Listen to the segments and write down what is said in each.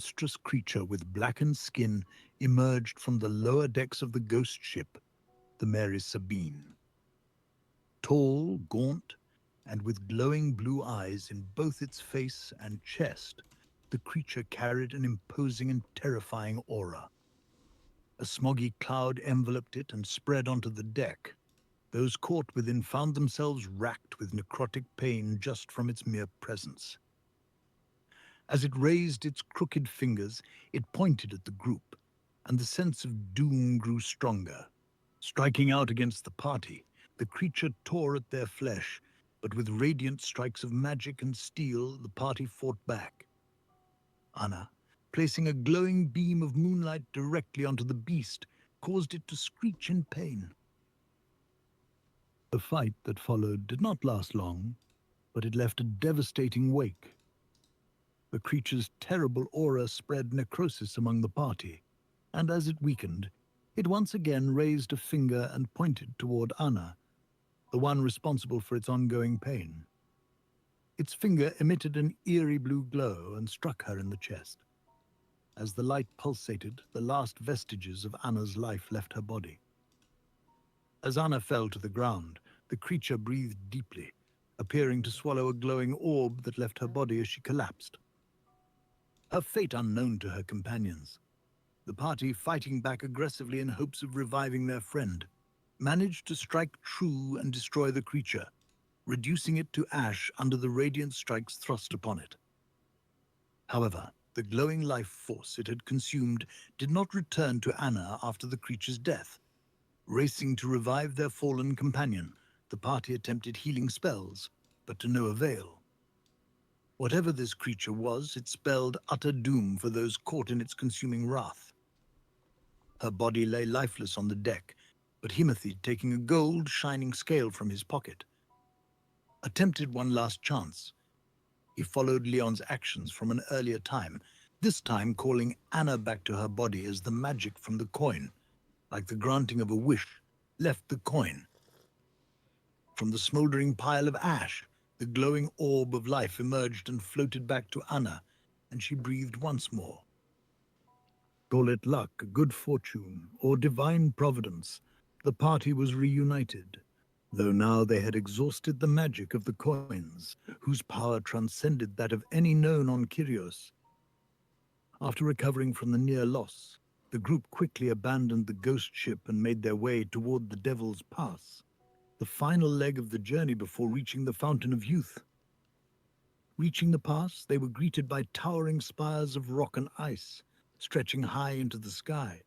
monstrous creature with blackened skin emerged from the lower decks of the ghost ship, the Mary Sabine. Tall, gaunt, and with glowing blue eyes in both its face and chest, the creature carried an imposing and terrifying aura. A smoggy cloud enveloped it and spread onto the deck. Those caught within found themselves racked with necrotic pain just from its mere presence. As it raised its crooked fingers, it pointed at the group, and the sense of doom grew stronger. Striking out against the party, the creature tore at their flesh, but with radiant strikes of magic and steel, the party fought back. Anna, placing a glowing beam of moonlight directly onto the beast, caused it to screech in pain. The fight that followed did not last long, but it left a devastating wake. The creature's terrible aura spread necrosis among the party, and as it weakened, it once again raised a finger and pointed toward Anna, the one responsible for its ongoing pain. Its finger emitted an eerie blue glow and struck her in the chest. As the light pulsated, the last vestiges of Anna's life left her body. As Anna fell to the ground, the creature breathed deeply, appearing to swallow a glowing orb that left her body as she collapsed. Her fate unknown to her companions, the party fighting back aggressively in hopes of reviving their friend, managed to strike true and destroy the creature, reducing it to ash under the radiant strikes thrust upon it. However, the glowing life force it had consumed did not return to Anna after the creature's death. Racing to revive their fallen companion, the party attempted healing spells, but to no avail. Whatever this creature was, it spelled utter doom for those caught in its consuming wrath. Her body lay lifeless on the deck, but Himothy, taking a gold, shining scale from his pocket, attempted one last chance. He followed Leon's actions from an earlier time, this time calling Anna back to her body as the magic from the coin, like the granting of a wish, left the coin. From the smoldering pile of ash, the glowing orb of life emerged and floated back to Anna, and she breathed once more. Call it luck, good fortune, or divine providence, the party was reunited, though now they had exhausted the magic of the coins, whose power transcended that of any known on Kyros. After recovering from the near loss, the group quickly abandoned the ghost ship and made their way toward the Devil's Pass, the final leg of the journey before reaching the Fountain of Youth. Reaching the pass, they were greeted by towering spires of rock and ice, stretching high into the sky.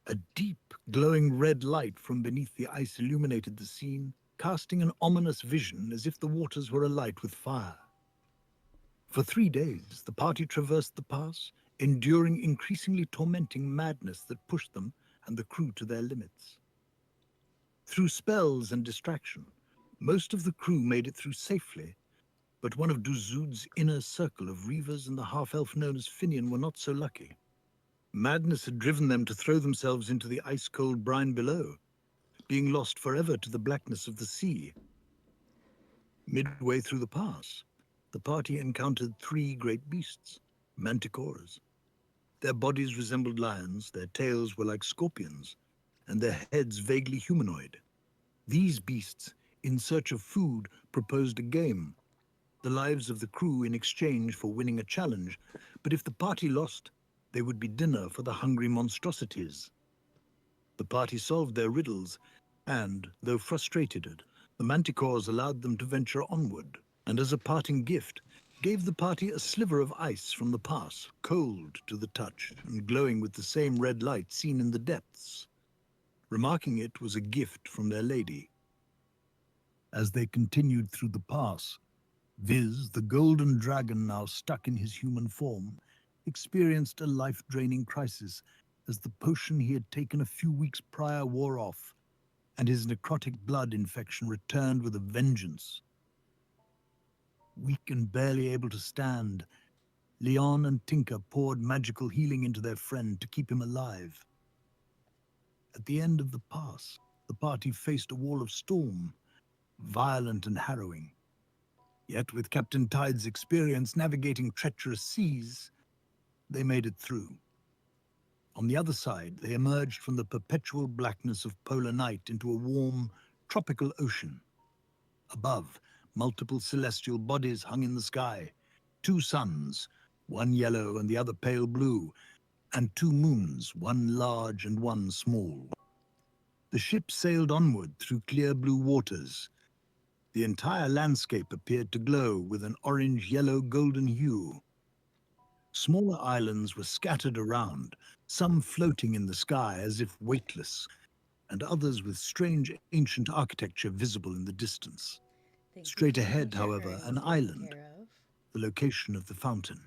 A deep, glowing red light from beneath the ice illuminated the scene, casting an ominous vision as if the waters were alight with fire. For 3 days, the party traversed the pass, enduring increasingly tormenting madness that pushed them and the crew to their limits. Through spells and distraction, most of the crew made it through safely, but one of Duzud's inner circle of reavers and the half-elf known as Finian were not so lucky. Madness had driven them to throw themselves into the ice-cold brine below, being lost forever to the blackness of the sea. Midway through the pass, the party encountered 3 great beasts, manticores. Their bodies resembled lions, their tails were like scorpions, and their heads vaguely humanoid. These beasts, in search of food, proposed a game, the lives of the crew in exchange for winning a challenge, but if the party lost, they would be dinner for the hungry monstrosities. The party solved their riddles, and, though frustrated, the manticores allowed them to venture onward, and as a parting gift, gave the party a sliver of ice from the pass, cold to the touch and glowing with the same red light seen in the depths, remarking it was a gift from their lady. As they continued through the pass, Viz, the golden dragon now stuck in his human form, experienced a life-draining crisis as the potion he had taken a few weeks prior wore off, and his necrotic blood infection returned with a vengeance. Weak and barely able to stand, Leon and Tinker poured magical healing into their friend to keep him alive. At the end of the pass, the party faced a wall of storm, violent and harrowing. Yet with Captain Tide's experience navigating treacherous seas, they made it through. On the other side, they emerged from the perpetual blackness of polar night into a warm, tropical ocean. Above, multiple celestial bodies hung in the sky. Two suns, one yellow and the other pale blue, and two moons, one large and one small. The ship sailed onward through clear blue waters. The entire landscape appeared to glow with an orange, yellow, golden hue. Smaller islands were scattered around, some floating in the sky as if weightless, and others with strange ancient architecture visible in the distance. Thank you Straight for ahead, however, ensuring an taken island, care of. the location of the fountain.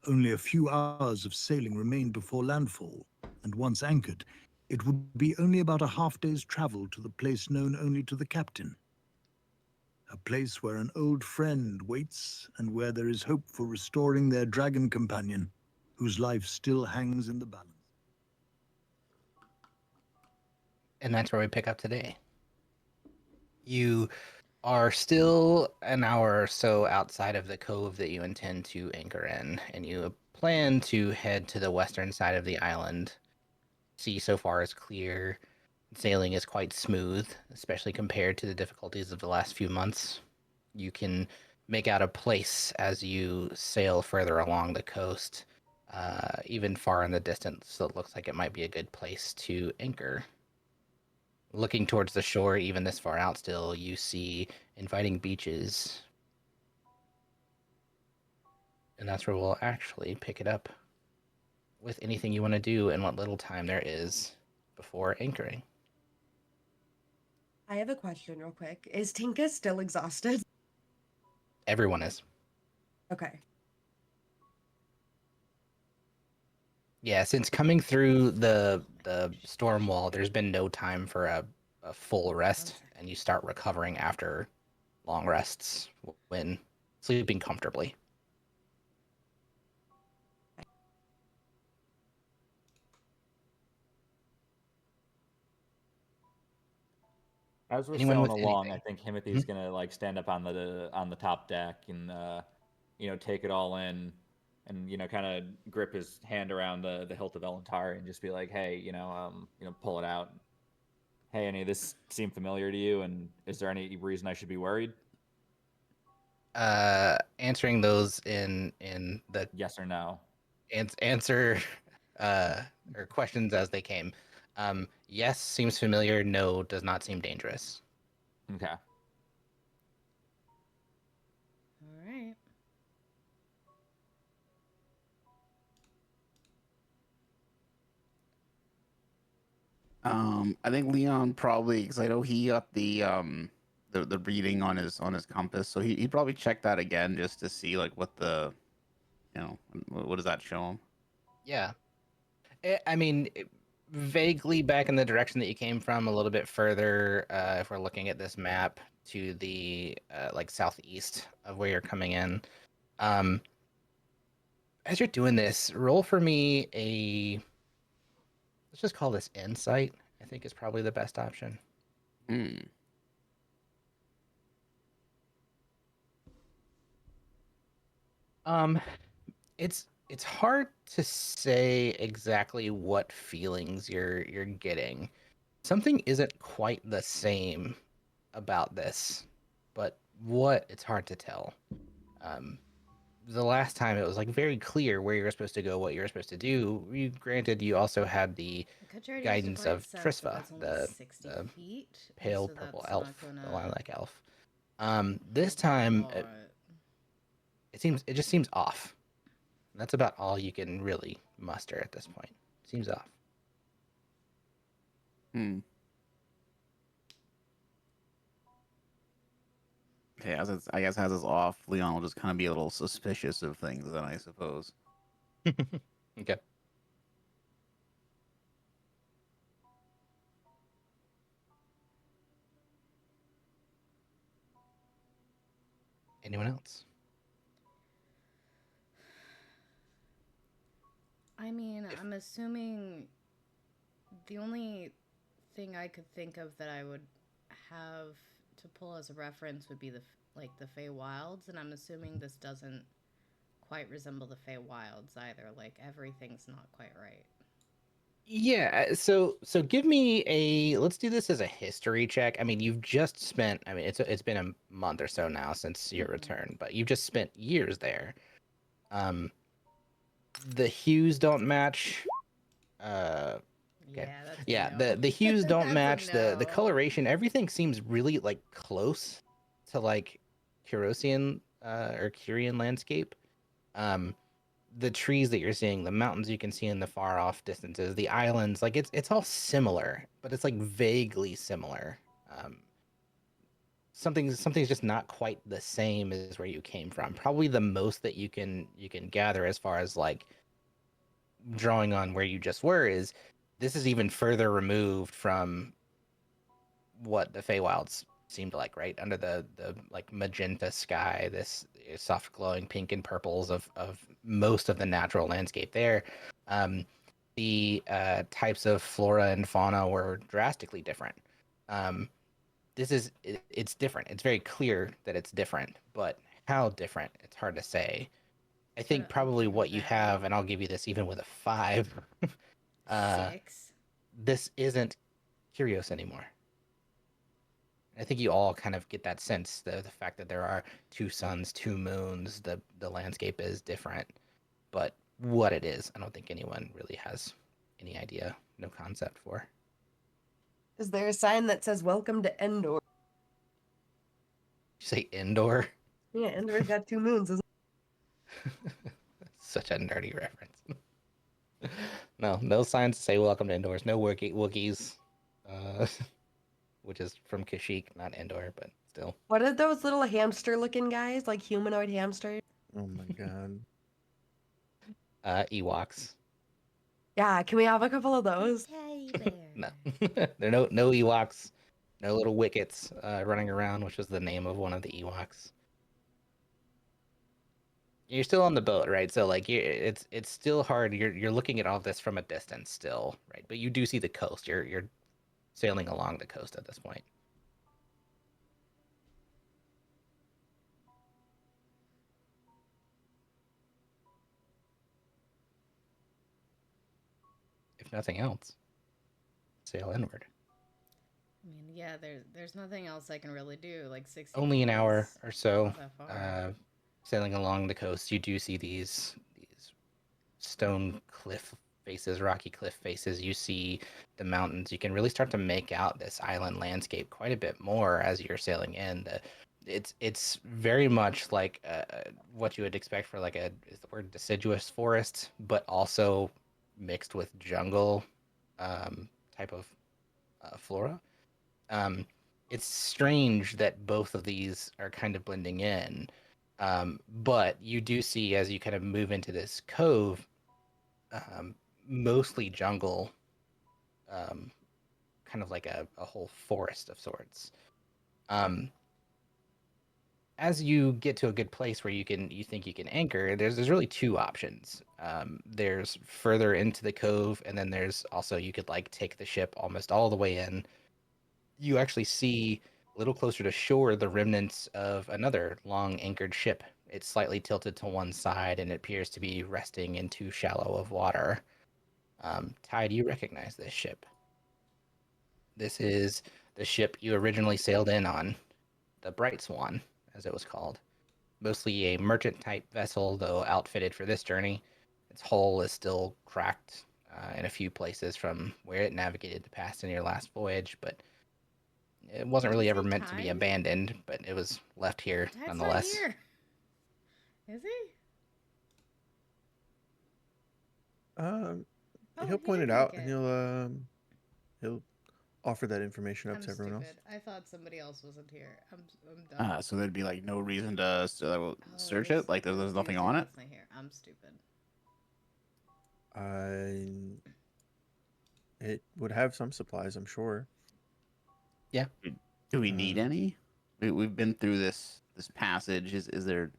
Only a few hours of sailing remained before landfall, and once anchored, it would be only about a half-day's travel to the place known only to the captain. A place where an old friend waits and where there is hope for restoring their dragon companion, whose life still hangs in the balance. And that's where we pick up today. You are still an hour or so outside of the cove that you intend to anchor in, and you plan to head to the western side of the island. Sea so far is clear. Sailing is quite smooth, especially compared to the difficulties of the last few months. You can make out a place as you sail further along the coast, even far in the distance, so it looks like it might be a good place to anchor. Looking towards the shore, even this far out still, you see inviting beaches. And that's where we'll actually pick it up with anything you want to do and what little time there is before anchoring. I have a question real quick. Is Tinka still exhausted? Everyone is. Okay. Yeah, since coming through the storm wall, there's been no time for a full rest, and you start recovering after long rests when sleeping comfortably. As we're Anyone sailing with along, I anything? think Timothy's gonna like stand up on the top deck and take it all in, and kind of grip his hand around the hilt of Elantar and just be like, hey, pull it out. Hey, any of this seem familiar to you? And is there any reason I should be worried? Answering those in the Yes or no? answer or questions as they came. Yes seems familiar. No does not seem dangerous. Okay. All right. I think Leon probably, because I know he got the reading on his compass, so he probably checked that again just to see like what the, what does that show him? Yeah. I mean, vaguely back in the direction that you came from, a little bit further, if we're looking at this map, to the like southeast of where you're coming in. As you're doing this, roll for me a, let's just call this insight. I think is probably the best option. Hmm. Um, it's hard to say exactly what feelings you're getting. Something isn't quite the same about this, but what, it's hard to tell. Um, the last time it was like very clear where you were supposed to go, what you were supposed to do. You granted you also had the Kachari used guidance divine of sense, but Trisva, that's only the 60 the feet. pale So purple that's not elf, the gonna lilac elf. This help a time lot. it just seems off. That's about all you can really muster at this point. Seems off. Hmm. Okay, I guess as it's off, Leon will just kind of be a little suspicious of things, then I suppose. Okay. Anyone else? I mean, I'm assuming the only thing I could think of that I would have to pull as a reference would be the Fey Wilds, and I'm assuming this doesn't quite resemble the Feywilds either. Like everything's not quite right. Yeah, so give me let's do this as a history check. I mean, you've just spent, I mean, it's been a month or so now since your return, but you've just spent years there. The hues don't match. Okay. Yeah, that's a Yeah, no. the hues don't That's a match the no. coloration. Everything seems really like close to like Kyrosian or Kyrian landscape. Um, the trees that you're seeing, the mountains you can see in the far off distances, the islands, like it's all similar, but it's like vaguely similar. Something's just not quite the same as where you came from. Probably the most that you can gather as far as like drawing on where you just were is this is even further removed from what the Feywilds seemed like, right? Under the like magenta sky, this soft glowing pink and purples of most of the natural landscape there. Um, the types of flora and fauna were drastically different. It's different. It's very clear that it's different, but how different? It's hard to say. I Put think an probably what uncanny you valley. have, and I'll give you this even with a 5. 6. This isn't Kyrios anymore. I think you all kind of get that sense, the fact that there are 2 suns, 2 moons, the landscape is different, but what it is, I don't think anyone really has any idea, no concept for. Is there a sign that says "Welcome to Endor"? You say indoor? Yeah, Endor's got 2 moons. Isn't Such a nerdy reference. No signs to say welcome to indoors. No Wookiees, which is from Kashyyyk, not Endor, but still. What are those little hamster-looking guys, like humanoid hamsters? Oh my god. Ewoks. Yeah, can we have a couple of those? Teddy bear. No, there are no Ewoks, no little wickets running around, which was the name of one of the Ewoks. You're still on the boat, right? So like, it's still hard. You're looking at all this from a distance still, right? But you do see the coast. You're sailing along the coast at this point. If nothing else, sail inward. I mean, yeah, there's nothing else I can really do. Like 60 Only an hour miles, or so not that far. sailing along the coast. You do see these stone cliff faces, rocky cliff faces. You see the mountains. You can really start to make out this island landscape quite a bit more as you're sailing in. It's very much like what you would expect for like is the word deciduous forest, but also mixed with jungle type of flora. It's strange that both of these are kind of blending in. But you do see as you kind of move into this cove, mostly jungle, kind of like a whole forest of sorts. As you get to a good place where you think you can anchor, there's really 2 options. There's further into the cove, and then there's also you could like take the ship almost all the way in. You actually see a little closer to shore the remnants of another long anchored ship. It's slightly tilted to one side, and it appears to be resting in too shallow of water. Ty, do you recognize this ship? This is the ship you originally sailed in on, the Bright Swan, as it was called. Mostly a merchant type vessel, though outfitted for this journey. Its hull is still cracked in a few places from where it navigated the past in your last voyage, but it wasn't Did you really ever say meant to be Tide? abandoned, but it was left here Tide's not nonetheless. here. Is he? Um, Oh, he'll he point did it make out it. and he'll offer that information up I'm to everyone else. stupid. I thought somebody else wasn't here. I'm dumb. So there'd be like no reason to search there's- it. Like there's nothing dudes are on it. definitely here. I'm stupid. It would have some supplies, I'm sure. Do we need any? We've been through this passage. Is there?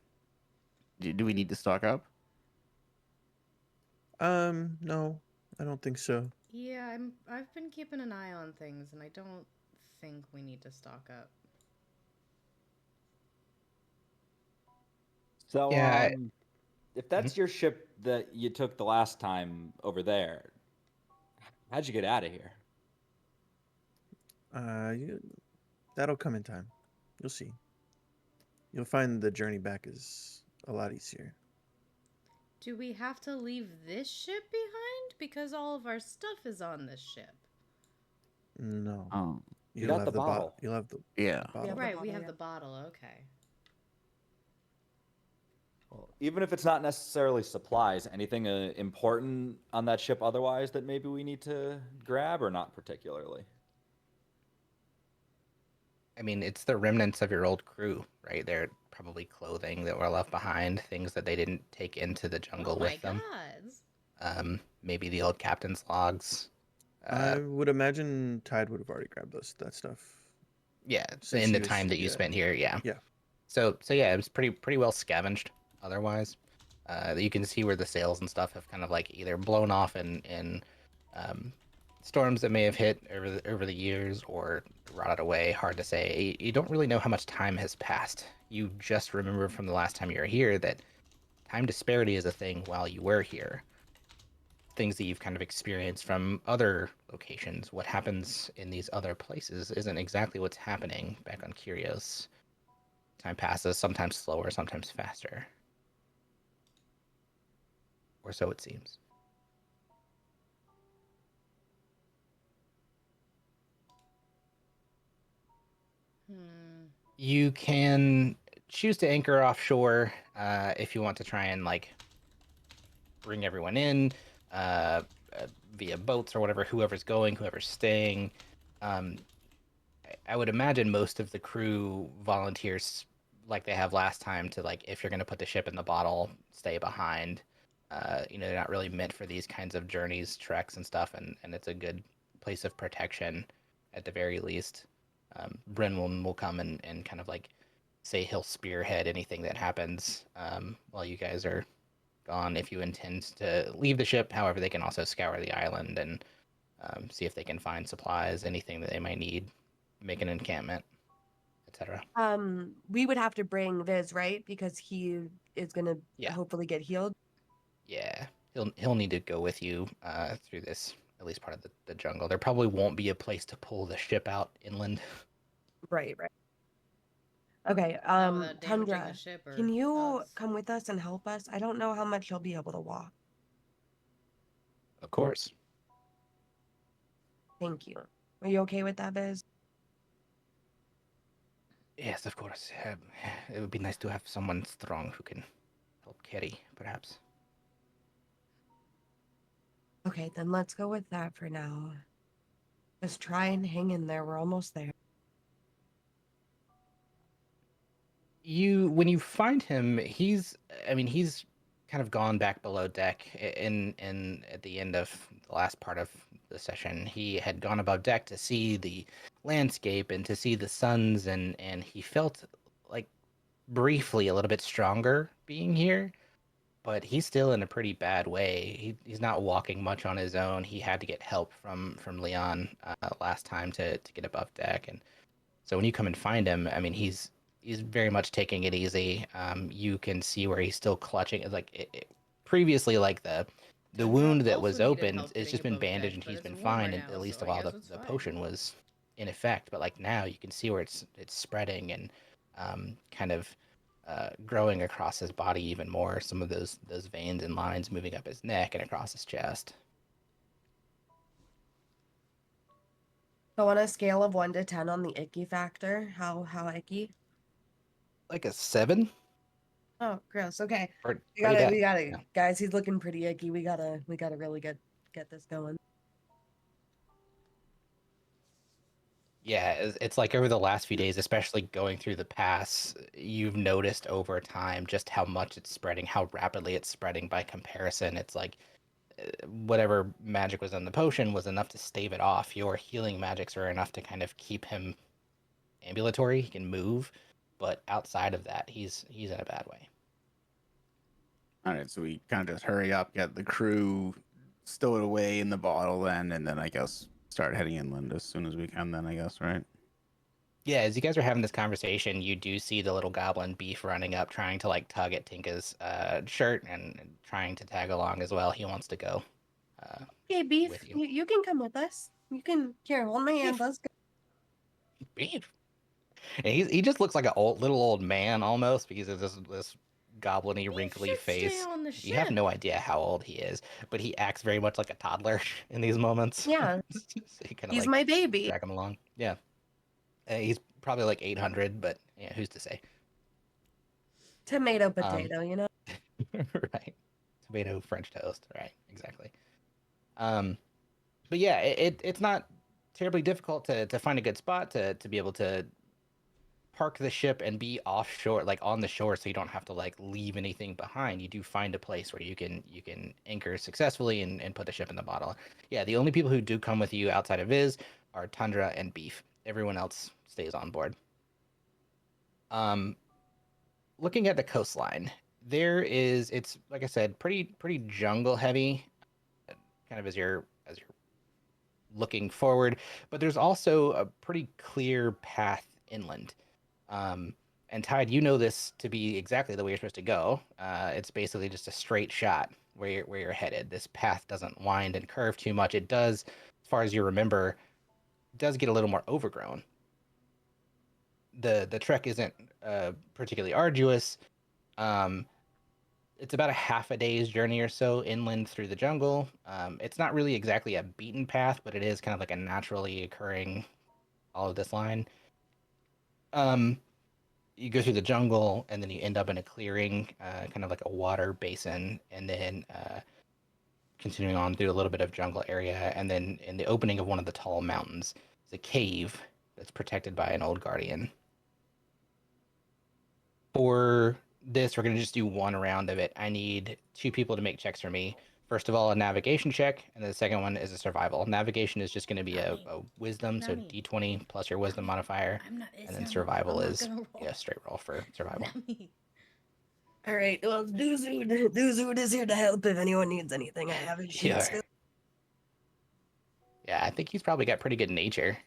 Do we need to stock up? No, I don't think so. Yeah, I've been keeping an eye on things, and I don't think we need to stock up. So Yeah, if that's your ship that you took the last time over there, how'd you get out of here? That'll come in time. You'll see. You'll find the journey back is a lot easier. Do we have to leave this ship behind? Because all of our stuff is on this ship. No. Oh, You got the bottle. You'll have the yeah. bottle. Right, bottle, we have yeah. the bottle. Okay. Well, even if it's not necessarily supplies, anything important on that ship otherwise that maybe we need to grab, or not particularly? I mean, it's the remnants of your old crew, right? They're probably clothing that were left behind, things that they didn't take into the jungle Oh my with them. God. Maybe the old captain's logs. I would imagine Tide would have already grabbed that stuff. Yeah, Since in the he was- time that you yeah. spent here, yeah. Yeah. So yeah, it was pretty well scavenged. Otherwise, you can see where the sails and stuff have kind of like either blown off in storms that may have hit over the years or rotted away. Hard to say. You don't really know how much time has passed. You just remember from the last time you were here that time disparity is a thing while you were here. Things that you've kind of experienced from other locations. What happens in these other places isn't exactly what's happening back on Kyros. Time passes, sometimes slower, sometimes faster. Or so it seems. You can choose to anchor offshore if you want to try and like bring everyone in via boats or whatever, whoever's going, whoever's staying. I would imagine most of the crew volunteers like they have last time to like, if you're going to put the ship in the bottle, stay behind. They're not really meant for these kinds of journeys, treks and stuff, and it's a good place of protection at the very least. Bryn will come and kind of like say he'll spearhead anything that happens while you guys are gone. If you intend to leave the ship, however, they can also scour the island and see if they can find supplies, anything that they might need, make an encampment, etc. We would have to bring Viz, right? Because he is gonna Yeah. hopefully get healed. Yeah, he'll need to go with you through this at least part of the jungle. There probably won't be a place to pull the ship out inland. Right. Okay, Not without damaging Tundra, the ship or can you us. come with us and help us? I don't know how much you'll be able to walk. Of course. Thank you. Are you okay with that, Viz? Yes, of course. It would be nice to have someone strong who can help carry, perhaps. Okay, then let's go with that for now. Just try and hang in there. We're almost there. When you find him, he's kind of gone back below deck in at the end of the last part of the session. He had gone above deck to see the landscape and to see the suns, and he felt like briefly a little bit stronger being here, but he's still in a pretty bad way. He's not walking much on his own. He had to get help from Leon last time to get above deck, and so when you come and find him, I mean, he's very much taking it easy. You can see where he's still clutching. Like previously, like the wound that Also was needed opened, help it's getting just been above deck, bandaged and but he's it's been warm fine, right and now, at least so I while guess the it's fine. potion was in effect. But like now, you can see where it's spreading and kind of growing across his body even more. Some of those veins and lines moving up his neck and across his chest. So on a scale of 1 to 10 on the icky factor, how icky? Like a 7 Oh, gross. Okay. or We pretty gotta, bad. we gotta, Yeah. guys, he's looking pretty icky. We gotta really get this going. Yeah, it's like over the last few days, especially going through the pass, you've noticed over time just how much it's spreading, how rapidly it's spreading by comparison. It's like whatever magic was in the potion was enough to stave it off. Your healing magics are enough to kind of keep him ambulatory. He can move, but outside of that, he's in a bad way. All right, so we kind of just hurry up, get the crew stowed away in the bottle, then, and then I guess start heading inland as soon as we can. Then I guess, right? Yeah, as you guys are having this conversation, you do see the little goblin Beef running up, trying to like tug at Tinka's shirt and trying to tag along as well. He wants to go Okay, Beef, with you. you can come with us. You can here, hold my hand. Beef. Let's go. Beef. And he just looks like a little old man almost because of this goblin-y, Beef wrinkly should stay face. on the You have ship. no idea how old he is, but he acts very much like a toddler in these moments. Yeah, So you kind of he's like my baby. drag him along. Yeah. He's probably like 800, but yeah, who's to say? Tomato potato, you know. Right. Tomato French toast. Right. Exactly. But yeah, it's not terribly difficult to find a good spot to be able to park the ship and be offshore, like on the shore, so you don't have to like leave anything behind. You do find a place where you can anchor successfully and put the ship in the bottle. Yeah, the only people who do come with you outside of Viz are Tundra and Beef. Everyone else stays on board. Looking at the coastline, it's like I said, pretty jungle heavy, kind of as you're looking forward, but there's also a pretty clear path inland. Um, and Tide, you know this to be exactly the way you're supposed to go. It's basically just a straight shot where you're headed. This path doesn't wind and curve too much. It does, as far as you remember, does get a little more overgrown. The trek isn't particularly arduous. Um, it's about a half a day's journey or so inland through the jungle. It's not really exactly a beaten path, but it is kind of like a naturally occurring all of this line. You go through the jungle and then you end up in a clearing, kind of like a water basin, and then continuing on through a little bit of jungle area, and then in the opening of one of the tall mountains is a cave that's protected by an old guardian. For this, we're going to just do one round of it. I need 2 people to make checks for me. First of all, a navigation check, and the second one is a survival. Navigation is just going to be a wisdom, so Not me. D20 plus your wisdom modifier, I'm not. and then survival is a straight roll for survival. Not me. All right, well, Duzud is here to help if anyone needs anything. I have his sheet Yeah. still. Yeah, I think he's probably got pretty good nature.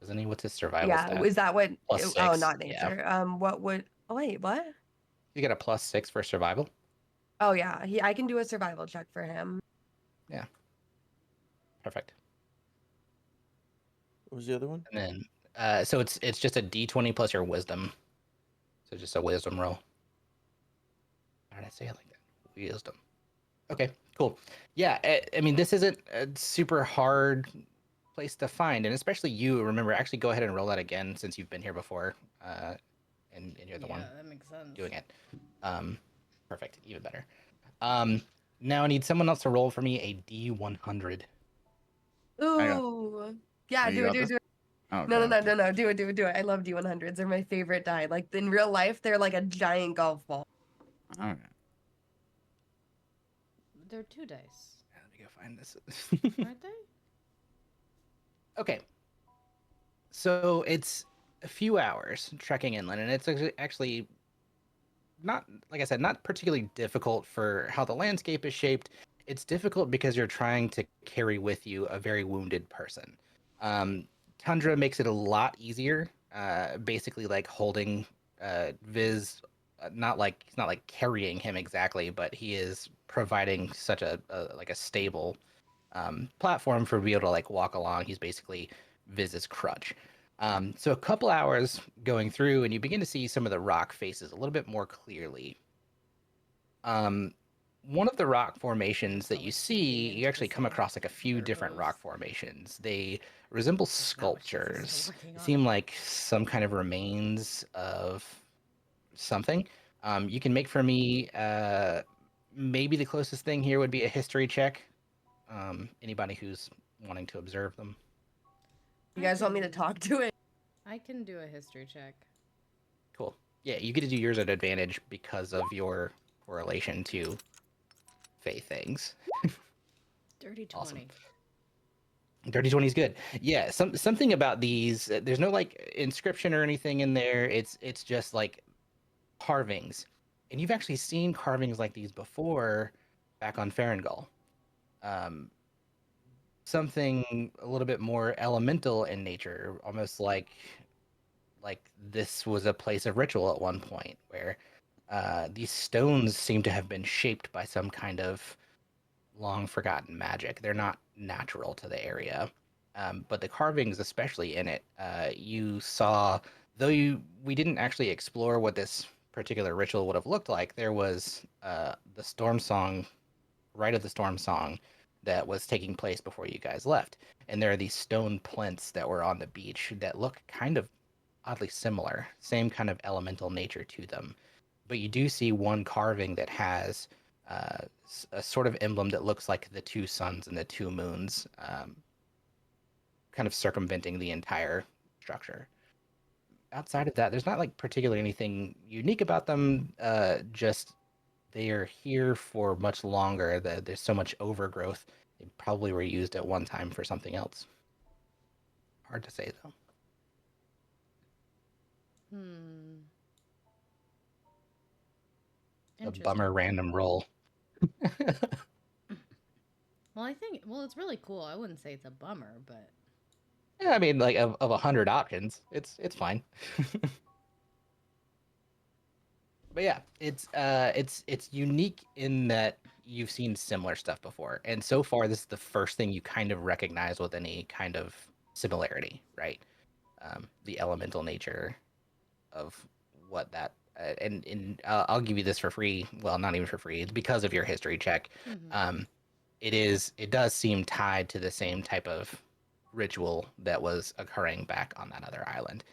Doesn't he? What's his survival Yeah, stat? is that what? +6. Oh, not Yeah. nature. What would? Oh wait, what? You got a +6 for survival? Oh yeah, I can do a survival check for him. Yeah. Perfect. What was the other one? And then so it's just a D20 plus your wisdom. So just a wisdom roll. How did I say it like that? Wisdom. Okay, cool. Yeah, I mean, this isn't a super hard place to find, and especially you. Remember, actually, go ahead and roll that again since you've been here before, and you're the one that makes sense. doing it. Perfect, even better. Now I need someone else to roll for me a D100. Ooh, yeah, Oh, you do it, got do it, this? do it. Oh, No, okay, no, no, okay. no, no, do it, do it, do it. I love D100s. They're my favorite die. Like in real life, they're like a giant golf ball. All right. They're 2 dice, Let me go find this. aren't they? Okay. So it's a few hours trekking inland, and it's actually not, like I said, not particularly difficult for how the landscape is shaped. It's difficult because you're trying to carry with you a very wounded person. Tundra makes it a lot easier, basically like holding Viz, not like he's not like carrying him exactly, but he is providing such a like a stable platform for be able to like walk along. He's basically Viz's crutch. So a couple hours going through, and you begin to see some of the rock faces a little bit more clearly. One of the rock formations that you see, you actually come across like a few different rock formations. They resemble sculptures. They seem like some kind of remains of something. You can make for me, maybe the closest thing here would be a history check. Anybody who's wanting to observe them. You guys want me to talk to it? I can do a history check. Cool. Yeah, you get to do yours at advantage because of your correlation to Fey things. Dirty 20. Awesome. Dirty 20 is good. Yeah, something about these. There's no like inscription or anything in there. It's just like carvings, and you've actually seen carvings like these before, back on Ferengul. Something a little bit more elemental in nature, almost like like this was a place of ritual at one point where these stones seem to have been shaped by some kind of long forgotten magic. They're not natural to the area. But the carvings, especially in it, you saw, we didn't actually explore what this particular ritual would have looked like. There was the storm song, Rite of the Storm song, that was taking place before you guys left. And there are these stone plinths that were on the beach that look kind of oddly similar, same kind of elemental nature to them. But you do see one carving that has a sort of emblem that looks like the two suns and the two moons, kind of circumventing the entire structure. Outside of that, there's not like particularly anything unique about them. Just they are here for much longer. There's so much overgrowth. They probably were used at one time for something else. Hard to say though. Hmm. A bummer random roll. Well, I think, well, it's really cool. I wouldn't say it's a bummer, but Yeah, I mean, like of 100 options, it's fine. But yeah, it's unique in that you've seen similar stuff before, and so far this is the first thing you kind of recognize with any kind of similarity, right? The elemental nature of what that and I'll give you this for free. Well, not even for free. It's because of your history check. Um, it does seem tied to the same type of ritual that was occurring back on that other island.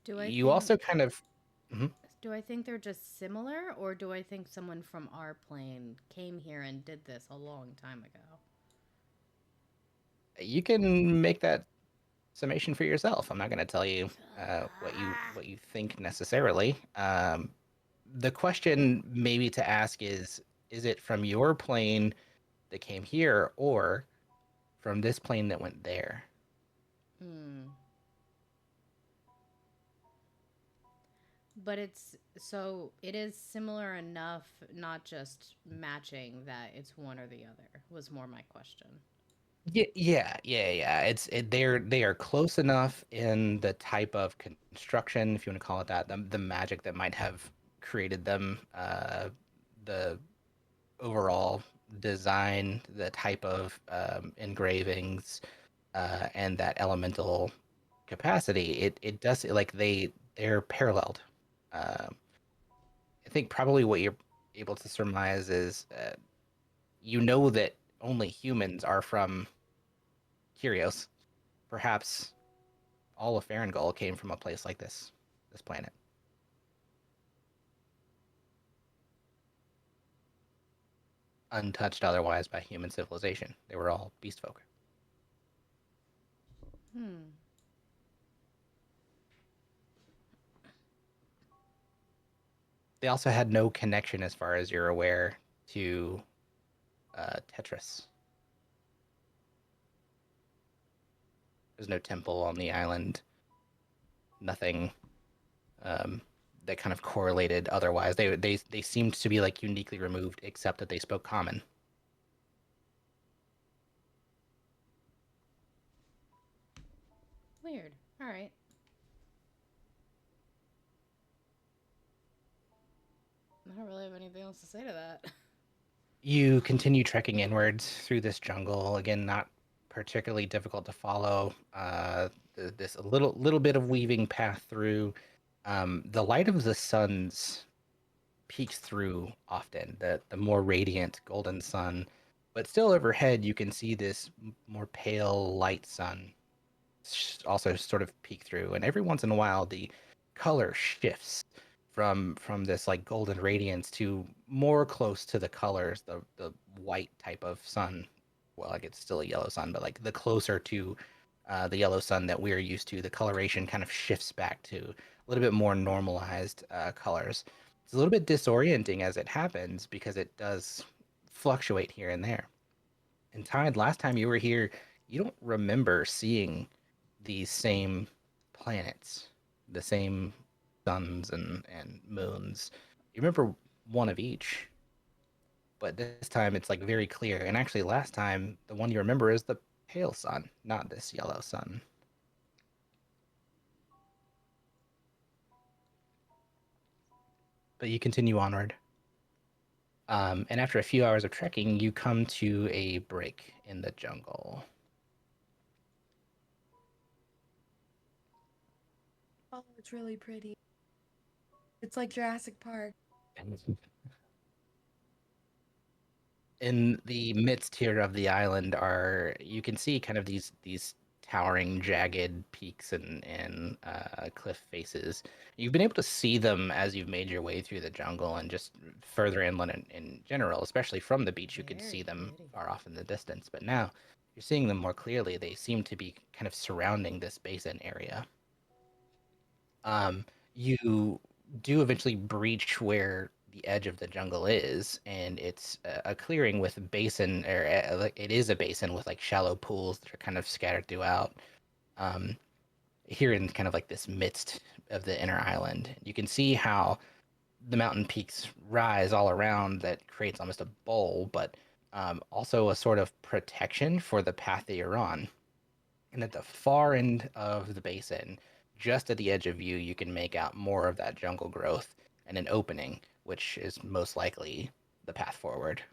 do I You think also kind of Mhm. do I think they're just similar, or do I think someone from our plane came here and did this a long time ago? You can make that summation for yourself. I'm not going to tell you what you think necessarily. The question maybe to ask is it from your plane that came here or from this plane that went there? Hmm. But it's so it is similar enough, not just matching, that it's one or the other, was more my question. Yeah. They are close enough in the type of construction, if you want to call it that, the magic that might have created them, the overall design, the type of engravings, and that elemental capacity. It does like they're paralleled. Um, I think probably what you're able to surmise is you know that only humans are from Kyros. Perhaps all of Farangol came from a place like this planet. Untouched otherwise by human civilization. They were all beast folk. Hmm. They also had no connection, as far as you're aware, to Tetris. There's no temple on the island. Nothing that kind of correlated otherwise. They seemed to be like uniquely removed, except that they spoke common. Weird. All right. I don't really have anything else to say to that. You continue trekking inwards through this jungle. Again, not particularly difficult to follow. This a little bit of weaving path through. The light of the suns peeks through often. The more radiant golden sun, but still overhead you can see this more pale light sun also sort of peek through, and every once in a while the color shifts from this like golden radiance to more close to the colors, the white type of sun. Well, like it's still a yellow sun, but like the closer to the yellow sun that we're used to, the coloration kind of shifts back to a little bit more normalized colors. It's a little bit disorienting as it happens because it does fluctuate here and there. And Tide, last time you were here, you don't remember seeing these same planets, the same suns and moons. You remember one of each, but this time it's like very clear. And actually, last time, the one you remember is the pale sun, not this yellow sun. but you continue onward. And after a few hours of trekking, you come to a break in the jungle. Oh, it's really pretty. It's like Jurassic Park. In the midst here of the island are, you can see kind of these towering jagged peaks and cliff faces. You've been able to see them as you've made your way through the jungle and just further inland in general, especially from the beach. You could see Very them pretty. far off in the distance, but now you're seeing them more clearly. They seem to be kind of surrounding this basin area. You do eventually breach where the edge of the jungle is, and it's a clearing with a basin, or like it is a basin with like shallow pools that are kind of scattered throughout. Um, Here in kind of like this midst of the inner island, you can see how the mountain peaks rise all around. That creates almost a bowl, but also a sort of protection for the path that you're on. And at the far end of the basin, just at the edge of view, you can make out more of that jungle growth and an opening, which is most likely the path forward.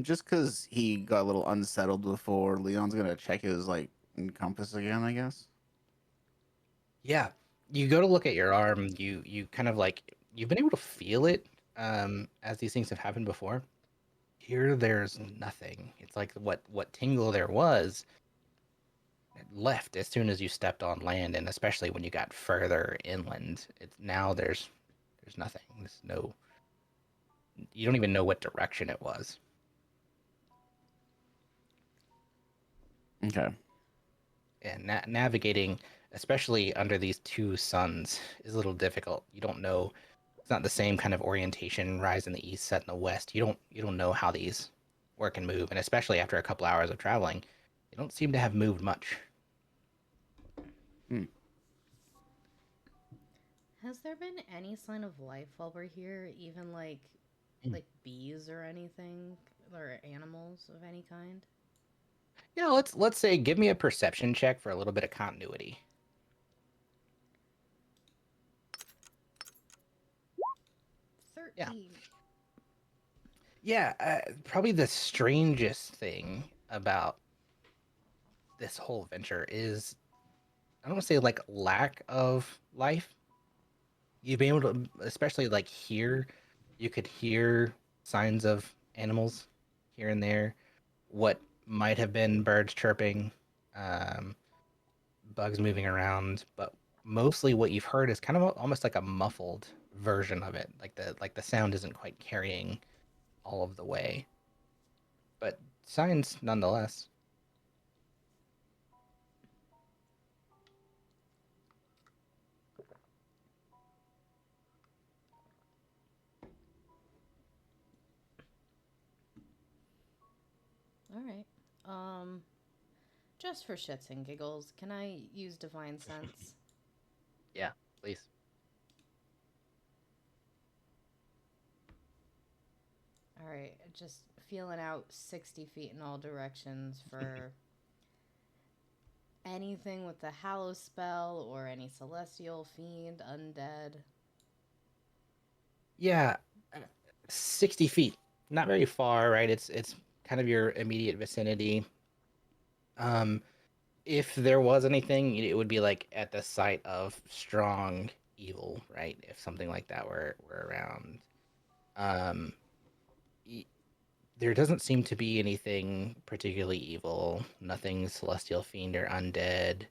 Just because he got a little unsettled before, Leon's gonna check his like compass again, I guess. Yeah, you go to look at your arm. You kind of like you've been able to feel it as these things have happened before. Here, there's nothing. It's like what tingle there was it left as soon as you stepped on land, and especially when you got further inland. It's now there's nothing. There's no. You don't even know what direction it was. Okay. And navigating, especially under these two suns, is a little difficult. You don't know. It's not the same kind of orientation. Rise in the east, set in the west. You don't know how these work and move, and especially after a couple hours of traveling, they don't seem to have moved much. Hmm. Has there been any sign of life while we're here? Even like bees or anything? Or animals of any kind? Yeah, let's say give me a perception check for a little bit of continuity. 13. Yeah, probably the strangest thing about this whole venture is I don't want to say like lack of life. You've been able to, especially like here, you could hear signs of animals here and there. What might have been birds chirping, um, bugs moving around, but mostly what you've heard is kind of almost like a muffled version of it. Like the sound isn't quite carrying all of the way, but signs nonetheless. Alright. Just for shits and giggles, can I use Divine Sense? Yeah, please. Alright, just feeling out 60 feet in all directions for anything with the Hallow spell or any celestial, fiend, undead. Yeah, 60 feet, not very far, right? It's kind of your immediate vicinity. Um, if there was anything, it would be like at the site of strong evil, right? If something like that were around. Um, there doesn't seem to be anything particularly evil. Nothing celestial, fiend, or undead.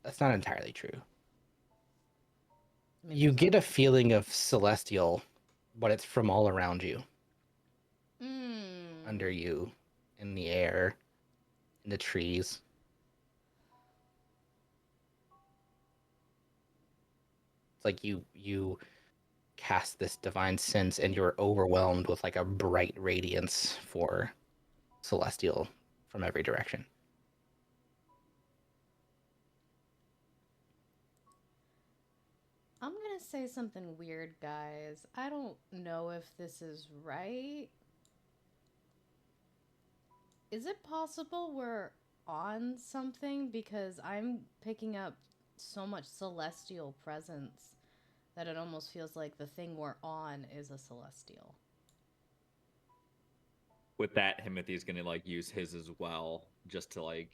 That's not entirely true. I mean, You there's get a feeling of celestial, but it's from all around you, under you, in the air, in the trees. It's like you cast this divine sense and you're overwhelmed with like a bright radiance for celestial from every direction. I'm gonna say something weird, guys. I don't know if this is right. Is it possible we're on something? Because I'm picking up so much celestial presence that it almost feels like the thing we're on is a celestial. With that, Timothy's gonna like use his as well, just to like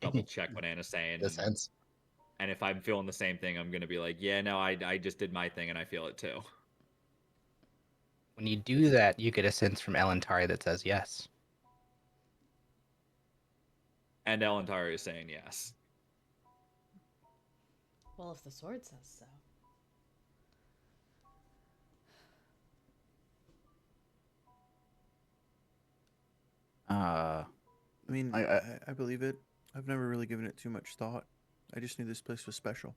double check what Anna's saying. The sense. And if I'm feeling the same thing, I'm gonna be like, yeah, no, I just did my thing and I feel it too. When you do that, you get a sense from Elentari that says yes. And Elentari is saying yes. Well, if the sword says so. Uh, I mean, I- I believe it. I've never really given it too much thought. I just knew this place was special.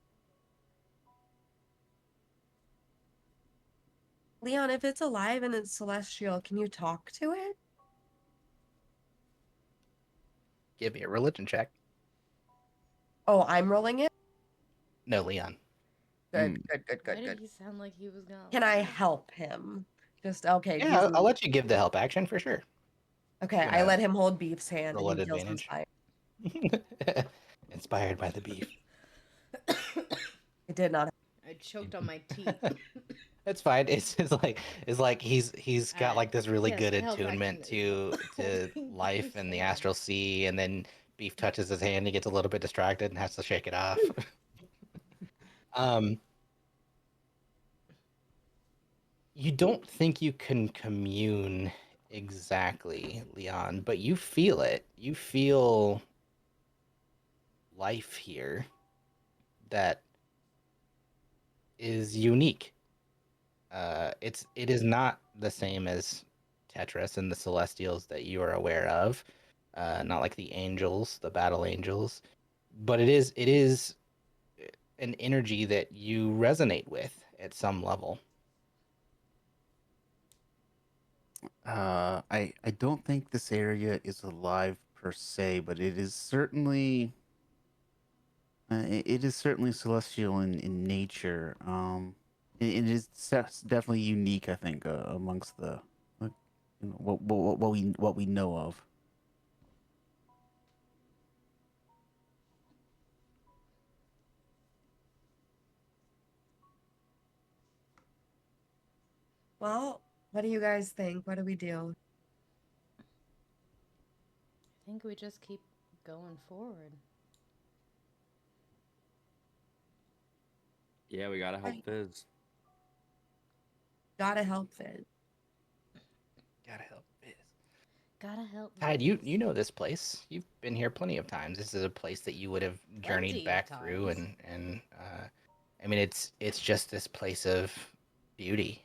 Leon, if it's alive and it's celestial, can you talk to it? Give me a religion check. Oh, I'm rolling it? No, Leon. Good, Mm. good, Why did he sound like he was gonna? Can I help him? Just okay. Yeah, I'll let you give the help action for sure. Okay, I gonna let him hold Beef's hand roll and at he feels advantage. inspired. Inspired by the beef. It did not. I choked on my teeth. It's fine. It's like he's got like this really yes, good the help attunement action is to holding life Beef's and the hand. astral sea, and then Beef touches his hand, he gets a little bit distracted and has to shake it off. um, you don't think you can commune exactly, Leon, but you feel it. You feel life here that is unique. It is not the same as Tetris and the Celestials that you are aware of. Not like the angels, the battle angels, but it is an energy that you resonate with at some level. I don't think this area is alive per se, but it is certainly it is certainly celestial in nature. It is definitely unique, I think, amongst the what we know of. Well, what do you guys think? What do we do? I think we just keep going forward. Yeah, we gotta help Right. Fizz. Gotta help Finn. Gotta help Biz. Gotta help. Tide, you Liz. know this place. You've been here plenty of times. This is a place that you would have journeyed Plenty of back through, times. and I mean it's just this place of beauty.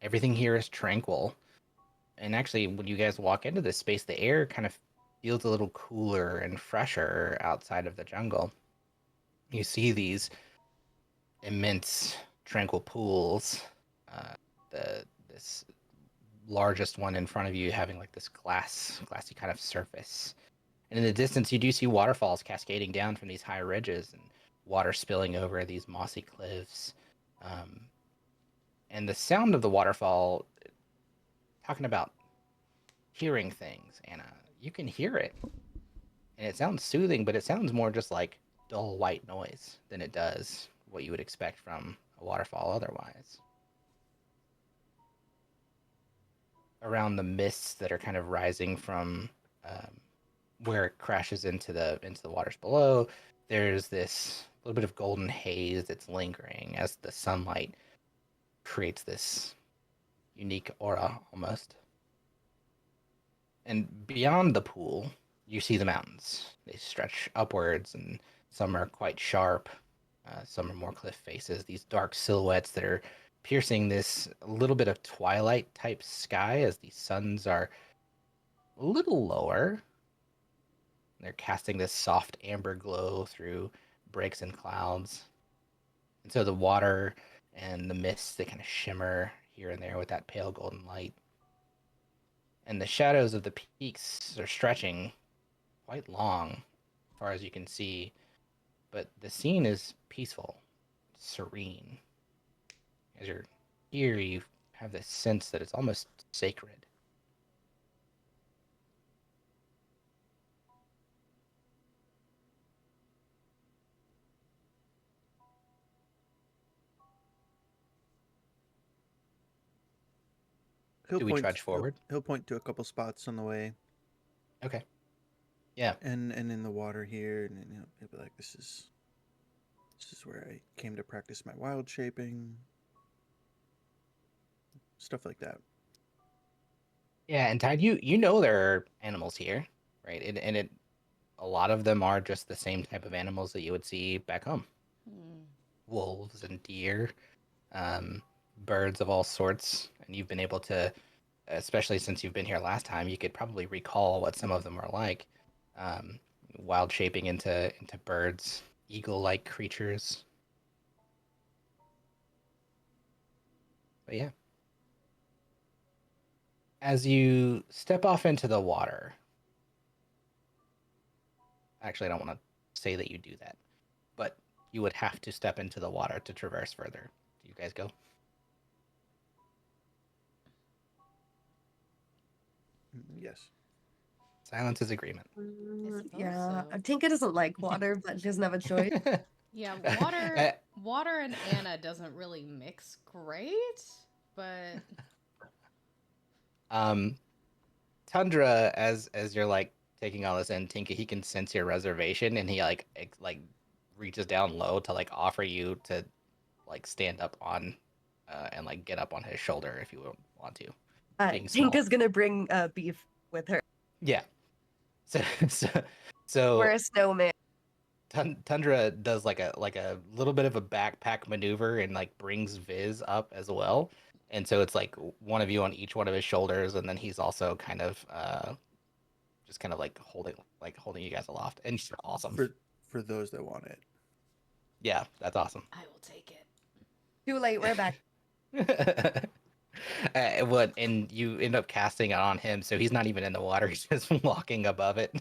Everything here is tranquil, and actually, when you guys walk into this space, the air kind of feels a little cooler and fresher outside of the jungle. You see these immense tranquil pools. This largest one in front of you having like this glassy kind of surface. And in the distance, you do see waterfalls cascading down from these high ridges and water spilling over these mossy cliffs. Um, and the sound of the waterfall, talking about hearing things, Anna, you can hear it. And it sounds soothing, but it sounds more just like dull white noise than it does what you would expect from a waterfall otherwise. Around the mists that are kind of rising from where it crashes into the waters below, there's this little bit of golden haze that's lingering as the sunlight creates this unique aura almost. And beyond the pool, you see the mountains. They stretch upwards, and some are quite sharp. Some are more cliff faces. These dark silhouettes that are piercing this little bit of twilight type sky as the suns are a little lower. They're casting this soft amber glow through breaks in clouds. And so the water and the mists, they kind of shimmer here and there with that pale golden light. And the shadows of the peaks are stretching quite long, as far as you can see. But the scene is peaceful, serene. As you're here, you have this sense that it's almost sacred. Do we trudge forward? He'll point to a couple spots on the way, Okay. Yeah. and in the water here, and he'll be like, "This is where I came to practice my wild shaping." Stuff like that. Yeah, and Tide, you know there are animals here, right? And a lot of them are just the same type of animals that you would see back home. Hmm. Wolves and deer, birds of all sorts, and you've been able to, especially since you've been here last time, you could probably recall what some of them are like. Um, Wild shaping into birds, eagle-like creatures. But yeah. As you step off into the water, actually, I don't want to say that you do that, but you would have to step into the water to traverse further. Do you guys go? Yes. Silence is agreement. suppose Yeah, so. Tinka doesn't like water, but she doesn't have a choice. Yeah, Uh, water and Anna doesn't really mix great, but Tundra, as you're like taking all this in, Tinka, he can sense your reservation, and he like reaches down low to like offer you to like stand up on, and like get up on his shoulder if you want to. Being small. Tinka's gonna bring beef with her. Yeah. So We're a snowman. Tundra does like a little bit of a backpack maneuver and like brings Viz up as well. And so it's like one of you on each one of his shoulders, and then he's also kind of just kind of like holding you guys aloft. And it's awesome. For those that want it. Yeah, that's awesome. I will take it. Too late, we're back. And you end up casting it on him, so he's not even in the water, he's just walking above it.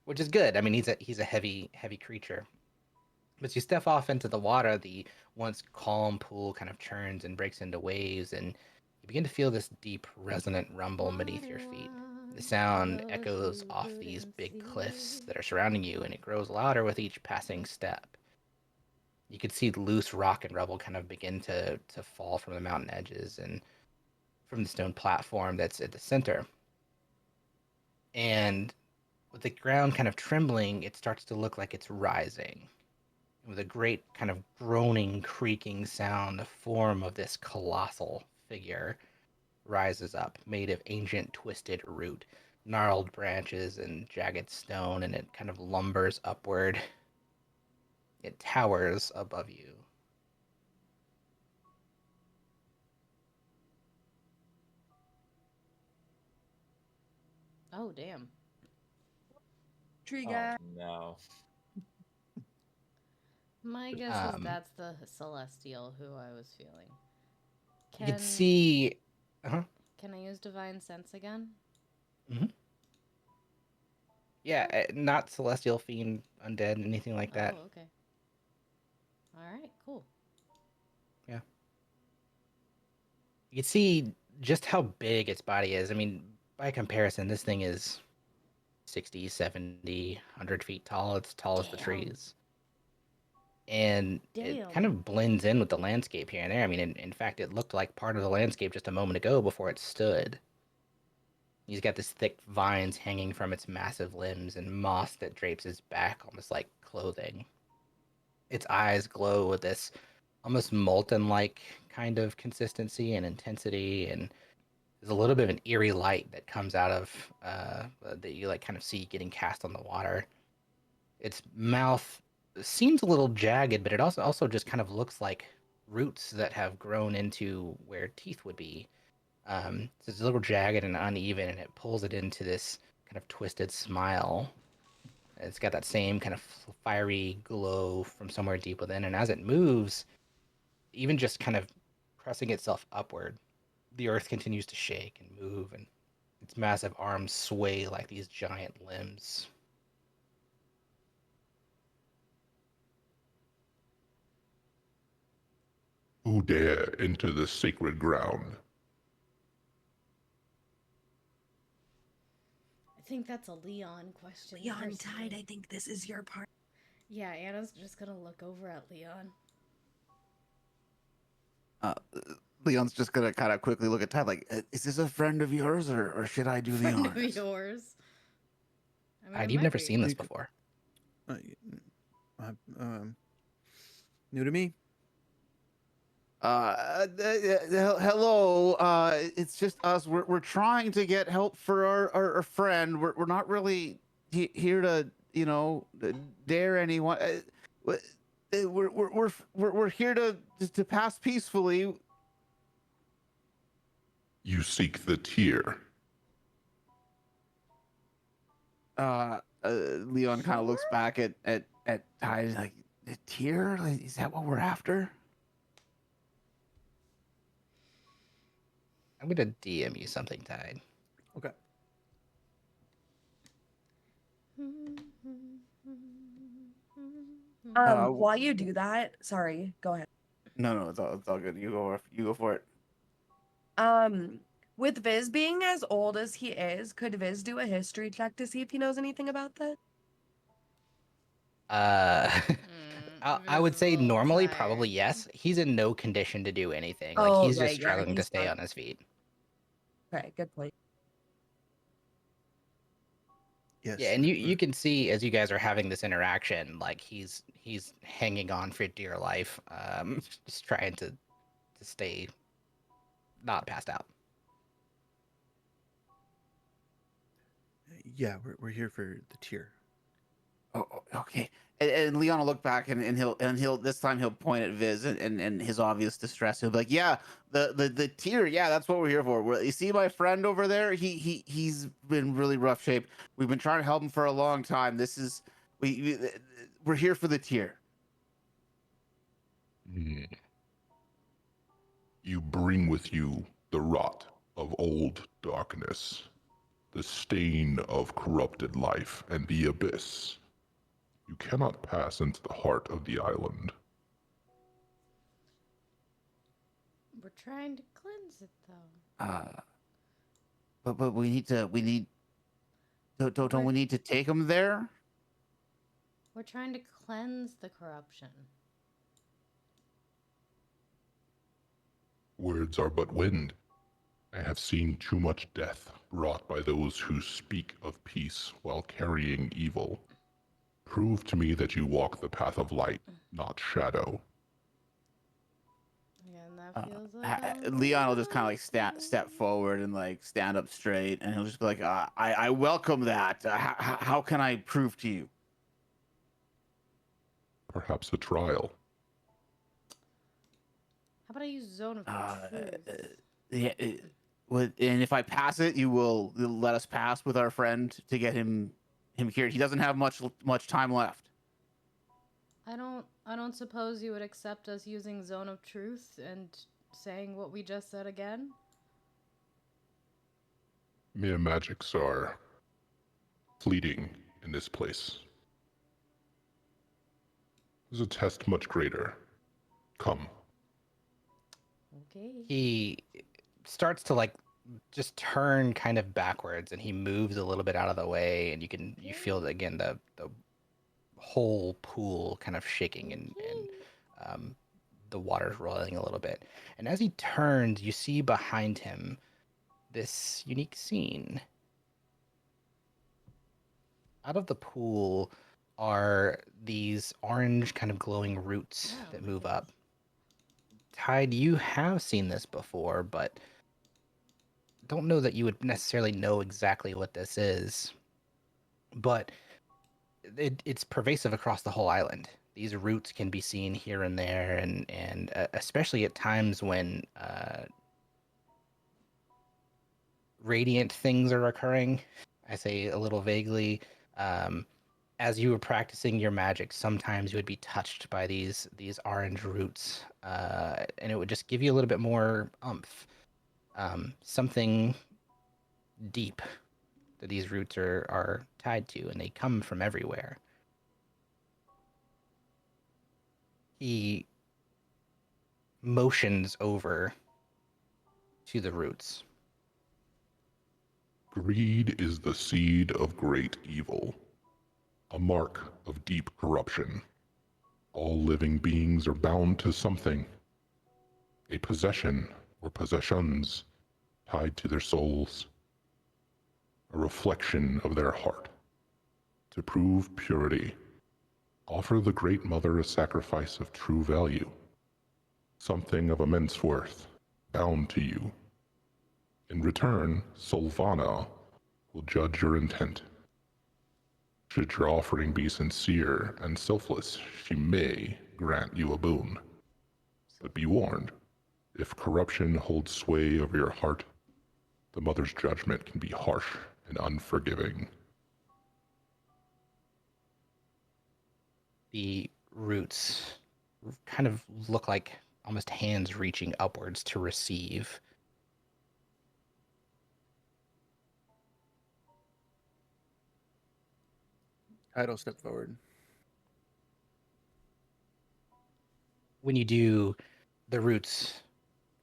Which is good. I mean, he's a heavy creature. But you step off into the water, the once calm pool kind of churns and breaks into waves, and you begin to feel this deep, resonant rumble beneath your feet. The sound echoes off these big cliffs that are surrounding you, and it grows louder with each passing step. You could see loose rock and rubble kind of begin to fall from the mountain edges and from the stone platform that's at the center. And with the ground kind of trembling, it starts to look like it's rising. With a great kind of groaning, creaking sound, the form of this colossal figure rises up, made of ancient twisted root, gnarled branches, and jagged stone, and it kind of lumbers upward. It towers above you. Oh, damn. Tree Oh guy. no. My guess is that's the celestial who I was feeling. You can see. Can I use divine sense again? Mm-hmm. Yeah, not celestial, fiend, undead, anything like that. Oh, okay. All right, cool. Yeah. You can see just how big its body is. I mean, by comparison, this thing is 60, 70, 100 feet tall. It's tall as the trees. And it kind of blends in with the landscape here and there. I mean, in fact, it looked like part of the landscape just a moment ago before it stood. He's got this thick vines hanging from its massive limbs and moss that drapes his back almost like clothing. Its eyes glow with this almost molten-like kind of consistency and intensity, and there's a little bit of an eerie light that comes out of that you like kind of see getting cast on the water. Its mouth seems a little jagged, but it also just kind of looks like roots that have grown into where teeth would be. So it's a little jagged and uneven, and it pulls it into this kind of twisted smile. It's got that same kind of fiery glow from somewhere deep within, and as it moves, even just kind of pressing itself upward, the earth continues to shake and move, and its massive arms sway like these giant limbs. Who dare enter the sacred ground? I think that's a Leon question. Leon personally. Tide, I think this is your part. Yeah, Anna's just gonna look over at Leon. Leon's just gonna kind of quickly look at Tide like, is this a friend of yours or should I do the Friend of honors? yours. I mean, Tide, it you've might never be. seen this You could- before. New to me. Hello. It's just us. We're trying to get help for our friend. We're not really here to dare anyone. We're here to pass peacefully. You seek the tear. Leon kind of looks back at Tide like, the tear? Like, is that what we're after? I'm gonna DM you something, Tide. Okay. While you do that, sorry, go ahead. No, it's all good. You go for it. With Viz being as old as he is, could Viz do a history check to see if he knows anything about this? I would Viz is a say little normally tired. probably yes. He's in no condition to do anything. Like Oh, he's just right, yeah, struggling to he's stay not. on his feet. Okay, good point. Yes. Yeah, and you can see as you guys are having this interaction, like he's hanging on for dear life, just trying to stay not passed out. Yeah, we're here for the tier. Oh, okay. And Leon will look back and he'll this time he'll point at Viz and his obvious distress. He'll be like, yeah, the tier, yeah, that's what we're here for. You see my friend over there? He's been really rough shape. We've been trying to help him for a long time. We're here for the tier. You bring with you the rot of old darkness, the stain of corrupted life, and the abyss. You cannot pass into the heart of the island. We're trying to cleanse it, though. But we need don't we need to take him there? We're trying to cleanse the corruption. Words are but wind. I have seen too much death brought by those who speak of peace while carrying evil. Prove to me that you walk the path of light, not shadow. Again, that feels like Leon will just kind of like step forward and like stand up straight, and he'll just be like, I welcome that. How can I prove to you? Perhaps a trial. How about I use zone of truth? Yeah. And if I pass it, you'll let us pass with our friend to get him cured. He doesn't have much time left. I don't suppose you would accept us using zone of truth and saying what we just said again? Mere magics are fleeting in this place. There's a test much greater. Come. Okay. He starts to like just turn kind of backwards, and he moves a little bit out of the way, and you feel again the whole pool kind of shaking and the water's rolling a little bit. And as he turns, you see behind him this unique scene. Out of the pool are these orange kind of glowing roots that move up. Tide, you have seen this before, but don't know that you would necessarily know exactly what this is. But it's pervasive across the whole island. These roots can be seen here and there, and especially at times when radiant things are occurring. I say a little vaguely. As you were practicing your magic, sometimes you would be touched by these orange roots, and it would just give you a little bit more oomph. Something deep that these roots are tied to, and they come from everywhere. He motions over to the roots. Greed is the seed of great evil, a mark of deep corruption. All living beings are bound to something, a possession or possessions tied to their souls, a reflection of their heart. To prove purity, offer the Great Mother a sacrifice of true value, something of immense worth, bound to you. In return, Solvana will judge your intent. Should your offering be sincere and selfless, she may grant you a boon. But be warned, if corruption holds sway over your heart, the Mother's judgment can be harsh and unforgiving. The roots kind of look like almost hands reaching upwards to receive. Kyros, step forward. When you do, the roots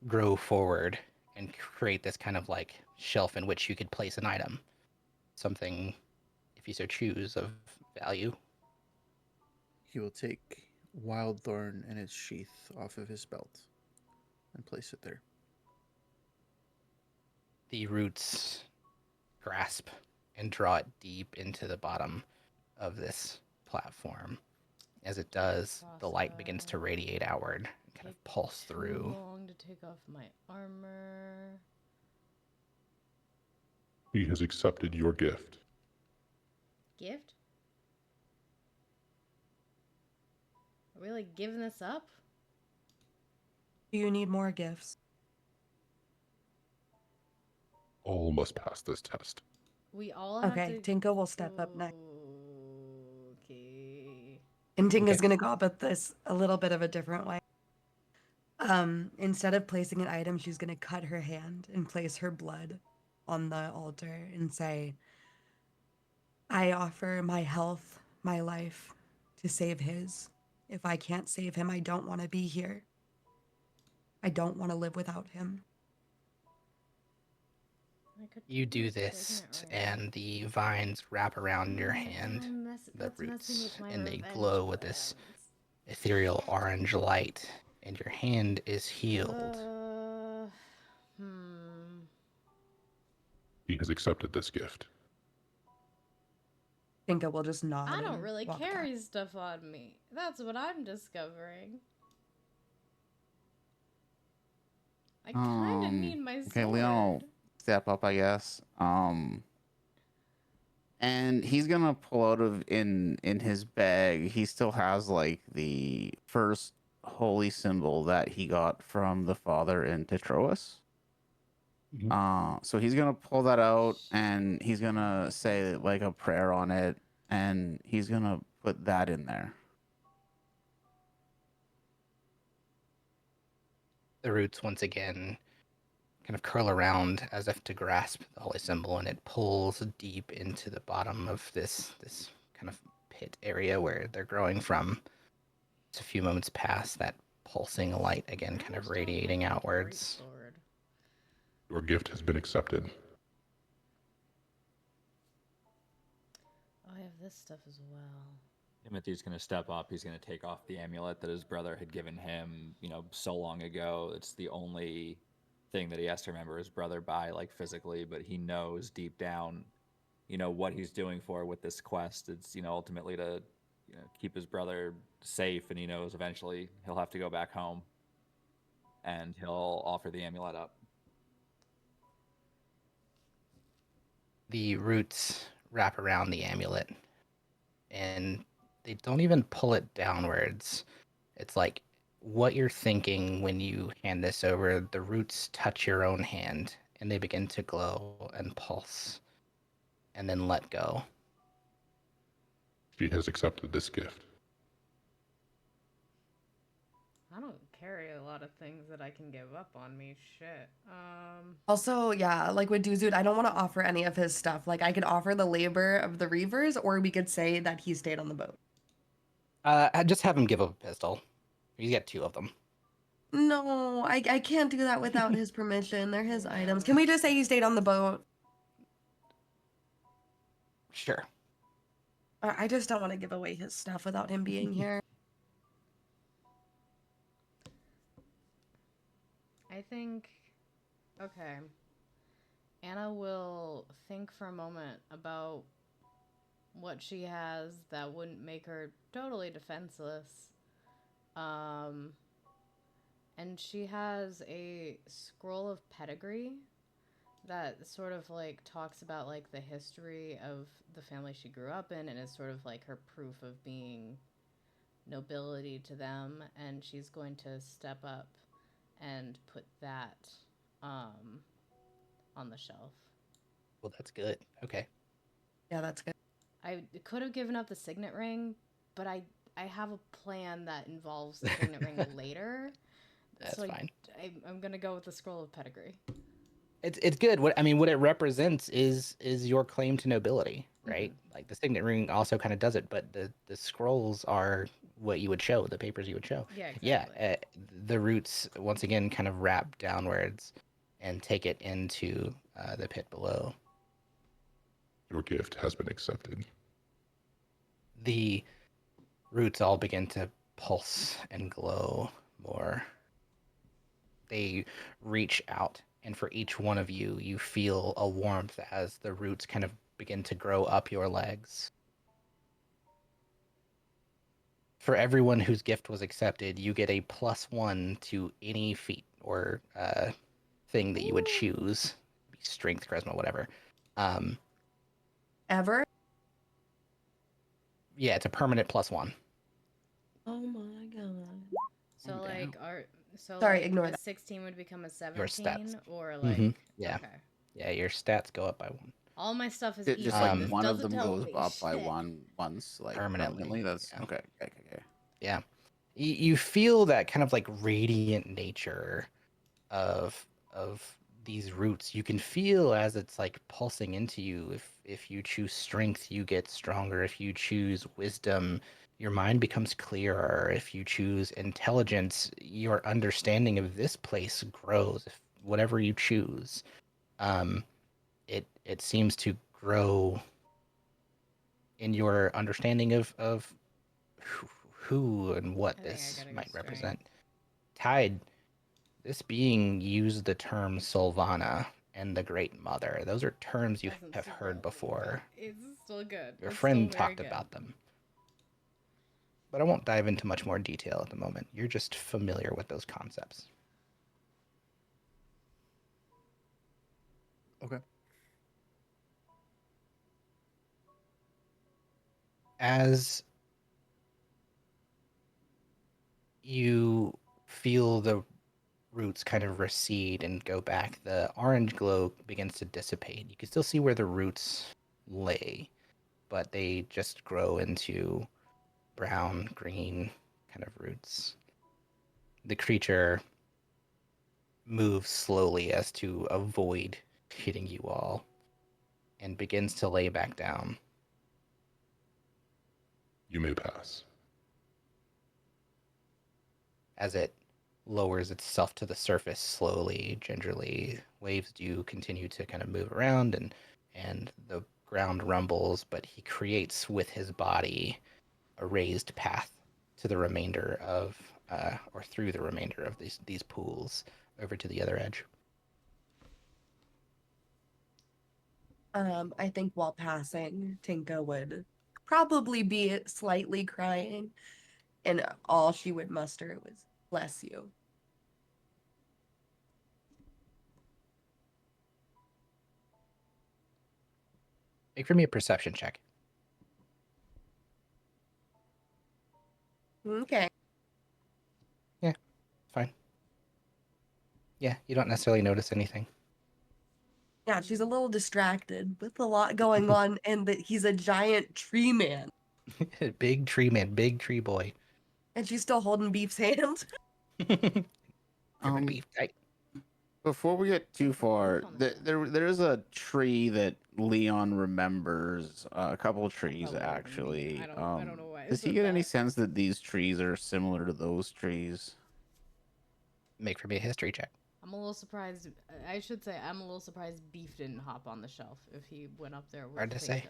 grow forward and create this kind of like shelf in which you could place an item. Something, if you so choose, of value. He will take Wildthorn and its sheath off of his belt and place it there. The roots grasp and draw it deep into the bottom of this platform. As it does, the light begins to radiate outward and kind of pulse through. Too long to take off my armor. He has accepted your gift. Gift? Are we like giving this up? Do you need more gifts? All must pass this test. We all have Okay, to... Tinka will step up next. Okay. And Tinka's Okay. gonna go about this a little bit of a different way. Instead of placing an item, she's gonna cut her hand and place her blood on the altar and say, I offer my health, my life, to save his. If I can't save him, I don't want to be here. I don't want to live without him. I could You do have taken this, it right now. and the vines wrap around your hand, the That's messing roots, with my and they revenge glow with this plans. ethereal orange light, and your hand is healed. He has accepted this gift. Tinka will just nod. I don't and really walk carry back. stuff on me. That's what I'm discovering. I kind of need my sword. Okay, Leon will step up, I guess. And he's gonna pull out of in his bag. He still has like the first holy symbol that he got from the father in Tetroas. So he's gonna pull that out and he's gonna say like a prayer on it, and he's gonna put that in there. The roots once again kind of curl around as if to grasp the holy symbol, and it pulls deep into the bottom of this kind of pit area where they're growing from. It's a few moments past that pulsing light again, kind of radiating outwards. Your gift has been accepted. Oh, I have this stuff as well. Timothy's going to step up. He's going to take off the amulet that his brother had given him, so long ago. It's the only thing that he has to remember his brother by, like physically, but he knows deep down, what he's doing for with this quest. It's, ultimately to keep his brother safe, and he knows eventually he'll have to go back home, and he'll offer the amulet up. The roots wrap around the amulet, and they don't even pull it downwards. It's like what you're thinking when you hand this over. The roots touch your own hand, and they begin to glow and pulse, and then let go. She has accepted this gift. I don't carry a lot of things that I can give up on me. Shit. Also, yeah, like with Duzud, I don't want to offer any of his stuff. Like, I could offer the labor of the Reavers, or we could say that he stayed on the boat. I just have him give up a pistol. He's got 2 of them. No, I can't do that without his permission. They're his items. Can we just say he stayed on the boat? Sure. I just don't want to give away his stuff without him being here. I think Okay. Anna will think for a moment about what she has that wouldn't make her totally defenseless. Um, and she has a scroll of pedigree that sort of like talks about like the history of the family she grew up in and is sort of like her proof of being nobility to them, and she's going to step up and put that um, on the shelf. Well, that's good. Okay. Yeah, that's good. I could have given up the signet ring, but I have a plan that involves the signet ring later. That's So fine. I'm gonna go with the scroll of pedigree. It's good. What I mean, what it represents is your claim to nobility, right? Mhm. Like the signet ring also kind of does it, but the scrolls are what you would show, the papers you would show. Yeah, Yeah, exactly. the roots once again kind of wrap downwards and take it into the pit below. Your gift has been accepted. The roots all begin to pulse and glow more. They reach out, and for each one of you, you feel a warmth as the roots kind of begin to grow up your legs. For everyone whose gift was accepted, you get a +1 to any feat or thing that you would choose. Strength, charisma, whatever. Um, Ever? yeah, it's a permanent +1. Oh my god. So Oh, damn. like our so Sorry, like ignore a that. 16 would become a Your stats. 17 or Mm-hmm. like Yeah. okay. Yeah, your stats go up by 1. All my stuff is Just easy. like This one of doesn't them help goes me. up by Shit. one once, like Permanently, permanently. That's yeah. okay. Okay. Yeah. You feel that kind of like radiant nature of these roots. You can feel as it's like pulsing into you. If you choose strength, you get stronger. If you choose wisdom, your mind becomes clearer. If you choose intelligence, your understanding of this place grows. If whatever you choose, um, it seems to grow in your understanding of who and what I think I this gotta go might strength. represent. Tide, this being used the term Solvana and the Great Mother. Those are terms you Doesn't have super heard help me, before. but it's still good. Your It's still friend very talked good. about them. But I won't dive into much more detail at the moment. You're just familiar with those concepts. Okay. As you feel the roots kind of recede and go back, the orange glow begins to dissipate. You can still see where the roots lay, but they just grow into brown, green kind of roots. The creature moves slowly as to avoid hitting you all and begins to lay back down. You may pass. As it lowers itself to the surface slowly, gingerly, waves do continue to kind of move around and the ground rumbles, but he creates with his body a raised path to the remainder of or through the remainder of these pools over to the other edge. I think while passing, Tinka would probably be slightly crying, and all she would muster was "bless you." Make for me a perception check. Okay. Yeah, fine. Yeah, you don't necessarily notice anything. Yeah, she's a little distracted with a lot going on, and that he's a giant tree man, Big tree man, big tree boy. and she's still holding Beef's hand. Gripping beef tight. Before we get too far, on the there is a tree that Leon remembers. A couple of trees Probably even me. actually. I don't know why I Does he said get any that. sense that these trees are similar to those trees? Make for me a history check. I'm a little surprised. I should say I'm a little surprised Beef didn't hop on the shelf if he went up there with Hard to say.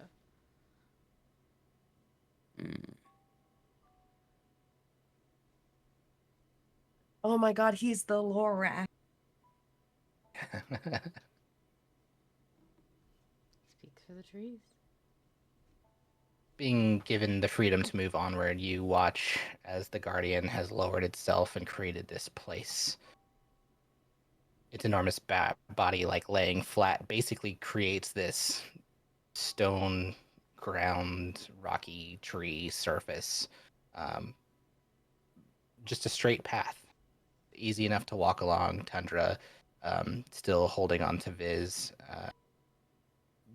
Tinka. Oh my god, he's the Lorax. Speaks for the trees. Being given the freedom to move onward, you watch as the Guardian has lowered itself and created this place. Its enormous body, like laying flat, basically creates this stone ground, rocky tree surface. Just a straight path. Easy enough to walk along. Tundra, still holding on to Viz,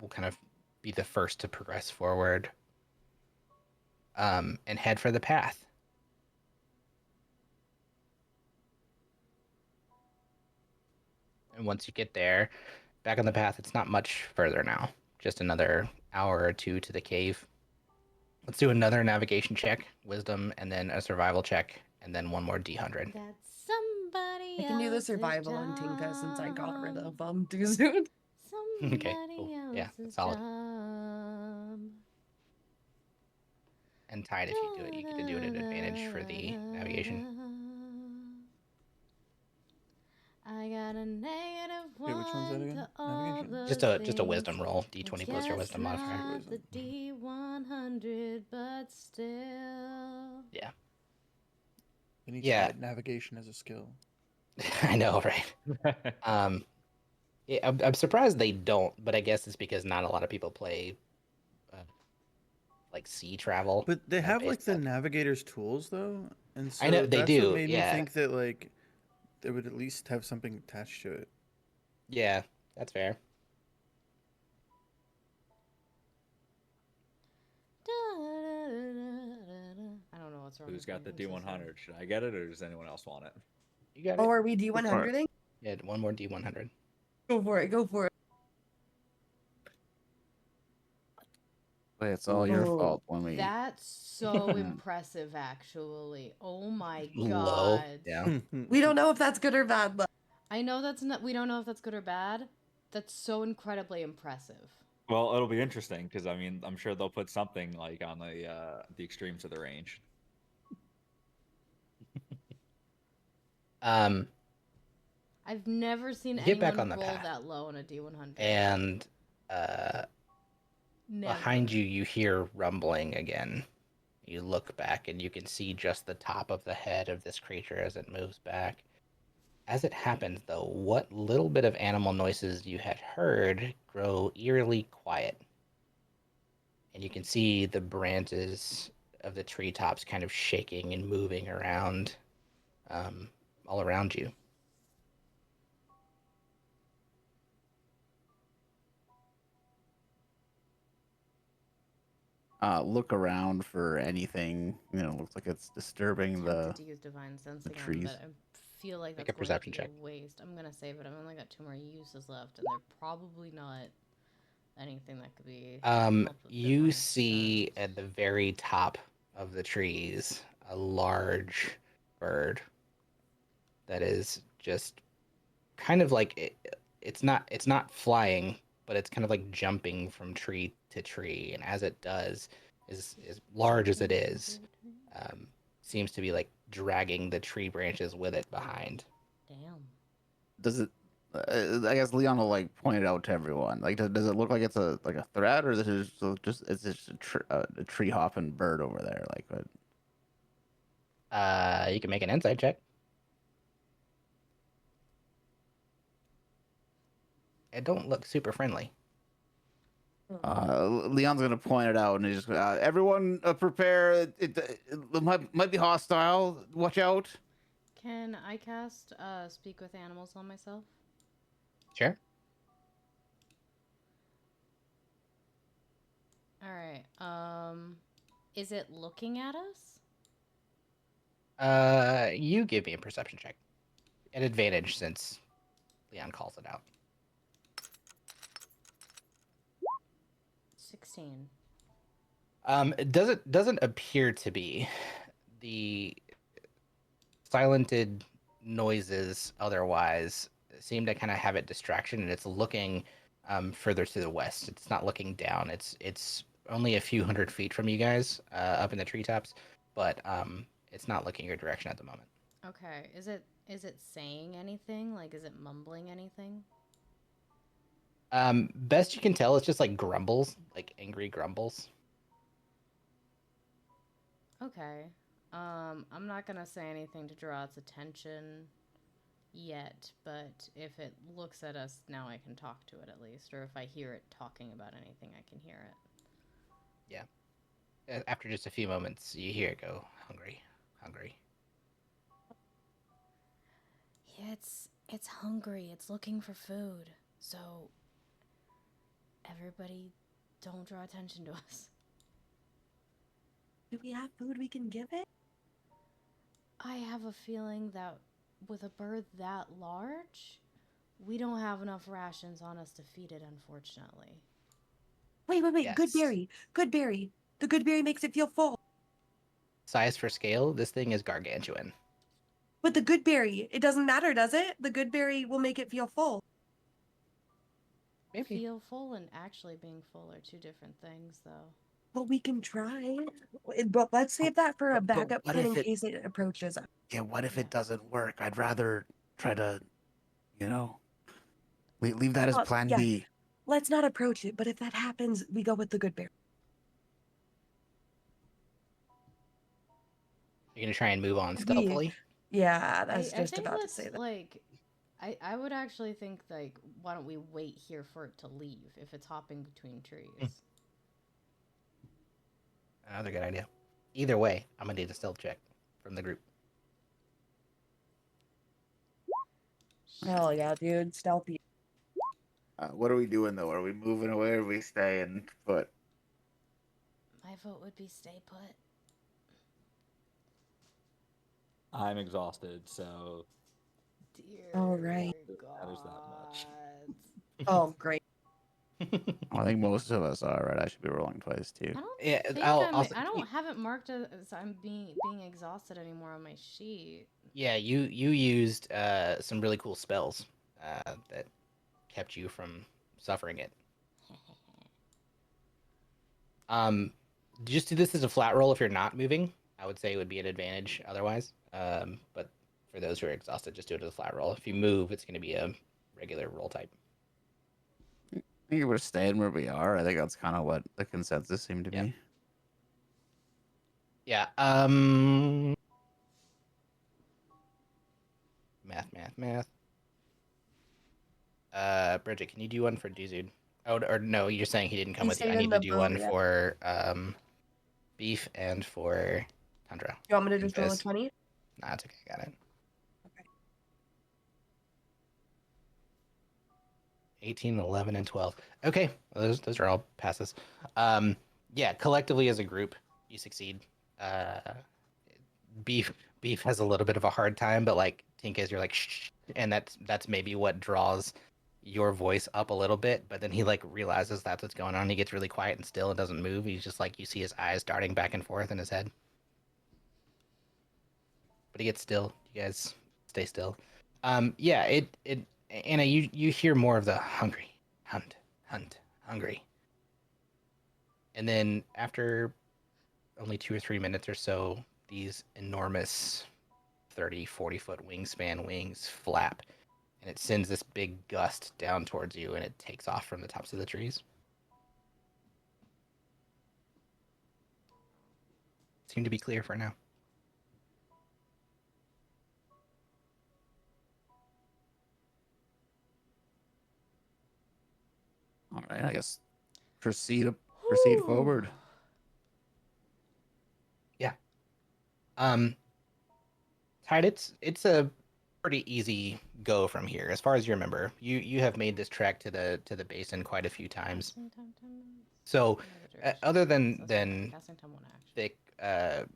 will kind of be the first to progress forward and head for the path. And once you get there, back on the path, it's not much further now. Just another hour or two to the cave. Let's do another navigation check, wisdom, and then a survival check, and then one more D100. That's somebody I can do the else's survival on Tinka since I got rid job. of them too soon. Somebody Okay, cool. Yeah, else's solid. job. And Tide, if you do it, you get to do it at advantage for the navigation. I got a negative Wait, which one's that one again? to all Navigation? the Just a wisdom roll, D20 plus your Just wisdom modifier. not the D100, but still. Yeah. I need Yeah. to get navigation as a skill. I know, right? Yeah, I'm surprised they don't, but I guess it's because not a lot of people play like sea travel. But they have like based the on- navigator's tools though, and so I know, they that's do, what made yeah. me think that like they would at least have something attached to it. Yeah, that's fair. I don't know what's wrong. Who's with my got the voice this D100? morning. Should I get it, or does anyone else want it? You got Oh, it. are we D100ing? Yeah, one more D100. Go for it. Go for it. But it's all your Oh, fault when we. That's so impressive, actually. Oh my Low. god. Yeah. We don't know if that's good or bad, but I know that's not. We don't know if that's good or bad. That's so incredibly impressive. Well, it'll be interesting because I mean, I'm sure they'll put something like on the extremes of the range. Um, I've never seen You get back anyone on the roll path. that low on a D100. and Never. behind you, you hear rumbling again. You look back and you can see just the top of the head of this creature as it moves back. As it happens, though, what little bit of animal noises you had heard grow eerily quiet. And you can see the branches of the treetops kind of shaking and moving around all around you. Look around for anything. Looks like it's disturbing Tempted to use divine sense the again, trees. but I feel like Make that's a perception going to check. be a waste. I'm gonna save it. I've only got 2 more uses left, and they're probably not anything that could be. helped with You divine see sense. at the very top of the trees a large bird that is just kind of like it's not flying, but it's kind of like jumping from tree to tree, and as it does, is as large as it is, seems to be like dragging the tree branches with it behind. Damn. Does it? I guess Leon will like point it out to everyone. Like, does it look like it's a threat, or is it just it's just a tree hopping bird over there? Like, what? You can make an insight check. It don't look super friendly. Leon's gonna point it out, and he's just everyone prepare. It might be hostile. Watch out. Can I cast Speak with Animals on myself? Sure. All right. Is it looking at us? You give me a perception check. At advantage since Leon calls it out. 16. It doesn't appear to be. The silented noises otherwise seem to kind of have it distraction, and it's looking further to the west. It's not looking down. It's only a few hundred feet from you guys, up in the treetops, but it's not looking your direction at the moment. Okay. Is it saying anything? Like, is it mumbling anything? Best you can tell, it's just like grumbles, like angry grumbles. Okay. I'm not gonna say anything to draw its attention yet, but if it looks at us now, I can talk to it at least, or if I hear it talking about anything, I can hear it. After just a few moments, you hear it go, hungry, hungry. Yeah, it's hungry. It's looking for food. So everybody, don't draw attention to us. Do we have food we can give it? I have a feeling that with a bird that large, we don't have enough rations on us to feed it, unfortunately. Wait. Good Yes. berry. Good berry. The good berry makes it feel full. Size for scale, this thing is gargantuan. But the good berry, it doesn't matter, does it? The good berry will make it feel full. Maybe. Feel full and actually being full are two different things, though. Well, we can try. But let's save that for a But backup what plan if in it- case it approaches us. Yeah, what if Yeah. it doesn't work? I'd rather try to, you know, leave that as Oh, plan yeah. B. Let's not approach it, but if that happens, we go with the good berry. You're gonna try and move on We- stealthily. Yeah, that's I just think about to let's, say that. like, I would actually think, like, why don't we wait here for it to leave if it's hopping between trees? Another good idea. Either way, I'm gonna need a stealth check from the group. Hell yeah, dude. Stealthy. What are we doing though? Are we moving away or are we staying put? My vote would be stay put. I'm exhausted, so Dear All right. it matters that much. Oh, great. I think most of us are, right? I should be rolling twice too. I don't Yeah, think I'll I haven't marked as I'm being exhausted anymore on my sheet. Yeah, you used some really cool spells that kept you from suffering it. Just do this as a flat roll if you're not moving. I would say it would be an advantage otherwise. But for those who are exhausted, just do it as a flat roll. If you move, it's going to be a regular roll type. I think we're staying where we are. I think that's kind of what the consensus seemed to Yep. be. Yeah. Math. Bridget, can you do one for Duzud? Oh, or no, you're saying he didn't come He's with you. I saying need the to do boat, one yeah. for Beef and for Tundra. You want me to And just roll a Fizz. 20? Nah, it's okay. Got it. Okay. 18, 11, and 12. Okay, well, those are all passes. Yeah, collectively as a group, you succeed. Beef has a little bit of a hard time, but like Tinkez, you're like shh, and that's maybe what draws your voice up a little bit. But then he like realizes that's what's going on. He gets really quiet and still and doesn't move. He's just like you see his eyes darting back and forth in his head. But he gets still. You guys stay still. Yeah, it Anna, you hear more of the hungry, hunt, hungry. And then after only 2 or 3 minutes or so, these enormous 30, 40-foot wingspan wings flap, and it sends this big gust down towards you, and it takes off from the tops of the trees. Seem to be clear for now. All right, I guess proceed Whew. forward. Tide, it's a pretty easy go from here. As far as you remember, you have made this trek to the basin quite a few times. Casting time 10 minutes. So No, the other duration. than Casting time 1 action. thick That's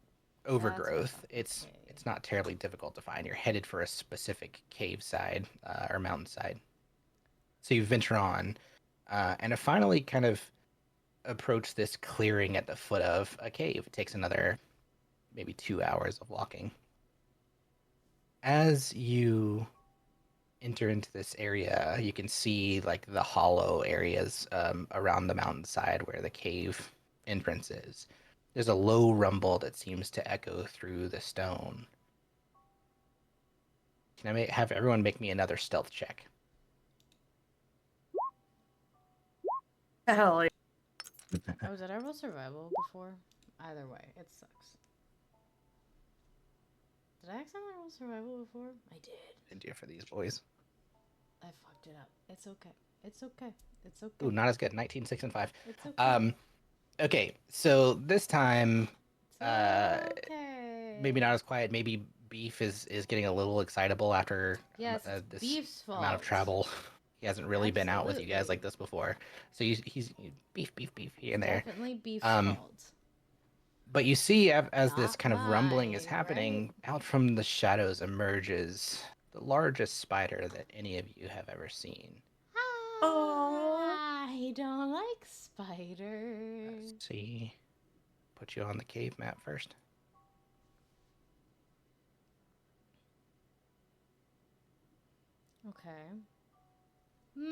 overgrowth, what I it's thought. it's not terribly difficult to find. You're headed for a specific cave side or mountainside. So you venture on, and to finally kind of approach this clearing at the foot of a cave. It takes another maybe 2 hours of walking. As you enter into this area, you can see like the hollow areas around the mountainside where the cave entrance is. There's a low rumble that seems to echo through the stone. Can I have everyone make me another stealth check? Hell yeah. Oh, did I roll survival before? Either way, it sucks. Did I accidentally roll survival before? I did. And do it for these boys. I fucked it up. It's okay. It's okay. It's okay. Ooh, not as good. 19, 6, and 5. It's okay. Okay, so this time, It's okay. maybe not as quiet. Maybe Beef is getting a little excitable after Yes, it's this Beef's fault. amount of travel. He hasn't really been out with you guys Absolutely. like this before. So he's beef here and there. Definitely Beef's Um, fault. But you see, as this Not kind of rumbling is mine, happening, right? out from the shadows emerges the largest spider that any of you have ever seen. I don't like spiders. Let's see. Put you on the cave map first. Okay.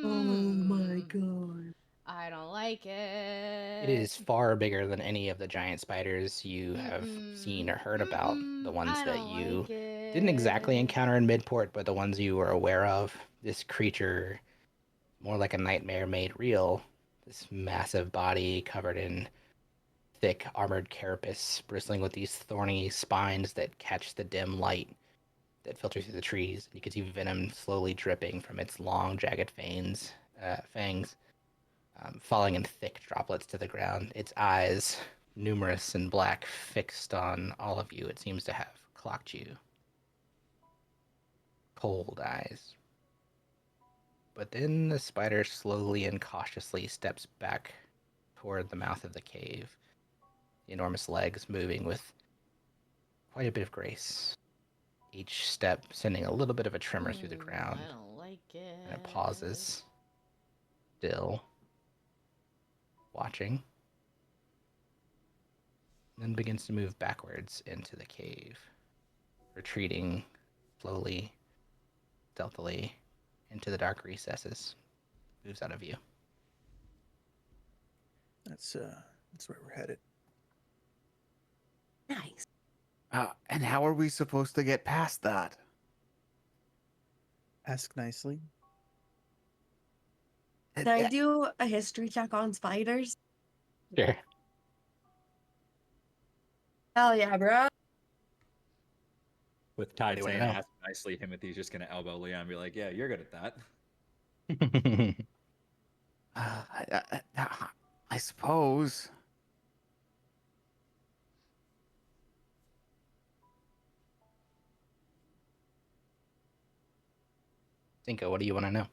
Oh my god. I don't like it. It is far bigger than any of the giant spiders you have seen or heard about. The ones I that don't you like it. didn't exactly encounter in Midport, but the ones you were aware of. This creature, more like a nightmare made real. This massive body covered in thick armored carapace, bristling with these thorny spines that catch the dim light that filters through the trees. You can see venom slowly dripping from its long, jagged fangs, falling in thick droplets to the ground. Its eyes, numerous and black, fixed on all of you. It seems to have clocked you. Cold eyes. But then the spider slowly and cautiously steps back toward the mouth of the cave, the enormous legs moving with quite a bit of grace. Each step sending a little bit of a tremor through the ground. I don't like it. And it pauses, still, watching, then begins to move backwards into the cave, retreating slowly, stealthily, into the dark recesses. Moves out of view. That's where we're headed. Nice. And how are we supposed to get past that? Ask nicely. Can I do a history check on spiders? Sure. Hell yeah, bro. With Tide They wanna saying know. ask nicely, Timothy's just gonna elbow Leon and be like, "Yeah, you're good at that." I suppose. Cinco, what do you want to know?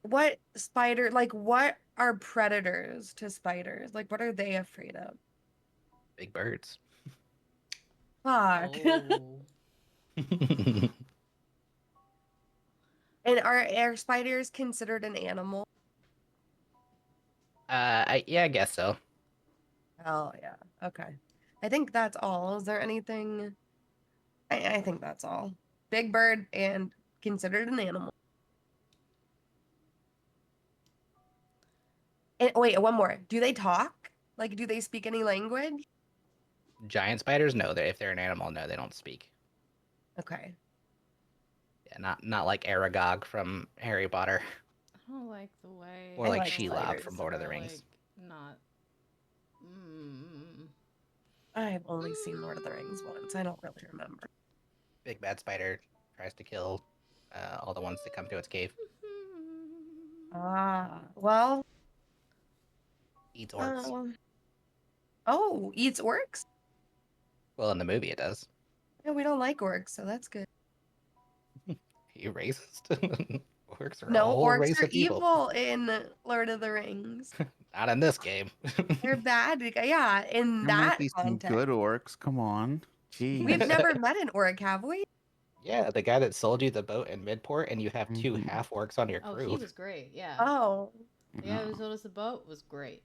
What spider, like, what are predators to spiders? Like, what are they afraid of? Big birds. Fuck. Oh. And are spiders considered an animal? Yeah, I guess so. Hell yeah. Okay. I think that's all. Is there anything? I think that's all. Big bird and considered an animal. And wait, one more. Do they talk? Like, do they speak any language? Giant spiders? No, if they're an animal, no, they don't speak. Okay. Yeah, not like Aragog from Harry Potter. I don't like the way. Or I like like Shelob spiders. from Lord of the are, Rings. Like, not. I've only seen Lord of the Rings once. I don't really remember. Big bad spider tries to kill all the ones that come to its cave. Ah, well. Eats orcs. Oh, eats orcs? Well, in the movie it does. Yeah, we don't like orcs, so that's good. You racist? Orcs are a No, whole orcs race are of people. evil in Lord of the Rings. Not in this game. They're bad. Yeah, in There might that be some context. good orcs. Come on. Jeez. We've never met an orc, have we? Yeah, the guy that sold you the boat in Midport, and you have two Mhm. half orcs on your Oh, crew. he was great. Yeah. Oh. The guy who sold us the boat was great.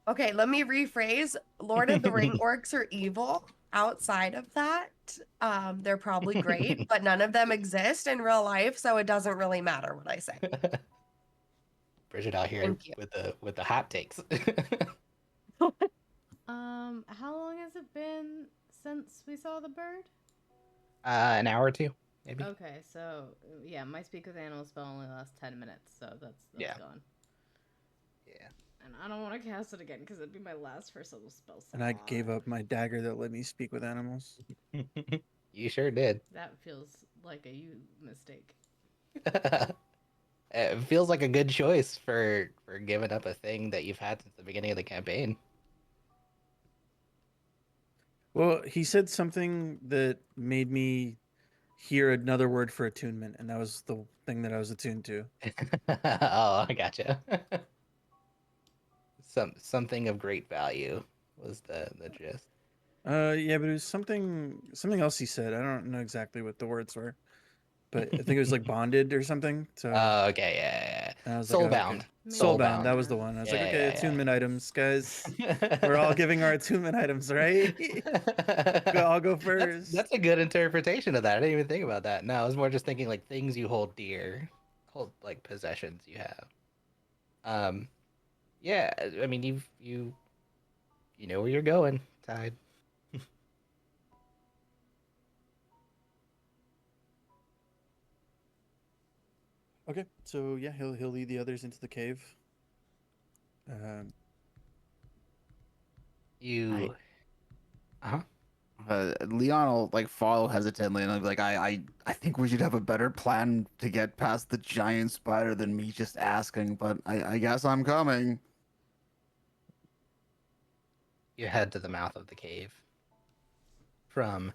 Okay, let me rephrase. Lord of the Ring orcs are evil. Outside of that, they're probably great, but none of them exist in real life, so it doesn't really matter what I say. Bridget out here Thank you. with the hot takes. How long has it been since we saw the bird? An hour or two, maybe. Okay, so yeah, my speak with animal spell only lasts 10 minutes, so that's Yeah. gone. Yeah. And I don't want to cast it again because it'd be my last first level spell slot. And I gave up my dagger that let me speak with animals. You sure did. That feels like a you mistake. It feels like a good choice for giving up a thing that you've had since the beginning of the campaign. Well, he said something that made me hear another word for attunement, and that was the thing that I was attuned to. Oh, I gotcha. Something of great value was the gist. Yeah, but it was something else he said. I don't know exactly what the words were, but I think it was like bonded or something. So Oh, okay, yeah. I was like, oh, Soulbound. okay. Maybe Soulbound, that was the yeah. one. I was Yeah, like, okay, yeah, attunement items, guys. yeah. We're all giving our attunement items, right? I'll go first. That's a good interpretation of that. I didn't even think about that. No, I was more just thinking like things you hold dear, hold like possessions you have. Yeah. I mean, you know where you're going, Tide. Okay, so yeah, he'll lead the others into the cave. You. Uh-huh. Leon will like follow hesitantly and I'll be like, I think we should have a better plan to get past the giant spider than me just asking, but I guess I'm coming. You head to the mouth of the cave. From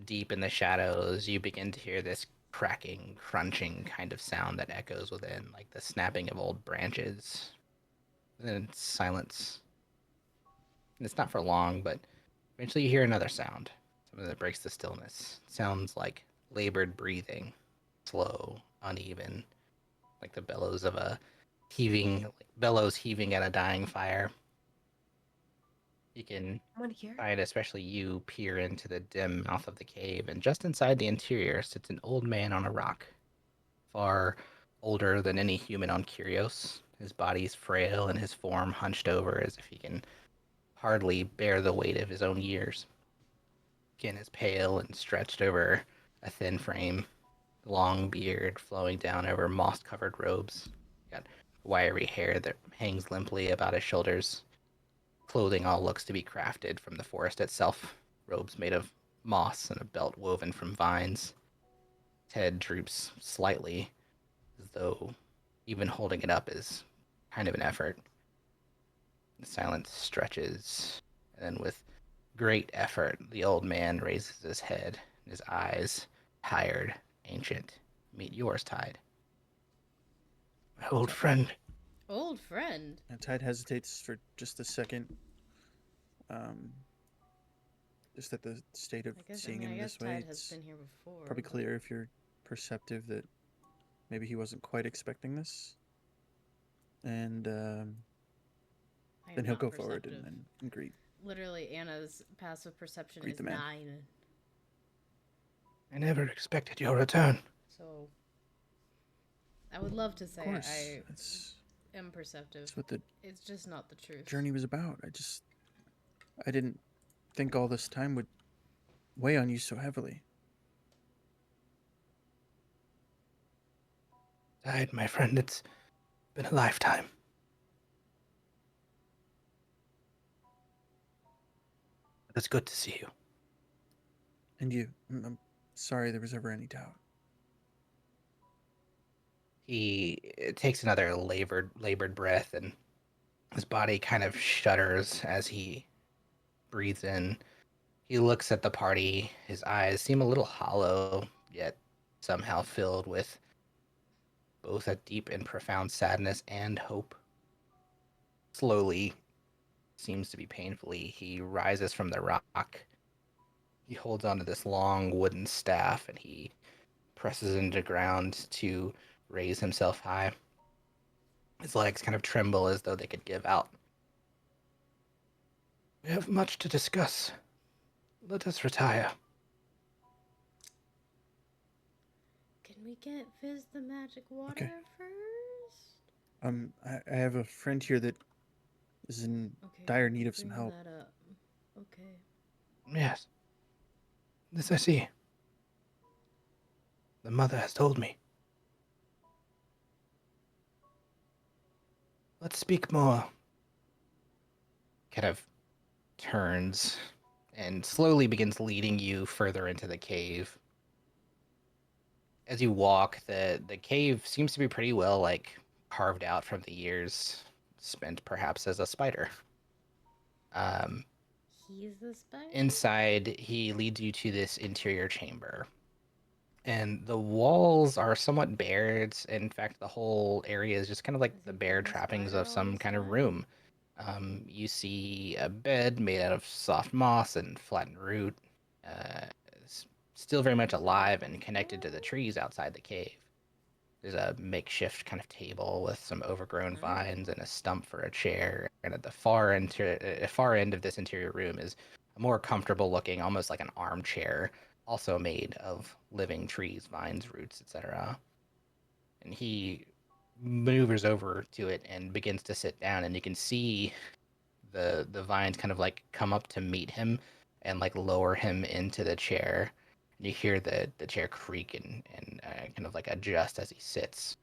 deep in the shadows, you begin to hear this cracking, crunching kind of sound that echoes within, like the snapping of old branches. And then silence. And it's not for long, but eventually you hear another sound. Something that breaks the stillness. It sounds like labored breathing, slow, uneven, like the bellows of a bellows heaving at a dying fire. You can Someone here? find, especially you, peer into the dim mouth of the cave, and just inside the interior sits an old man on a rock, far older than any human on Kyros. His body's frail and his form hunched over as if he can hardly bear the weight of his own years. Skin is pale and stretched over a thin frame, long beard flowing down over moss-covered robes. Got wiry hair that hangs limply about his shoulders. Clothing all looks to be crafted from the forest itself, robes made of moss and a belt woven from vines. His head droops slightly, as though even holding it up is kind of an effort. The silence stretches, and then with great effort, the old man raises his head, his eyes, tired, ancient, meet yours, Tide. My old friend. Old friend. And Tide hesitates for just a second. Just at the state of seeing him this way, Tide has it's been here before. probably clear if you're perceptive that maybe he wasn't quite expecting this. And then he'll go forward and greet. Literally, Anna's passive perception Greet is the man. 9. I never expected your return. So, I would love to say Of course, I that's am perceptive. what the It's just not the truth. journey was about. I didn't think all this time would weigh on you so heavily. Tide, my friend, it's been a lifetime. It's good to see you. And you, I'm sorry there was ever any doubt. He takes another labored breath, and his body kind of shudders as he breathes in. He looks at the party. His eyes seem a little hollow, yet somehow filled with both a deep and profound sadness and hope. Slowly, seems to be painfully, he rises from the rock. He holds onto this long wooden staff and he presses into the ground to raise himself high. His legs kind of tremble as though they could give out. We have much to discuss. Let us retire. Can we get Fizz the magic water Okay. first? I have a friend here that is in Okay. dire need of some bring help. that up. Okay. Yes. This I see. the mother has told me. Let's speak more. Kind of turns and slowly begins leading you further into the cave. As you walk, the cave seems to be pretty well like carved out from the years spent perhaps as a spider. Um, He's the spider? Inside, he leads you to this interior chamber. And the walls are somewhat bare. In fact, the whole area is just kind of like Is the he bare the trappings spider of all some this kind of time? room. You see a bed made out of soft moss and flattened root, still very much alive and connected to the trees outside the cave. There's a makeshift kind of table with some overgrown vines and a stump for a chair. And at the far end of this interior room is a more comfortable looking, almost like an armchair, also made of living trees, vines, roots, etc. And he maneuvers over to it and begins to sit down, and you can see the vines kind of like come up to meet him and like lower him into the chair. And you hear the chair creak and kind of like adjust as he sits.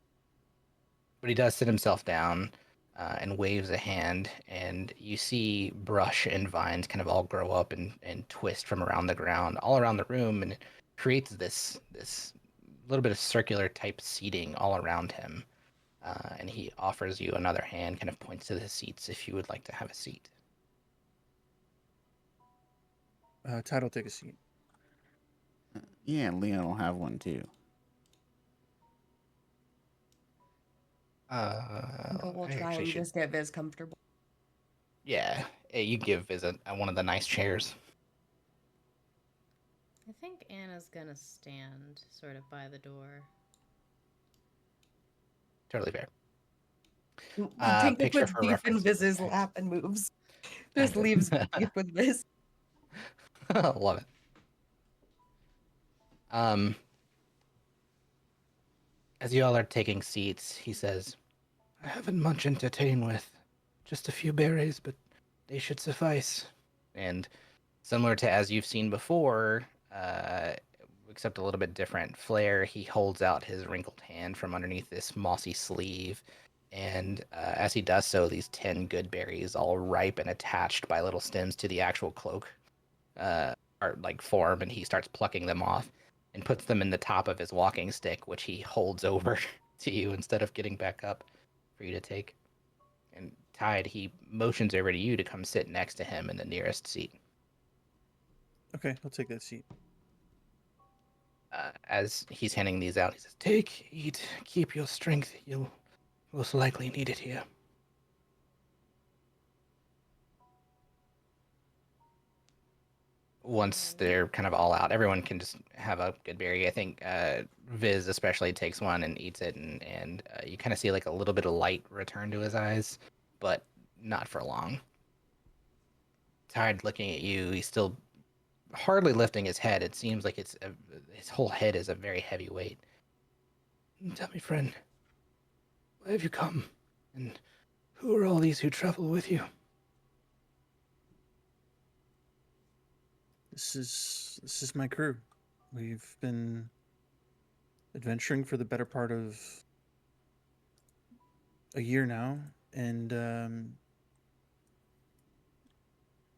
But he does sit himself down and waves a hand, and you see brush and vines kind of all grow up and twist from around the ground, all around the room, and it creates this little bit of circular type seating all around him. And he offers you another hand, kind of points to the seats if you would like to have a seat. Tide will take a seat. Yeah, Leon will have one too. But we'll I try actually and should. just get Viz comfortable. Yeah, you give Viz one of the nice chairs. I think Anna's gonna stand sort of by the door. Totally fair. Tinker Picture puts for Beef in reference. Viz's lap and moves. Just leaves Beef with Viz. Love it. As you all are taking seats, he says, I haven't much to entertain with. Just a few berries, but they should suffice. And similar to as you've seen before, except a little bit different flair, he holds out his wrinkled hand from underneath this mossy sleeve. And as he does so, these 10 good berries, all ripe and attached by little stems to the actual cloak, are like form, and he starts plucking them off and puts them in the top of his walking stick, which he holds over to you instead of getting back up for you to take. And Tide, he motions over to you to come sit next to him in the nearest seat. Okay, I'll take that seat. As he's handing these out, he says, take, eat, keep your strength. You'll most likely need it here. Once they're kind of all out, everyone can just have a good berry. I think Viz especially takes one and eats it, and you kind of see like a little bit of light return to his eyes, but not for long. Tide looking at you, he's still hardly lifting his head. It seems like his whole head is a very heavy weight. Tell me, friend, why have you come? And who are all these who travel with you? This is my crew. We've been adventuring for the better part of a year now, and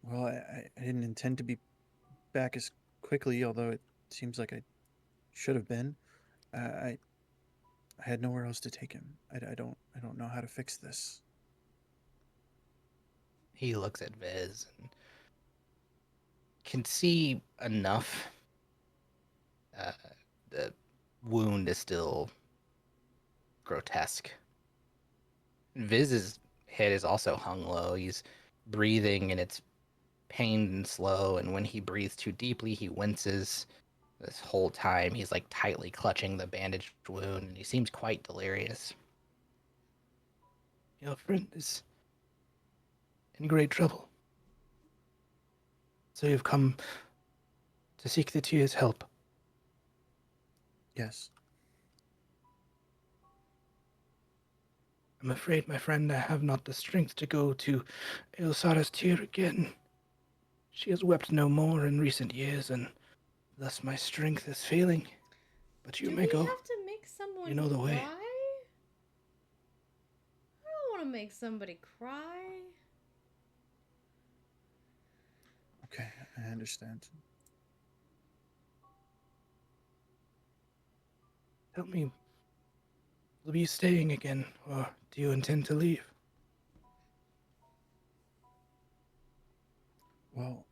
well, I didn't intend to be back as quickly, although it seems like I should have been. I had nowhere else to take him. I don't know how to fix this. He looks at Viz and can see enough. The wound is still grotesque. Viz's head is also hung low. He's breathing and it's pained and slow, and when he breathes too deeply, he winces. This whole time, he's like tightly clutching the bandaged wound, and he seems quite delirious. Your friend is in great trouble. So you've come to seek the Tyr's help. Yes. I'm afraid, my friend, I have not the strength to go to Eosara's Tyr again. She has wept no more in recent years, and thus my strength is failing. But you Do may we go. have to make someone You know the way. cry? I don't want to make somebody cry. Okay, I understand. Tell me, will you be staying again, or do you intend to leave? Well,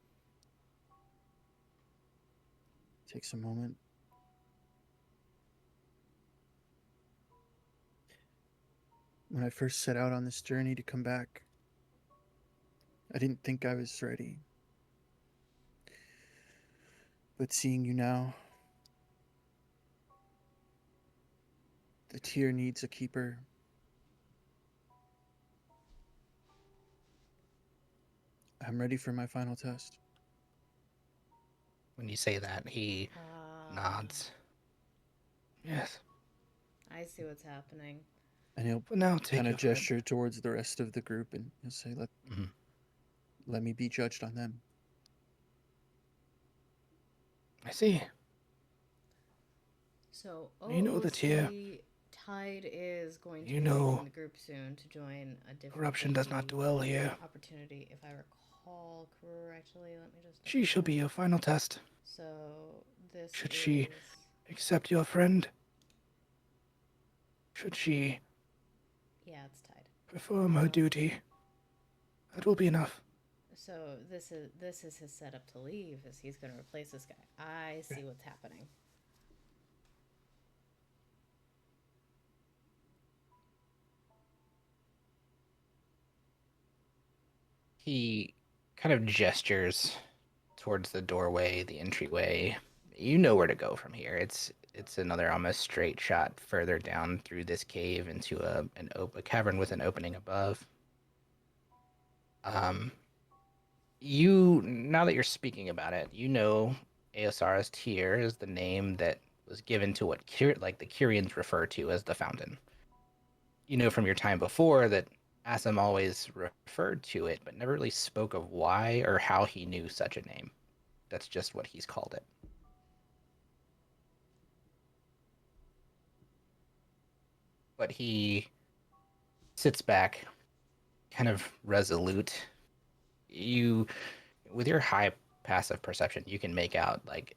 takes a moment. When I first set out on this journey to come back, I didn't think I was ready. But seeing you now, the tier needs a keeper. I'm ready for my final test. When you say that, he nods. Yes. I see what's happening. And he'll But now take kind your of gesture towards the rest of the group and he'll say, let me be judged on them. I see. So You know the tier. OOC Tide is going to You be know leaving the group soon to join a different corruption does not D&D dwell here. opportunity, if I recall correctly. Let me just. She shall be your final test. So this Should is. she accept your friend? Should she Yeah, it's Tide. perform her duty? That will be enough. So this is his setup to leave. Is he's going to replace this guy? I see what's happening. He kind of gestures towards the doorway, the entryway. You know where to go from here. It's another almost straight shot further down through this cave into a cavern with an opening above. You, now that you're speaking about it, you know Eosara's Tear is the name that was given to what the Kyrians refer to as the fountain. You know from your time before that Assam always referred to it, but never really spoke of why or how he knew such a name. That's just what he's called it. But he sits back, kind of resolute. You, with your high passive perception, you can make out like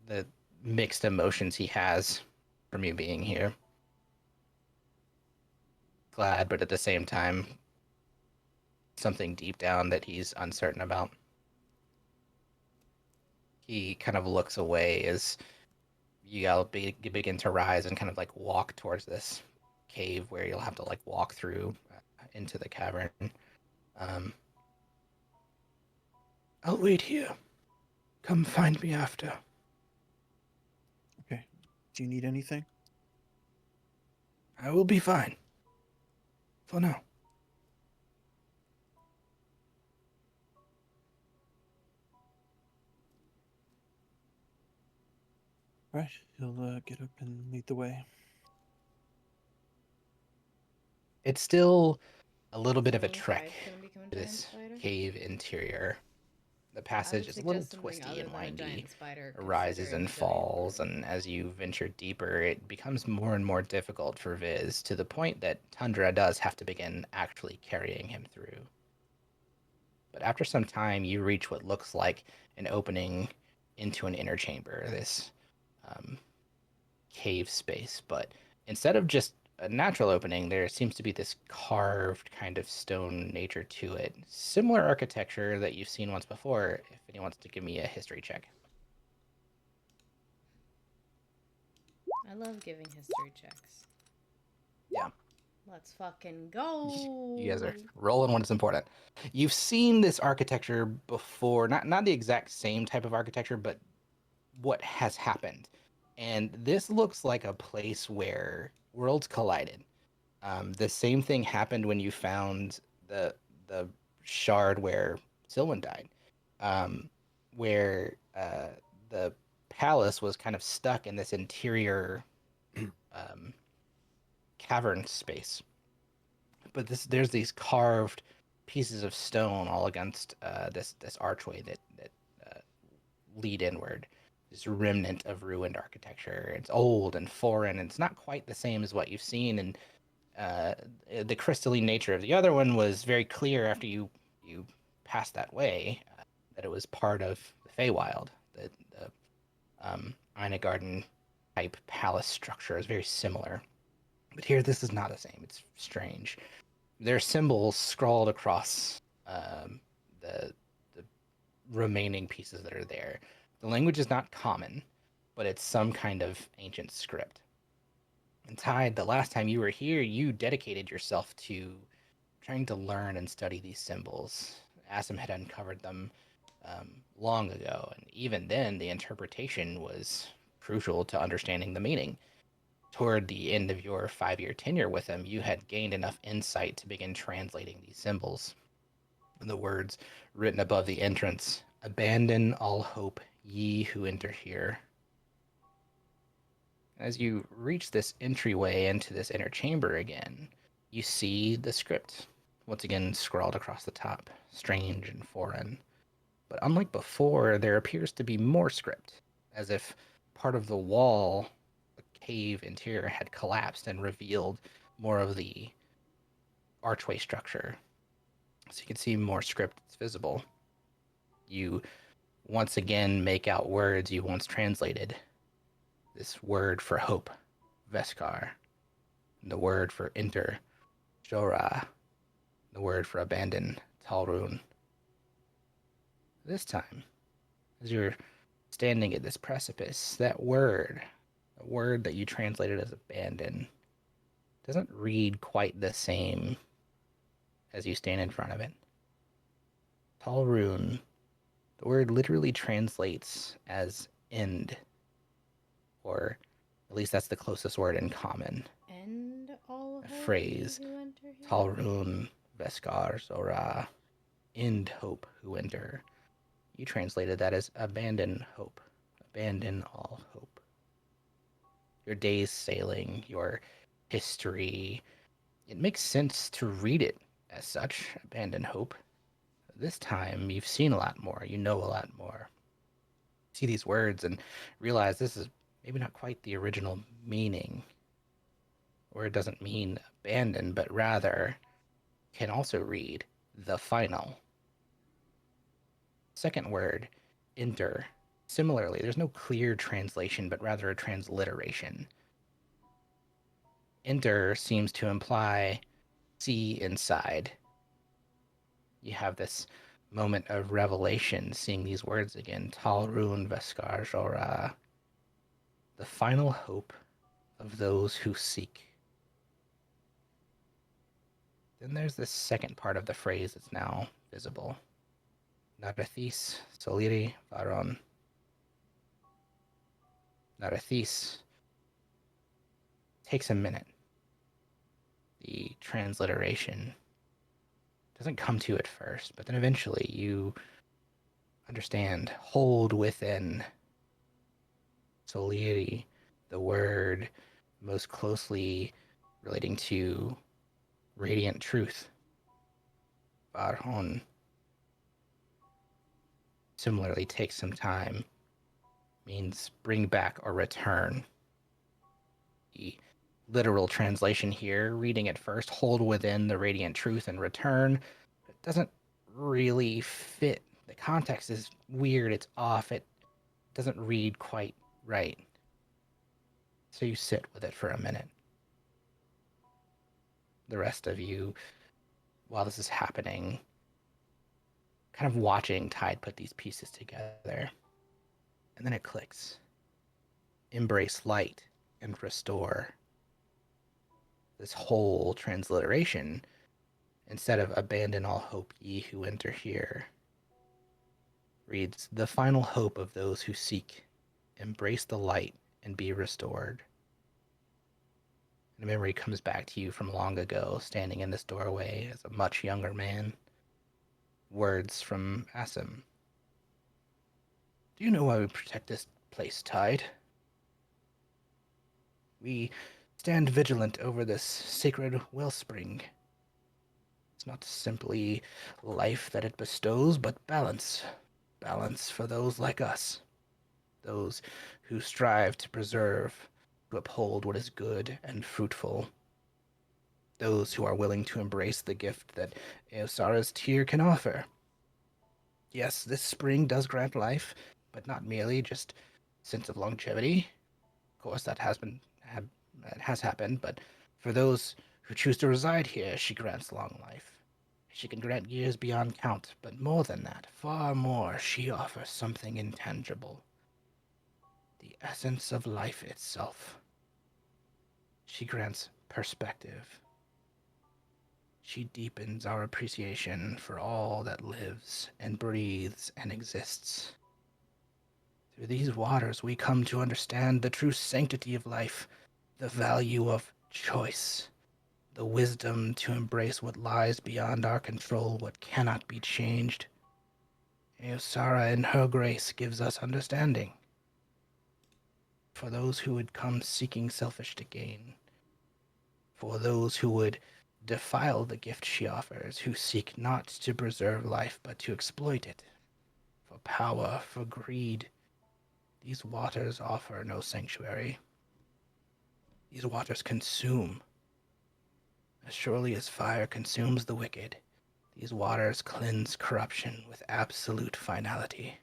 the mixed emotions he has from you being here. Glad, but at the same time, something deep down that he's uncertain about. He kind of looks away as you all begin to rise and kind of like walk towards this cave where you'll have to like walk through into the cavern. I'll wait here. Come find me after. Okay. Do you need anything? I will be fine. For now. Right. He'll get up and lead the way. It's still a little bit of a So trek Tide's gonna become a to giant this spider? cave interior. The I passage would is a little suggest something twisty other and than a windy, giant spider, rises and considering falls, giant and as you venture deeper, it becomes more and more difficult for Viz, to the point that Tundra does have to begin actually carrying him through. But after some time, you reach what looks like an opening into an inner chamber, this cave space. But instead of just a natural opening, there seems to be this carved kind of stone nature to it. Similar architecture that you've seen once before, if anyone wants to give me a history check. I love giving history checks. Yeah. Let's fucking go. You guys are rolling when it's important. You've seen this architecture before, not the exact same type of architecture, but what has happened. And this looks like a place where worlds collided. The same thing happened when you found the shard where Sylvan died, where the palace was kind of stuck in this interior cavern space. But there's these carved pieces of stone all against this archway that lead inward. this remnant of ruined architecture. It's old and foreign. And it's not quite the same as what you've seen. And the crystalline nature of the other one was very clear after you passed that way, that it was part of the Feywild. The Ina Garden type palace structure is very similar. But here, this is not the same. It's strange. There are symbols scrawled across the remaining pieces that are there. The language is not common, but it's some kind of ancient script. And Tide, the last time you were here, you dedicated yourself to trying to learn and study these symbols. Asim had uncovered them long ago, and even then, the interpretation was crucial to understanding the meaning. Toward the end of your 5-year tenure with him, you had gained enough insight to begin translating these symbols. And the words written above the entrance, "Abandon all hope, ye who enter here." As you reach this entryway into this inner chamber again, you see the script, once again scrawled across the top, strange and foreign. But unlike before, there appears to be more script, as if part of the wall, the cave interior, had collapsed and revealed more of the archway structure. So you can see more script that's visible. You once again make out words you once translated. This word for hope, Veskar. The word for enter, Shora. The word for abandon, Talrun. This time, as you're standing at this precipice, that word, the word that you translated as abandon, doesn't read quite the same as you stand in front of it. Talrun, the word literally translates as end, or at least that's the closest word in common. End all A hope, phrase, ye who enter here? Talrun, Veskar, Zora, end hope who enter. You translated that as abandon hope, abandon all hope. Your days sailing, your history, it makes sense to read it as such, abandon hope. This time, you've seen a lot more, you know a lot more. You see these words and realize this is maybe not quite the original meaning, or it doesn't mean abandon, but rather can also read the final. Second word, enter. Similarly, there's no clear translation, but rather a transliteration. Enter seems to imply see inside. You have this moment of revelation, seeing these words again. Talrun Veskar Jora. The final hope of those who seek. Then there's this second part of the phrase that's now visible. Narathis soliri varon. Narathis takes a minute. The transliteration doesn't come to you at first, but then eventually you understand. Hold within. Soliri, the word most closely relating to radiant truth. Varhon similarly takes some time, means bring back or return. The literal translation here, reading it first, hold within the radiant truth and return, it doesn't really fit. The context is weird, it's off, it doesn't read quite right. So you sit with it for a minute. The rest of you, while this is happening, kind of watching Tide put these pieces together. And then it clicks. Embrace light and restore. This whole transliteration, instead of abandon all hope ye who enter here, reads the final hope of those who seek. Embrace the light and be restored. And a memory comes back to you from long ago, standing in this doorway as a much younger man. Words from Asim. Do you know why we protect this place, Tide? We stand vigilant over this sacred wellspring. It's not simply life that it bestows, but balance. Balance for those like us. those who strive to preserve, to uphold what is good and fruitful, those who are willing to embrace the gift that Eosara's tear can offer. Yes, this spring does grant life, but not merely just sense of longevity. Of course, that has happened, but for those who choose to reside here, she grants long life. She can grant years beyond count, but more than that, far more, she offers something intangible. The essence of life itself. She grants perspective. She deepens our appreciation for all that lives and breathes and exists. Through these waters, we come to understand the true sanctity of life, the value of choice, the wisdom to embrace what lies beyond our control, what cannot be changed. Eosara, in her grace, gives us understanding. For those who would come seeking selfish to gain, for those who would defile the gift she offers, who seek not to preserve life but to exploit it, for power, for greed, these waters offer no sanctuary. These waters consume. As surely as fire consumes the wicked, these waters cleanse corruption with absolute finality.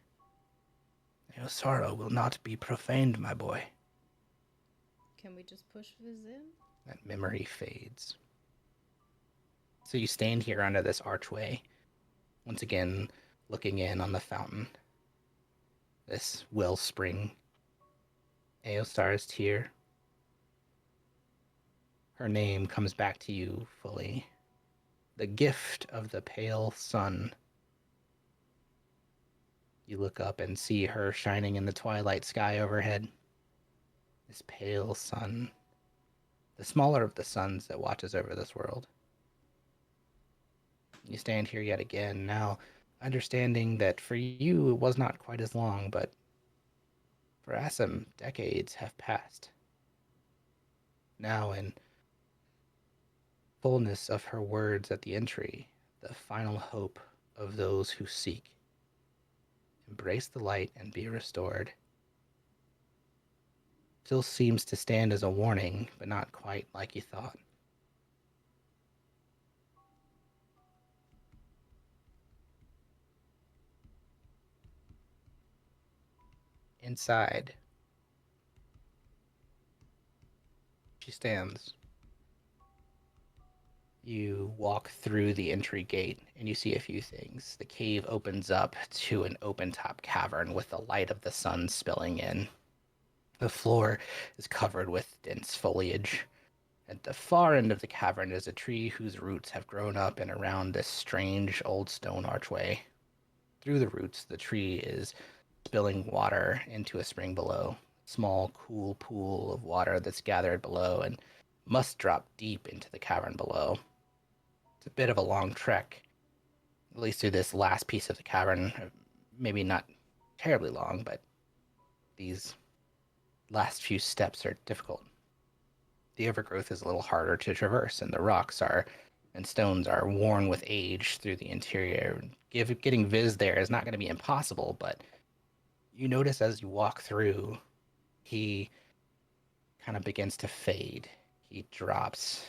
Your sorrow will not be profaned, my boy. Can we just push Viz in? That memory fades. So you stand here under this archway, once again looking in on the fountain. This wellspring. Eostar's tear. Her name comes back to you fully. The gift of the pale sun. You look up and see her shining in the twilight sky overhead. This pale sun. The smaller of the suns that watches over this world. You stand here yet again, now understanding that for you it was not quite as long, but for Assam, decades have passed. Now, in fullness of her words at the entry, the final hope of those who seek. Embrace the light and be restored. Still seems to stand as a warning, but not quite like you thought. Inside, she stands. You walk through the entry gate and you see a few things. The cave opens up to an open-top cavern with the light of the sun spilling in. The floor is covered with dense foliage. At the far end of the cavern is a tree whose roots have grown up and around this strange old stone archway. Through the roots, the tree is spilling water into a spring below. Small, cool pool of water that's gathered below and must drop deep into the cavern below. It's a bit of a long trek, at least through this last piece of the cavern. Maybe not terribly long, but these last few steps are difficult. The overgrowth is a little harder to traverse, and the rocks and stones are worn with age through the interior. Getting Viz there is not going to be impossible, but you notice as you walk through, he kind of begins to fade. He drops.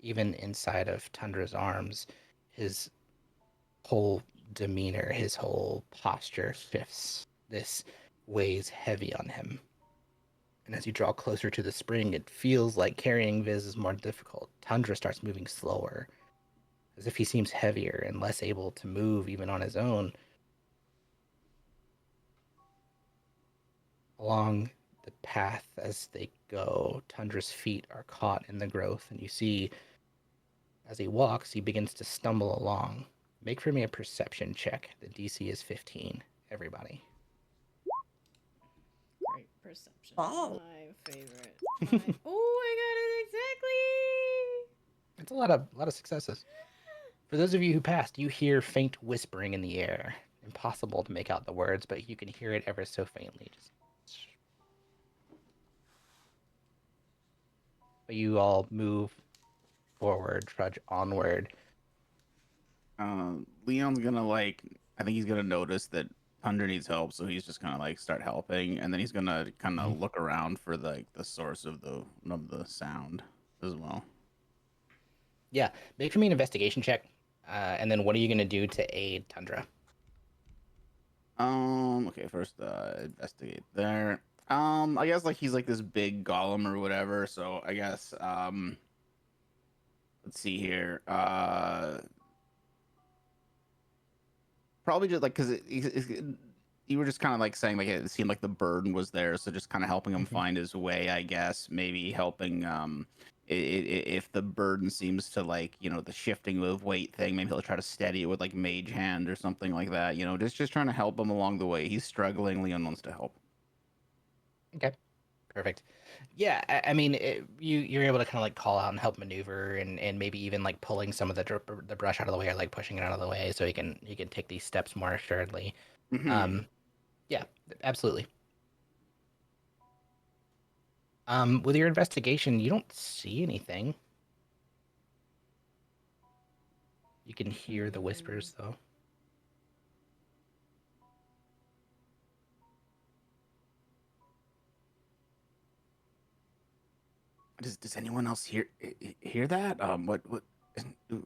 Even inside of Tundra's arms, his whole demeanor, his whole posture shifts. This weighs heavy on him. And as you draw closer to the spring, it feels like carrying Viz is more difficult. Tundra starts moving slower, as if he seems heavier and less able to move even on his own. Along the path as they go, Tundra's feet are caught in the growth, and you see, as he walks, he begins to stumble along. Make for me a perception check. The DC is 15. Everybody. Great perception. Oh. My favorite. Oh, I got it exactly. It's a lot of successes. For those of you who passed, you hear faint whispering in the air. Impossible to make out the words, but you can hear it ever so faintly. But you all move forward, trudge onward. Leon's gonna I think he's gonna notice that Thunder needs help, so he's just gonna like start helping, and then he's gonna kind of look around for the source of the sound as well. Yeah, make for me an investigation check, and then what are you gonna do to aid Tundra? Okay, first investigate there. I guess like he's like this big golem or whatever, so I guess let's see here. Probably just like because you were just kind of like saying like it seemed like the burden was there, so just kind of helping him find his way, I guess. Maybe helping if the burden seems to like the shifting of weight thing, maybe he'll try to steady it with like mage hand or something like that. Just trying to help him along the way. He's struggling. Leon wants to help. Okay, perfect. Yeah, I mean, you're able to kind of like call out and help maneuver, and maybe even like pulling some of the brush out of the way, or like pushing it out of the way, so he can take these steps more assuredly. Mhm. Yeah, absolutely. With your investigation, you don't see anything. You can hear the whispers, though. Does anyone else hear that?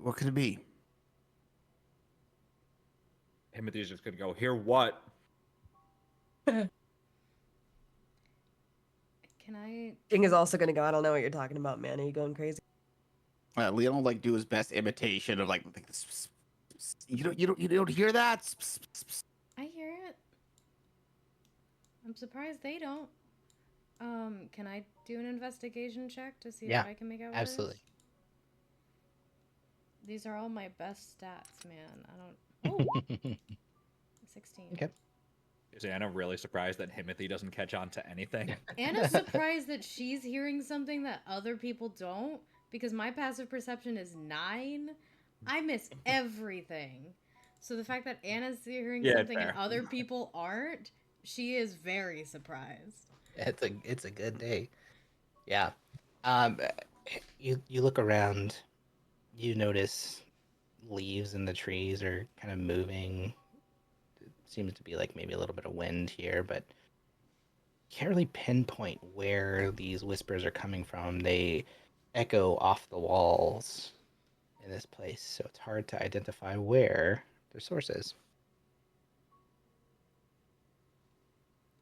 What could it be? Timothy's just gonna go, hear what? Can I? King is also gonna go. I don't know what you're talking about, man. Are you going crazy? Leon will like do his best imitation of like you don't hear that? I hear it. I'm surprised they don't. Can I do an investigation check to see Yeah, if I can make out what absolutely. it is? These are all my best stats, man. I don't. Oh, 16. Okay. Is Anna really surprised that Timothy doesn't catch on to anything? Anna's surprised that she's hearing something that other people don't because my passive perception is 9. I miss everything. So the fact that Anna's hearing Yeah, something and fair. other people aren't, she is very surprised. It's a good day. Yeah. You look around. You notice leaves in the trees are kind of moving. It seems to be like maybe a little bit of wind here, but can't really pinpoint where these whispers are coming from. They echo off the walls in this place, so it's hard to identify where their source is.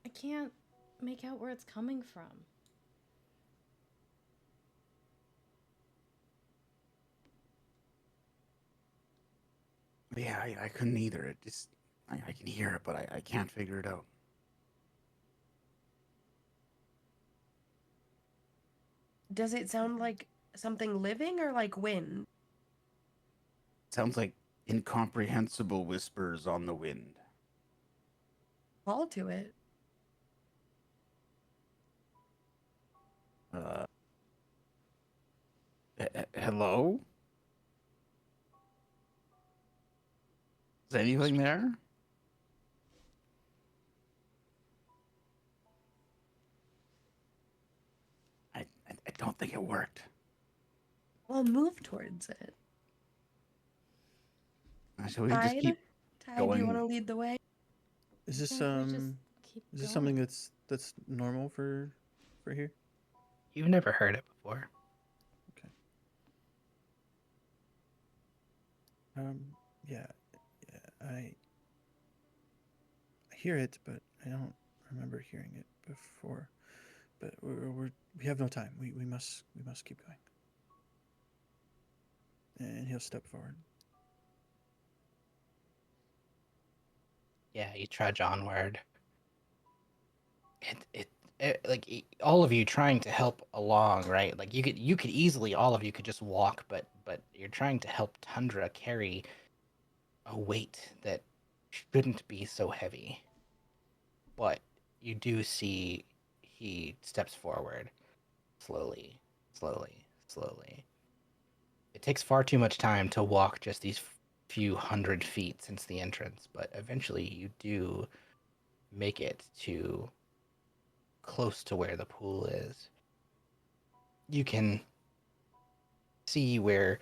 I can't make out where it's coming from. Yeah, I couldn't either. It just I can hear it, but I can't figure it out. Does it sound like something living or like wind? Sounds like incomprehensible whispers on the wind. Call to it. Hello? Is anything there? I don't think it worked. Well, move towards it. So we just Tide? keep Tide, do you going. want to lead the way? Is I this think we just keep is this going. something that's normal for here? You've never heard it before. Yeah, I hear it, but I don't remember hearing it before. But we have no time. We must keep going. And he'll step forward. Yeah, you trudge onward. All of you trying to help along, right? Like you could easily, all of you could just walk, but you're trying to help Tundra carry a weight that shouldn't be so heavy. But you do see he steps forward slowly, slowly, slowly. It takes far too much time to walk just these few hundred feet since the entrance, but eventually you do make it to close to where the pool is. You can see where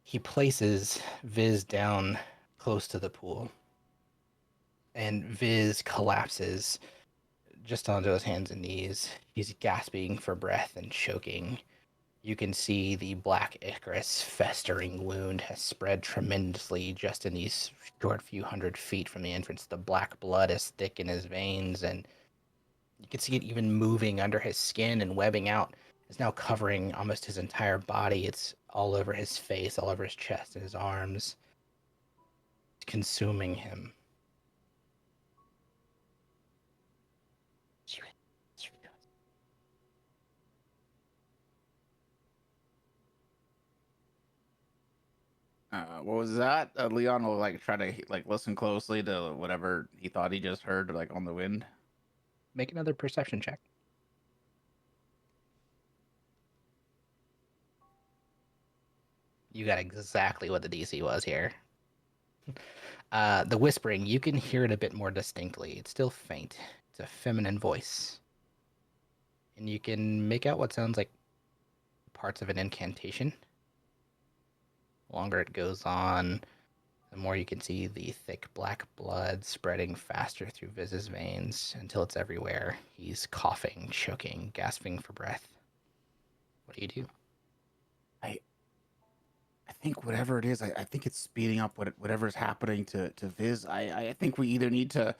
he places Viz down close to the pool. And Viz collapses just onto his hands and knees. He's gasping for breath and choking. You can see the black Icarus festering wound has spread tremendously just in these short few hundred feet from the entrance. The black blood is thick in his veins, and you can see it even moving under his skin and webbing out. It's now covering almost his entire body. It's all over his face, all over his chest and his arms. It's consuming him. What was that? Leon will like try to like listen closely to whatever he thought he just heard, like on the wind. Make another perception check. You got exactly what the DC was here. The whispering, you can hear it a bit more distinctly. It's still faint. It's a feminine voice. And you can make out what sounds like parts of an incantation. The longer it goes on, the more you can see the thick black blood spreading faster through Viz's veins until it's everywhere. He's coughing, choking, gasping for breath. What do? I think whatever it is, I think it's speeding up whatever's happening to Viz. I think we either need to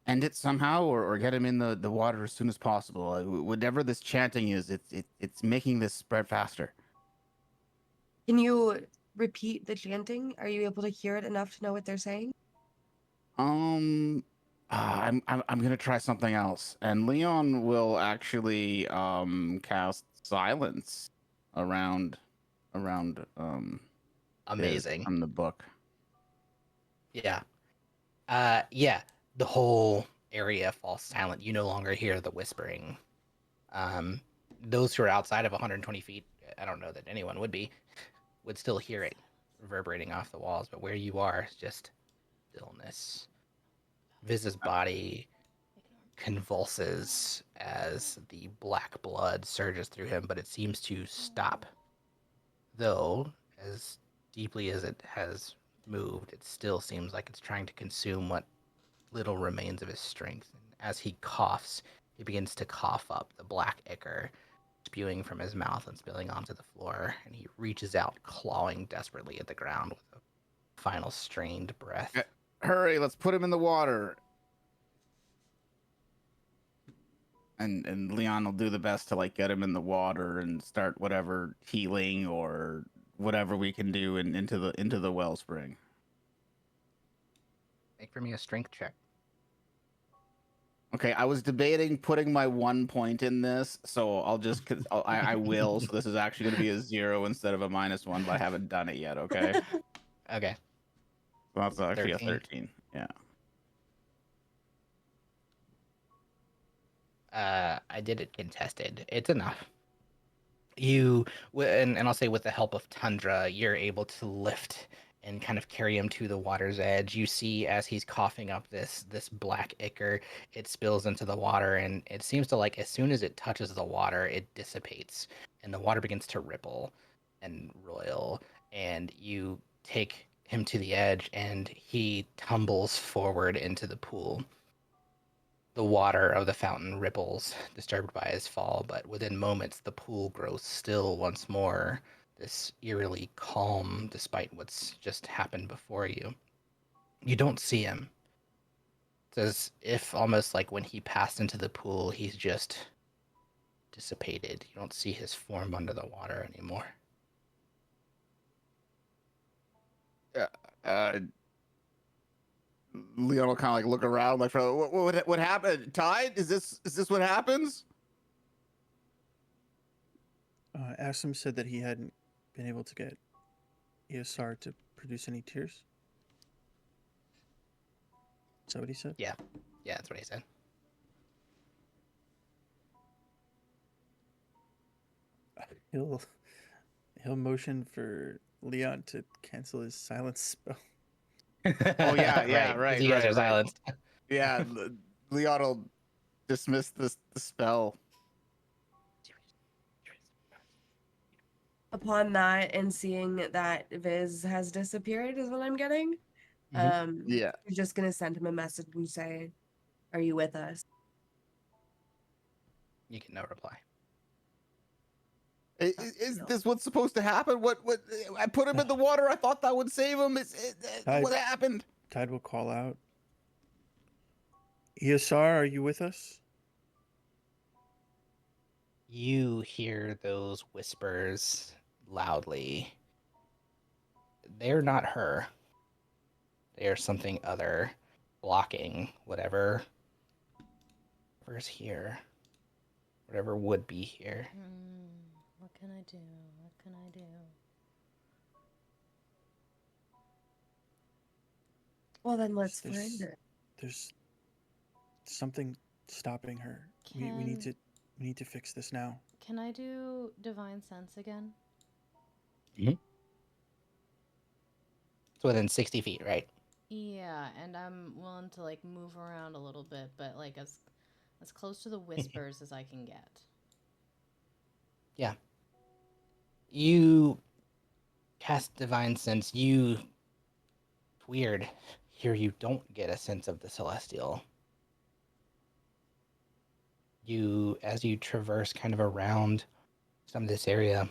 end it somehow or get him in the water as soon as possible. Whatever this chanting is, it's making this spread faster. Can you repeat the chanting? Are you able to hear it enough to know what they're saying? I'm gonna try something else, and Leon will actually cast silence around Amazing. from the book. Yeah. Yeah. The whole area falls silent. You no longer hear the whispering. Those who are outside of 120 feet, I don't know that anyone would still hear it reverberating off the walls, but where you are is just stillness. Viz's body convulses as the black blood surges through him, but it seems to stop. Though, as deeply as it has moved, it still seems like it's trying to consume what little remains of his strength. And as he coughs, he begins to cough up the black ichor, spewing from his mouth and spilling onto the floor, and he reaches out, clawing desperately at the ground with a final strained breath. Hurry, let's put him in the water. And Leon will do the best to like get him in the water and start whatever healing or whatever we can do into the wellspring. Make for me a strength check. Okay, I was debating putting my 1 point in this, so I'll just I will. So this is actually going to be a 0 instead of a -1, but I haven't done it yet. Okay, Okay. so that's actually 13. a 13. Yeah. I did it contested. It's enough. You and I'll say with the help of Tundra, you're able to lift and kind of carry him to the water's edge. You see as he's coughing up this black ichor, it spills into the water, and it seems to like as soon as it touches the water, it dissipates, and the water begins to ripple and roil, and you take him to the edge, and he tumbles forward into the pool. The water of the fountain ripples, disturbed by his fall, but within moments the pool grows still once more, this eerily calm despite what's just happened before you. You don't see him. It's as if almost like when he passed into the pool, he's just dissipated. You don't see his form under the water anymore. Leon will kind of like look around, like, what happened? Tide? Is this what happens? Asim said that he hadn't been able to get ESR to produce any tears. Is that what he said? Yeah, that's what he said. He'll motion for Leon to cancel his silence spell. Oh yeah, right. You guys are right. silenced. Yeah, Leon will dismiss the spell. Upon that and seeing that Viz has disappeared is what I'm getting. Yeah. You're just gonna send him a message and say, "Are you with us?" You get no reply. Is this what's supposed to happen? What? I put him in the water. I thought that would save him. What happened? Tide will call out. Eosar, are you with us? You hear those whispers loudly. They're not her. They are something other, blocking whatever's here. Whatever would be here. What can I do? What can I do? Well, then let's find her. There's something stopping her. We need to fix this now. Can I do divine sense again? It's within 60 feet, right? Yeah, and I'm willing to like move around a little bit, but like as close to the whispers as I can get. Yeah. You cast divine sense. Weird. Here you don't get a sense of the celestial. As you traverse kind of around some of this area,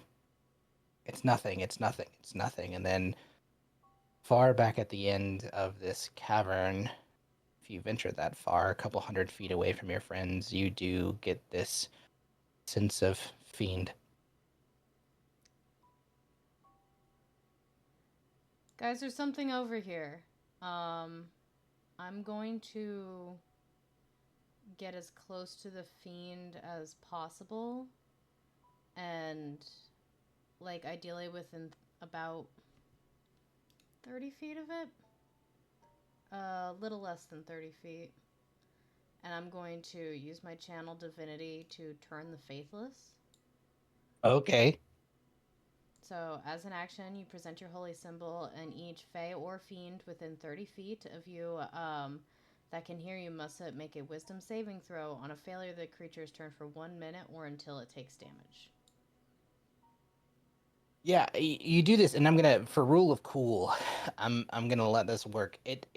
it's nothing. And then far back at the end of this cavern, if you venture that far, a couple 100 feet away from your friends, you do get this sense of fiend. Guys, there's something over here. I'm going to get as close to the fiend as possible, and like ideally within about 30 feet of it. A little less than 30 feet. And I'm going to use my channel divinity to turn the faithless. Okay. So, as an action, you present your holy symbol, and each fae or fiend within 30 feet of you that can hear you must make a wisdom saving throw. On a failure, the creature is turned for 1 minute or until it takes damage. Yeah, you do this, and I'm gonna, for rule of cool, I'm gonna let this work. It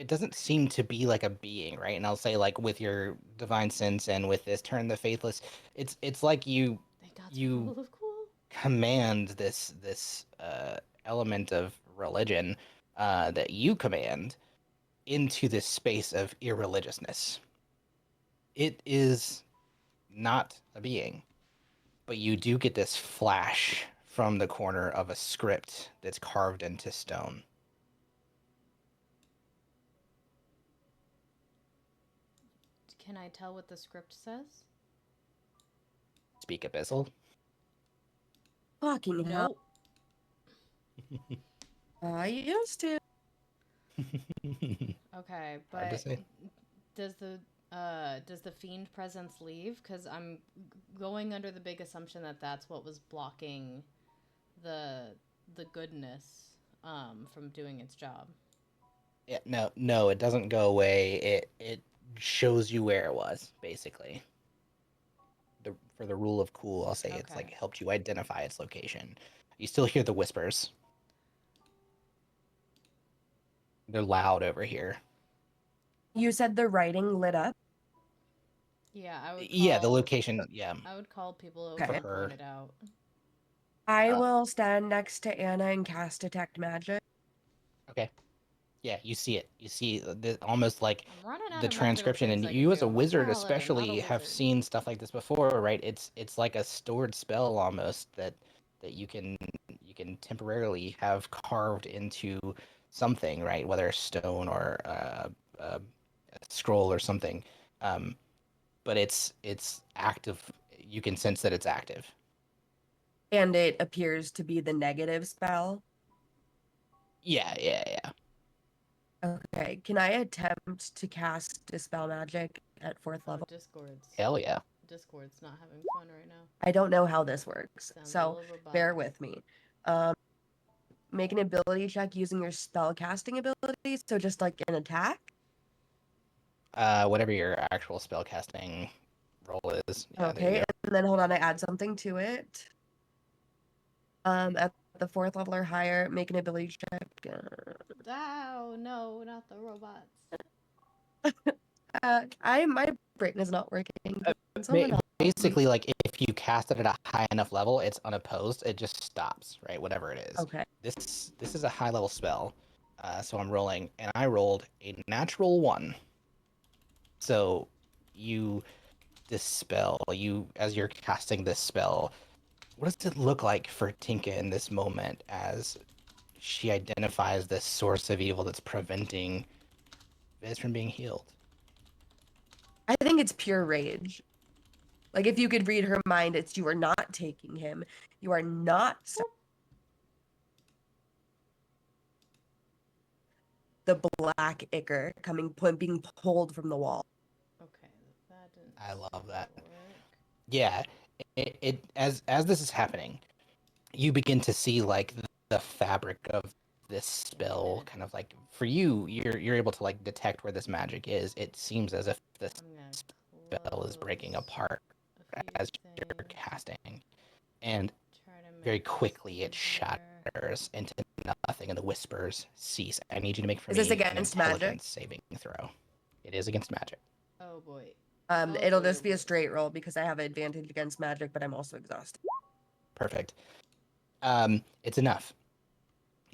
doesn't seem to be like a being, right? And I'll say, like, with your divine sense and with this turn the faithless, it's like you Rule of cool. command this element of religion that you command into this space of irreligiousness. It is not a being, but you do get this flash from the corner of a script that's carved into stone. Can I tell what the script says? Speak Abyssal. Fucking hell. Nope. I used to. Okay, Hard to but say. does the fiend presence leave? Because I'm going under the big assumption that that's what was blocking the goodness from doing its job. Yeah, no, it doesn't go away. It shows you where it was, basically. For the rule of cool, I'll say it's Okay. like helped you identify its location. You still hear the whispers. They're loud over here. You said the writing lit up. Yeah, I would. Yeah, the location. Yeah. I would call people over Okay. and point it out. I will stand next to Anna and cast Detect Magic. Okay. Yeah, you see it. You see almost like I'm running out the of magical transcription, things and I you can as do. a I'm wizard paladin, not a especially have wizard. seen stuff like this before, right? It's like a stored spell almost that you can temporarily have carved into something, right? Whether a stone or a scroll or something. But it's active. You can sense that it's active. And it appears to be the negative spell. Yeah. Okay. Can I attempt to cast Dispel Magic at 4th level? Hell yeah. Discord's not having fun right now. I don't know how this works, Sounds a so little bear robotic. with me. Make an ability check using your spell casting ability, so just like an attack. Whatever your actual spell casting roll is. Yeah, there you Okay, go. and then hold on, I add something to it. At the 4th level or higher, make an ability check. Oh no, not the robots. My brain is not working. Can someone help me? Basically, like if you cast it at a high enough level, it's unopposed. It just stops, right? Whatever it is. Okay. This is a high level spell, so I'm rolling, and I rolled a natural 1. So you dispel. As you're casting this spell, what does it look like for Tinka in this moment as she identifies this source of evil that's preventing Viz from being healed? I think it's pure rage. Like if you could read her mind, it's you are not taking him. You are not the black ichor being pulled from the wall. Okay, that didn't. I love that. work. Yeah, as this is happening, you begin to see like the fabric of this spell kind of like for you're able to like detect where this magic is. It seems as if this I'm gonna spell is breaking close apart a few as you're things, casting, and try to very make this quickly it easier. shatters into nothing and the whispers cease. I need you to make for Is me this an against magic? intelligence saving throw. It is against magic. Oh boy. It'll boy, just oh be a boy. straight roll because I have an advantage against magic, but I'm also exhausted. Perfect. It's enough.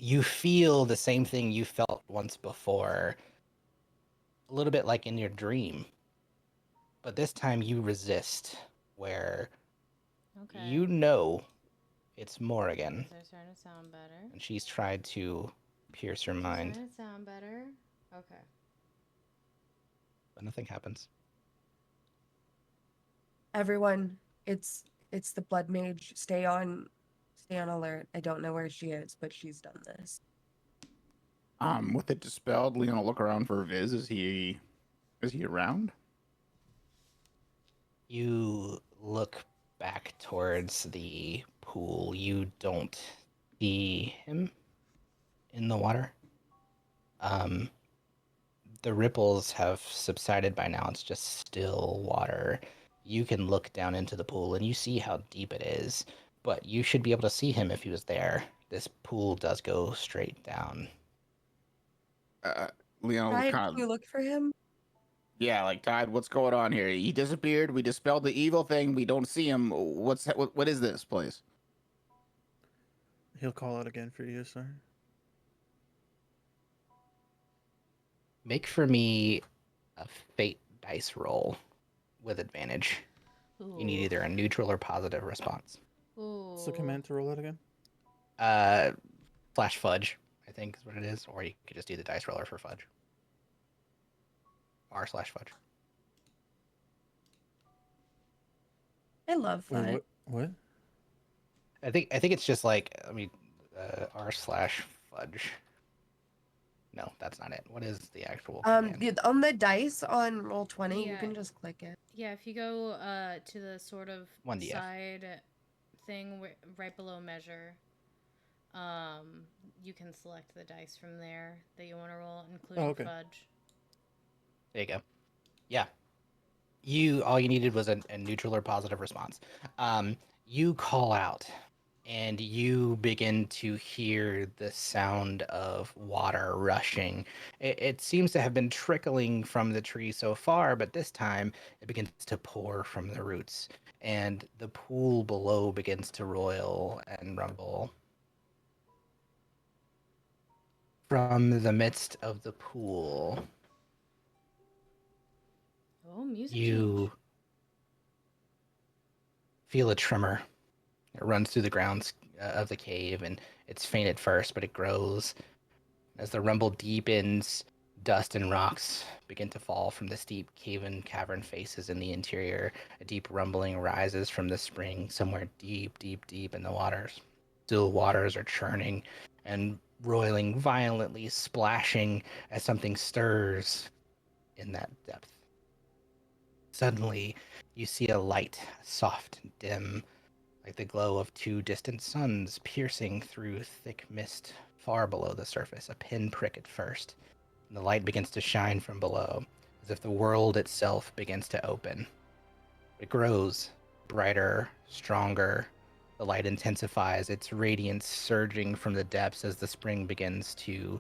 You feel the same thing you felt once before, a little bit like in your dream, but this time you resist, where Okay. you know it's Morrigan, Things are starting to sound better. and she's tried to pierce your mind, Starting to sound better. Okay. but nothing happens. Everyone, it's the blood mage. Stay on alert. I don't know where she is, but she's done this. With it dispelled, Leon will look around for Viz. Is he around? You look back towards the pool. You don't see him in the water. The ripples have subsided by now. It's just still water. You can look down into the pool and you see how deep it is, but you should be able to see him if he was there. This pool does go straight down. Leon will Tide, kind can of you look for him? yeah, like Tide. What's going on here? He disappeared. We dispelled the evil thing. We don't see him. What is this place? He'll call out again for you, sir. Make for me a fate dice roll with advantage. You need Ooh. either a neutral or positive response. Ooh. What's the command to roll it again? Flash fudge, I think is what it is, or you could just do the dice roller for fudge. R/fudge. I love Wait, fun. what? I think it's just like R/fudge. No, that's not it. What is the actual command? On the dice on roll 20, you Yeah. can just click it. Yeah, if you go to the sort of 1DF. side thing right below measure, you can select the dice from there that you want to roll, including okay. fudge. There you go. Yeah. All you needed was a neutral or positive response. You call out and you begin to hear the sound of water rushing. It seems to have been trickling from the tree so far, but this time it begins to pour from the roots, and the pool below begins to roil and rumble. From the midst of the pool, Oh, music you change. feel a tremor. It runs through the grounds of the cave, and it's faint at first, but it grows. As the rumble deepens, dust and rocks begin to fall from the steep cavern faces in the interior. A deep rumbling rises from the spring somewhere deep, deep, deep in the waters. Still waters are churning and roiling violently, splashing as something stirs in that depth. Suddenly, you see a light, soft and dim, like the glow of two distant suns piercing through thick mist far below the surface, a pinprick at first, and the light begins to shine from below, as if the world itself begins to open. It grows brighter, stronger, The light intensifies, its radiance surging from the depths as the spring begins to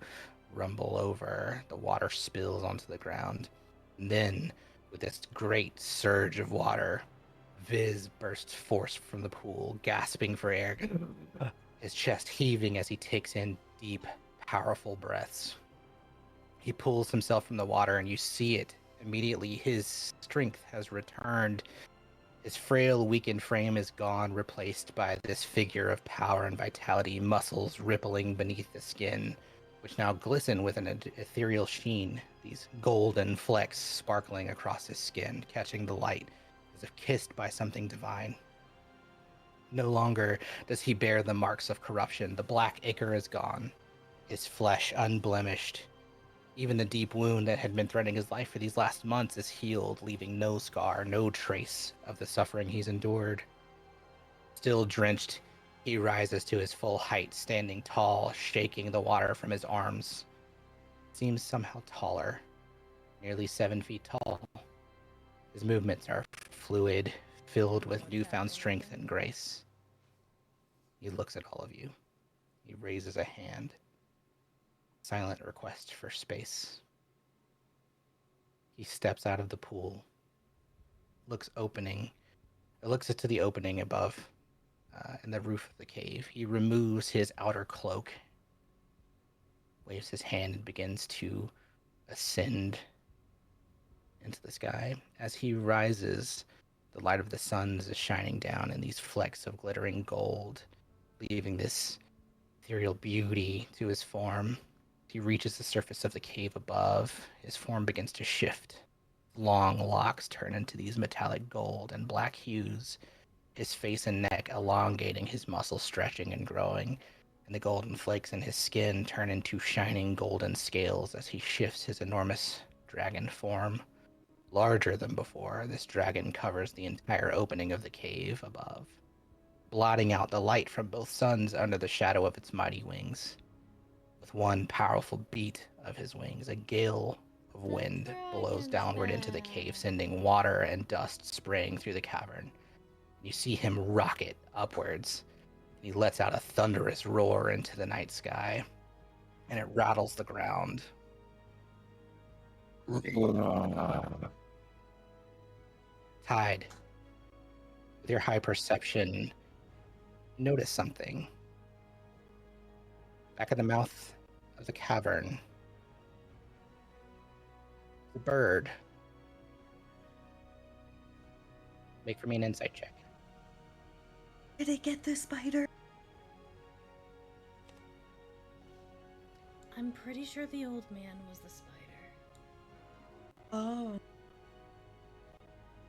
rumble over. The water spills onto the ground. And then, with this great surge of water, Viz bursts forth from the pool, gasping for air, his chest heaving as he takes in deep, powerful breaths. He pulls himself from the water, and you see it. Immediately, his strength has returned. His frail, weakened frame is gone, replaced by this figure of power and vitality, muscles rippling beneath the skin, which now glisten with an ethereal sheen, these golden flecks sparkling across his skin, catching the light as if kissed by something divine. No longer does he bear the marks of corruption. The black ichor is gone, his flesh unblemished. Even the deep wound that had been threatening his life for these last months is healed, leaving no scar, no trace of the suffering he's endured. Still drenched, he rises to his full height, standing tall, shaking the water from his arms. Seems somehow taller, nearly 7 feet tall. His movements are fluid, filled with newfound strength and grace. He looks at all of you. He raises a hand. Silent request for space. He steps out of the pool, looks to the opening above in the roof of the cave. He removes his outer cloak, waves his hand, and begins to ascend into the sky. As he rises, the light of the sun is shining down in these flecks of glittering gold, leaving this ethereal beauty to his form. He reaches the surface of the cave above. His form begins to shift. Long locks turn into these metallic gold and black hues, his face and neck elongating, his muscles stretching and growing, and the golden flakes in his skin turn into shining golden scales as he shifts his enormous dragon form. Larger than before, this dragon covers the entire opening of the cave above, blotting out the light from both suns under the shadow of its mighty wings. With one powerful beat of his wings, a gale of wind blows downward into the cave, sending water and dust spraying through the cavern. You see him rocket upwards. He lets out a thunderous roar into the night sky, and it rattles the ground. Tide, with your high perception, notice something. Back at the mouth of the cavern, the bird. Make for me an insight check. Did it get the spider? I'm pretty sure the old man was the spider. Oh.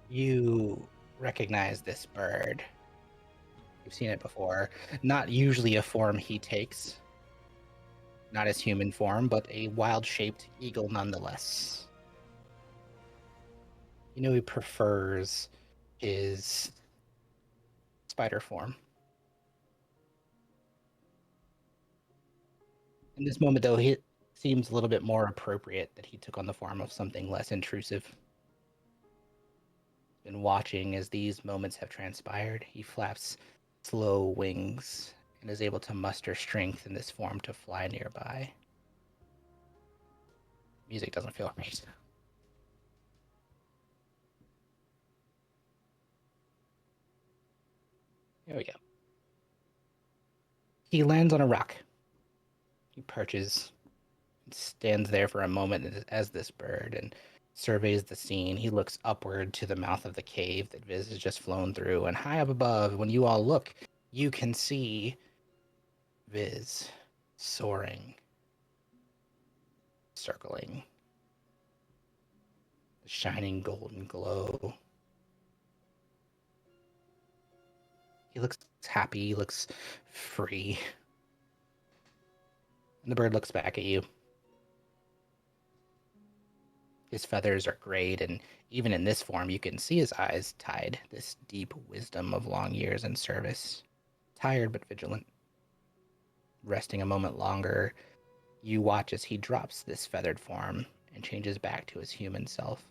You recognize this bird. You've seen it before. Not usually a form he takes. Not his human form, but a wild-shaped eagle nonetheless. You know he prefers his spider form. In this moment, though, it seems a little bit more appropriate that he took on the form of something less intrusive. Been watching as these moments have transpired. He flaps slow wings and is able to muster strength in this form to fly nearby. Music doesn't feel right. Here we go. He lands on a rock. He perches, stands there for a moment as this bird, and surveys the scene. He looks upward to the mouth of the cave that Viz has just flown through, and high up above, when you all look, you can see Viz soaring, circling, the shining golden glow. He looks happy, he looks free. And the bird looks back at you. His feathers are grayed, and even in this form, you can see his eyes tied, this deep wisdom of long years in service. Tired but vigilant. Resting a moment longer, you watch as he drops this feathered form and changes back to his human self.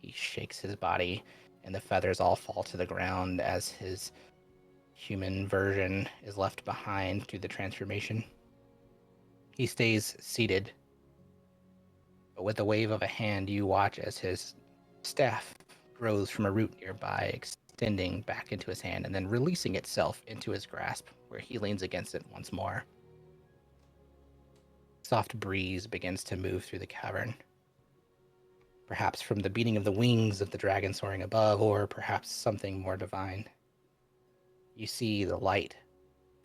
He shakes his body, and the feathers all fall to the ground as his human version is left behind through the transformation. He stays seated, but with a wave of a hand, you watch as his staff grows from a root nearby, extending back into his hand and then releasing itself into his grasp, where he leans against it once more. Soft breeze begins to move through the cavern, perhaps from the beating of the wings of the dragon soaring above, or perhaps something more divine. You see the light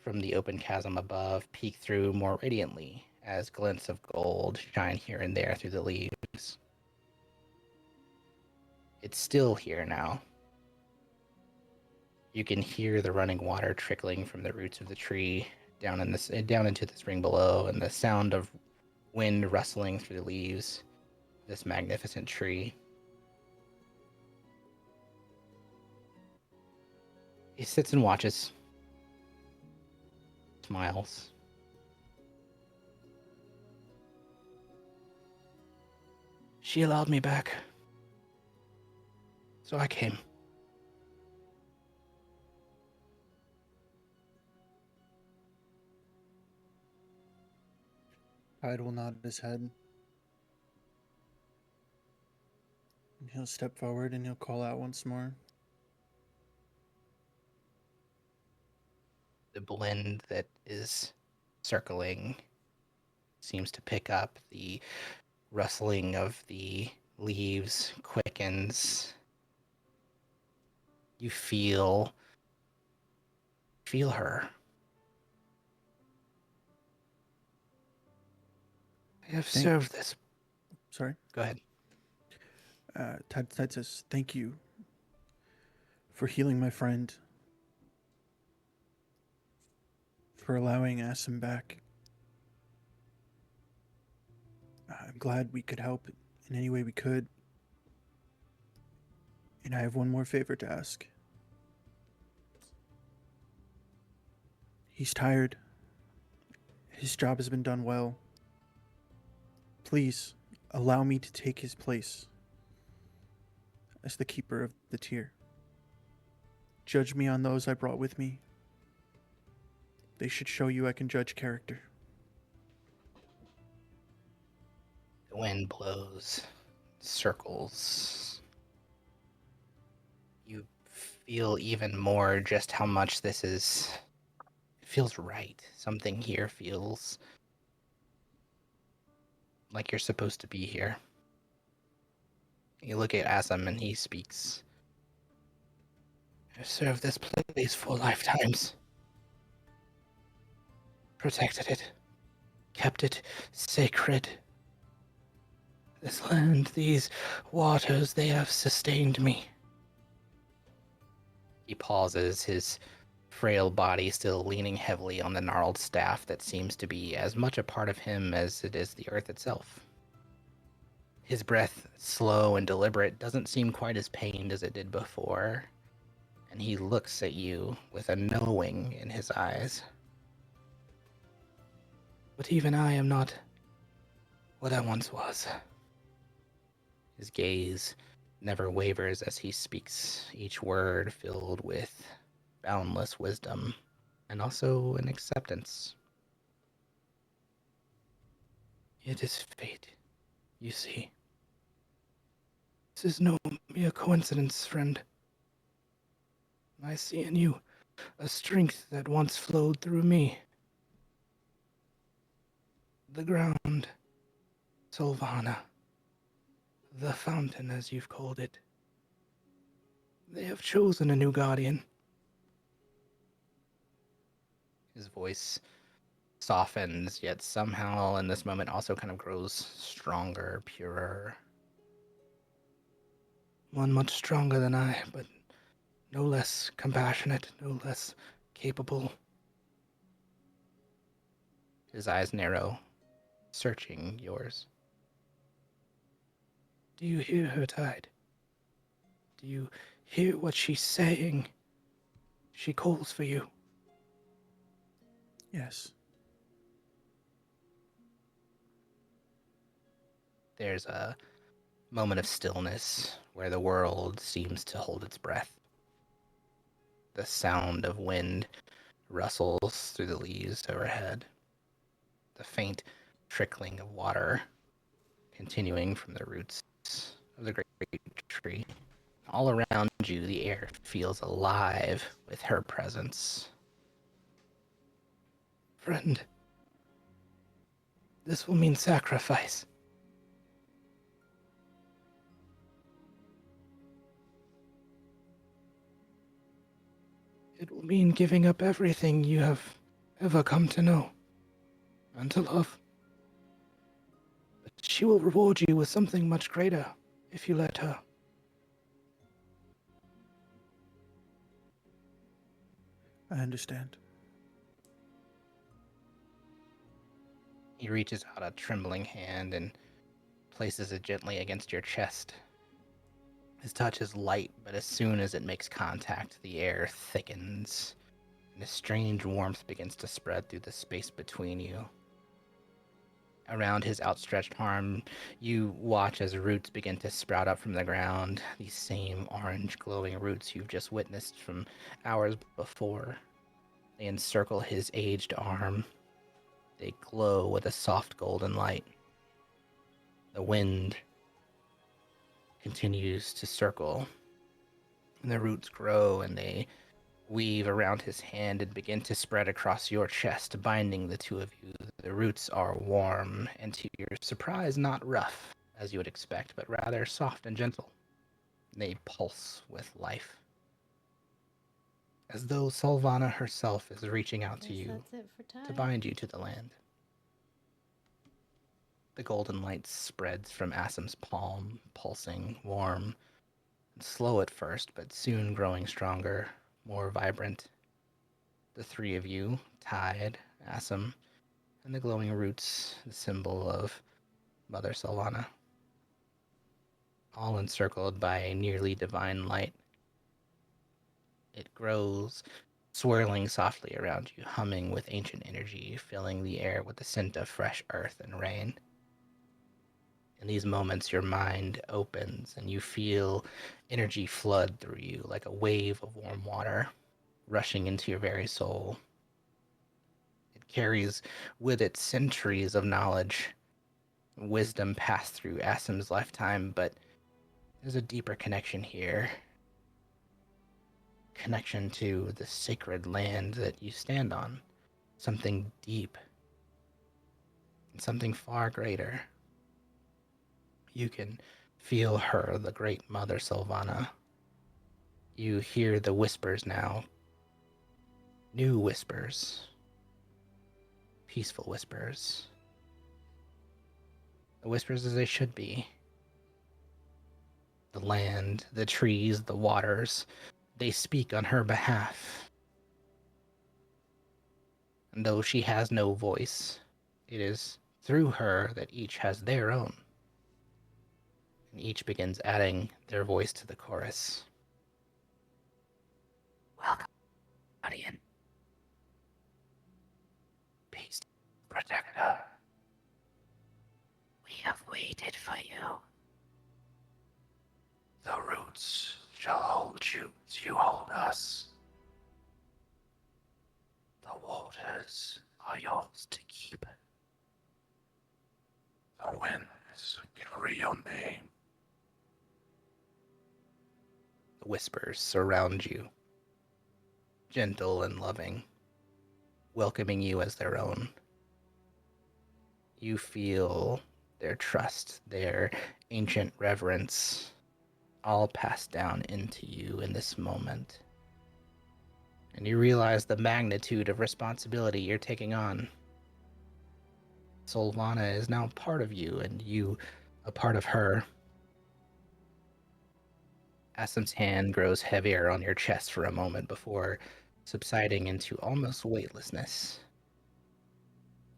from the open chasm above peek through more radiantly as glints of gold shine here and there through the leaves. It's still here now. You can hear the running water trickling from the roots of the tree down into the spring below, and the sound of wind rustling through the leaves. This magnificent tree. He sits and watches, smiles. She allowed me back, so I came. Hyde will nod his head. And he'll step forward and he'll call out once more. The blend that is circling seems to pick up. The rustling of the leaves quickens. You feel her. I have served this. Sorry? Go ahead. Tide says, thank you for healing my friend, for allowing Asim back. I'm glad we could help in any way we could. And I have one more favor to ask. He's tired. His job has been done well. Please allow me to take his place as the keeper of the tier. Judge me on those I brought with me. They should show you I can judge character. The wind blows, circles. You feel even more just how much this is. It feels right. Something here feels like you're supposed to be here. You look at Asim and he speaks. I've served this place for lifetimes. Protected it. Kept it sacred. This land, these waters, they have sustained me. He pauses, his frail body still leaning heavily on the gnarled staff that seems to be as much a part of him as it is the earth itself. His breath, slow and deliberate, doesn't seem quite as pained as it did before, and he looks at you with a knowing in his eyes. But even I am not what I once was. His gaze never wavers as he speaks, each word filled with boundless wisdom and also an acceptance. It is fate, you see. This is no mere coincidence, friend. I see in you a strength that once flowed through me. The ground, Solvana, the fountain as you've called it. They have chosen a new guardian. His voice softens, yet somehow in this moment also kind of grows stronger, purer. One much stronger than I, but no less compassionate, no less capable. His eyes narrow, searching yours. Do you hear her, Tide? Do you hear what she's saying? She calls for you. Yes. There's a moment of stillness where the world seems to hold its breath. The sound of wind rustles through the leaves overhead. The faint trickling of water continuing from the roots of the great tree. All around you, the air feels alive with her presence. Friend, this will mean sacrifice. It will mean giving up everything you have ever come to know and to love. But she will reward you with something much greater if you let her. I understand. He reaches out a trembling hand and places it gently against your chest. His touch is light, but as soon as it makes contact, the air thickens, and a strange warmth begins to spread through the space between you. Around his outstretched arm, you watch as roots begin to sprout up from the ground, these same orange glowing roots you've just witnessed from hours before. They encircle his aged arm. They glow with a soft golden light. The wind continues to circle, and the roots grow and they weave around his hand and begin to spread across your chest, binding the two of you. The roots are warm and, to your surprise, not rough, as you would expect, but rather soft and gentle. They pulse with life, as though Solvana herself is reaching out to Guess you that's it for time. to bind you to the land. The golden light spreads from Asim's palm, pulsing, warm, and slow at first, but soon growing stronger, more vibrant. The three of you, tied, Asim, and the glowing roots, the symbol of Mother Solvana, all encircled by a nearly divine light. It grows, swirling softly around you, humming with ancient energy, filling the air with the scent of fresh earth and rain. In these moments, your mind opens and you feel energy flood through you like a wave of warm water, rushing into your very soul. It carries with it centuries of knowledge, wisdom passed through Asim's lifetime, but there's a deeper connection here. Connection to the sacred land that you stand on. Something deep and something far greater. You can feel her, the great Mother Solvana. You hear the whispers now. New whispers. Peaceful whispers. The whispers as they should be. The land, the trees, the waters, they speak on her behalf. And though she has no voice, it is through her that each has their own. And each begins adding their voice to the chorus. Welcome, guardian. Peace, protector. We have waited for you. The roots shall hold you as you hold us. The waters are yours to keep. The winds carry your name. The whispers surround you, gentle and loving, welcoming you as their own. You feel their trust, their ancient reverence, all passed down into you in this moment. And you realize the magnitude of responsibility you're taking on. Solvana is now part of you, and you a part of her. Asim's hand grows heavier on your chest for a moment before subsiding into almost weightlessness.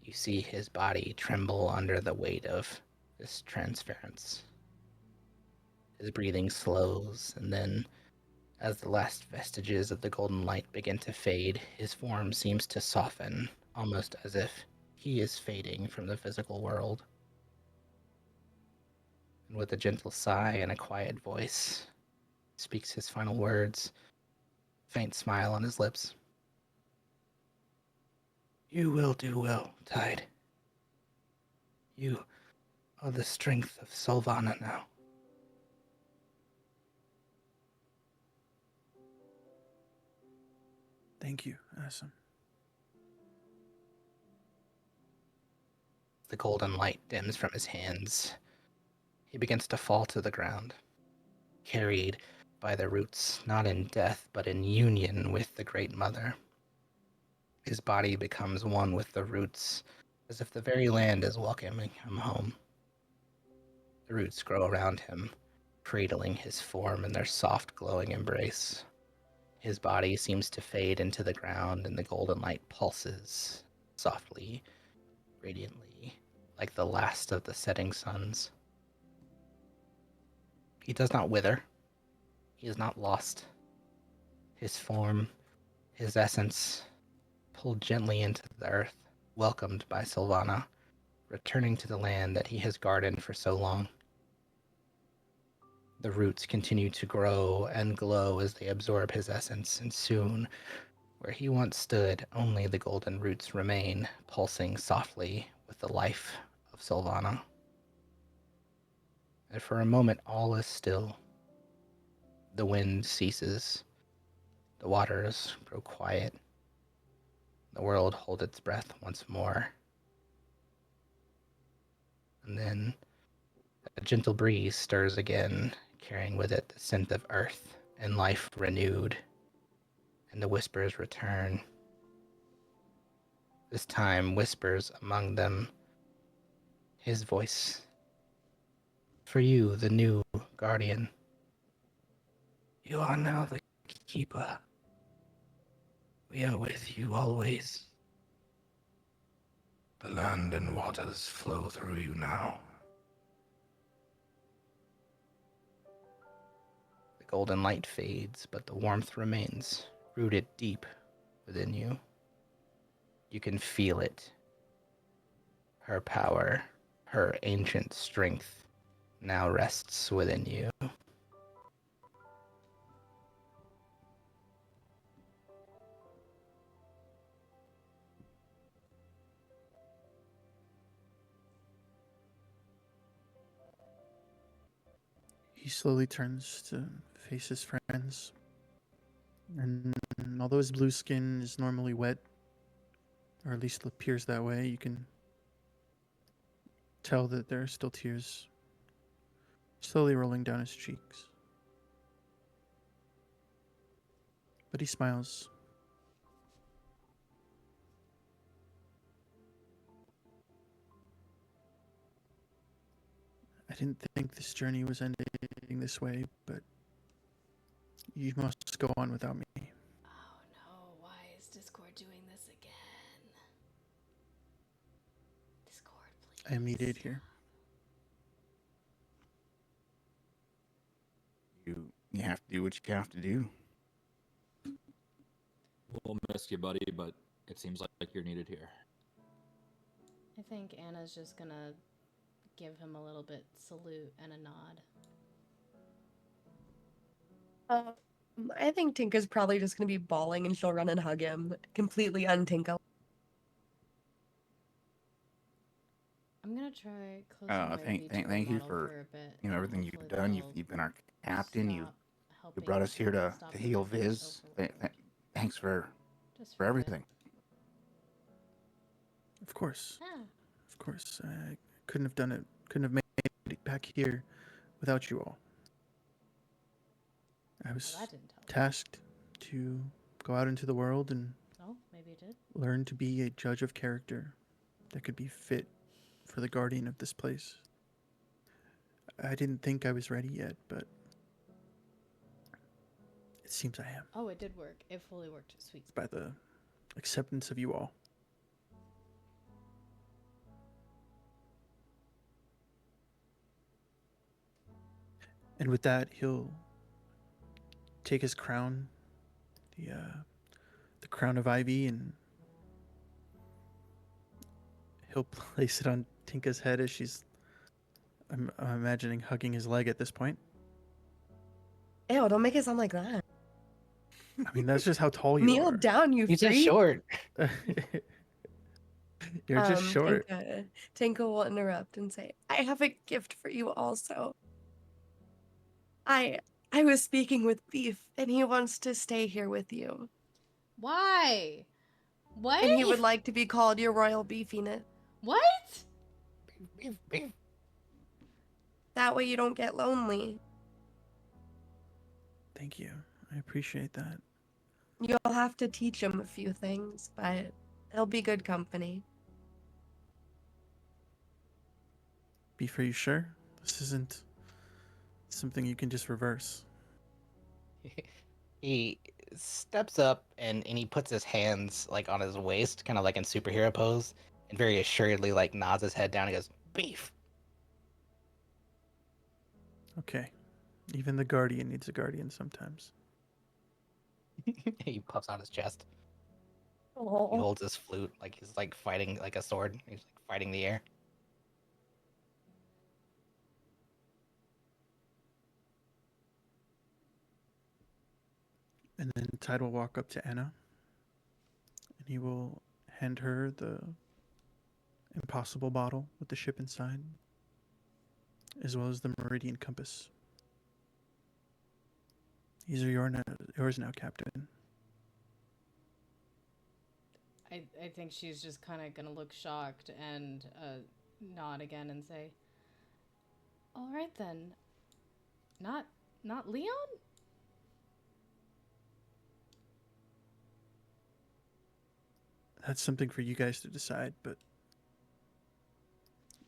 You see his body tremble under the weight of this transference. His breathing slows, and then, as the last vestiges of the golden light begin to fade, his form seems to soften, almost as if he is fading from the physical world. And with a gentle sigh and a quiet voice, speaks his final words. faint smile on his lips. You will do well, Tide. You are the strength of Solvana now. Thank you, Assam. The golden light dims from his hands. He begins to fall to the ground, carried by the roots, not in death, but in union with the Great Mother. His body becomes one with the roots, as if the very land is welcoming him home. The roots grow around him, cradling his form in their soft, glowing embrace. His body seems to fade into the ground, and the golden light pulses, softly, radiantly, like the last of the setting suns. He does not wither. He is not lost. His form, his essence, pulled gently into the earth, welcomed by Sylvana, returning to the land that he has guarded for so long. The roots continue to grow and glow as they absorb his essence, and soon, where he once stood, only the golden roots remain, pulsing softly with the life of Sylvana. And for a moment, all is still. The wind ceases. The waters grow quiet. The world holds its breath once more. And then a gentle breeze stirs again, carrying with it the scent of earth and life renewed. And the whispers return. This time, whispers among them his voice. For you, the new guardian. You are now the keeper. We are with you always. The land and waters flow through you now. The golden light fades, but the warmth remains, rooted deep within you. You can feel it. Her power, her ancient strength, now rests within you. He slowly turns to face his friends. And although his blue skin is normally wet, or at least appears that way, you can tell that there are still tears slowly rolling down his cheeks. But he smiles. I didn't think this journey was ending this way, but you must go on without me. Oh no, why is Discord doing this again? Discord, please. I am needed here. You have to do what you have to do. We'll miss you, buddy, but it seems like you're needed here. I think Anna's just gonna give him a little bit salute and a nod. I think Tinka's probably just gonna be bawling and she'll run and hug him, completely untinka. I'm gonna try closing my Thank VTuber you model for a bit. everything you've Hopefully done. that'll You've been our captain. You stop brought us here to stop the heal damage Viz. overload. Thanks for Just for a bit. everything. Of course. Yeah. Of course. I couldn't have done it. Couldn't have made it back here without you all. I was Well, that didn't help. tasked to go out into the world and Oh, maybe it did. learn to be a judge of character that could be fit for the guardian of this place. I didn't think I was ready yet, but it seems I am Oh, it did work. It fully worked. Sweet. by the acceptance of you all. And with that, he'll take his crown, the crown of ivy, and he'll place it on Tinka's head as she's, I'm imagining, hugging his leg at this point. Ew, don't make it sound like that. I mean, that's just how tall you Kneel are. down, you He's just freak. short. You're just short. Tinka will interrupt and say, I have a gift for you also. I was speaking with Beef, and he wants to stay here with you. Why? What? And he would like to be called your royal beefiness. What? That way you don't get lonely. Thank you. I appreciate that. You'll have to teach him a few things, but he'll be good company. Beef, are you sure? This isn't something you can just reverse. He steps up and he puts his hands like on his waist, kind of like in superhero pose, and very assuredly like nods his head down and goes, "Beef." Okay. Even the guardian needs a guardian sometimes. He puffs out his chest. He Oh. holds his flute like he's like fighting like a sword. He's like fighting the air. And then Tide will walk up to Anna, and he will hand her the impossible bottle with the ship inside, as well as the meridian compass. These are yours now, Captain. I think she's just kind of gonna look shocked and nod again and say, "All right then. Not Leon?" That's something for you guys to decide, but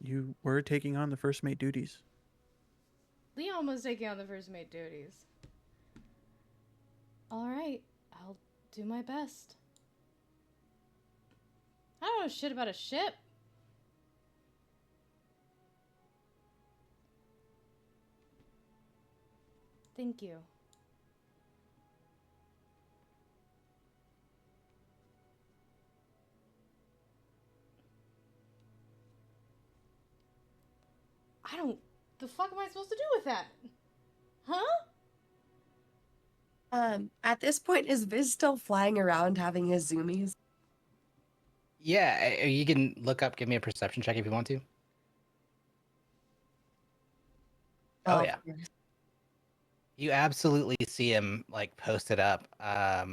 you were taking on the first mate duties. Leon was taking on the first mate duties. All right, I'll do my best. I don't know shit about a ship. Thank you. The fuck am I supposed to do with that? Huh? At this point, is Viz still flying around having his zoomies? Yeah, you can look up. Give me a perception check if you want to. Oh yeah, you absolutely see him like posted up. I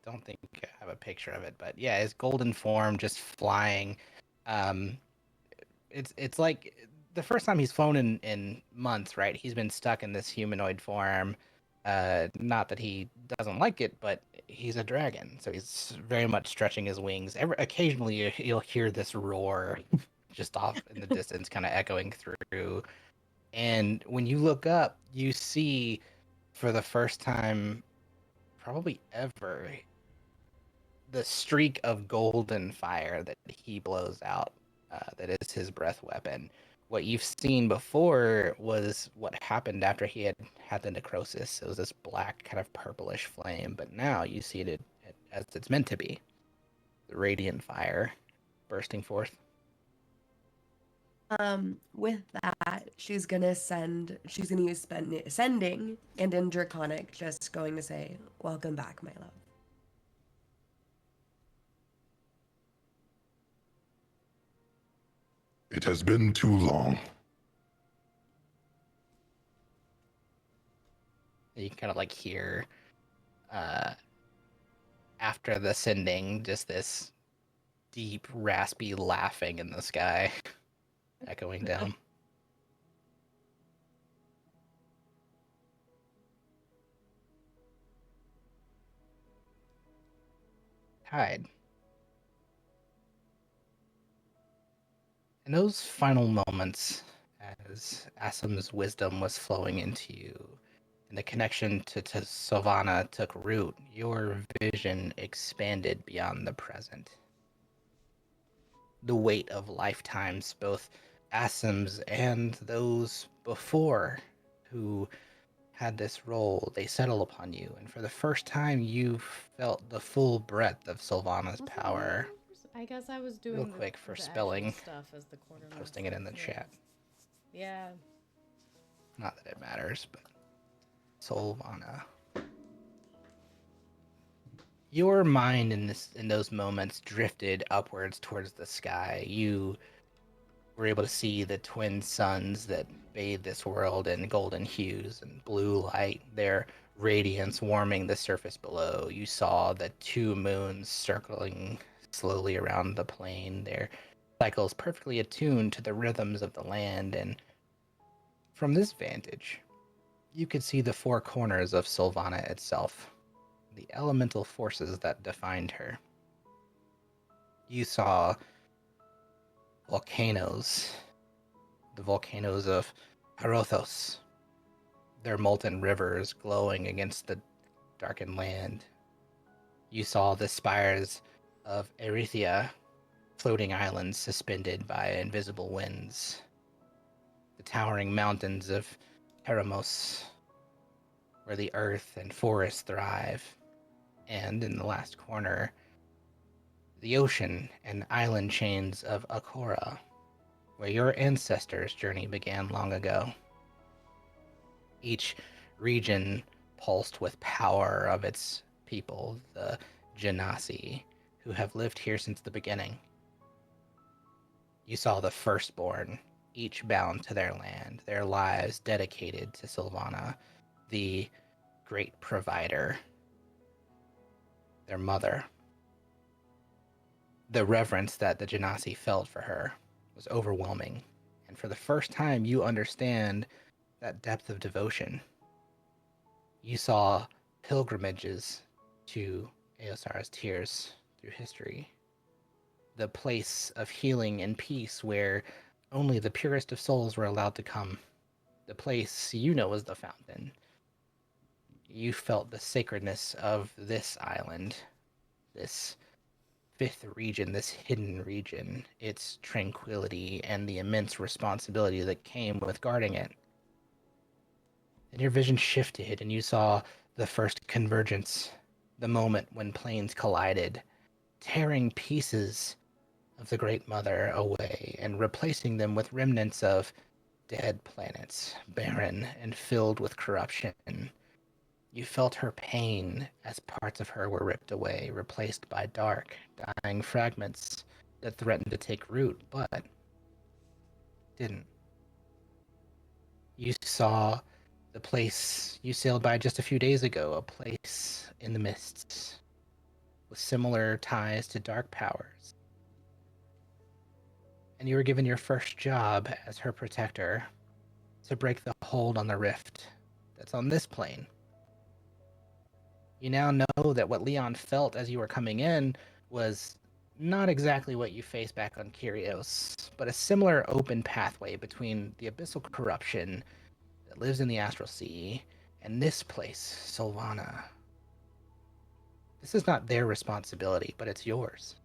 don't think I have a picture of it, but yeah, his golden form just flying. It's like the first time he's flown in months, right? He's been stuck in this humanoid form. Not that he doesn't like it, but he's a dragon, so he's very much stretching his wings. Occasionally, you'll hear this roar just off in the distance, kind of echoing through. And when you look up, you see for the first time, probably ever, the streak of golden fire that he blows out. That is his breath weapon. What you've seen before was what happened after he had had the necrosis. It was this black, kind of purplish flame, but now you see it as it's meant to be. The radiant fire bursting forth. With that, she's gonna use sending, and in Draconic, just going to say, "Welcome back, my love." It has been too long. You can kind of like hear after the sending just this deep, raspy laughing in the sky echoing down. Tide. In those final moments, as Asim's wisdom was flowing into you, and the connection to Sylvana took root, your vision expanded beyond the present. The weight of lifetimes, both Asim's and those before who had this role, they settle upon you, and for the first time you felt the full breadth of Sylvana's power. I guess I was doing Real quick for the spelling, actual stuff as the quartermaster. Posting it in the chat. Yeah. Not that it matters, but Sylvana. Your mind in those moments drifted upwards towards the sky. You were able to see the twin suns that bathe this world in golden hues and blue light, their radiance warming the surface below. You saw the two moons circling slowly around the plain, their cycles perfectly attuned to the rhythms of the land. And from this vantage, you could see the four corners of Sylvana itself, the elemental forces that defined her. You saw volcanoes, the volcanoes of Harothos, their molten rivers glowing against the darkened land. You saw the spires of Erythia, floating islands suspended by invisible winds. The towering mountains of Teramos, where the earth and forests thrive. And in the last corner, the ocean and island chains of Akora, where your ancestors' journey began long ago. Each region pulsed with power of its people, the Genasi, who have lived here since the beginning. You saw the firstborn, each bound to their land, their lives dedicated to Sylvana, the great provider, their mother. The reverence that the Genasi felt for her was overwhelming, and for the first time you understand that depth of devotion. You saw pilgrimages to Eosar's tears through history, the place of healing and peace where only the purest of souls were allowed to come, the place you know as the fountain. You felt the sacredness of this island, this fifth region, this hidden region, its tranquility and the immense responsibility that came with guarding it. And your vision shifted and you saw the first convergence, the moment when planes collided, tearing pieces of the Great Mother away and replacing them with remnants of dead planets, barren and filled with corruption. You felt her pain as parts of her were ripped away, replaced by dark, dying fragments that threatened to take root, but didn't. You saw the place you sailed by just a few days ago, a place in the mists with similar ties to dark powers. And you were given your first job as her protector to break the hold on the rift that's on this plane. You now know that what Leon felt as you were coming in was not exactly what you faced back on Kyros, but a similar open pathway between the abyssal corruption that lives in the Astral Sea and this place, Sylvana. This is not their responsibility, but it's yours.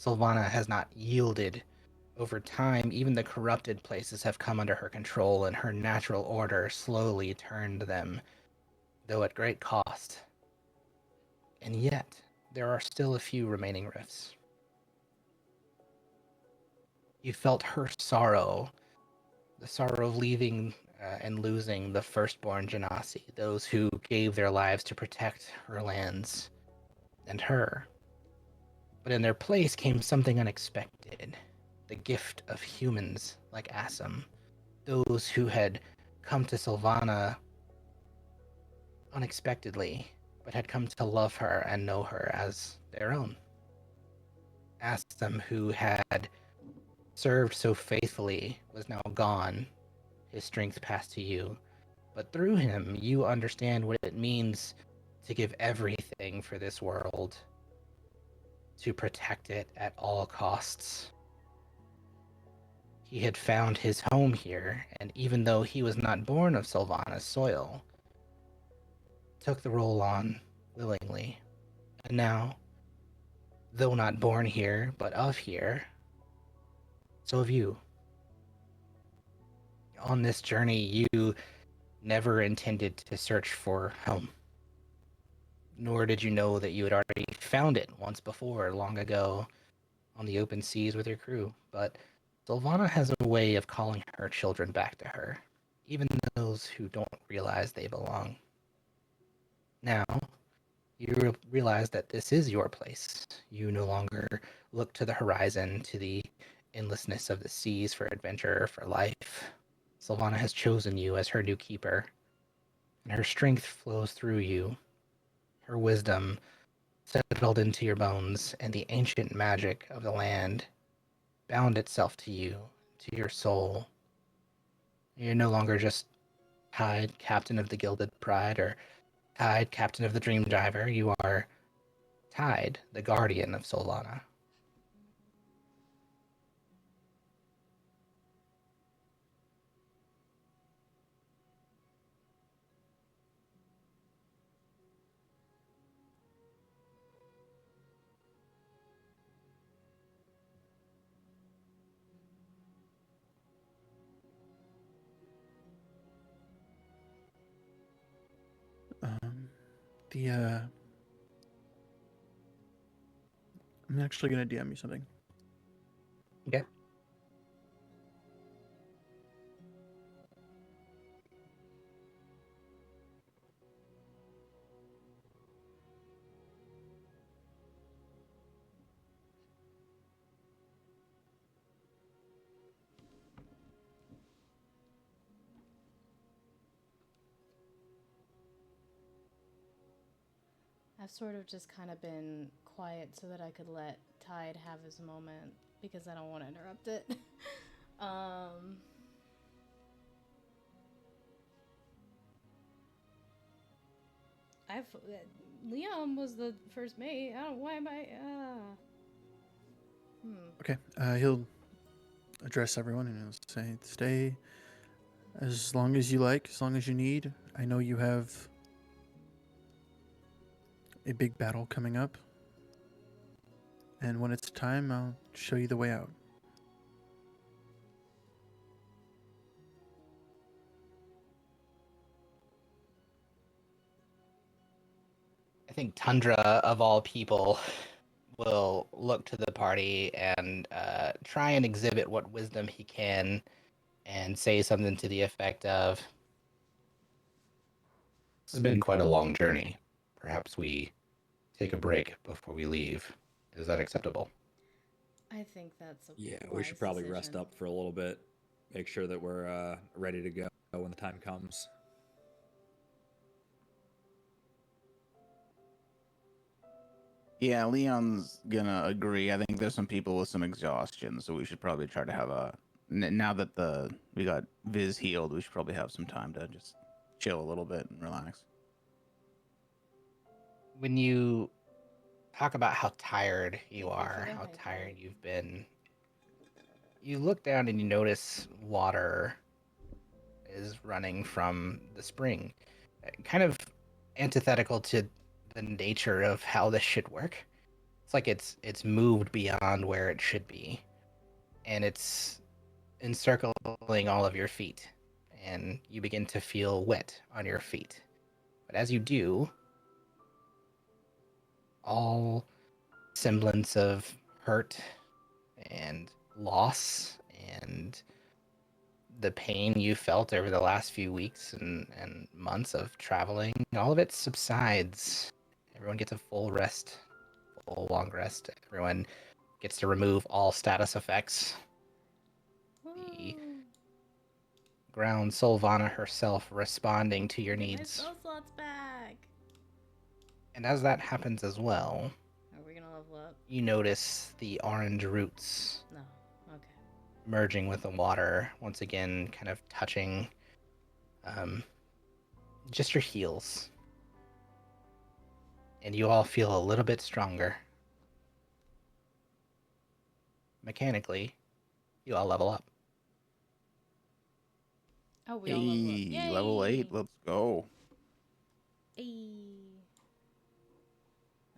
Sylvana has not yielded. Over time, even the corrupted places have come under her control, and her natural order slowly turned them, though at great cost. And yet, there are still a few remaining rifts. You felt her sorrow, the sorrow of leaving and losing the firstborn Genasi, those who gave their lives to protect her lands and her. But in their place came something unexpected, the gift of humans like Assam, those who had come to Sylvana unexpectedly, but had come to love her and know her as their own. Assam, who had served so faithfully, was now gone, his strength passed to you. But through him, you understand what it means to give everything for this world, to protect it at all costs. He had found his home here, and even though he was not born of Sylvana's soil, took the role on willingly. And now, though not born here, but of here, so have you. On this journey, you never intended to search for home. Nor did you know that you had already found it once before, long ago, on the open seas with your crew. But Sylvana has a way of calling her children back to her, even those who don't realize they belong. Now, You realize that this is your place. You no longer look to the horizon, to the endlessness of the seas for adventure, for life. Sylvana has chosen you as her new keeper, and her strength flows through you. Her wisdom settled into your bones, and the ancient magic of the land bound itself to you, to your soul. You're no longer just Tide, captain of the Gilded Pride, or Tide, captain of the Dream Driver. You are Tide, the guardian of Solana. The I'm actually gonna DM you something. Okay. I've sort of just kind of been quiet so that I could let Tide have his moment because I don't want to interrupt it. Liam was the first mate. Why am I? Okay. He'll address everyone and he'll say, "Stay as long as you like, as long as you need. I know you have a big battle coming up, and when it's time, I'll show you the way out." I think Tundra, of all people, will look to the party and try and exhibit what wisdom he can and say something to the effect of, "This has been quite a long journey. Perhaps we take a break before we leave. Is that acceptable?" I think that's a Yeah, we wise should probably rest decision. up for a little bit. Make sure that we're ready to go when the time comes. Yeah, Leon's gonna agree. I think there's some people with some exhaustion, so we should probably try to have now that we got Viz healed, we should probably have some time to just chill a little bit and relax. When you talk about how tired you Thank you for are, the how hydrate. tired you've been, you look down and you notice water is running from the spring. Kind of antithetical to the nature of how this should work. It's like it's moved beyond where it should be, and it's encircling all of your feet, and you begin to feel wet on your feet. But as you do, all semblance of hurt and loss and the pain you felt over the last few weeks and months of traveling, all of it subsides. Everyone gets a full rest, full long rest. Everyone gets to remove all status effects. The Woo! ground Solvana herself responding to your Get my needs. spell slots back. And as that happens as well, Are we gonna level up? you notice the orange roots No. Okay. merging with the water, once again kind of touching just your heels. And you all feel a little bit stronger. Mechanically, you all level up. Oh, we all level up. Hey, Yay! level 8, let's go. Hey.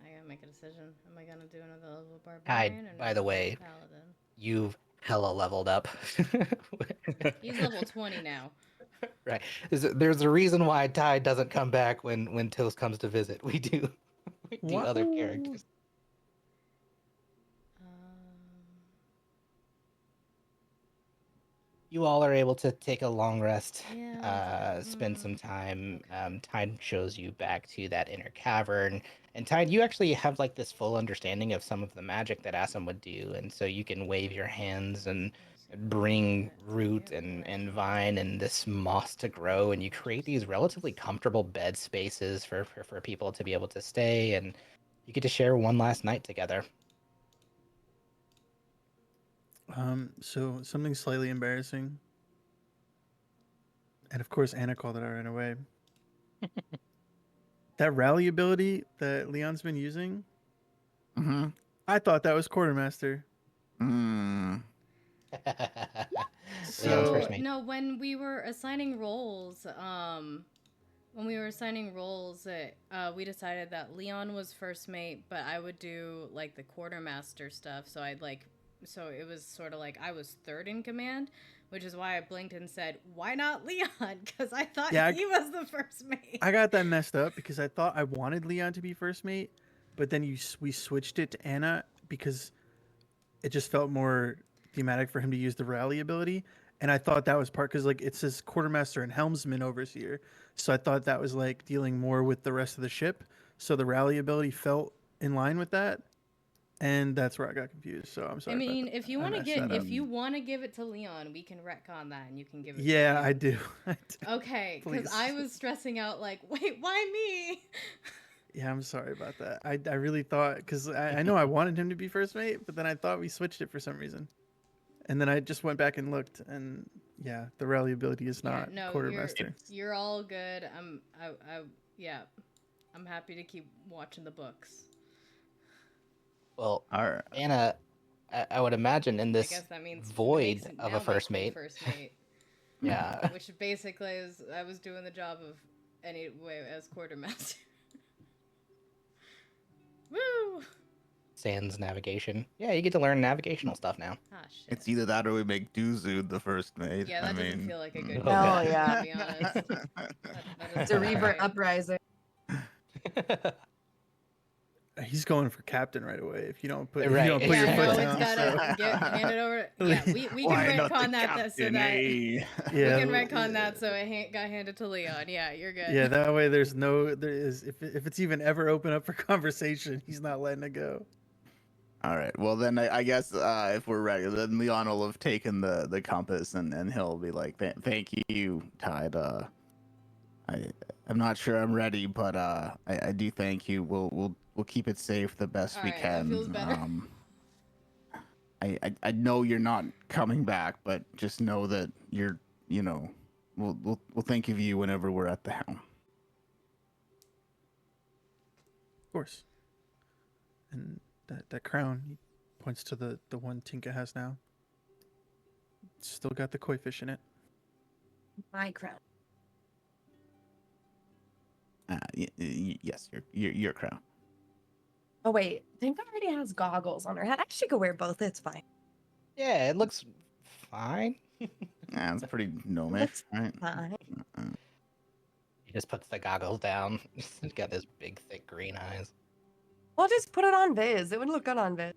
I gotta make a decision. Am I gonna do another level of Tide, barbarian or by another the level way, of paladin? you've hella leveled up. He's level 20 now. Right. There's a reason why Tide doesn't come back when Toast comes to visit. We do other Wow. characters. You all are able to take a long rest, Yeah. spend some time. Okay. Tide shows you back to that inner cavern. And Tide, you actually have like this full understanding of some of the magic that Assam would do, and so you can wave your hands and bring root and vine and this moss to grow, and you create these relatively comfortable bed spaces for people to be able to stay, and you get to share one last night together. So something slightly embarrassing, and of course Anna called it out right away. That rally ability that Leon's been using, Mm-hmm. I thought that was quartermaster. Mm. Leon's So- first mate. No, when we were assigning roles, we decided that Leon was first mate, but I would do like the quartermaster stuff. So so it was sort of like I was third in command, which is why I blinked and said, "Why not Leon?" Because I thought Yeah, he was the first mate. I got that messed up because I thought I wanted Leon to be first mate, but then we switched it to Anna because it just felt more thematic for him to use the rally ability. And I thought that was part because like it says quartermaster and helmsman overseer, so I thought that was like dealing more with the rest of the ship. So the rally ability felt in line with that, and that's where I got confused. So I'm sorry. I mean, about that. if you I want to messed get that up. if you want to give it to Leon, we can retcon that and you can give it. Yeah, to I Leon. do. I do. Okay, because Please. I was stressing out like, wait, why me? Yeah, I'm sorry about that. I really thought because I know I wanted him to be first mate, but then I thought we switched it for some reason, and then I just went back and looked, and yeah, the rally ability is Yeah, not no, quartermaster. you're all good. Yeah, I'm happy to keep watching the books. Well, All right. Anna, I would imagine in I this guess that means void makes, of now a first makes me mate. first mate, Yeah. which basically is I was doing the job of anyway as quartermaster. Woo! Sans navigation. Yeah, you get to learn navigational stuff now. Ah shit. It's either that or we make Duzu the first mate. Yeah, that doesn't feel like a good Oh, Hell combination, yeah. to be honest. That It's a doesn't Reaver right. uprising. He's going for captain right away. If you don't put, Right, you don't put Yeah, your exactly. foot no, down. it's gotta so- get handed over. Yeah, we can Why not the retcon that so captain, that eh? we Yeah, can retcon that so it got handed to Leon. Yeah, you're good. yeah. That way, there is if it's even ever open up for conversation, he's not letting it go. All right. Well, then I guess if we're ready, then Leon will have taken the compass and he'll be like, "Thank you, Tide. I'm not sure I'm ready, but I do thank you. We'll keep it safe the best All we right, can. that feels better. I know you're not coming back, but just know that we'll think of you whenever we're at the helm." Of course. And that crown, he points to the one Tinka has now. It's still got the koi fish in it. My crown. Yes, your crown. Oh wait, Tinka already has goggles on her head. I should go wear both. It's fine. Yeah, it looks fine. Yeah, it's pretty gnomish, Looks right? fine. He just puts the goggles down. He's got this big, thick green eyes. I'll just put it on Viz. It would look good on Viz.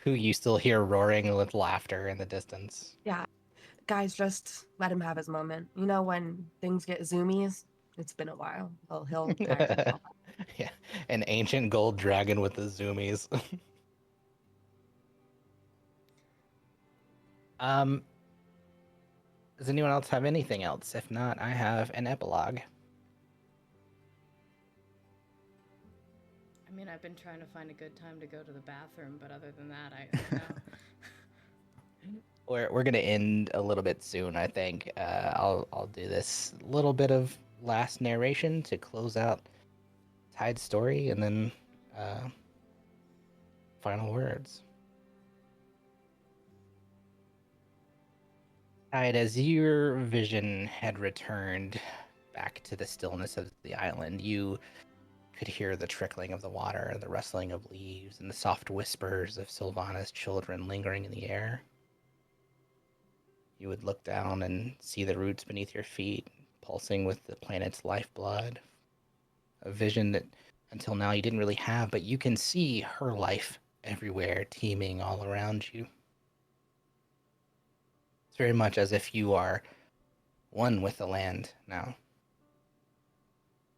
Who you still hear roaring with laughter in the distance. Guys, just let him have his moment. You know when things get zoomies? It's been a while. He'll tire himself. Yeah, an ancient gold dragon with the zoomies. Does anyone else have anything else? If not, I have an epilogue. I mean, I've been trying to find a good time to go to the bathroom, but other than that, I don't know. We're gonna end a little bit soon, I think. I'll do this little bit of last narration to close out Tide's story, and then final words. Tide, as your vision had returned back to the stillness of the island, you could hear the trickling of the water, the rustling of leaves, and the soft whispers of Sylvana's children lingering in the air. You would look down and see the roots beneath your feet, pulsing with the planet's lifeblood. A vision that until now you didn't really have, but you can see her life everywhere, teeming all around you. It's very much as if you are one with the land now.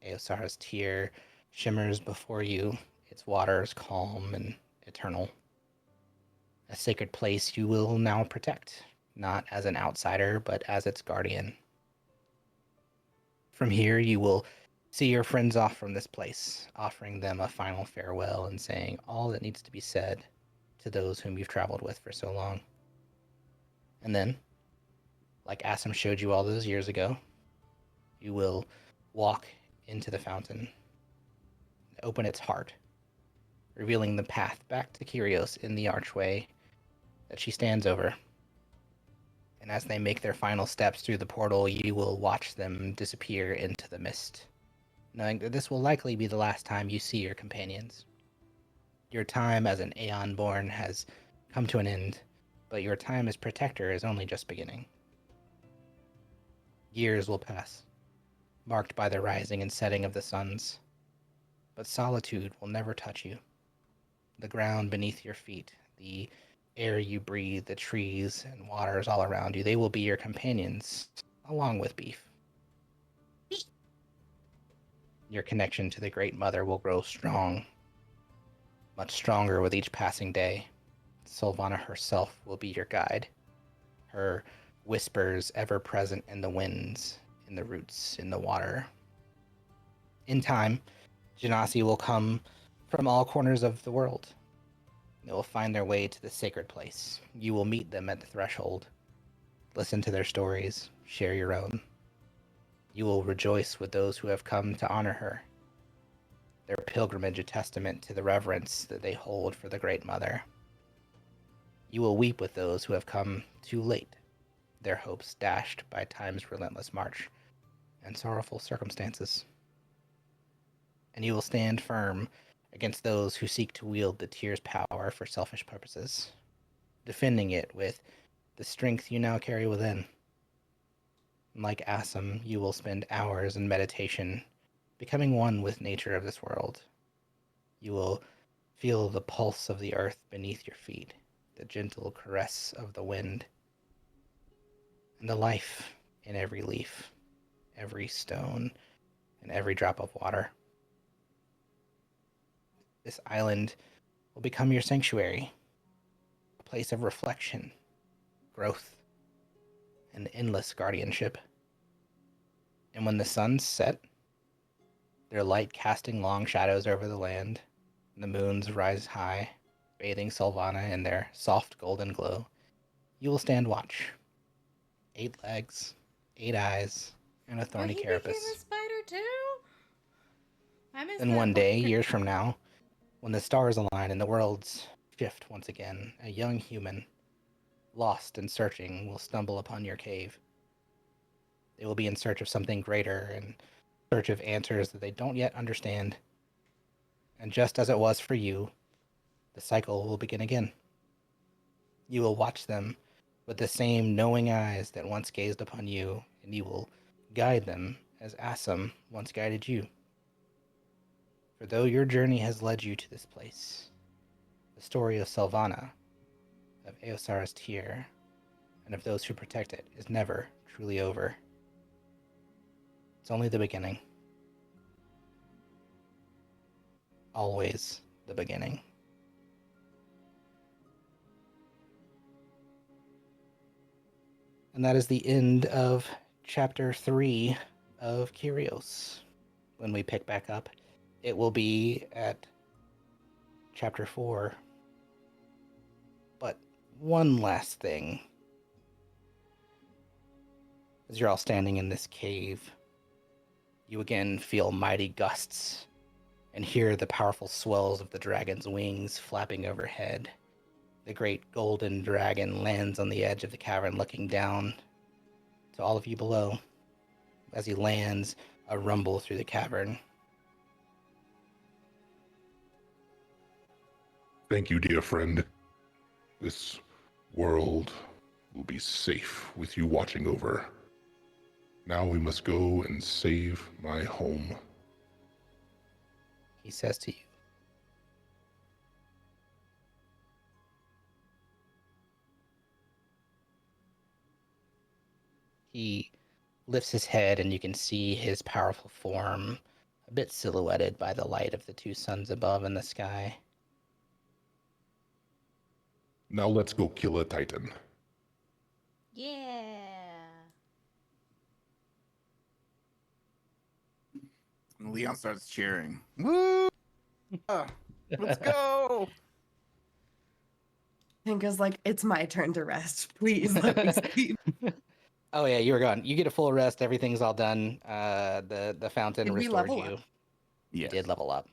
Eosar's tear shimmers before you, its waters calm and eternal. A sacred place you will now protect, not as an outsider, but as its guardian. From here, you will see your friends off from this place, offering them a final farewell and saying all that needs to be said to those whom you've traveled with for so long. And then, like Assam showed you all those years ago, you will walk into the fountain, open its heart, revealing the path back to Kyros in the archway that she stands over. And as they make their final steps through the portal, you will watch them disappear into the mist, knowing that this will likely be the last time you see your companions. Your time as an Aeon-born has come to an end, but your time as Protector is only just beginning. Years will pass, marked by the rising and setting of the suns, but solitude will never touch you. The ground beneath your feet, the air you breathe, the trees and waters all around you, they will be your companions, along with Beef. Your connection to the Great Mother will grow strong, much stronger with each passing day. Sylvana herself will be your guide, her whispers ever present in the winds, in the roots, in the water. In time, Genasi will come from all corners of the world. They will find their way to the sacred place. You will meet them at the threshold. Listen to their stories, share your own. You will rejoice with those who have come to honor her. Their pilgrimage a testament to the reverence that they hold for the Great Mother. You will weep with those who have come too late, their hopes dashed by time's relentless march and sorrowful circumstances. And you will stand firm against those who seek to wield the tier's power for selfish purposes, defending it with the strength you now carry within. Like Assam, you will spend hours in meditation, becoming one with nature of this world. You will feel the pulse of the earth beneath your feet, the gentle caress of the wind, and the life in every leaf, every stone, and every drop of water. This island will become your sanctuary, a place of reflection, growth, and endless guardianship. And when the suns set, their light casting long shadows over the land, and the moons rise high, bathing Sylvana in their soft golden glow, you will stand watch. 8 legs, 8 eyes, and a thorny he carapace. became a spider too? I missed Then that one day, part. years from now, when the stars align and the worlds shift once again, a young human, lost and searching, will stumble upon your cave. They will be in search of something greater, in search of answers that they don't yet understand. And just as it was for you, the cycle will begin again. You will watch them with the same knowing eyes that once gazed upon you, and you will guide them as Assam once guided you. For though your journey has led you to this place, the story of Sylvana, of Eosara's Tier, and of those who protect it is never truly over. It's only the beginning. Always the beginning. And that is the end of chapter 3 of Kyros. When we pick back up, it will be at chapter 4. But one last thing. As you're all standing in this cave, you again feel mighty gusts and hear the powerful swells of the dragon's wings flapping overhead. The great golden dragon lands on the edge of the cavern, looking down to all of you below. As he lands, a rumble through the cavern. Thank you, dear friend. This world will be safe with you watching over. Now we must go and save my home. He says to you. He lifts his head and you can see his powerful form, a a bit silhouetted by the light of the two suns above in the sky. Now let's go kill a titan. Yeah. And Leon starts cheering. Woo! Let's go! Tinka's like, it's my turn to rest. Please let me sleep. Oh yeah, you were gone. You get a full rest. Everything's all done. The fountain Did we restored level you. up? You did level up.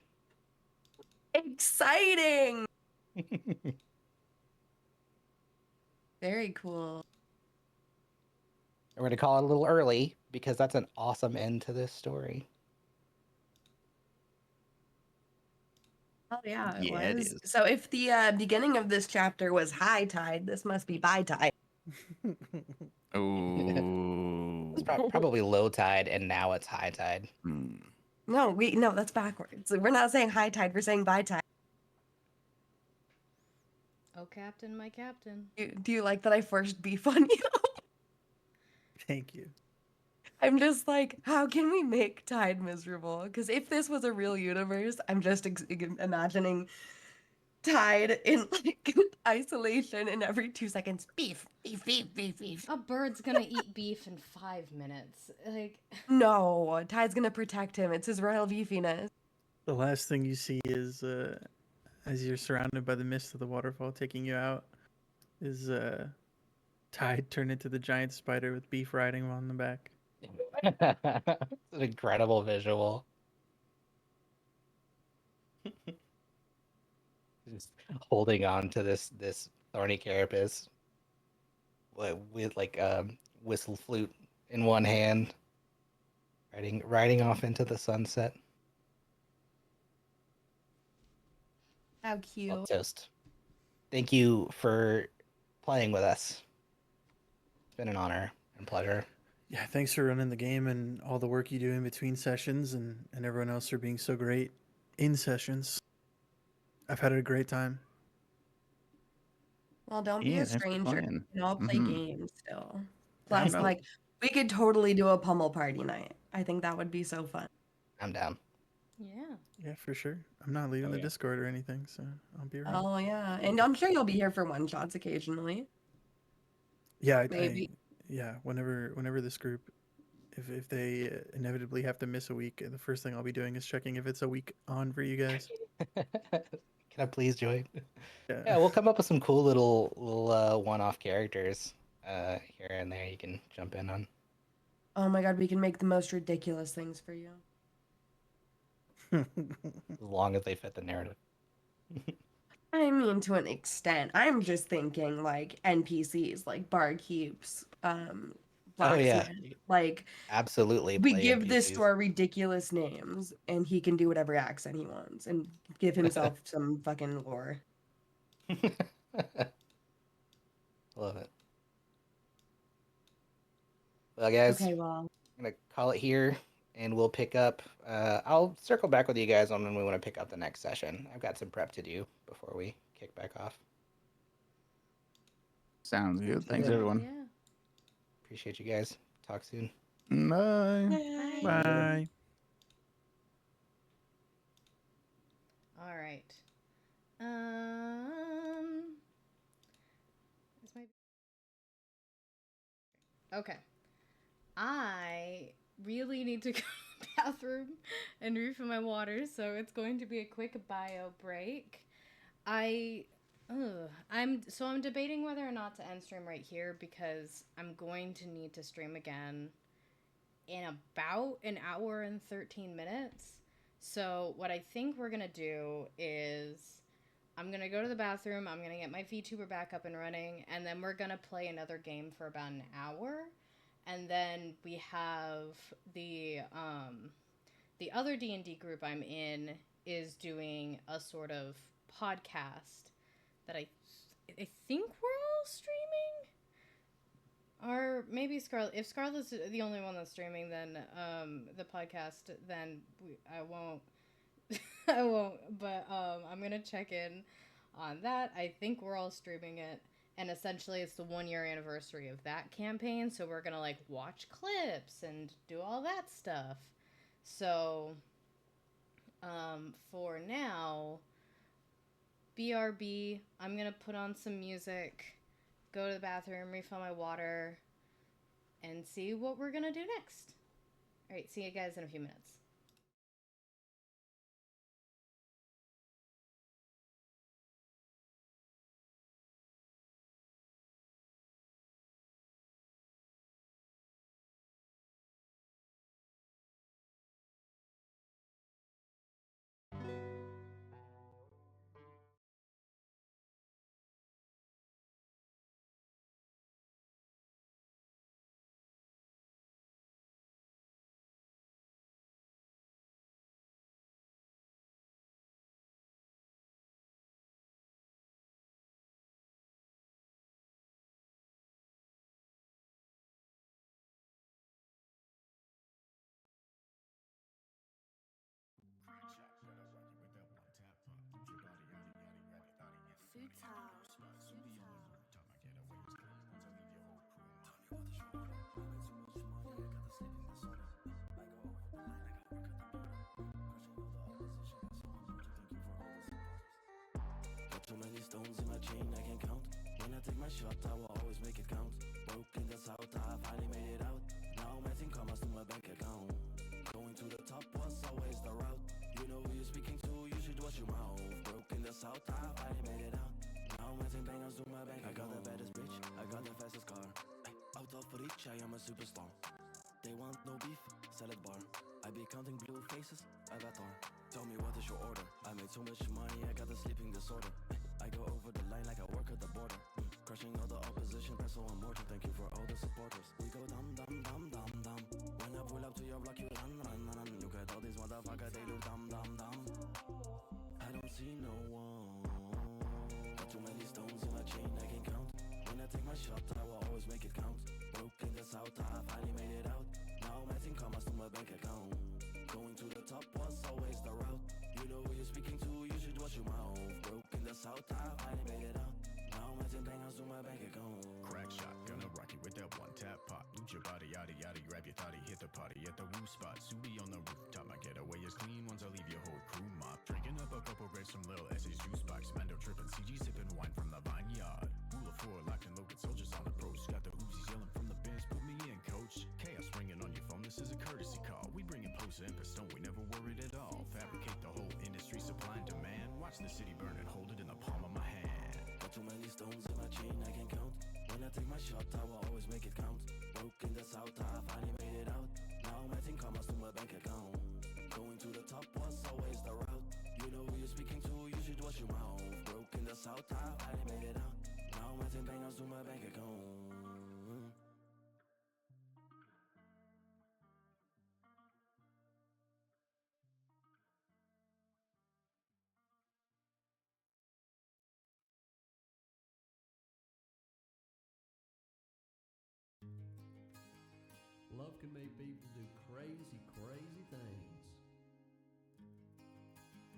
Exciting! Very cool. We're going to call it a little early because that's an awesome end to this story. Oh yeah, it Yeah, it was. is. So if the beginning of this chapter was high tide, this must be high tide. Oh. It's probably low tide, and now it's high tide. No, that's backwards. We're not saying high tide, we're saying high tide. Oh, Captain, my Captain. Do you like that I forced beef on you? Thank you. I'm just like, how can we make Tide miserable? Because if this was a real universe, I'm just imagining Tide in like isolation, and every 2 seconds, beef, beef, beef, beef, beef. A bird's gonna eat beef in 5 minutes. Like, No, Tide's gonna protect him. It's his royal beefiness. The last thing you see is as you're surrounded by the mist of the waterfall taking you out, is Tide turn into the giant spider with beef riding him on the back. It's an incredible visual. Just holding on to this thorny carapace with like whistle flute in one hand, riding off into the sunset. How Well, cute. Toast, thank you for playing with us. It's been an honor and pleasure. Yeah, thanks for running the game and all the work you do in between sessions, and everyone else for being so great in sessions. I've had a great time. Well, don't be Yeah, a thanks for stranger. playing. We can all play Mhm. games still. Yeah, Plus, I'm like, we could totally do a pummel party night. I think that would be so fun. I'm down. yeah. Yeah, for sure. I'm not leaving Oh, the yeah. Discord or anything, so I'll be around. Oh yeah, and I'm sure you'll be here for one shots occasionally. Yeah, Maybe. yeah. Whenever this group, if they inevitably have to miss a week, the first thing I'll be doing is checking if it's a week on for you guys. Can I please join? Yeah. Yeah, we'll come up with some cool little one-off characters here and there you can jump in on. Oh my god, we can make the most ridiculous things for you. As long as they fit the narrative. I mean, to an extent. I'm just thinking like NPCs, like barkeeps, Oh yeah, blacksmith. Like absolutely. we Play give this NPCs. store ridiculous names, and he can do whatever accent he wants, and give himself some fucking lore. Love it. Well, guys, Okay, well, I'm gonna call it here, and we'll pick up. I'll circle back with you guys on when we want to pick up the next session. I've got some prep to do before we kick back off. Sounds good. Thanks, good. everyone. Yeah. Appreciate you guys. Talk soon. Bye. Bye. Bye. All right. This might. Okay. I really need to go to the bathroom and refill my water, so it's going to be a quick bio break. I'm debating whether or not to end stream right here because I'm going to need to stream again in about an hour and 13 minutes. So what I think we're gonna do is I'm gonna go to the bathroom, I'm gonna get my VTuber back up and running, and then we're gonna play another game for about an hour. And then we have the other D&D group I'm in is doing a sort of podcast that I think we're all streaming. Or maybe Scarlet. If Scarlet's the only one that's streaming, then the podcast, then I won't. I won't. But I'm gonna check in on that. I think we're all streaming it, and essentially it's the 1 year anniversary of that campaign. So we're gonna like watch clips and do all that stuff. So For now, BRB, I'm gonna put on some music, go to the bathroom, refill my water, and see what we're gonna do next. Alright, see you guys in a few minutes. Got too many stones in my chain, I can't count. When I take my shot, I will always make it count. Broke in the south, I finally made it out. Now I'm adding commas to my bank account. Going to the top was always the route. You know who you're speaking to, you should watch your mouth. Broke in the south, I finally made it out. Now I'm adding bangers to my bank account. I got the baddest bitch, I got the fastest car. Out of reach, I am a superstar. They want no beef, salad bar. I be counting blue faces, avatar. Tell me what is your order? I made so much money, I got a sleeping disorder. I go over the line like I work at the border. Crushing all the opposition, that's so immortal. Thank you for all the supporters. We go dum dum dum dum dum. When I pull up to your block, you run run run. Look at all these motherfuckers, they do dum dum dum. I don't see no one. Got too many stones in my chain, I can't count. When I take my shot, I will always make it count. Broke in the south, I finally made it out. Now I'm adding commas to my bank account. Going to the top was always the route. You know who you're speaking to, you should watch your mouth. Broke in the south, I finally made it out. Now I'm adding bangers to my bank account. Crack shot, gonna rock you with that one tap pop. Move your body, yada yada, grab your thotty, hit the party at the roof spot. Subi on the rooftop, my getaway is clean once I leave your whole crew mop. Drinking up a couple grapes from Lil S's juice box. Mando tripping, CG sipping wine from the vineyard. Rule of 4, locked and loaded soldiers on approach. Got the Uzis yelling from the bench, put me in, coach. Chaos ringing on your phone, this is a courtesy call. We bring it closer and Pistone, we never worried at all. Fabricate the whole industry, supply and demand. Watch the city burn and hold it in the palm of my hand. Got too many stones in my chain, I can't count. When I take my shot, I will always make it count. Broke in the south, I finally made it out. Now I'm adding commas to my bank account. Going to the top was always the route. You know who you're speaking to, you should watch your mouth. Broke in the south, I finally made it out. Now I'm adding bangers to my bank account. Love can make people do crazy, crazy things.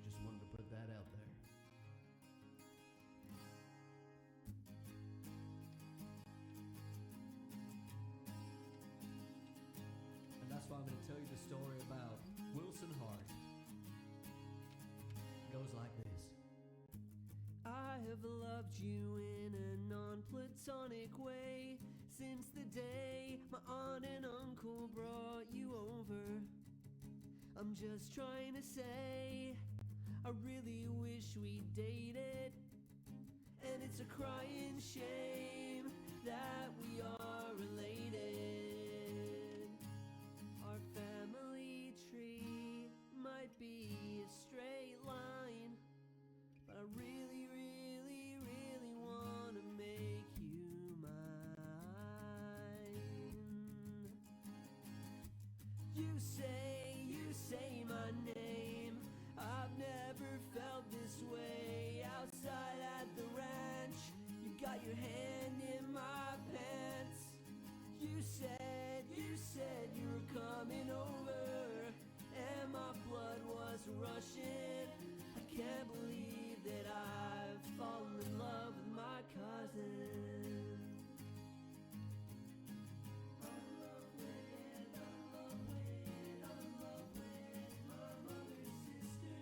Just wanted to put that out there. And that's why I'm going to tell you the story about Wilson Hart. It goes like this. I have loved you in a non-platonic way since the day my aunt and uncle brought you over. I'm just trying to say I really wish we dated, and it's a crying shame that we are related. Our family tree might be a straight line, but I really, really, really want to make you mine. You say my name. I've never felt this way outside at the ranch. You got your hand in my pants. You said you were coming over, and my blood was rushing. I can't believe that I've fallen in love with my cousin. I'm in love with my mother's sister.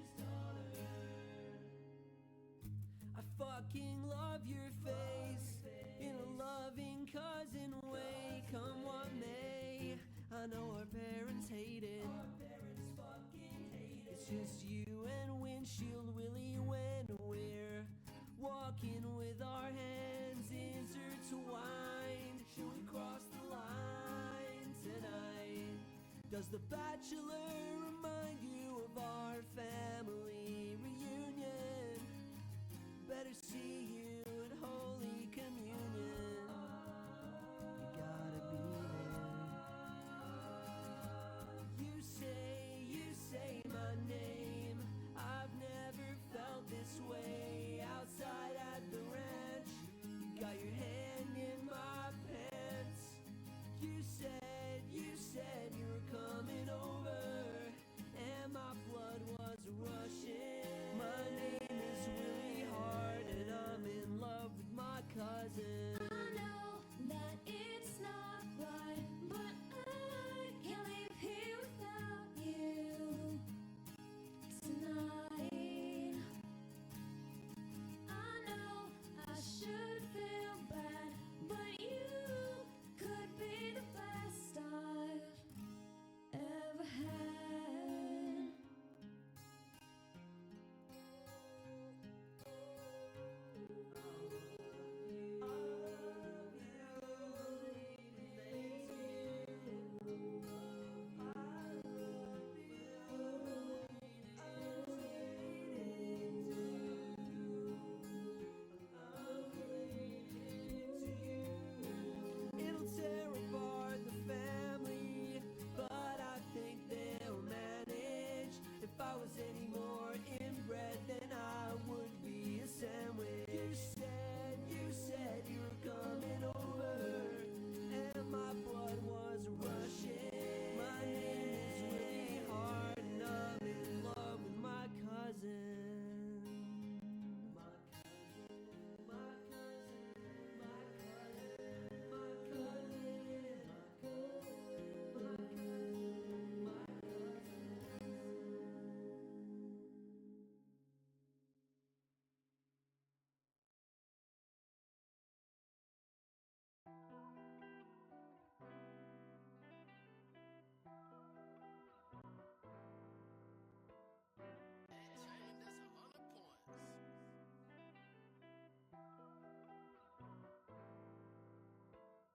fucking love your face in a loving cousin way. Come what may, I know our parents hate it. It's just you and windshield Willie when we're walking with our hands intertwined. Should we cross the line tonight? Does The Bachelor remind you of our family reunion? Better see you at Holy Communion. You gotta be there. You say my name. I've never felt this way outside at the ranch. You got your hand in my pants. You said you were coming over, and my blood was rushing. My name is Willie Hart, and I'm in love with my cousin. I know that it's not right, but I can't live here without you tonight. I know I should feel bad, but you could be the best I've ever had. It'll tear apart the family, but I think they'll manage. If I was any more inbred, then I would be a sandwich. You said you were coming over, and my blood was rushing. My name is Willie Hart, and I'm in love with my cousin.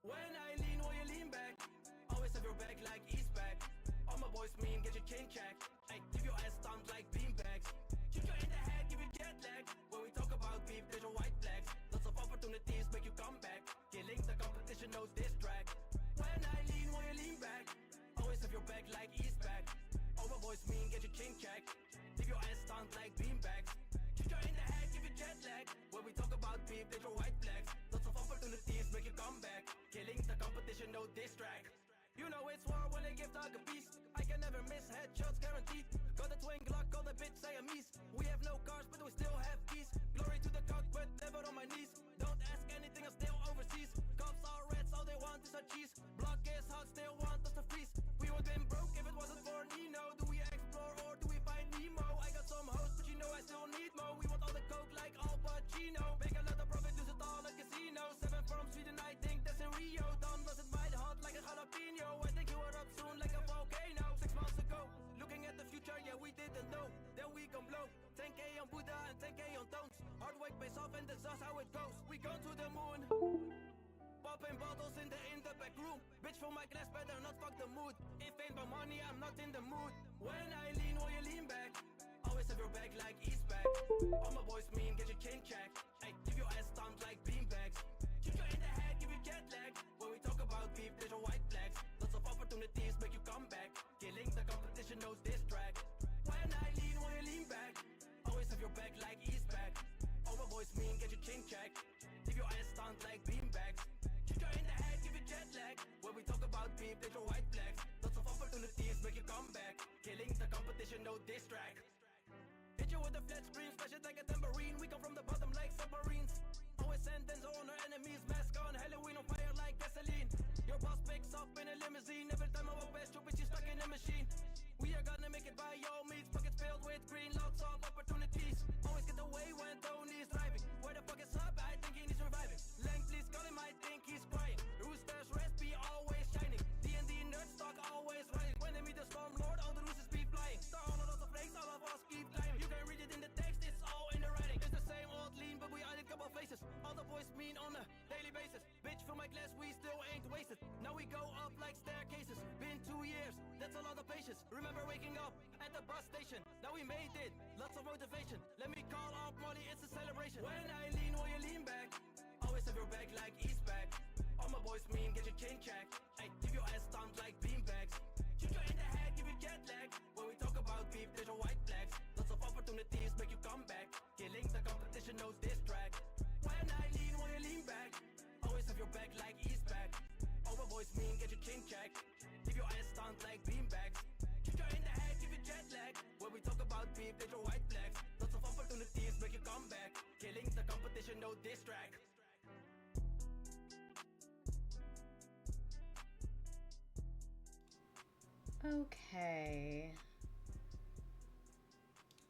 When I lean, will you lean back? Always have your back like East back. All my boys mean, get your chin checked. Ay, give your ass stomped like beanbags. Shoot you in the head, give you jet lag. When we talk about beef, there's your white flags. Lots of opportunities make you come back. Killing the competition, no diss track. When I lean, will you lean back? Always have your back like East back. All my boys mean, get your chin checked. Give your ass stomped like beanbags. Shoot you in the head, give you jet lag. When we talk about beef, there's your white flags. Lots of opportunities make you come back. Killing the competition, no diss track. You know it's war when they give dog a piece. I can never miss, headshots guaranteed. Got a twin Glock, call the bitch Siamese. We have no cars, but we still have keys. Glory to the cockpit, never on my knees. Don't ask anything, I'm still overseas. Cops are reds, all they want is our cheese. Block is hot, still want us to freeze. We would been broke if it wasn't for Nino. Do we explore or do we find Nemo? I got some hoes, but you know I still need more. We want all the coke like Al Pacino. Make a lot of profit, lose it all at casino. 7 from Sweden, I think that's in Rio. Don doesn't bite hot like a jalapeno. I think you were up soon like a volcano. 6 months ago, looking at the future, yeah, we didn't know. Then we gon' blow 10K on Buddha and 10K on Tones. Hard work pays off and that's just how it goes. We go to the moon. Popping bottles in the back room. Bitch for my glass, better not fuck the mood. If ain't about money, I'm not in the mood. When I lean, will you lean back? Always have your back like East back. All my boys mean, get your chin checked. Ay, give your ass stomped like beanbags. Shoot you in the head, give you jet lag. When we talk about beef, there's your white flags. Lots of opportunities make you come back. Killing the competition, no diss track. When I lean, will you lean back? Always have your back like East back. All my boys mean, get your chin checked. Give your ass stomped like beanbags. Shoot you in the head, give you jet lag. When we talk about beef, there's your white flags. Lots of opportunities make you come back. Killing the competition, no diss track. Hit you with a flat screen, smash it like a tambourine. We come from the bottom like submarines. Always sentence on our enemies. Mask on, Halloween on fire like gasoline. Your boss picks up in a limousine. Every time I walk past your bitch, you stuck in a machine. We are gonna make it by all means. Pockets filled with green, lots of opportunities. Always get away when Tony's driving. Where the fuck is faces. Remember waking up at the bus station. Now we made it, lots of motivation. Let me call out money, it's a celebration. When I lean, will you lean back? Always have your back like East back. All my boys mean, get your chin checked. Hey, give your ass stumped like beanbags. Shoot you in the head, give you jet lag. When we talk about beef, there's your white flags. Lots of opportunities make you come back. Killing the competition, no diss track. When I lean, will you lean back? Always have your back like East back. All my boys mean, get your chin checked. Give your ass stumped like beanbags. Shoot you in the head, give you jet lag. When we talk about beef, there's your white flags. Lots of opportunities make you come back. Killing the competition, no diss track. Okay.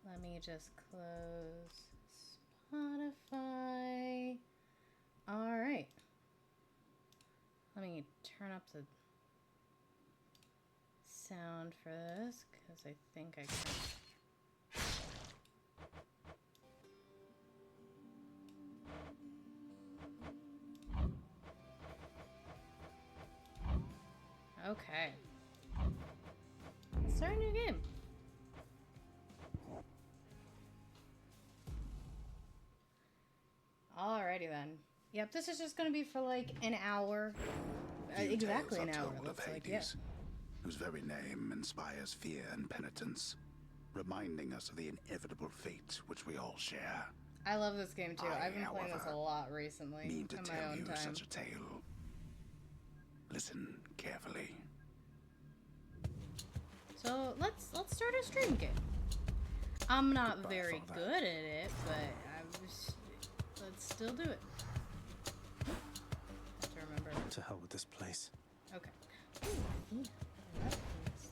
Let me just close Spotify. All right. Let me turn up the sound for this because I think I can. Okay. Start a new game. Alrighty then. Yep, this is just gonna be for like an hour. Exactly an hour. Looks like, yeah. Whose very name inspires fear and penitence, reminding us of the inevitable fate which we all share. I love this game too. I've been playing this a however, lot recently Need to in my tell own you time. such a tale. Listen carefully. So let's start a stream game. I'm not very good at it, but let's still do it. Have to remember. To hell with this place. Okay. Ooh, Athena. I love Athena's.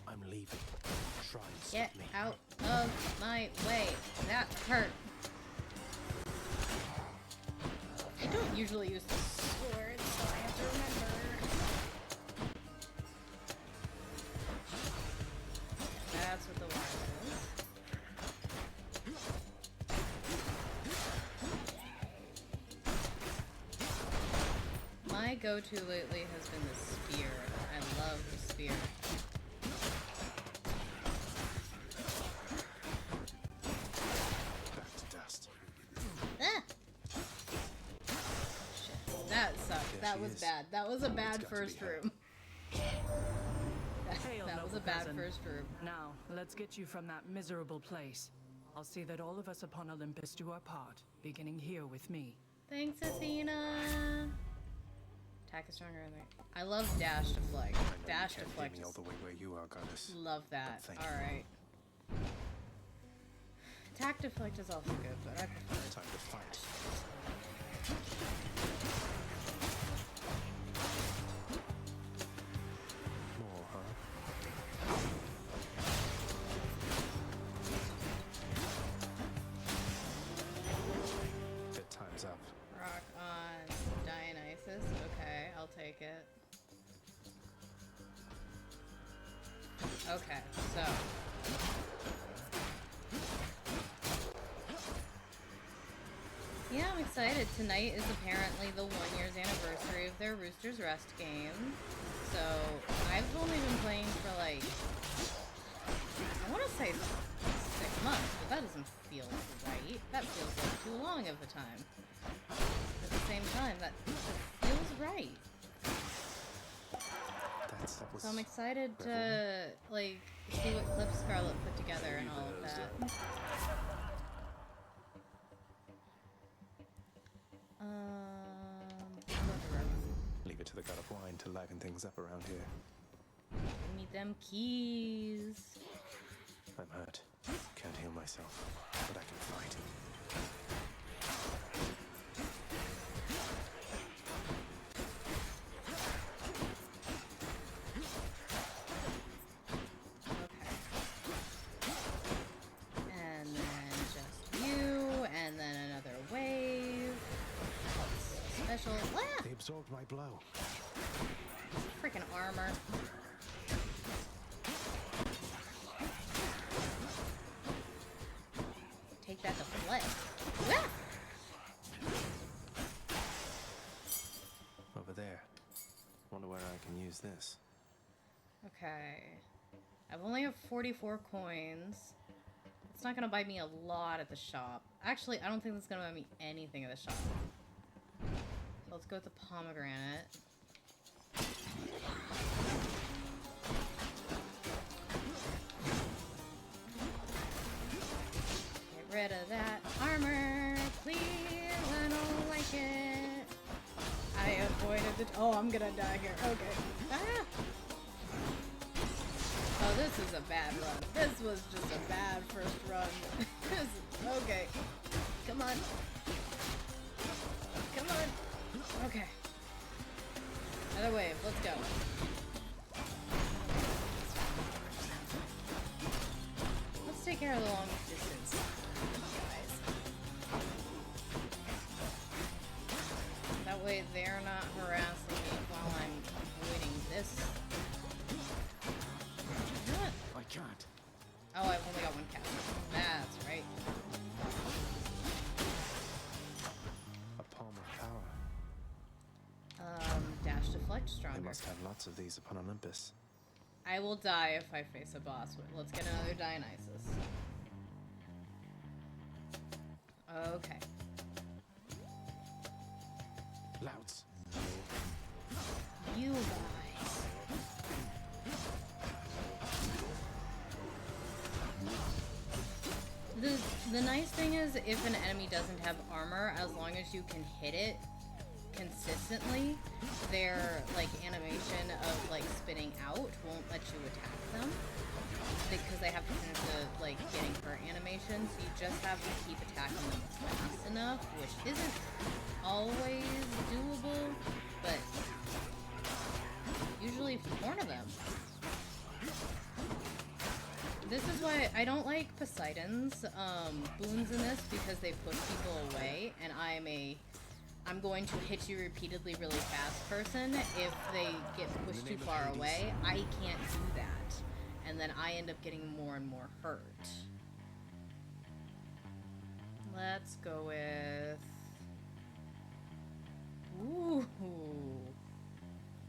I'm leaving. Try and stop Get me. out of my way. That hurt. I don't usually use the sword, so I have to remember. That's what the wire is. My go-to lately has been the spear. I love the spear. Back to dust. Ah! Shit, that sucked. That was bad. That was a bad first room. That was a bad first room. Now, let's get you from that miserable place. I'll see that all of us upon Olympus do our part, beginning here with me. Thanks, Athena. Attack is stronger than I love dash deflect. Dash deflect. All the way where you are, goddess. Love that. Thank All right. Attack deflect is also good, but I prefer time to fight. More, huh? Good time's up. rock on Dionysus. Okay, I'll take it. Okay, so yeah, I'm excited. Tonight is apparently the 1 year's anniversary of their Roosters Rest game. So I've only been playing for like, I want to say 6 months, but that doesn't feel right. That feels like too long of a time. At the same time, that feels right. So I'm excited to like see what clips Scarlett put together and all of that. Leave it to the god of wine to liven things up around here. Give me them keys. I'm hurt. Can't heal myself, but I can fight. And then just you, and then another wave. Special. Ah! They absorbed my blow. Freaking armor. Take that to play. Ah! Over there. this? Okay. I've only have 44 coins. It's not gonna buy me a lot at the shop. Actually, I don't think it's gonna buy me anything at the shop. So let's go with the pomegranate. Get rid of that armor, please. I don't like it. I avoided the. Oh, I'm gonna die here. Okay. Ah! Oh, this is a bad run. This was just a bad first run. Okay. Come on. Come on. Okay. Another wave. Let's go. Let's take care of the long distance guys. That way they're not harassing me while I'm avoiding this. I can't. Oh, I've only got one cast. That's right. A palm of power. Dash deflect They stronger. must have lots of these upon Olympus. I will die if I face a boss. Let's get another Dionysus. Okay. Louts. You guys. The nice thing is if an enemy doesn't have armor, as long as you can hit it consistently, their like animation of like spinning out won't let you attack them because they have to finish the like getting hurt animation, so you just have to keep attacking them fast enough, which isn't always doable, but usually corner them. This is why I don't like Poseidon's boons in this, because they push people away, and I'm going to hit you repeatedly really fast person. If they get pushed too far away, I can't do that. And then I end up getting more and more hurt. Let's go with... Ooh.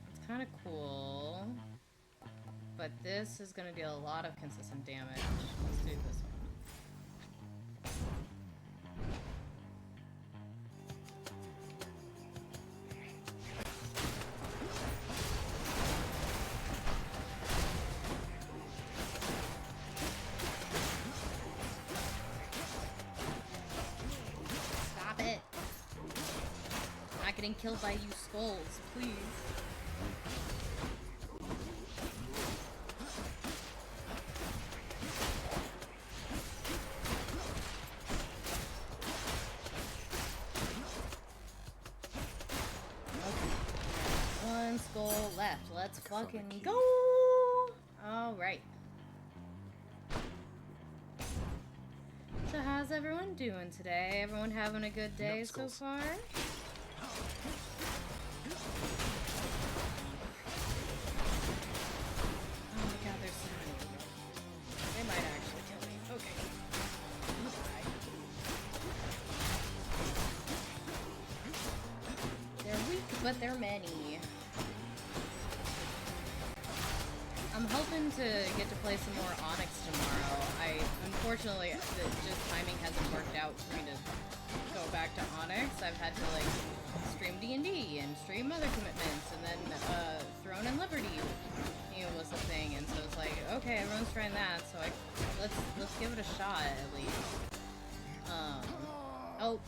It's kind of cool. But this is going to deal a lot of consistent damage. Let's do this one. Stop it! I'm not getting killed by you skulls, please. One skull left. Let's fucking go! Alright. So how's everyone doing today? Everyone having a good day so far? Oh my god, there's so many. They might actually kill me. Okay. They're weak, but they're many. I'm hoping to get to play some more Onyx tomorrow. Unfortunately, just timing hasn't worked out for me to go back to Onyx. I've had to like stream DnD and stream other commitments, and then Throne and Liberty, was the thing. And so it's like, okay, everyone's trying that, so let's give it a shot at least. Oh,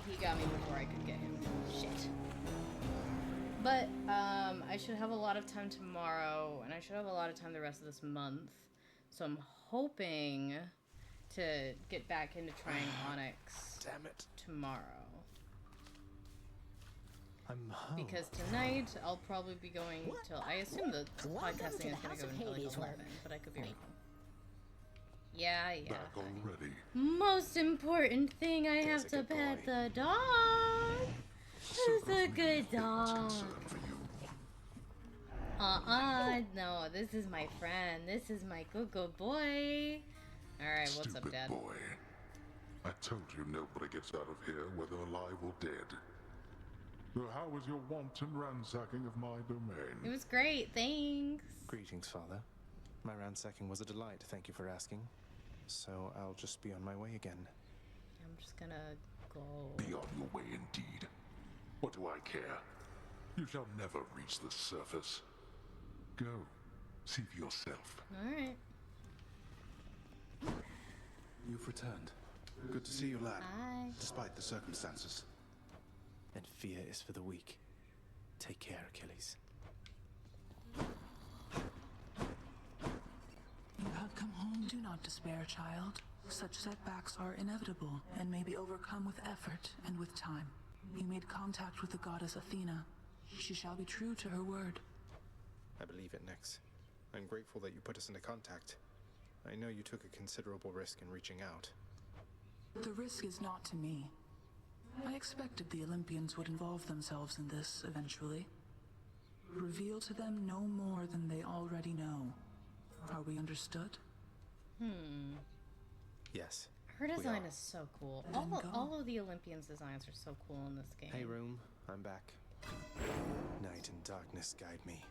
he got me before I could get him. Shit. But, I should have a lot of time tomorrow, and I should have a lot of time the rest of this month. So I'm hoping to get back into trying Onyx tomorrow. I'm home. Because tonight, I'll probably be going till... I assume the podcasting is going to go until like 11, but I could be wrong. Yeah. Back already. Most important thing, I have to pet the dog. Who's a good dog? No, this is my friend. This is my good boy. Alright, what's up, Dad? Boy. I told you nobody gets out of here, whether alive or dead. So how was your wanton ransacking of my It domain? was great, thanks. Greetings, Father. My ransacking was a delight, thank you for asking. So I'll just be on my way again. I'm just gonna go. Be on your way indeed. What do I care? You shall never reach the surface. Go. See for yourself. Alright. You've returned. Good to see you, lad. Bye. Despite the circumstances. And fear is for the weak. Take care, Achilles. You have come home. Do not despair, child. Such setbacks are inevitable and may be overcome with effort and with time. You made contact with the goddess Athena. She shall be true to her word. I believe it, Nyx. I'm grateful that you put us into contact. I know you took a considerable risk in reaching out. The risk is not to me. I expected the Olympians would involve themselves in this eventually. Reveal to them no more than they already know. Are we understood? Yes. Her we design are. is so cool. Then go. All of the Olympians' designs are so cool in this game. Hey, room. I'm back. Night and darkness guide me.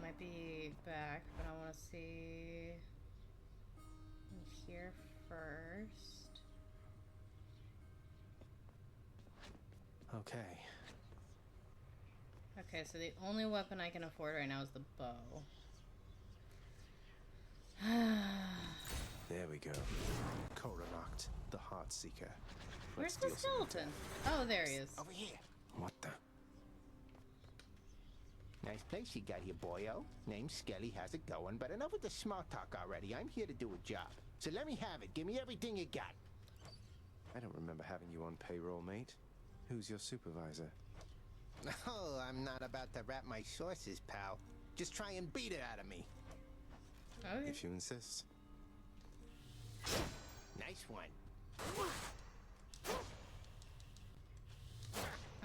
Might be back, but I want to see here first. Okay. Okay, so the only weapon I can afford right now is the bow. There we go. Coronacht, the Heart Seeker. Where's Let's the deal some skeleton? Oh, there he is. Over here. What the? Nice place you got here, boyo. Name's Skelly, how's it going? But enough with the small talk already. I'm here to do a job. So let me have it. Give me everything you got. I don't remember having you on payroll, mate. Who's your supervisor? Oh, I'm not about to wrap my sources, pal. Just try and beat it out of me. Okay. If you insist. Nice one.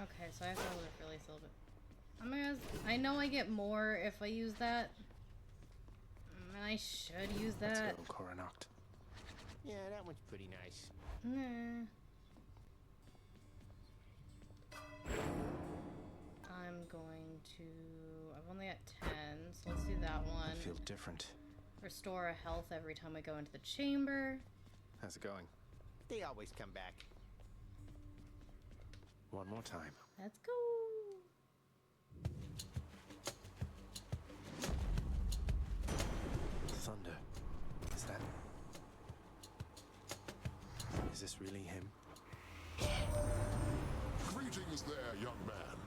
Okay, so I have to release a little bit. I know I get more if I use that. And I should use Let's that. go, Coronacht. Yeah, that one's pretty nice. Nah. I'm going to... I've only got 10, so let's do that one. I feel different. Restore a health every time I go into the chamber. How's it going? They always come back. One more time. Let's go. Thunder. Is this really him? Greetings there, young man.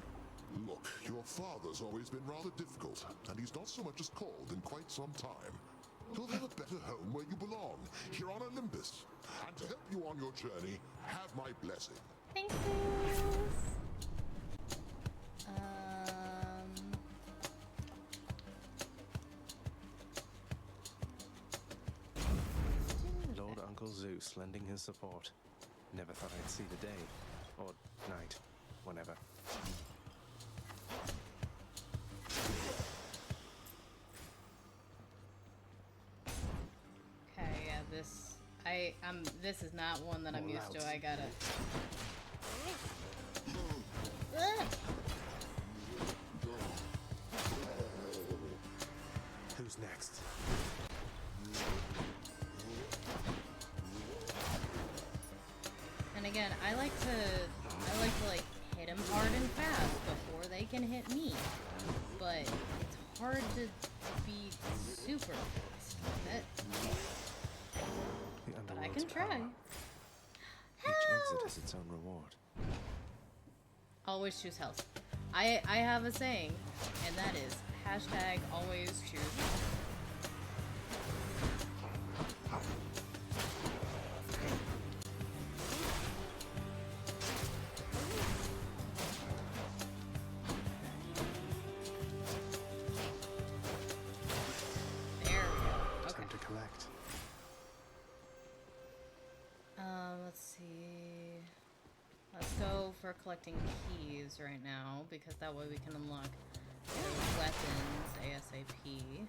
Look, your father's always been rather difficult, and he's not so much as called in quite some time. You'll have a better home where you belong, here on Olympus. And to help you on your journey, have my blessing. Thanks. Lord Uncle Zeus lending his support. Never thought I'd see the day. Or night. Whenever. Okay, yeah, this is not one that I'm More used to. loud. I gotta. Who's next? And again, I like to like hit them hard and fast before they can hit me. But it's hard to be super fast with it. The But I underworld's can try. power. Each exit has its own reward. Always choose health. I have a saying, and that is hashtag always choose health. There we go. Okay. Time to collect. Let's see. Let's go for collecting keys right now, because that way we can unlock those weapons ASAP.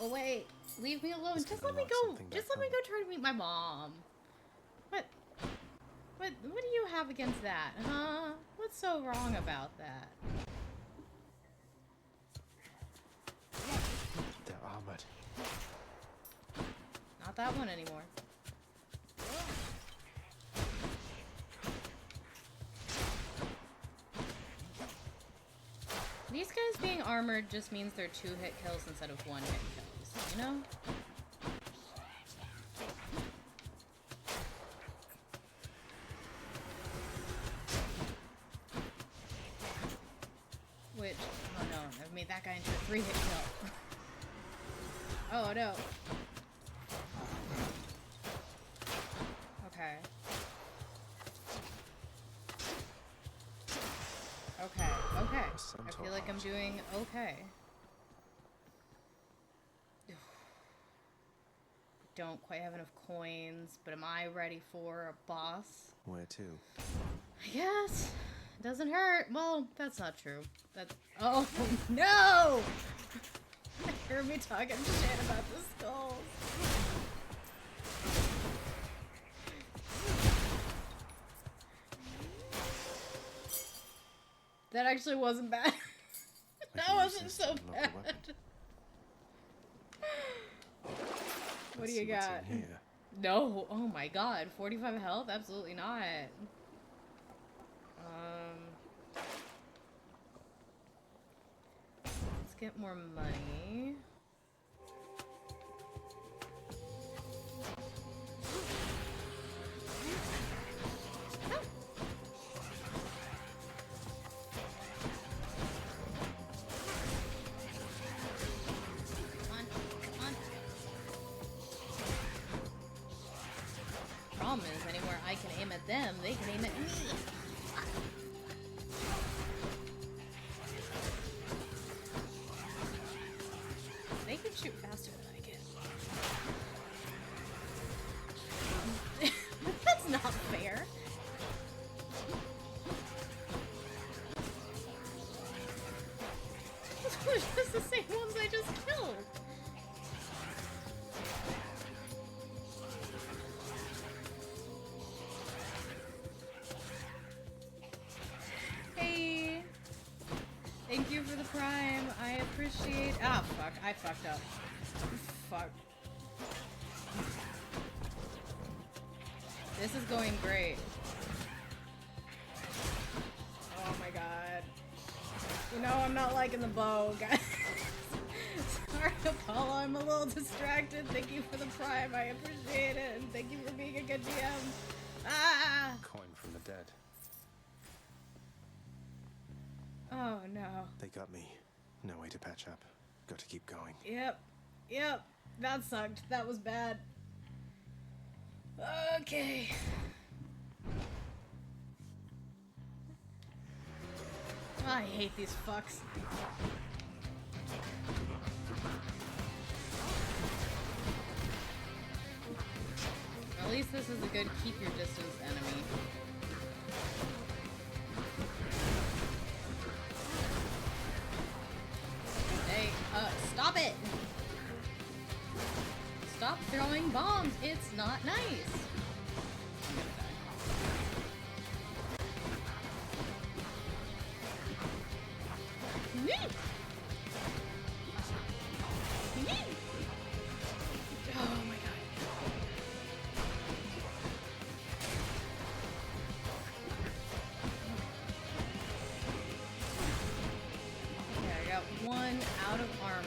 away. Leave me alone. This Just could let me unlock go. something Just back let me home. go try to meet my mom. What? What do you have against that, huh? What's so wrong about that? They're armored. Not that one anymore. These guys being armored just means they're 2-hit kills instead of 1-hit kills, you know? Which, oh no, I've made that guy into a 3-hit kill. Oh no. Okay. Okay, okay. I feel like I'm doing okay. Don't quite have enough coins, but am I ready for a boss? Where to? I guess. Doesn't hurt. Well, that's not true. That's... Oh, no! I heard me talking shit about the skulls. That actually wasn't bad. That wasn't so bad. What do you got? No. Oh my god. 45 health? Absolutely not. Let's get more money. Problem is, anywhere I can aim at them, they can aim at me. They can shoot faster than I can. That's not fair. Those were just the same ones I just killed. Hey, thank you for the prime. I appreciate. Ah, fuck! I fucked up. Fuck. This is going great. Oh my god. You know I'm not liking the bow, guys. Sorry, Apollo. I'm a little distracted. Thank you for the prime. I appreciate it, and thank you for being a good GM. Ah! Coin from the dead. Oh no. They got me. No way to patch up. Got to keep going. Yep. Yep. That sucked. That was bad. Okay. I hate these fucks. At least this is a good keep your distance enemy. Hey, stop it! Stop throwing bombs! It's not nice! Yeet! Yeet! Oh my god. Okay, I got one out of armor.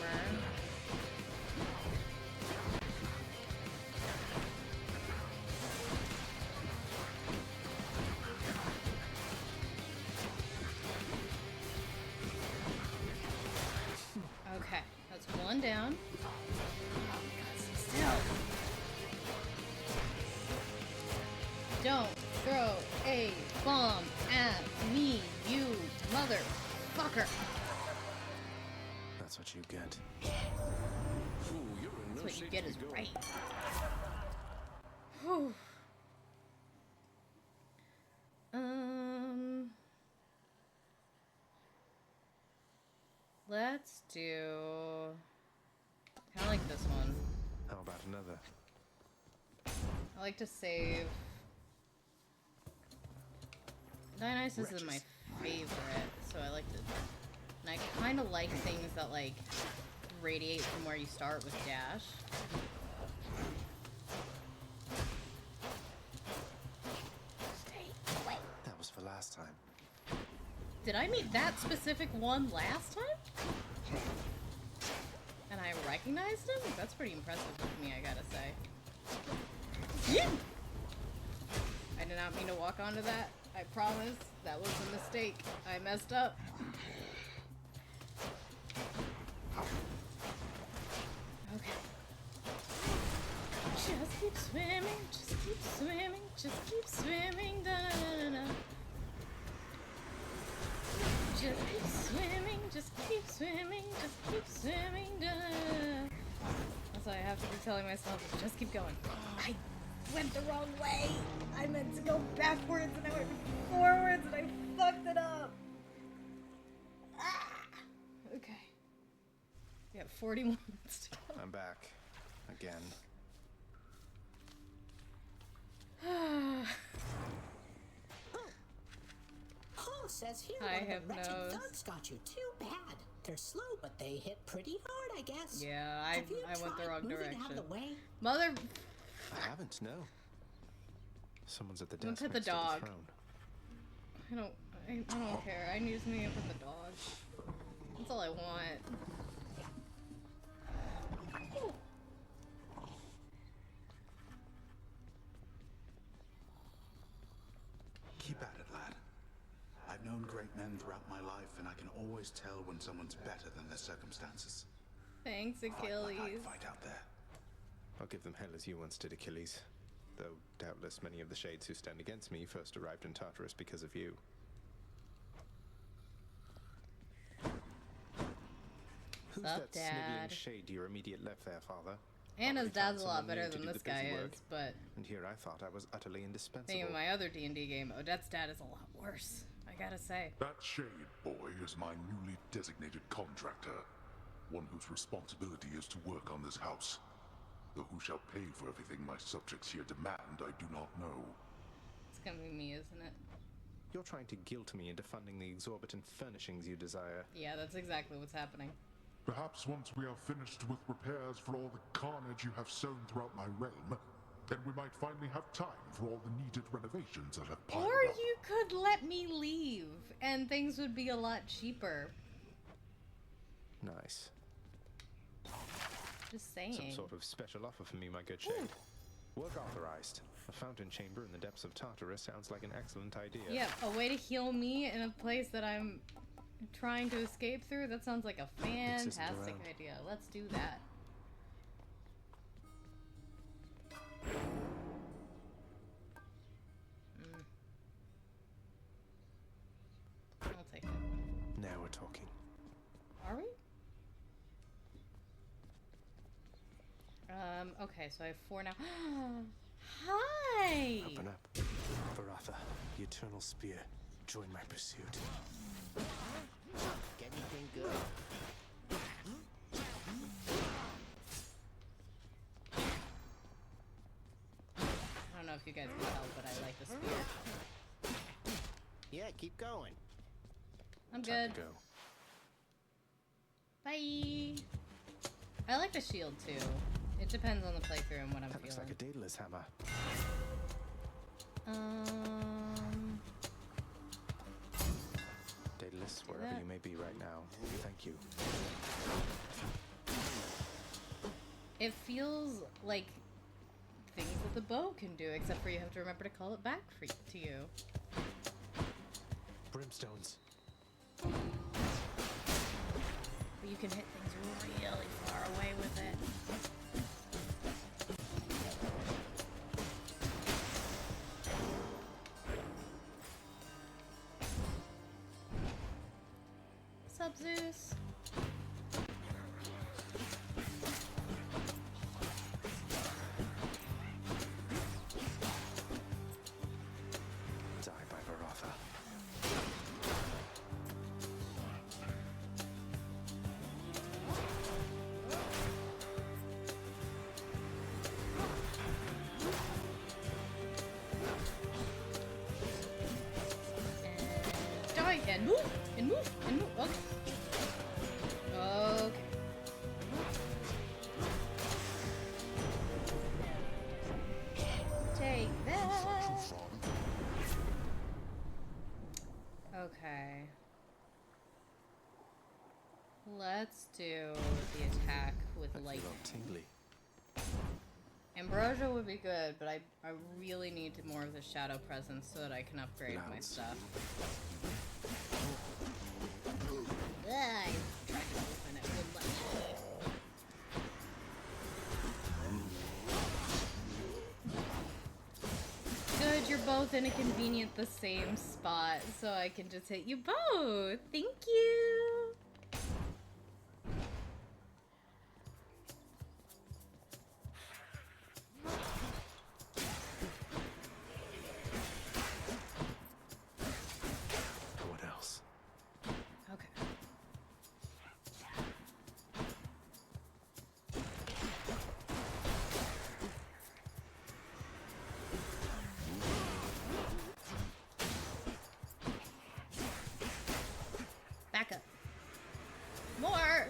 Okay, that's one down. Oh my god, stay still. Don't throw a bomb at me, you motherfucker. That's what you get. That's what you get is right. Whew. Let's do Kind of like this one. How about another? I like to save. Dionysus is my favorite, so I like to. And I kind of like things that like radiate from where you start with dash. That was for last time. Did I meet that specific one last time? And I recognized him? That's pretty impressive with me, I gotta say. Yeah. I did not mean to walk onto that. I promise. That was a mistake. I messed up. Okay. Just keep swimming, just keep swimming, just keep swimming, da-na-na-na-na. Just keep swimming, just keep swimming, just keep swimming, da-na-na-na. That's why I have to be telling myself, just keep going. I went the wrong way. I meant to go backwards and I went forwards and I fucked it up. Ah! Okay. We got 40 more minutes to go. I'm back. Again. Paul says here I one have of the wretched nose. thugs got you. Too bad. They're slow, but they hit pretty hard, I guess. Yeah, I went the wrong moving out of direction. the way? Mother. I haven't, no. Someone's at the Don't desk pet the next to dog. the throne. I don't care. I just need to put the dog. That's all I want. Keep at it, lad. I've known great men throughout my life, and I can always tell when someone's better than their circumstances. Thanks, Achilles. Fight out there. I'll give them hell as you once did, Achilles. Though doubtless many of the shades who stand against me first arrived in Tartarus because of you. Who's Sup, that sniveling Dad? shade to your immediate left there, father? Anna's Already found dad's a lot someone better new to than do this the busy guy work. is, but And here I thought I was utterly indispensable. thinking of my other D&D game, Odette's dad is a lot worse. I gotta say. That shade boy is my newly designated contractor, one whose responsibility is to work on this house. Though who shall pay for everything my subjects here demand, I do not know. It's gonna be me, isn't it? You're trying to guilt me into funding the exorbitant furnishings you desire. Yeah, that's exactly what's happening. Perhaps once we are finished with repairs for all the carnage you have sown throughout my realm, then we might finally have time for all the needed renovations that have piled Or up. you could let me leave, and things would be a lot cheaper. Nice. Just saying. Some sort of special offer for me, my good shade. Work authorized. A fountain chamber in the depths of Tartarus sounds like an excellent idea. Yeah, a way to heal me in a place that I'm trying to escape through? That sounds like a isn't fantastic around. idea. Let's do that. I'll take it. Now we're talking. Are we? Okay, so I have 4 now. Hi! Open up. Baratha, the eternal spear. Join my pursuit. Get anything good? I don't know if you guys can tell, but I like the spear. Yeah, keep going. I'm Time good. to go. Bye! I like the shield too. It depends on the playthrough and what I'm That looks feeling. like a Daedalus hammer. Daedalus, wherever that- you may be right now, thank you. It feels like things that the bow can do, except for you have to remember to call it back to you. Brimstones. But you can hit things really far away with it. Sup, Zeus? Die by Baratha. And move! And move! And move! Okay. Okay. Take that! Okay. Let's do the attack with lightning. Tingly. Ambrosia would be good, but I really need more of the shadow presence so that I can upgrade my stuff. Ugh, I tried to open it, wouldn't let me. Good, you're both in a convenient the same spot, so I can just hit you both. Thank you. What else? Okay. Back up. More!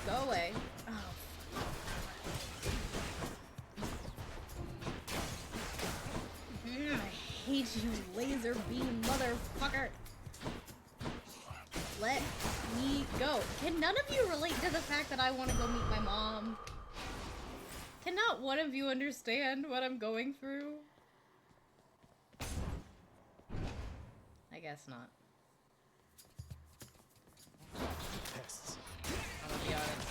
Go away. Oh. I hate you, laser beam motherfucker. Let me go. Can none of you relate to the fact that I want to go meet my mom? Cannot one of you understand what I'm going through? I guess not. Pests. I'm gonna be honest.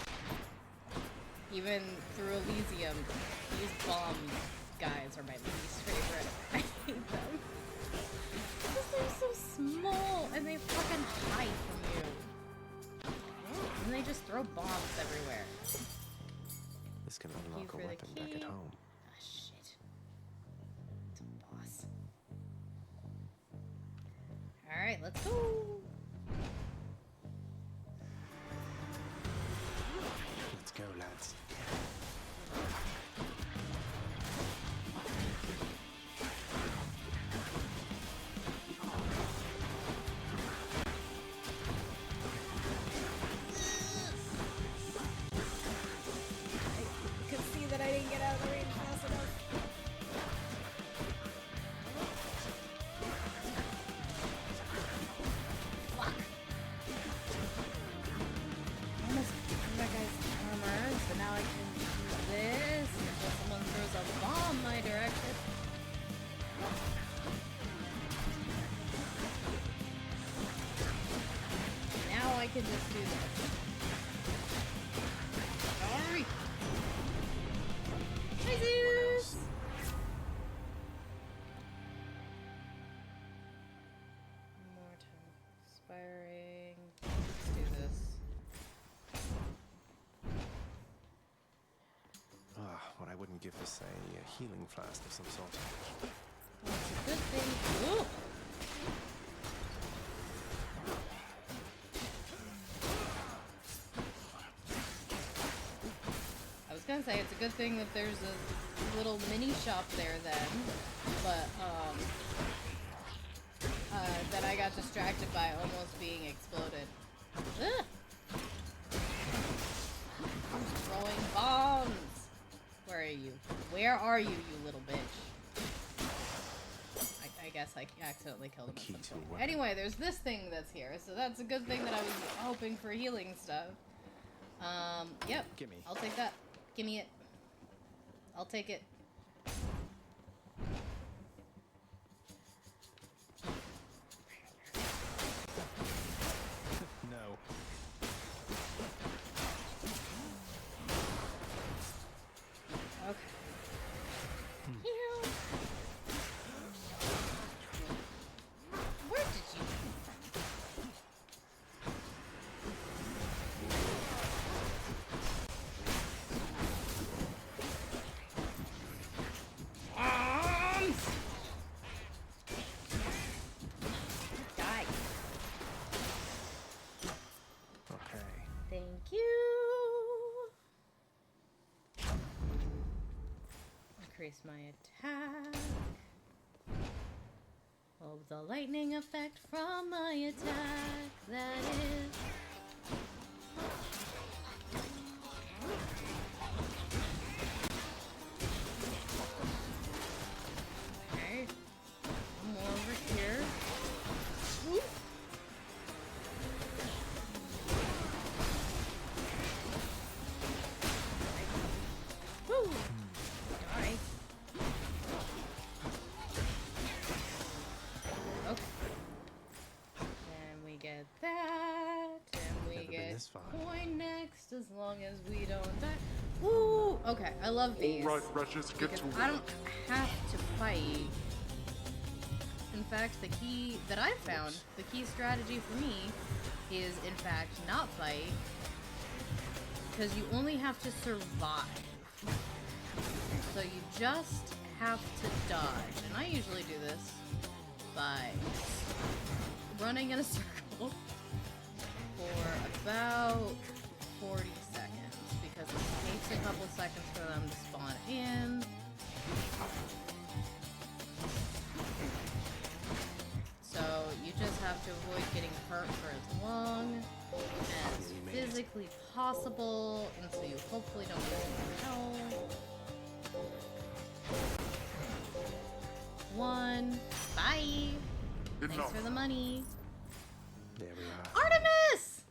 Even through Elysium, these bomb guys are my least favorite. I hate them. Because they're so small and they fucking hide from you. And they just throw bombs everywhere. This can You unlock a for the weapon back key. at home. Ah, shit. It's a boss. Alright, let's go! Let's go, lads. I could see that I didn't get out of the range fast enough. Fuck. I almost broke that guy's armor, so now I can do this until someone throws a bomb my direction. Now I can just do this. Sorry. Hi, Zeus! More time expiring. Let's do this. Ah, what I wouldn't give for, say, a healing flask of some sort. That's a good thing. Ooh. I was gonna say it's a good thing that there's a little mini shop there then, but that I got distracted by almost being exploded. Ugh. Who's throwing bombs? Where are you? Where are you, you little bitch? I guess I accidentally killed him at some point. Anyway, there's this thing that's here, so that's a good thing that I was hoping for healing stuff. Yep. Gimme. I'll take that. Gimme it. I'll take it. No. Okay. Heal. Where did you come from? Arms! Die. Okay. Thank you. Increase my attack. Oh, the lightning effect from my attack, that is. Okay. One more over here. Oop. Woo! Alright. Okay. And we get that. And we Never been get this far. coin next as long as we don't die. Ooh! Okay, I love these. All right, Precious, get Because to I don't have to fight. In fact, the key that I found, the key strategy for me is, in fact, not fight. Because you only have to survive. So you just have to dodge. And I usually do this by running in a circle for about 40 seconds. Because it takes a couple seconds for them to spawn in. So you just have to avoid getting hurt for as long as physically possible, and so you hopefully don't get into hell. 1. Bye! Thanks for the money. There we are. Artemis!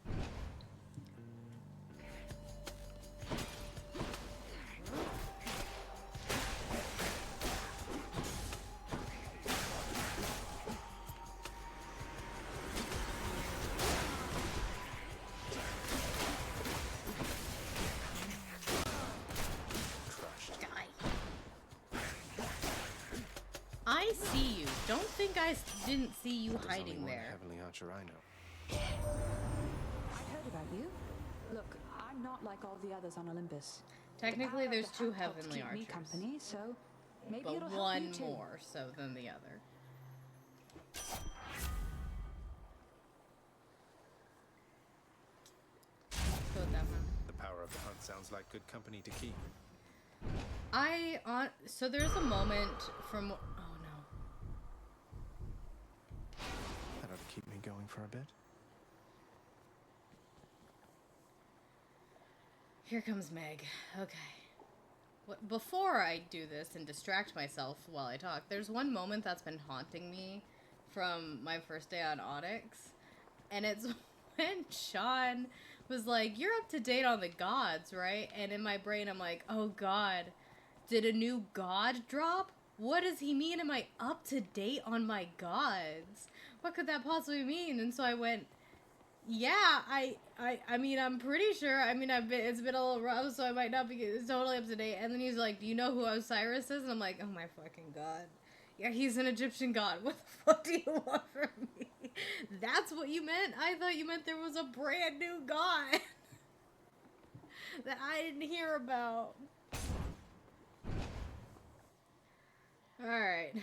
I see you. Don't think I didn't see you There's only hiding one there. Heavenly Archer I know. I've heard about you. Look, I'm not like all the others on Olympus. Technically, The power of there's the 2 hunt helps heavenly keep me archers. company, so maybe But it'll help one you too. more so than the other. Go with that one. The power of the hunt sounds like good company to keep. So there's a moment from, oh no. That ought to keep me going for a bit. Here comes Meg. Okay. Before I do this and distract myself while I talk, there's one moment that's been haunting me from my first day on Onyx, and it's when Sean was like, "You're up to date on the gods, right?" And in my brain, I'm like, "Oh God, did a new god drop? What does he mean? Am I up to date on my gods? What could that possibly mean?" And so I went, "Yeah, I mean, I'm pretty sure. I mean, it's been a little rough, so I might not be totally up to date." And then he's like, "Do you know who Osiris is?" And I'm like, "Oh my fucking God. Yeah, he's an Egyptian god. What the fuck do you want from me?" That's what you meant? I thought you meant there was a brand new god that I didn't hear about. Alright.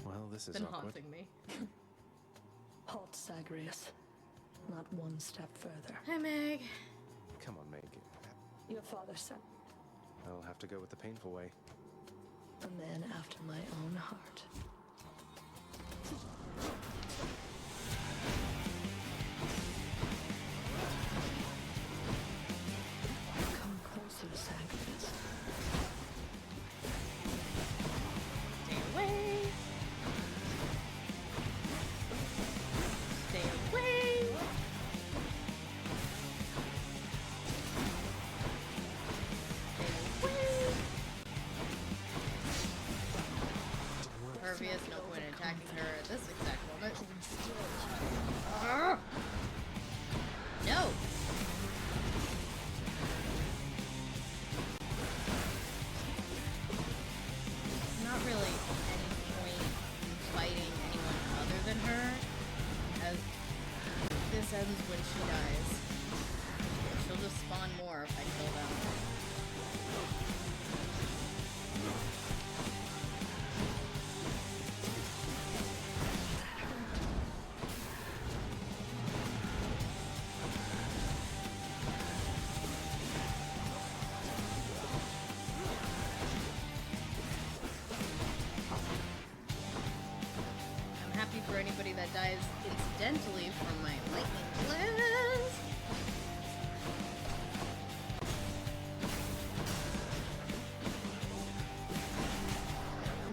Well, this is Been awkward. haunting me. Halt, Zagreus. Not one step further. Hi, Meg. Come on, Meg. Your father said, I'll have to go with the painful way. a man after my own heart. Come closer, Zagreus. Stay away. Stay away. Stay away. Pervious, no point in attacking her at this exact moment. No. Not really any point in fighting anyone other than her, as this ends when she dies. She'll just spawn more if I kill them. dies incidentally from my lightning blast.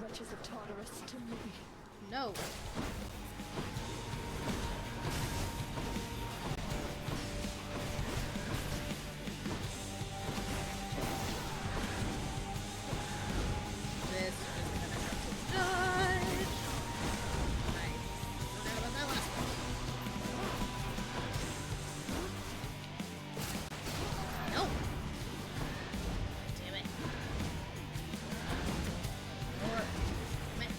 Wretches of Tartarus to me. No. This is gonna have to dodge. Nice. Forgot about that last one. No. Damn it. More. Damn it.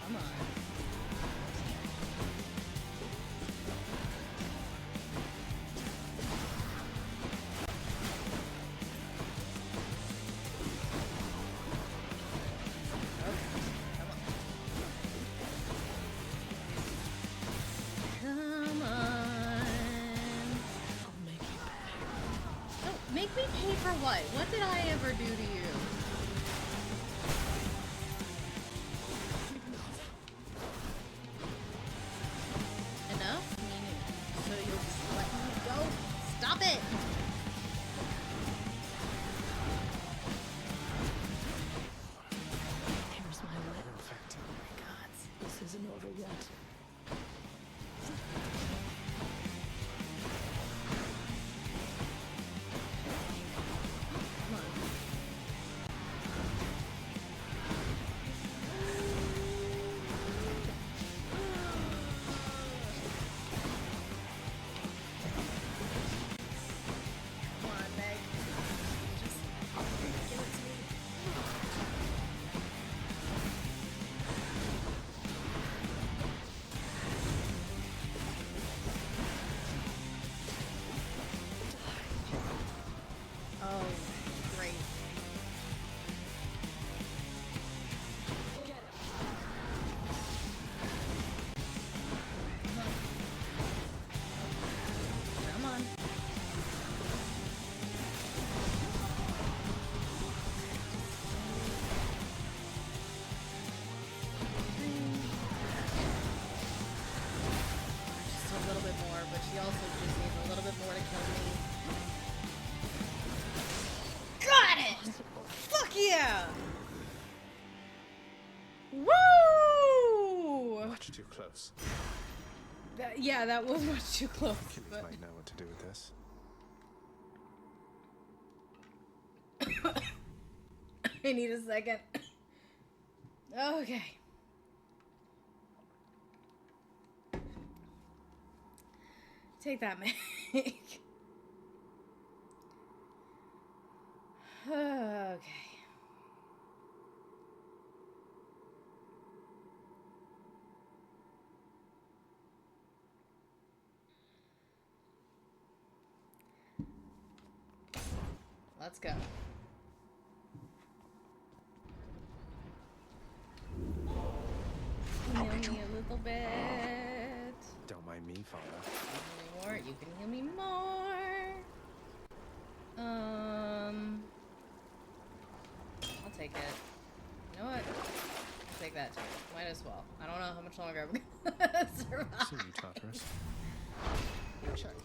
Come on. Come on. No, make me pay for what? What did I ever do to you? Enough? Meaning, so you'll just let me go? Stop it! Here's my way. Oh my god, this isn't over yet. Come on. Come on, Meg. Just give it to me. Oh, great. Come on. Just a little bit more, but she also just needs a little bit more to kill me. Got it! Fuck yeah! Woo! Much too close. Yeah, that was much too close. Achilles But might know what to do with this. I need a second. Okay. Take that, Meg. Okay. Let's go. Heal me a little bit. Don't mind me, Father. More. You can heal me more. I'll take it. You know what? I'll take that too. Might as well. I don't know how much longer I'm gonna survive. See you, Tartarus. Check.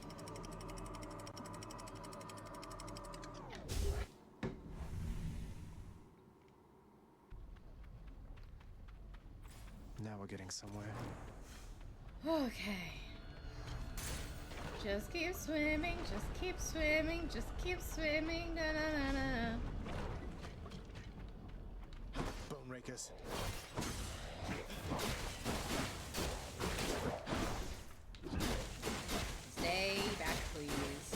Now we're getting somewhere. Okay. Just keep swimming, just keep swimming, just keep swimming. Na na na na. Bone rakers. Stay back, please.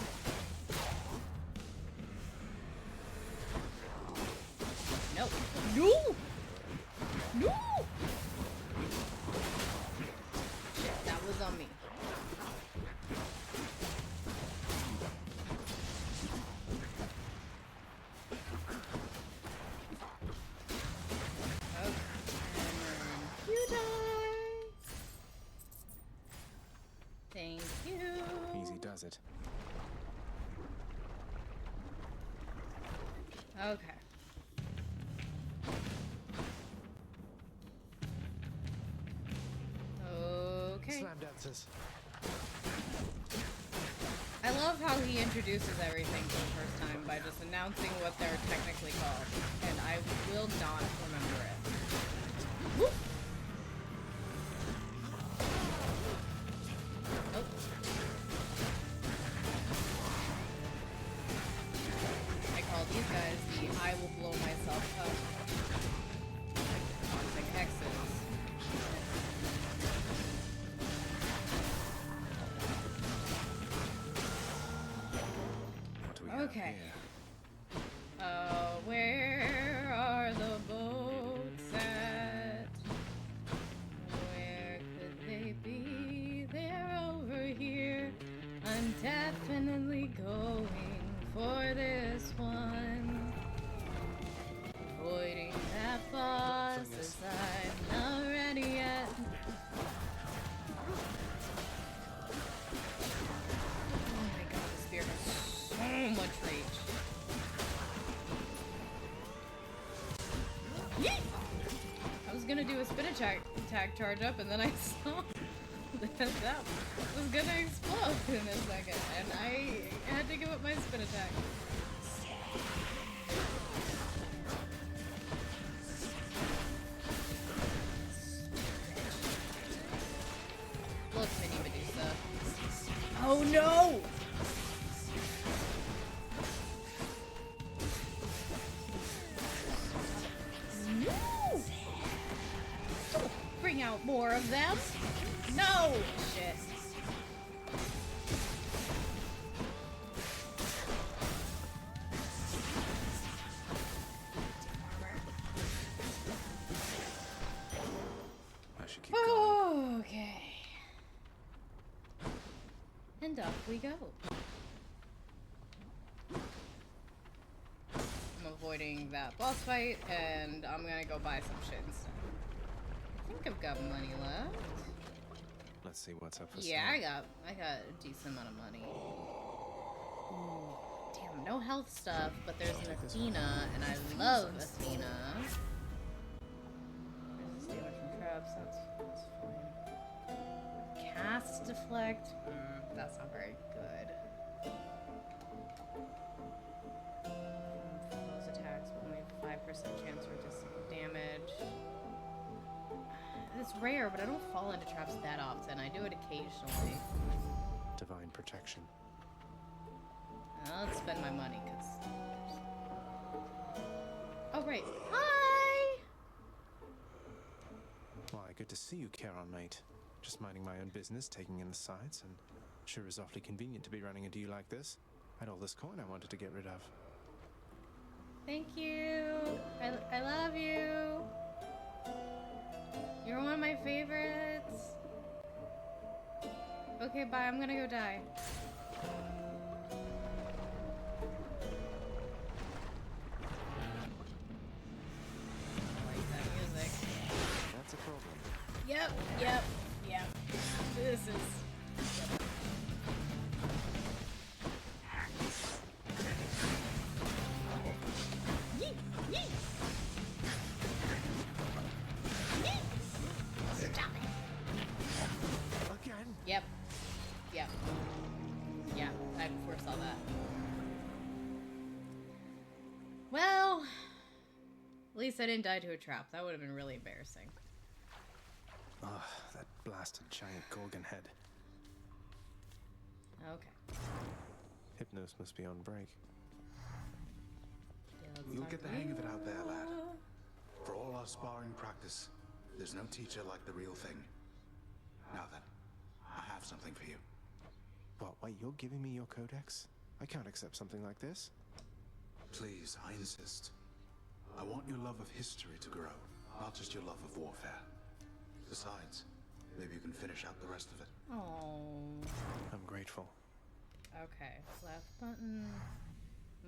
No. No! No! Shit, that was on me. Okay. And you die. Thank you. Easy does it. Okay. circumstances. I love how he introduces everything for the first time by just announcing what they're technically called, and I will not remember it. Whoop. Oh. I call these guys the I will blow myself up toxic X's. What do we have Okay. here? Where are the boats at? Where could they be? They're over here. I'm definitely going for this one. Avoiding that boss as I'm not ready yet. Oh my god, the spear has so much reach. Yeet! I was gonna do a spin attack charge up, and then I saw that was gonna explode in a second, and I had to give up my spin attack. Look, Mini Medusa. Oh no! No! Don't bring out more of them! No! Shit. I should keep going. Okay. And off we go. I'm avoiding that boss fight, and I'm gonna go buy some shit instead. I think I've got money left. Let's see what's up for Yeah, sale. I got a decent amount of money. Ooh, damn, no health stuff, but there's an Athena, and I love Athena. Resist damage from traps, that's fine. Cast deflect, that's not very good. Foes attacks, but only 5% chance for damage. It's rare, but I don't fall into traps that often. I do it occasionally. Divine protection. Let's spend my money, cause... Oh, right. Hi! Why, good to see you, Charon, mate. Just minding my own business, taking in the sights, and sure is awfully convenient to be running a deal like this. I had all this coin I wanted to get rid of. Thank you! I love you! You're one of my favorites! Okay, bye. I'm gonna go die. I like that music. That's a problem. Yep. This is... Yeet, yeet. Yeet. Stop it. Again? Yep. Yeah, I foresaw that. Well, at least I didn't die to a trap. That would have been really embarrassing. Ugh, that blasted giant Gorgon head. Okay. Hypnos must be on break. Yeah, let's You'll talk get the to hang of it you. out there, lad. For all our sparring practice, there's no teacher like the real thing. Now then, I have something for you. What, wait, you're giving me your codex? I can't accept something like this. Please, I insist. I want your love of history to grow, not just your love of warfare. Besides, maybe you can finish out the rest of it. Oh. I'm grateful. Okay. Left button.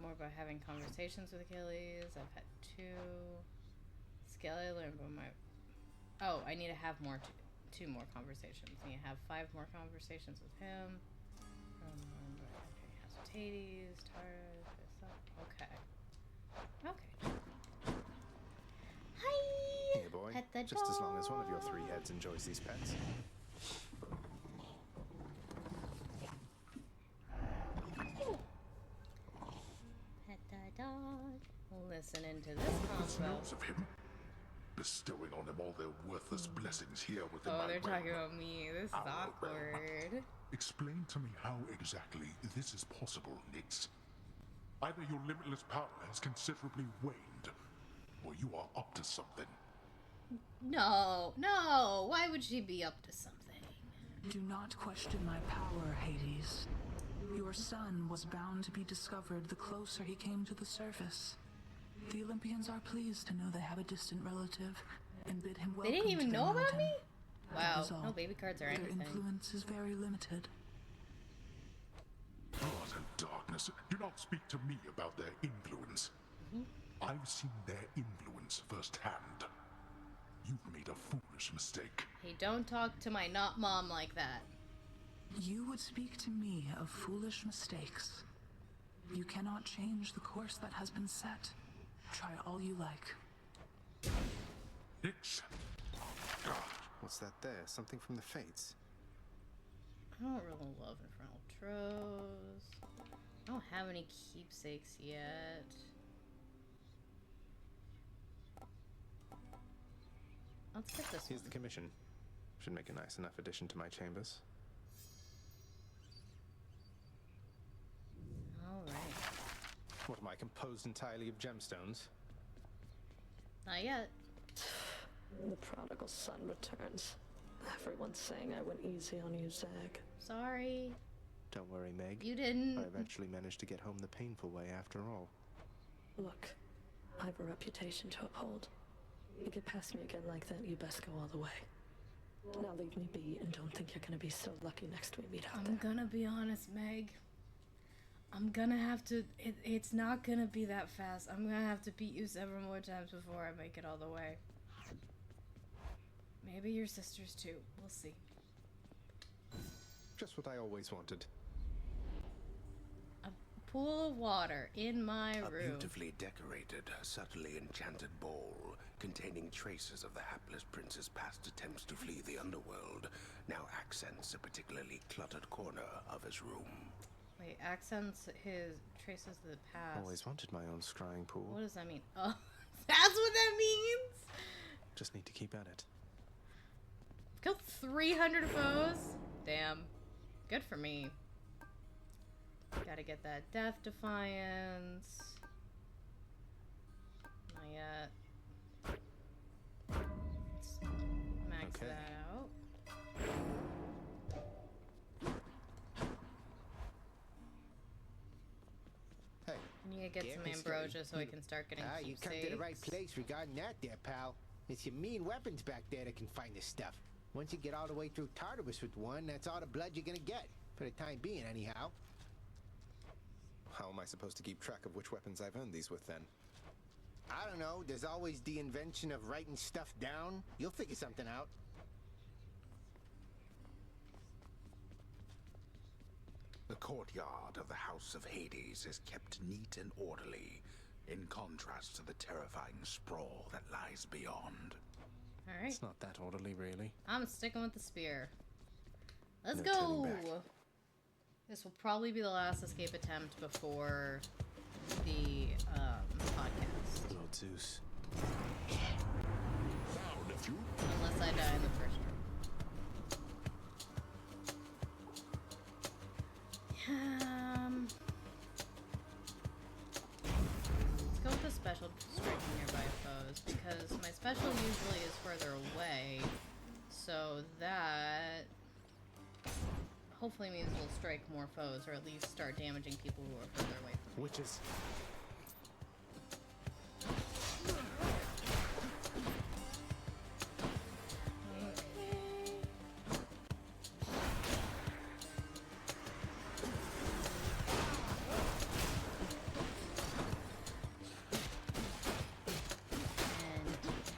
More about having conversations with Achilles. I've had 2. Skill I learned about my... Oh, I need to have more... 2 more conversations. I need to have 5 more conversations with him. Hades, Taurus, okay. Okay. Hi! Here, boy. Pet the Just as long as one of your dog. 3 heads enjoys these pets. listen into this This combo. knows of him, bestowing on him all their worthless blessings here within Oh, my they're realm. talking about me. This is Our realm. awkward. Explain to me how exactly this is possible, Nix. Either your limitless power has considerably waned, or you are up to something. No, no. Why would she be up to something? Do not question my power, Hades. Your son was bound to be discovered the closer he came to the surface. The Olympians are pleased to know they have a distant relative and bid him They welcome didn't even to their know about mountain. me? That Wow, is all. no baby cards or Their anything. influence is very limited. Blood and darkness. Do not speak to me about their influence. I've seen their influence firsthand. You've made a foolish mistake. Hey, don't talk to my not mom like that. You would speak to me of foolish mistakes. You cannot change the course that has been set. Try all you like. Nix. What's that there? Something from the Fates? I don't really love Infernal Tros. I don't have any keepsakes yet. Let's get this Here's one. the commission. Should make a nice enough addition to my chambers. Alright. What am I, composed entirely of gemstones? Not yet. The prodigal son returns. Everyone's saying I went easy on you, Zag. Sorry. Don't worry, Meg. You didn't. I eventually managed to get home the painful way after all. Look, I have a reputation to uphold. You get past me again like that, you best go all the way. Now leave me be and don't think you're gonna be so lucky next we meet out there. I'm gonna be honest, Meg. I'm gonna have to. It's not gonna be that fast. I'm gonna have to beat you several more times before I make it all the way. Maybe your sisters too. We'll see. Just what I always wanted. A pool of water in my A room. beautifully decorated, subtly enchanted ball containing traces of the hapless prince's past attempts to flee the underworld now accents a particularly cluttered corner of his room. Wait, accents his traces of the past. Always wanted my own scrying pool. What does that mean? Oh, that's what that means? Just need to keep at it. Killed 300 foes? Damn. Good for me. Gotta get that death defiance. Not yet. Let's max Okay. that out. Hey. I need to get Yeah, some Miss ambrosia Scully. so I can start getting You come to the right keepsakes. place regarding that there, pal. It's your mean weapons back there that can find this stuff. Once you get all the way through Tartarus with one, that's all the blood you're gonna get. For the time being, anyhow. How am I supposed to keep track of which weapons I've earned these with, then? I don't know, there's always the invention of writing stuff down. You'll figure something out. The courtyard of the House of Hades is kept neat and orderly, in contrast to the terrifying sprawl that lies beyond. Alright. It's not that orderly, really. I'm sticking with the spear. Let's No turning go! back. This will probably be the last escape attempt before the podcast. Lord Zeus. Now, nephew. Unless I die in the first room. Let's go with the special striking nearby foes, because my special usually is further away, so that hopefully means we'll strike more foes, or at least start damaging people who are further away from me. Witches.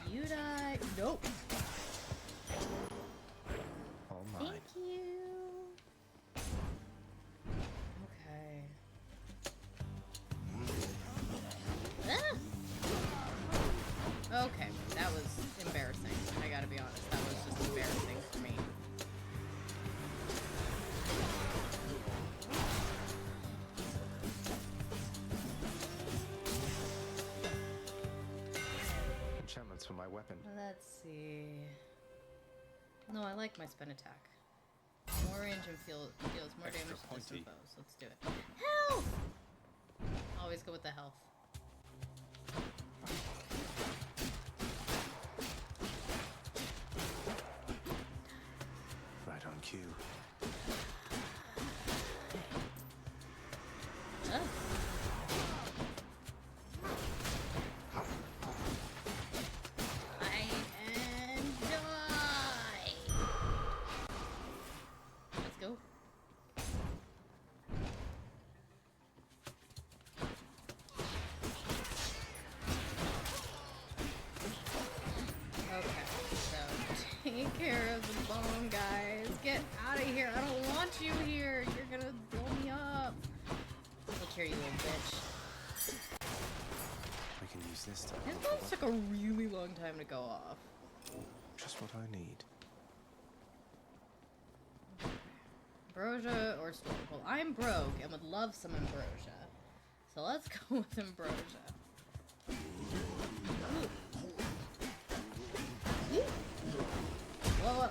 And you die. Nope. All mine. Thank you. Okay. my weapon. Let's see. No, I like my spin attack. More range and deals more Extra damage to pointy. distant foes. Let's do it. Health! Always go with the health. Right on cue. And die! Let's go. Okay, so take care of the bomb, guys. Get out of here. I don't want you here. You're gonna blow me up. Look here, you little bitch. We can use this to His bombs took a really long time to go off. just what I need. Ambrosia or Storm? Well, I'm broke and would love some Ambrosia. So let's go with Ambrosia. Whoa, whoa.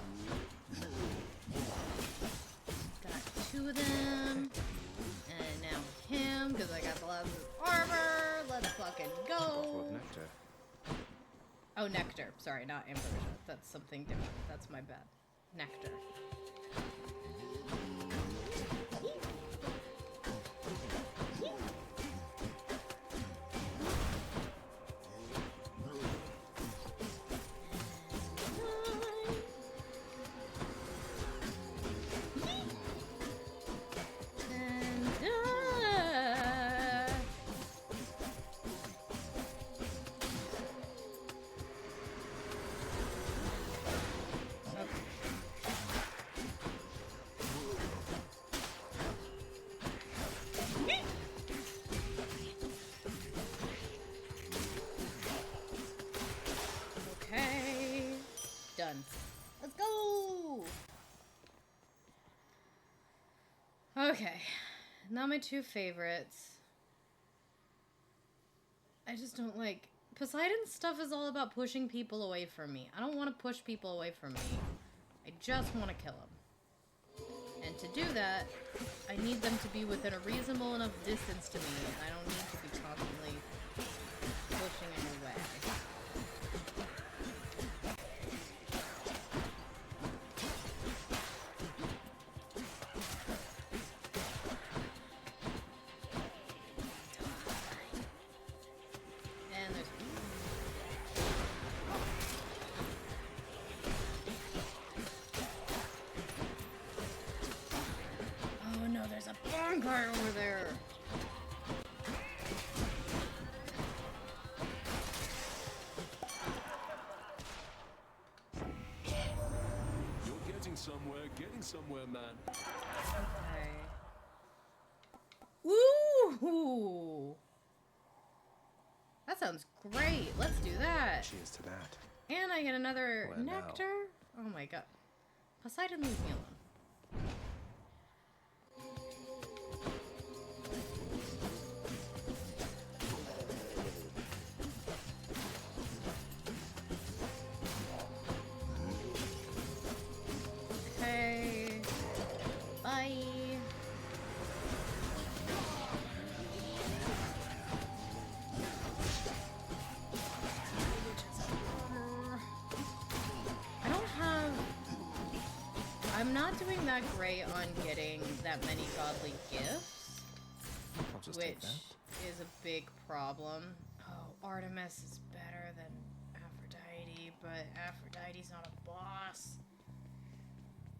Got two of them. And now him, because I got the last armor. Let's fucking go. Nectar. Oh, nectar. Sorry, not ambrosia. That's something different. That's my bad. Nectar. Okay. Done. Let's go! Okay. Now my two favorites. I just don't like... Poseidon's stuff is all about pushing people away from me. I don't want to push people away from me. I just want to kill them. And to do that, I need them to be within a reasonable enough distance to me. I don't need to be constantly pushing them away. And there's... Oh no, there's a bonfire over there! You're getting somewhere, man. Okay. Ooh! That sounds great. Let's do that. Cheers to that. And I get another Where now? nectar. Oh my god. Poseidon, leave me alone. Okay. Bye. I don't have... I'm not doing that great on getting that many godly gifts, I'll just take which that. is a big problem. Oh, Artemis is better than Aphrodite, but Aphrodite's not a boss.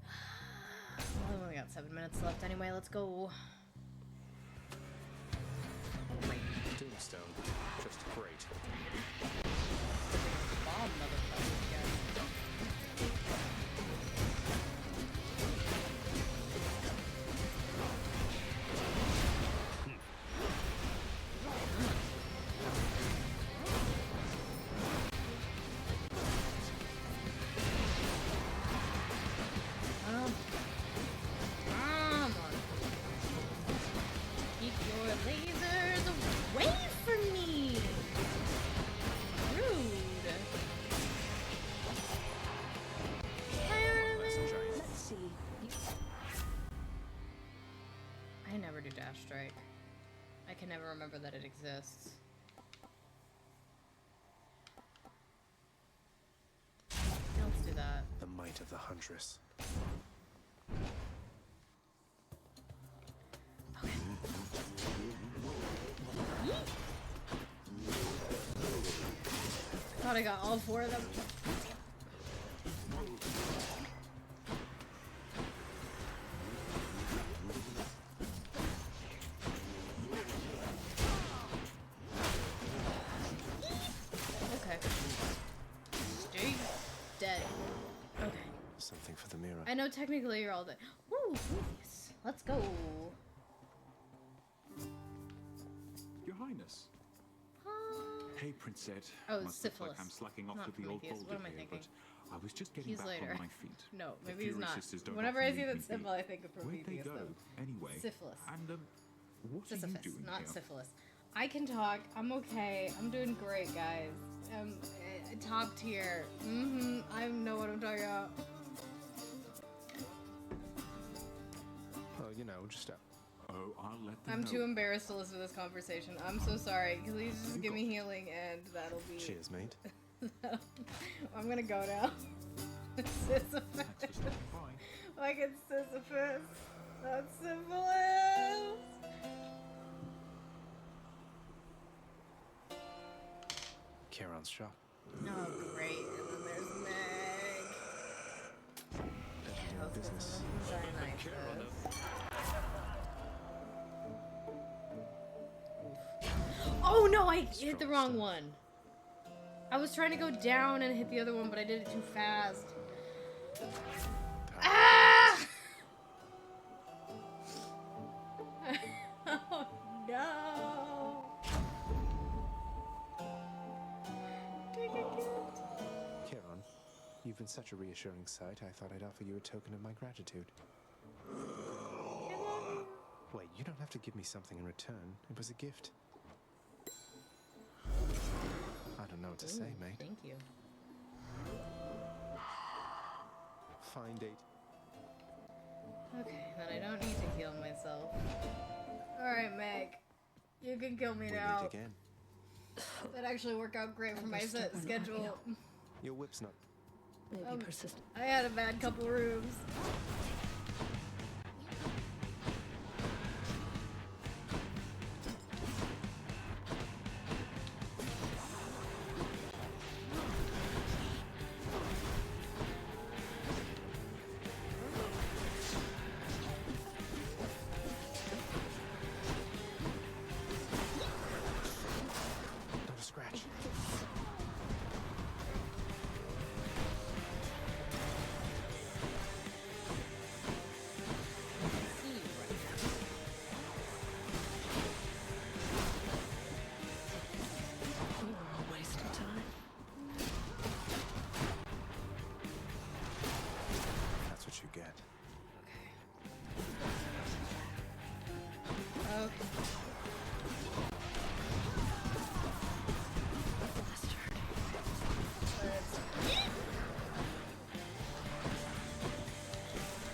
Well, we only got 7 minutes left anyway, let's go. Tombstone. Just great. Bomb, motherfucker, again. Come on. Keep your lasers away from me! Rude. I never do dash strike. I can never remember that it exists. Let's do that. The might of the huntress. Thought I got all 4 of them. Okay. Stay dead. Okay. Something for the mirror. I know technically you're all dead. Woo! Yes. Let's go. Your Highness. Hey, Prince Ed. Oh, Must look syphilis. like I'm slacking off Not with the old Prometheus. What boulder am I here, thinking? but I was just getting He's back later. on my feet. No, The maybe he's Fury not. Sisters don't Whenever often I see leave that me be. symbol, I think of Where'd they Prometheus. go, Though. anyway? Syphilis. And, what are you Sisyphus, doing not here? syphilis. I can talk. I'm okay. I'm doing great, guys. Top tier. I know what I'm talking about. Oh, you know, just Oh, I'll let them I'm know. too embarrassed to listen to this conversation. I'm so sorry. Please just give me healing and that'll be... Cheers, mate. I'm gonna go now. Sisyphus. Like it's Sisyphus. Not syphilis. Charon's shop. Oh, great. And then there's Meg. Better do business. Very nice. Oh no, I hit the wrong one. I was trying to go down and hit the other one, but I did it too fast. Ah! Oh no. Charon, you've been such a reassuring sight, I thought I'd offer you a token of my gratitude. Wait, you don't have to give me something in return. It was a gift. I don't know what to say, mate. Thank you. Fine date. Okay, then I don't need to heal myself. Alright, Meg. You can kill me We now. meet again. That actually worked out great for my set schedule. Your whip's not. Maybe persistent. I had a bad couple rooms. Not a scratch. We were all wasting time. That's what you get. Okay.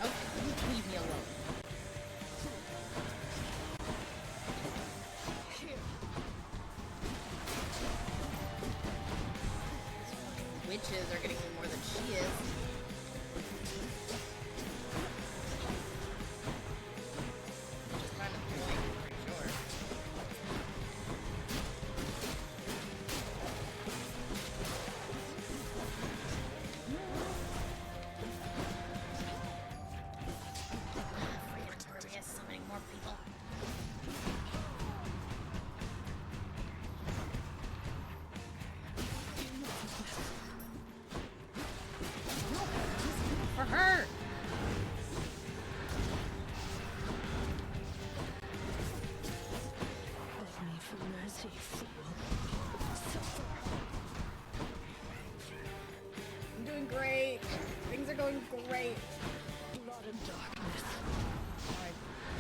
Okay, you leave me alone. Witches are getting me more than she is. Just kind of point, I'm pretty sure. Freaking summoning more people. For her. Beg me for mercy, fool. Suffer. I'm doing great. Things are going great. Blood and darkness. I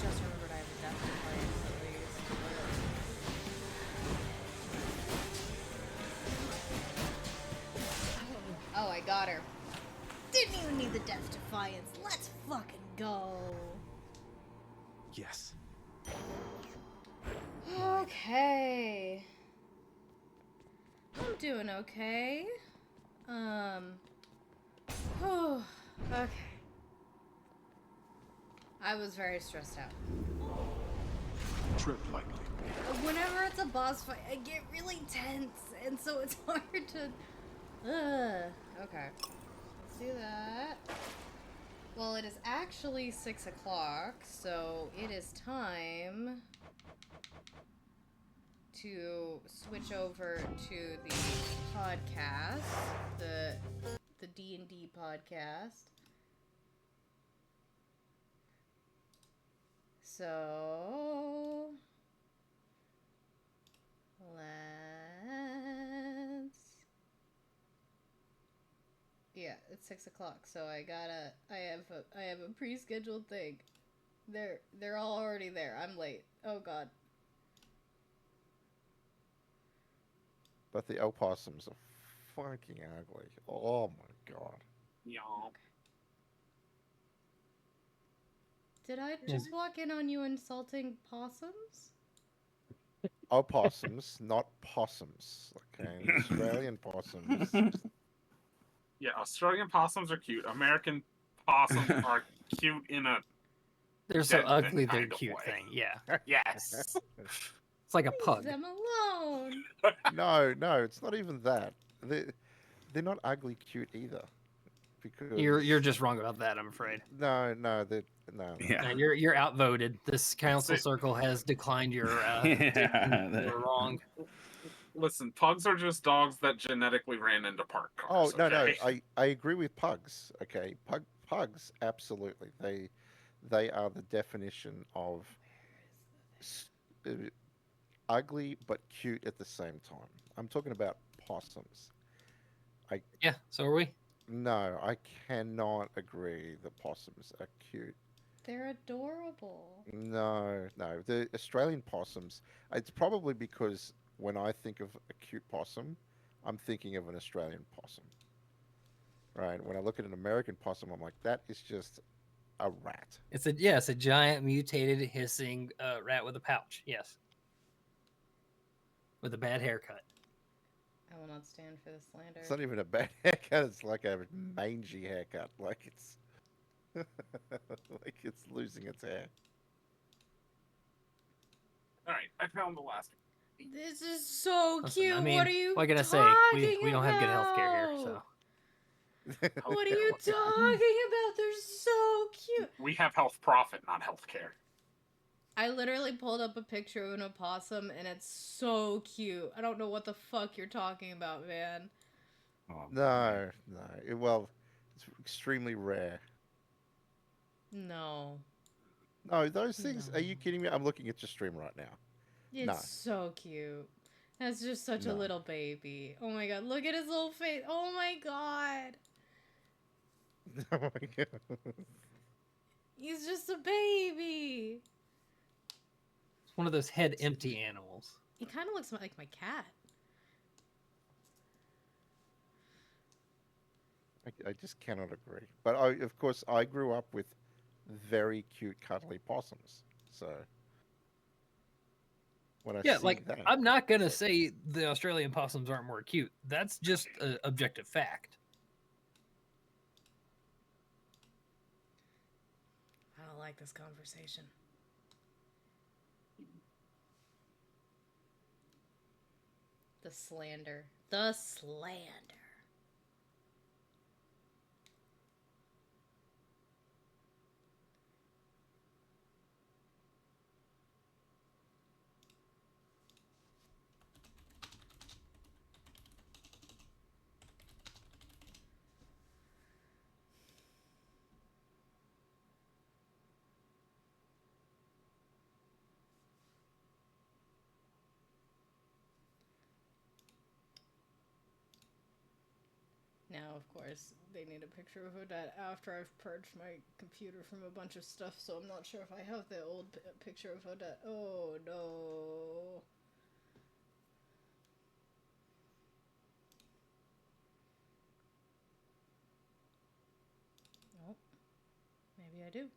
just remembered I have a death defiance at least. Oh, I got her. Didn't even need the death defiance. Let's fucking go. Yes. Okay. I'm doing okay. Oh, okay. I was very stressed out. Tread lightly. Whenever it's a boss fight, I get really tense, and so it's hard to... Okay. Let's do that. Well, it is actually 6 o'clock, so it is time to switch over to the podcast, the D&D podcast. So it's 6 o'clock, so I have a pre-scheduled thing. They're all already there. I'm late. Oh god. But the opossums are fucking ugly. Oh my god. Yeah. Did I just walk in on you insulting possums? Opossums, not possums. Okay, Australian possums. Yeah, Australian possums are cute. American possums are cute in a... They're so dead ugly, kind they're of cute way. thing. Yeah. Yes. It's like a pug. Leave them alone. No, it's not even that. They're not ugly cute either. Because You're just wrong about that, I'm afraid. No. No, you're outvoted. This council circle has declined your. You're wrong. Listen, pugs are just dogs that genetically ran into park cars. Oh no, okay? I agree with pugs. Okay, pugs absolutely. They are the definition of ugly but cute at the same time. I'm talking about possums. Yeah, so are we. No, I cannot agree that possums are cute. They're adorable. No. The Australian possums, it's probably because when I think of a cute possum, I'm thinking of an Australian possum. Right? When I look at an American possum, I'm like, that is just a rat. It's a giant mutated hissing rat with a pouch. Yes. With a bad haircut. I will not stand for the slander. It's not even a bad haircut, it's like a mangy haircut. Like it's like it's losing its hair. Alright, I found the last one. This is so Listen, cute. I mean, what are you what can I say? We don't have good healthcare here, so. What are you talking about? They're so cute. We have health profit, not health care. I literally pulled up a picture of an opossum, and it's so cute. I don't know what the fuck you're talking about, man. No. Well, it's extremely rare. No. No, those things. Are you kidding me? I'm looking at your stream right now. It's so cute. That's just such a No. little baby. Oh my god, look at his little face. Oh my god. Oh my god. He's just a baby. It's one of those head empty animals. He kind of looks like my cat. I just cannot agree. But of course, I grew up with very cute, cuddly possums. So when I see that, I'm not gonna say the Australian possums aren't more cute. That's just an objective fact. I don't like this conversation. The slander. The slander. Now, of course, they need a picture of Odette after I've purged my computer from a bunch of stuff, so I'm not sure if I have the old picture of Odette. Oh, no. Nope. Maybe I do.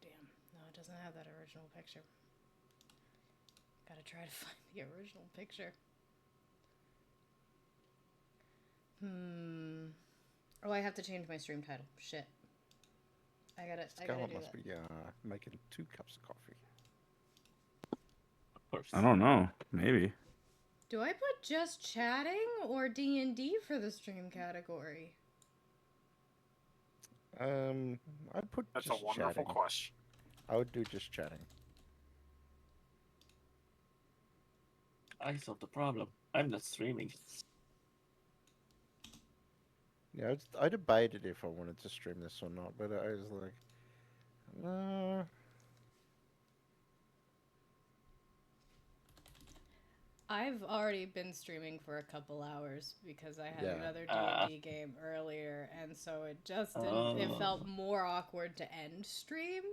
damn. No, it doesn't have that original picture. Gotta try to find the original picture. Oh, I have to change my stream title. Shit. I gotta Scarlet do must that. be making 2 cups of coffee. Of course. I don't know. Maybe. Do I put just chatting or D&D for the stream category? I'd put That's just a wonderful chatting. question. I would do just chatting. I solved the problem. I'm not streaming. Yeah, I debated if I wanted to stream this or not, but I was like, no. I've already been streaming for a couple hours because I had Yeah. another D&D game earlier, and so it just didn't, it felt more awkward to end stream.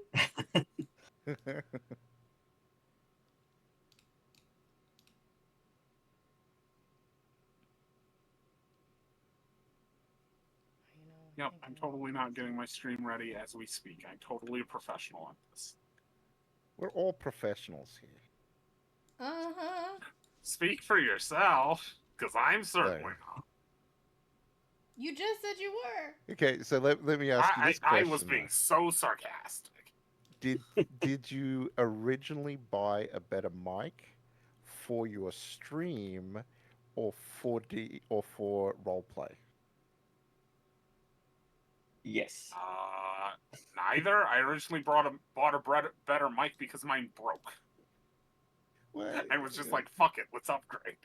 Yep, I'm totally not getting my stream ready as we speak. I'm totally a professional at this. We're all professionals here. Uh-huh. Speak for yourself, because I'm certainly There. not. You just said you were. Okay, so let me ask you this I question. was being so sarcastic. Did you originally buy a better mic for your stream or for roleplay? Yes. Neither. I originally bought a better mic because mine broke. Well, I was just like, fuck it, let's upgrade.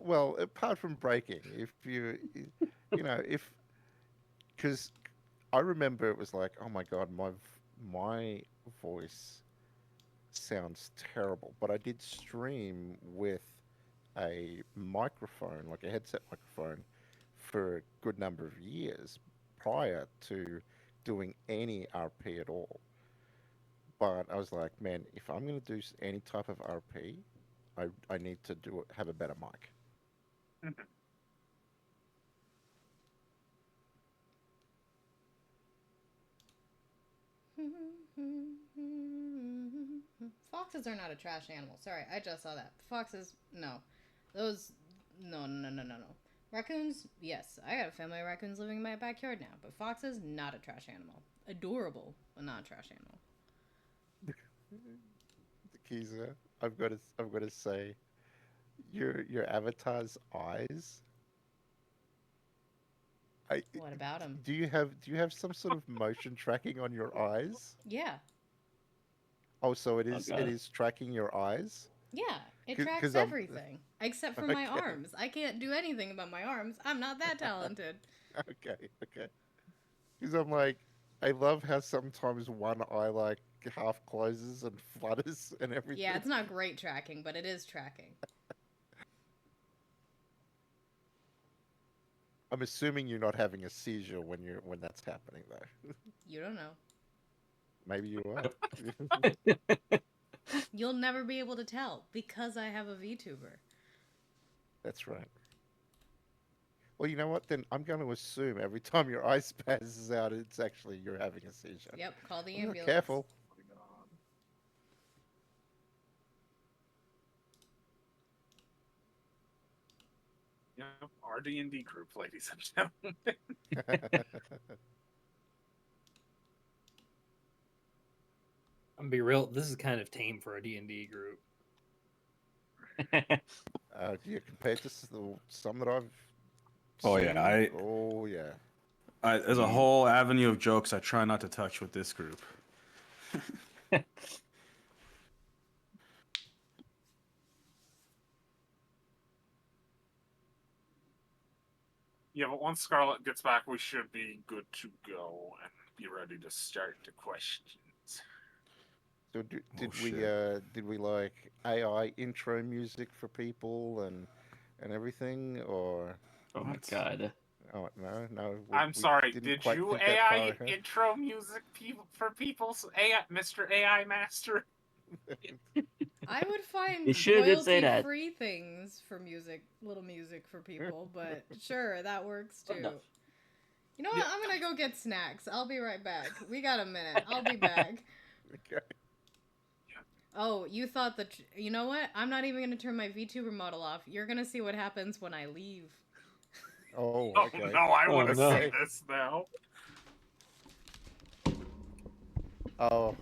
Well, apart from breaking, if because I remember it was like, oh my god, my voice sounds terrible, but I did stream with a microphone, like a headset microphone, for a good number of years prior to doing any RP at all. But I was like, man, if I'm going to do any type of RP, I need to have a better mic. Foxes are not a trash animal. Sorry, I just saw that. Foxes, no. Those, no. Raccoons, yes. I got a family of raccoons living in my backyard now. But foxes, not a trash animal. Adorable, but not a trash animal. Dikiza, I've got to say, your avatar's eyes. What about them? Do you have some sort of motion tracking on your eyes? Yeah. Oh, so it is tracking your eyes? Yeah, it tracks everything except for my arms. I can't do anything about my arms. I'm not that talented. Okay. Because I'm like, I love how sometimes one eye like half closes and flutters and everything. Yeah, it's not great tracking, but it is tracking. I'm assuming you're not having a seizure when that's happening though. You don't know. Maybe you are. You'll never be able to tell because I have a VTuber. That's right. Well, you know what? Then I'm going to assume every time your eye spazzes out, it's actually you're having a seizure. Yep, call the Oh, ambulance. careful. Yep, our D&D group, ladies and gentlemen. I'm gonna be real. This is kind of tame for a D&D group. Do you compare this to some that I've Oh seen? yeah, Oh yeah. There's a whole avenue of jokes I try not to touch with this group. Yeah, but once Scarlet gets back, we should be good to go and be ready to start the questions. So did we like AI intro music for people and everything, or? Oh my god. Oh no. I'm sorry. didn't Did quite you think that far AI ahead. intro music for people's AI, Mr. AI Master? I would find You sure did say that. royalty-free things for music, little music for people, but sure, that works too. Enough. You know what? I'm gonna go get snacks. I'll be right back. We got a minute. I'll be back. Okay. Oh, you thought that... You know what? I'm not even gonna turn my VTuber model off. You're gonna see what happens when I leave. Oh, Oh okay. no, I Oh, want to no. see this now. Oh.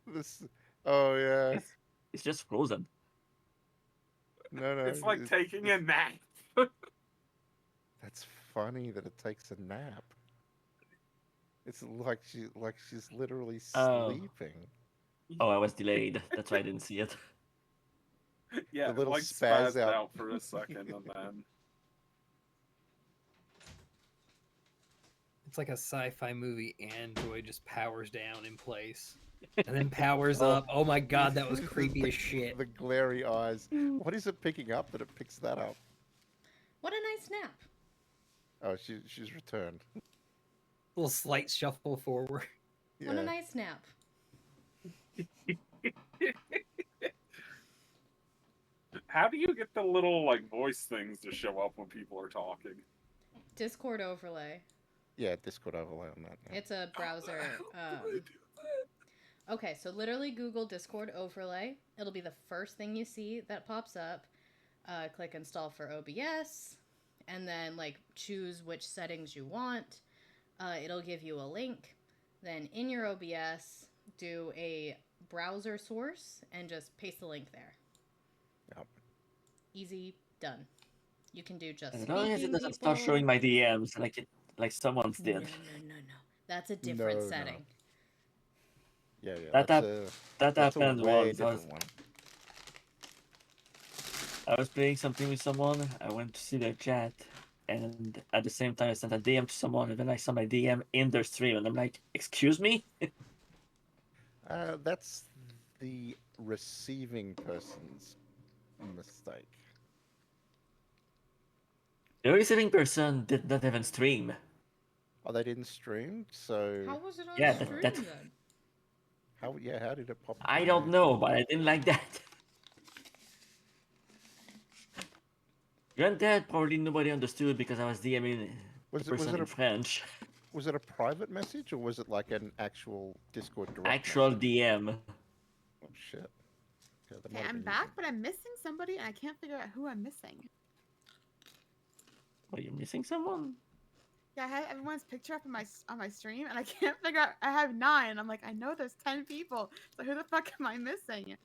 This. Oh yeah. It's just frozen. No, no. It's like taking a nap. That's funny that it takes a nap. It's like she's literally Oh. sleeping. Oh, I was delayed. That's why I didn't see it. Yeah, The little like spaz spazzed out. out for a second and then. It's like a sci-fi movie. Android just powers down in place and then powers up. Oh my god, that was creepy as shit. The glary eyes. What is it picking up that it picks that up? What a nice nap. Oh, she's returned. Little slight shuffle forward. What a nice nap. How do you get the little like voice things to show up when people are talking? Discord overlay. Yeah, Discord overlay on that. Yeah. It's a browser. Okay, so literally Google Discord overlay. It'll be the first thing you see that pops up. Click install for OBS, and then like choose which settings you want. It'll give you a link. Then in your OBS, do a browser source and just paste the link there. Yep. Easy, done. You can do just As long as it speaking doesn't start people. showing my DMs like someone's No, did. no. That's a different No. setting. Yeah. That That's happened a way once. different one. I was playing something with someone. I went to see their chat, and at the same time I sent a DM to someone, and then I saw my DM in their stream, and I'm like, "Excuse me." That's the receiving person's mistake. The receiving person did not even stream. Oh, they didn't stream, so How was it on Yeah, stream that- then? how did it pop? up I on don't YouTube? know, but I didn't like that. Granted, probably nobody understood because I was DMing the person in French. Was it a private message or was it like an actual Discord direct? Actual message? DM. Oh shit. Okay, that might Okay, have I'm been back, but I'm missing somebody, and I can't figure out who I'm missing. Are you missing someone? Yeah, I had everyone's picture up on my stream, and I can't figure out. I have 9. I'm like, I know there's 10 people, so who the fuck am I missing?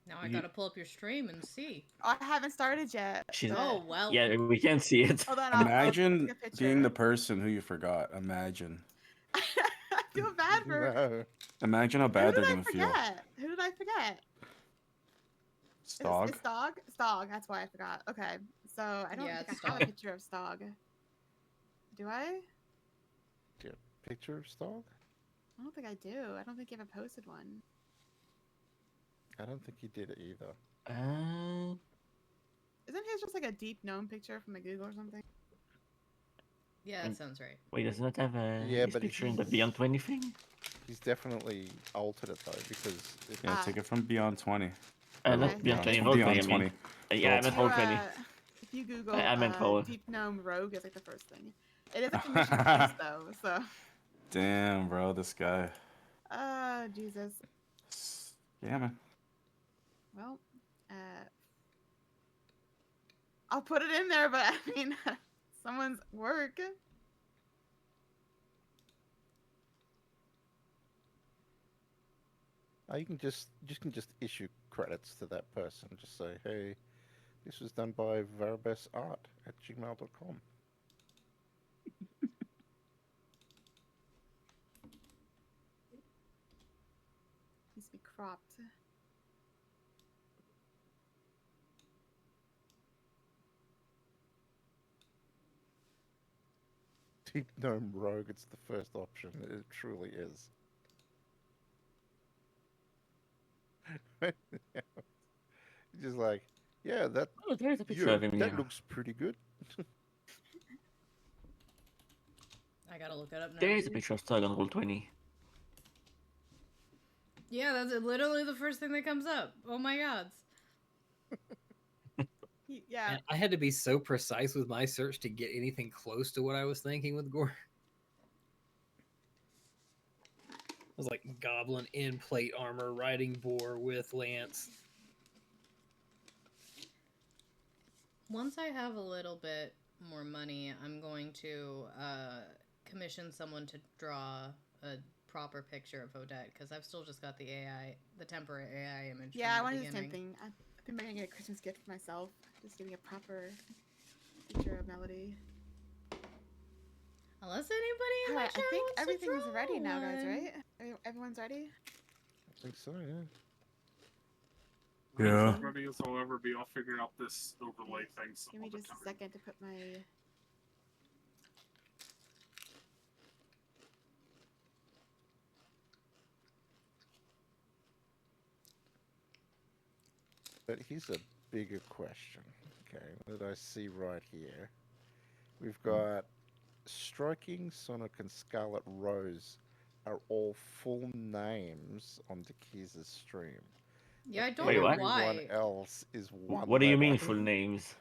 Now I gotta pull up your stream and see. Oh, I haven't started yet. She's- Oh, well. Yeah, we can't see it. Hold on, I'll Imagine take a picture. being the person who you forgot. Imagine. I feel bad for. No. Imagine how Who bad did they're I gonna feel. forget? Who did I forget? Stog. It's Stog? Stog, that's why I forgot. Okay, so I don't Yeah, think it's I have a Stog. picture of Stog. Do I? Do you have a picture of Stog? I don't think I do. I don't think you ever posted one. I don't think you did either. Isn't his just like a deep gnome picture from the Google or something? Yeah, that sounds right. Wait, does not have a Yeah, his but picture in the he's- Beyond 20 thing? He's definitely altered it though because it, Yeah, take it from Beyond 20. Not Beyond 20, Beyond Roll 20, I 20. mean. Yeah, I meant Roll 20. If you Google I meant Roll. Deep Gnome Rogue, it's like the first thing. It is a commission piece though, so. Damn, bro, this guy. Jesus. Yeah, man. Well, I'll put it in there, but I mean, someone's work. you can just issue credits to that person. Just say, hey, this was done by varabesart@gmail.com. Needs to be cropped. Deep Gnome Rogue, it's the first option. It truly is. Just like, yeah, that. Oh, there's a picture yeah, of him that here. looks pretty good. I gotta look it up now. There is a picture of Stog on Roll 20. Yeah, that's literally the first thing that comes up. Oh my gods. Yeah. And I had to be so precise with my search to get anything close to what I was thinking with gore. It was like goblin in plate armor, riding boar with lance. Once I have a little bit more money, I'm going to commission someone to draw a proper picture of Odette, because I've still just got the AI, the temporary AI image. Yeah, I from the wanted the beginning. same thing. I think I'm getting a Christmas gift for myself. Just getting a proper picture of Melody. Unless anybody in my Alright, chat I think wants to everything's draw ready now, guys, one. right? Everyone's ready? I think so, yeah. Yeah. As ready as I'll ever be, I'll figure out this overlay thing some Give me other just a time. second to put my... But here's a bigger question, okay, that I see right here. We've got Striking Sonic and Scarlet Rose are all full names on Dikiza's stream. Yeah, I don't Wait, know what? Everyone why. else is one What do you mean letter. full names?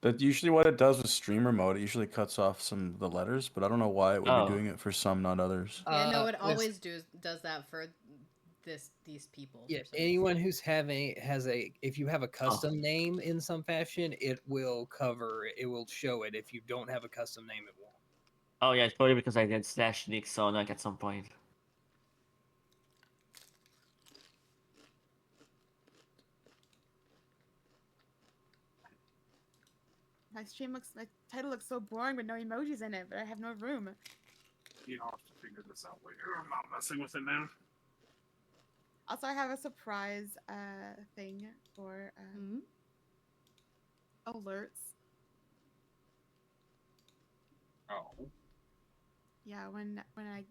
That's usually what it does with streamer mode. It usually cuts off some of the letters, but I don't know why it would Oh. be doing it for some, not others. Yeah, no, it Listen, always does that for these people. Yeah, for some anyone who's if you have a custom name in some fashion, it will show it. If you don't have a custom name, it won't. Oh yeah, it's probably because I did slash Nick Sonic at some point. My title looks so boring with no emojis in it, but I have no room. You know, I'll have to figure this out later. I'm not messing with it now. Also, I have a surprise thing for alerts. Oh. Yeah, when I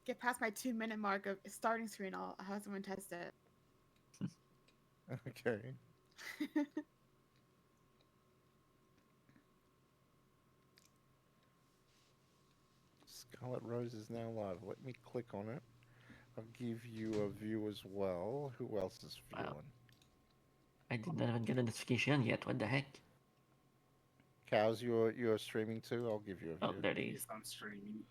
get past my 2-minute mark of starting screen, I'll have someone test it. Okay. Scarlet Rose is now live. Let me click on it. I'll give you a view as well. Who else is viewing? Wow. I didn't even get a notification yet. What the heck? Cows, you're streaming too? I'll give you a view. Oh, there it is. I'm streaming.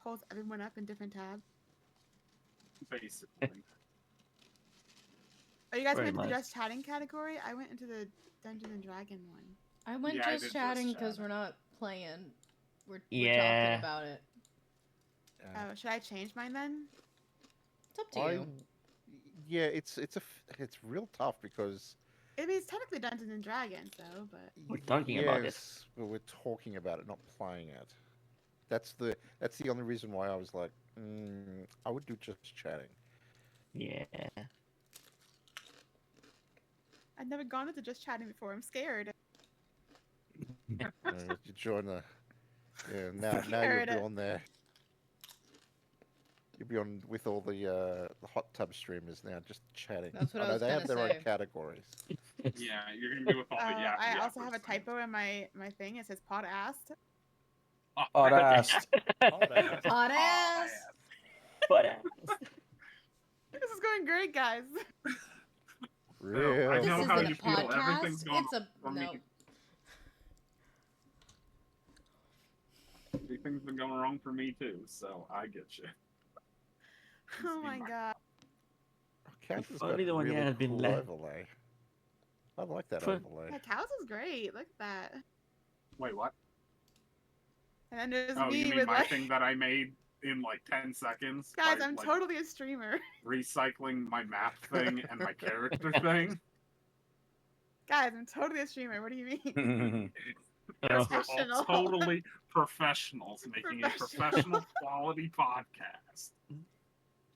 Pulls everyone up in different tabs. Basically. Oh, you guys Very went into the much. just chatting category? I went into the Dungeons and Dragon one. I went Yeah, I just did chatting just because chatting. we're not playing. We're Yeah. talking about it. Oh, should I change mine then? It's up to you. Yeah, it's real tough because I mean, it's technically Dungeons and Dragons, though, but We're talking about it. yes, but we're talking about it, not playing it. That's the only reason why I was like, I would do just chatting. Yeah. I've never gone into just chatting before. I'm scared. You join the now you'll Scared. be on there. You'll be on with all the hot tub streamers now, just chatting. That's what I know was they have gonna their say. own categories. Yeah, you're gonna be with all the I also yappers have a thing. typo in my thing. It says pod asked. Hot ass. Hot ass. What else? This is going great, guys. Real. I This know isn't how a you feel. Everything's podcast. going It's a for no. me. Everything's been going wrong for me too, so I get you. Oh my god. Cows has If got only the one really had been cool left. overlay. I like that For- overlay. Yeah, cows is great. Look at that. Wait, what? And then there's Oh, me you mean with my like, thing that I made in like 10 seconds? guys, by, I'm like, totally a streamer. recycling my map thing and my character thing. Guys, I'm totally a streamer. What do you mean? Yes, we're Professional. all totally professionals making a professional quality podcast.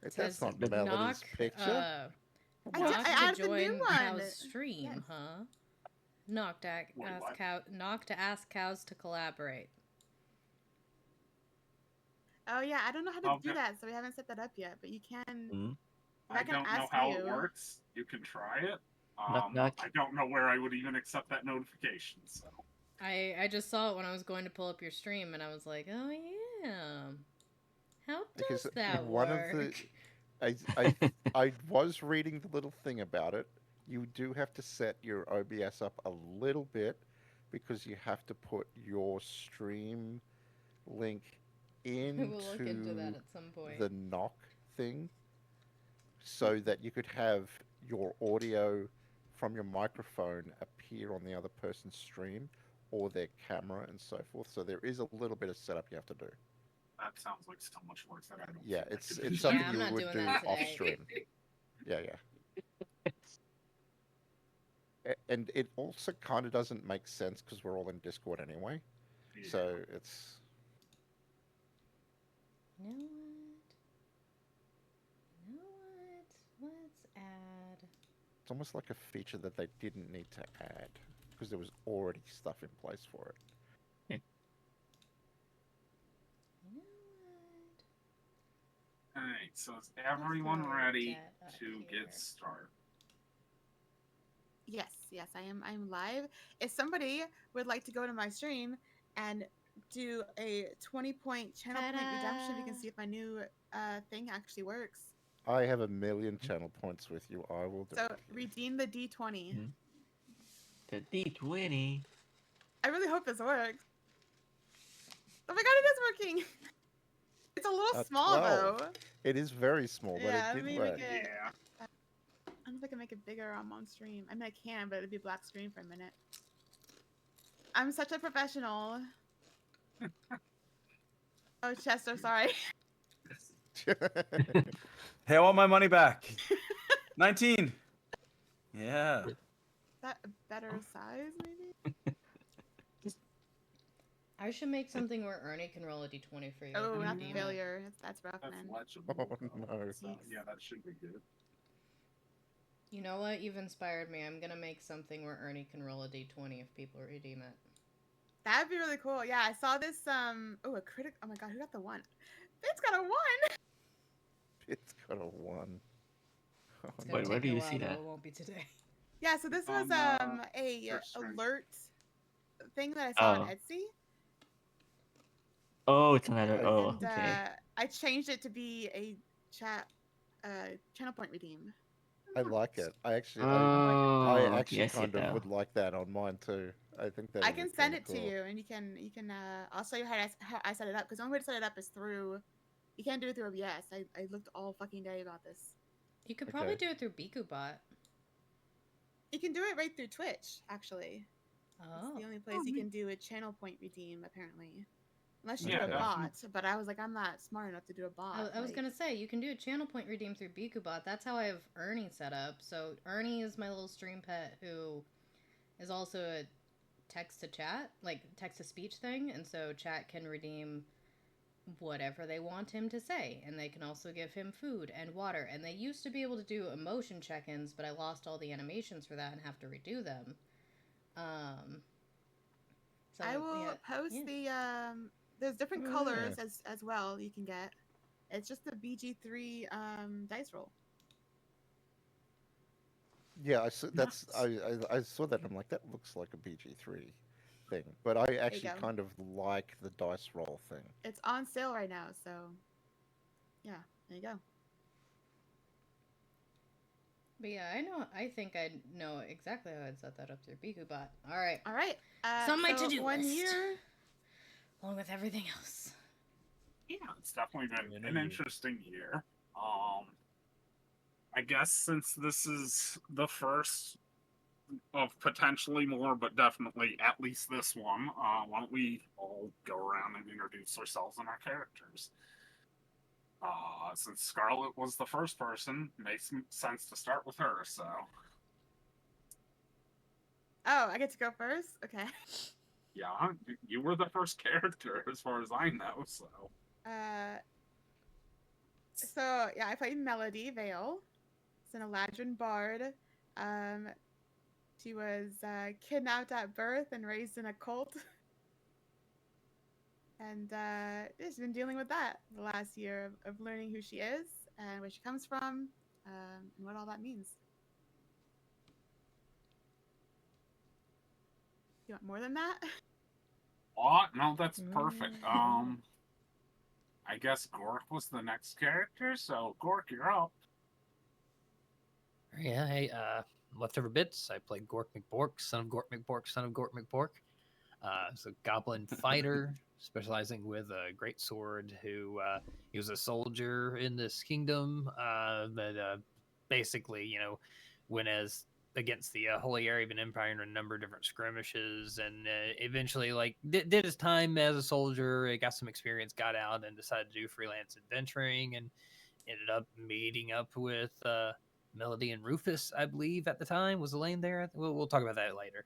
That's Says not knock, Melody's picture. I Knock added to the new join one. Cow's stream, Yes. huh? Knock to ask Cows to collaborate. Oh yeah, I don't know how to do Okay. that, so we haven't set that up yet. But you can. I I can don't know ask how you. it works. You can try it. Knock, knock. I don't know where I would even accept that notification. So I just saw it when I was going to pull up your stream, and I was like, oh yeah. How Because does that one work? of the, I was reading the little thing about it. You do have to set your OBS up a little bit because you have to put your stream link We will look into that into at some point. the knock thing so that you could have your audio from your microphone appear on the other person's stream or their camera and so forth. So there is a little bit of setup you have to do. That sounds like so much work that I don't. Yeah, think I it's could do. something I'm you not would doing do that off today. stream. Yeah, yeah. And it also kind of doesn't make sense because we're all in Discord anyway. So it's You know what? You know what? Let's add. it's almost like a feature that they didn't need to add because there was already stuff in place for it. You know what? Alright, so is everyone ready to get started? Yes, yes, I am. I'm live. If somebody would like to go to my stream and do a 20-point channel point redemption, we can see if my new thing actually works. I have 1 million channel points with you. I will do So it. redeem the D20. The D20. I really hope this works. Oh my god, it is working! It's a little small 12. though. It is very small, but Yeah, it let did me work. make it. I don't know if I can make it bigger on stream. I mean, I can, but it'd be black screen for a minute. I'm such a professional. Oh, Chester, sorry. Hey, I want my money back. 19. Yeah. Is that a better size, maybe? I should make something where Ernie can roll a d20 for you. Oh, and not redeem it. failure. That's rough, man. Oh no. So, yeah, that should be good. You know what? You've inspired me. I'm gonna make something where Ernie can roll a d20 if people redeem it. That'd be really cool. Yeah, I saw this. Oh, a critic. Oh my god, who got the 1? It's got a 1. It's got a 1. It's gonna Wait, where take do me a you while, see though. that? It won't be today. Yeah, so this was On, a first string. alert thing that I saw on Oh. Etsy. Oh, it's another. And Oh, okay. I changed it to be a channel point redeem. I like it. I actually, Oh, I okay, actually I see kind it of now. would like that on mine too. I think that I would be can send kinda it to cool. you, and you can. I'll show you how I set it up. Because the only way to set it up is through. You can't do it through OBS. I looked all fucking day about this. You could probably do it through BikuBot. You can do it right through Twitch, actually. Oh. It's the only place you can do a channel point redeem, apparently. Unless you Yeah, do a definitely. bot. But I was like, I'm not smart enough to do a bot. I was like- gonna say you can do a channel point redeem through BikuBot. That's how I have Ernie set up. So Ernie is my little stream pet who is also a text to chat, like text to speech thing, and so chat can redeem whatever they want him to say, and they can also give him food and water. And they used to be able to do emotion check-ins, but I lost all the animations for that and have to redo them. So, I will yeah, post yeah. the there's different Oh, colors yeah. as well you can get. It's just the BG3 dice roll. Yeah, I saw, that's I saw that and I'm like, that looks like a BG3 thing. But I actually go. kind of like the dice roll thing. It's on sale right now, so yeah, there you go. But yeah, I think I know exactly how I'd set that up through BikuBot. All right. All right. It's on my so to-do 1 list. year. Along with everything else. Yeah, it's definitely been an interesting year. I guess since this is the first of potentially more, but definitely at least this one, why don't we all go around and introduce ourselves and our characters? Since Scarlet was the first person, makes sense to start with her, so. Oh, I get to go first? Okay. Yeah, you were the first character as far as I know, so. So yeah, I played Melody Vale. It's an Eladrin bard. She was kidnapped at birth and raised in a cult. And she's been dealing with that the last year of learning who she is and where she comes from, and what all that means. You want more than that? What? No, that's perfect. I guess Gork was the next character, so Gork, you're up. Yeah, hey, leftover bits. I played Gork McBork, son of Gork McBork, son of Gork McBork. He's a goblin fighter, specializing with a great sword. Who he was a soldier in this kingdom, but basically, went as against the Holy Arabian Empire in a number of different skirmishes, and eventually, did his time as a soldier. Got some experience, got out, and decided to do freelance adventuring, and ended up meeting up with Melody and Rufus, I believe, at the time. Was Elaine there? We'll talk about that later.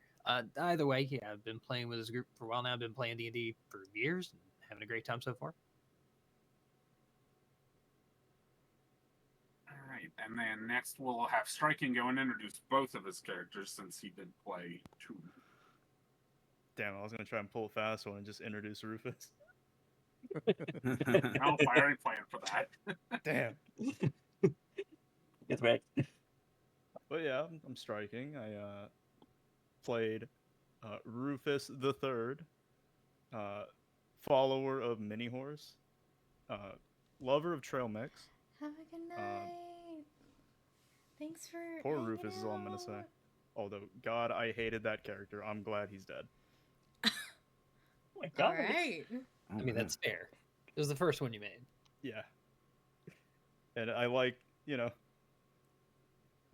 Either way, yeah, I've been playing with this group for a while now. I've been playing D&D for years and having a great time so far. All right, and then next we'll have Striking go and introduce both of his characters since he did play two. Damn, I was gonna try and pull a fast one and just introduce Rufus. No, I already planned for that. Damn. Get wrecked. But yeah, I'm Striking. I played Rufus the Third, follower of Mini Horse, lover of trail mix. Have a good night. Thanks for. Poor Rufus is all I'm gonna say. Although, God, I hated that character. I'm glad he's dead. Oh my God. All right. I mean, Mhm. that's fair. It was the first one you made. Yeah. And I like,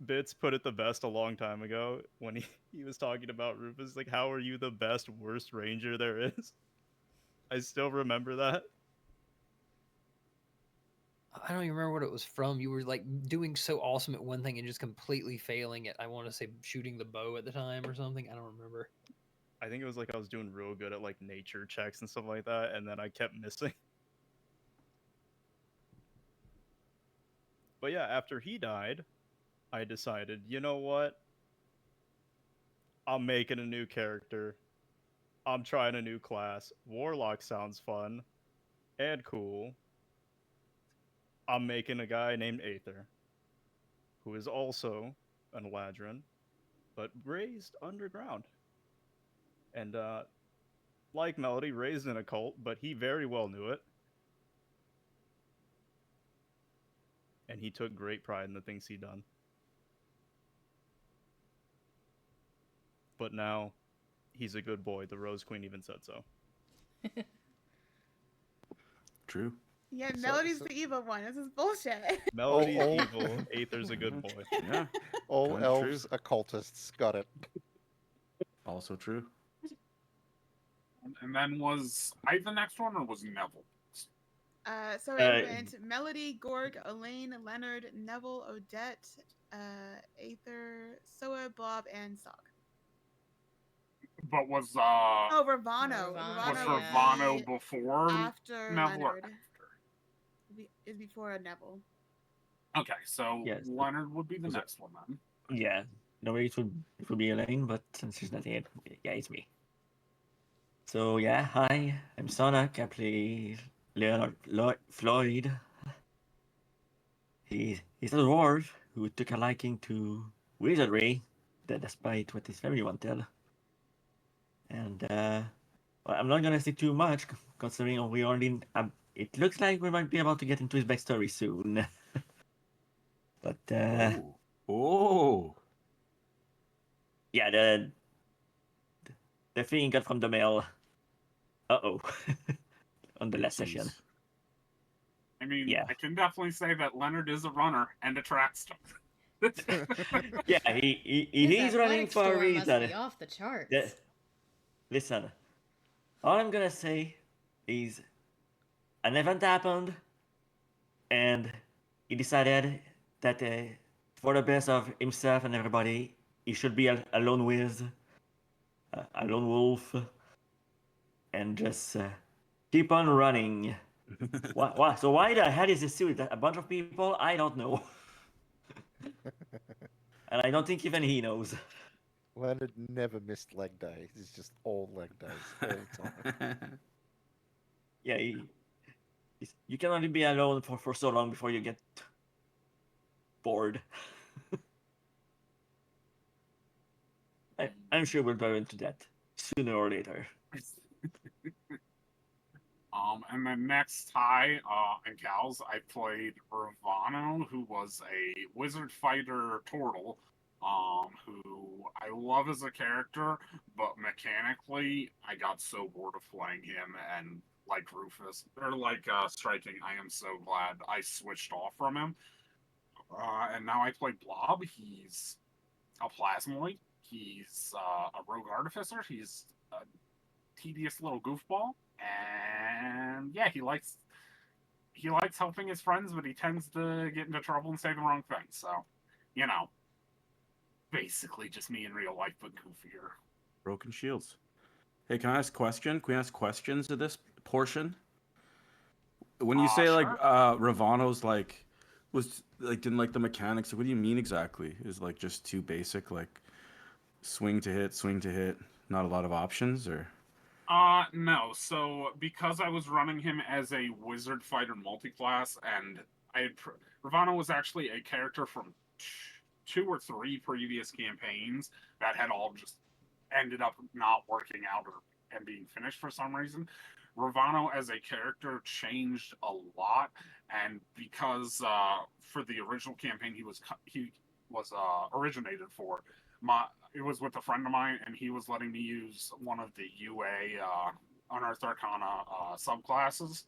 Bits put it the best a long time ago when he was talking about Rufus. Like, how are you the best, worst ranger there is? I still remember that. I don't even remember what it was from. You were doing so awesome at one thing and just completely failing at, I want to say, shooting the bow at the time or something. I don't remember. I think it was I was doing real good at nature checks and stuff like that, and then I kept missing. But yeah, after he died, I decided, you know what? I'm making a new character. I'm trying a new class. Warlock sounds fun and cool. I'm making a guy named Aether, who is also an Eladrin, but raised underground. And like Melody, raised in a cult, but he very well knew it. And he took great pride in the things he'd done. But now, he's a good boy. The Rose Queen even said so. True. Yeah, Melody's the evil one. This is bullshit. Melody's evil. Aether's a good boy. Yeah. All Kinda elves, true. occultists, got it. Also true. And then was I the next one or was Neville? So it went Melody, Gorg, Elaine, Leonard, Neville, Odette, Aether, Soa, Bob, and Sog. But was Ravano. was Ravano before After Neville? Or Leonard. Is before Neville. Okay, so Yes. Leonard would be the next one then. Yeah, no, it would be Elaine, but since she's not here, yeah, it's me. So yeah, hi, I'm Sonic. I play Leonard Floyd. He's a dwarf who took a liking to wizardry, that despite what his family won't tell. And well, I'm not gonna say too much, considering we already. It looks like we might be about to get into his backstory soon. But oh, yeah, the thing got from the mail. On the last session. I mean, Yeah. I can definitely say that Leonard is a runner and a track star. Yeah, he's running for a Score reason. must be off the charts. Listen, all I'm gonna say is an event happened, and he decided that for the best of himself and everybody, he should be a lone whiz, a lone wolf, and just keep on running. Why? So why the hell is this with a bunch of people? I don't know. And I don't think even he knows. Leonard never missed leg day. It's just all leg days, all the time. Yeah, you can only be alone for so long before you get bored. I'm sure we'll go into that sooner or later. And then next high in Cows, I played Ravano, who was a wizard fighter turtle, who I love as a character, but mechanically, I got so bored of playing him, and like Rufus, or like Striking, I am so glad I switched off from him. And now I play Blob. He's a plasmoid. He's a rogue artificer. He's a tedious little goofball, and yeah, he likes helping his friends, but he tends to get into trouble and say the wrong thing. So, you know, basically just me in real life, but goofier. Broken shields. Hey, can I ask a question? Can we ask questions of this portion? When you say like Sure. Ravano's like didn't like the mechanics, what do you mean exactly? Is like just too basic, like swing to hit, not a lot of options, or? No. So because I was running him as a wizard fighter multiclass, and Ravano was actually a character from 2 or 3 previous campaigns that had all just ended up not working out and being finished for some reason. Ravano as a character changed a lot, and because for the original campaign he was originated for, it was with a friend of mine, and he was letting me use one of the UA Unearthed Arcana subclasses,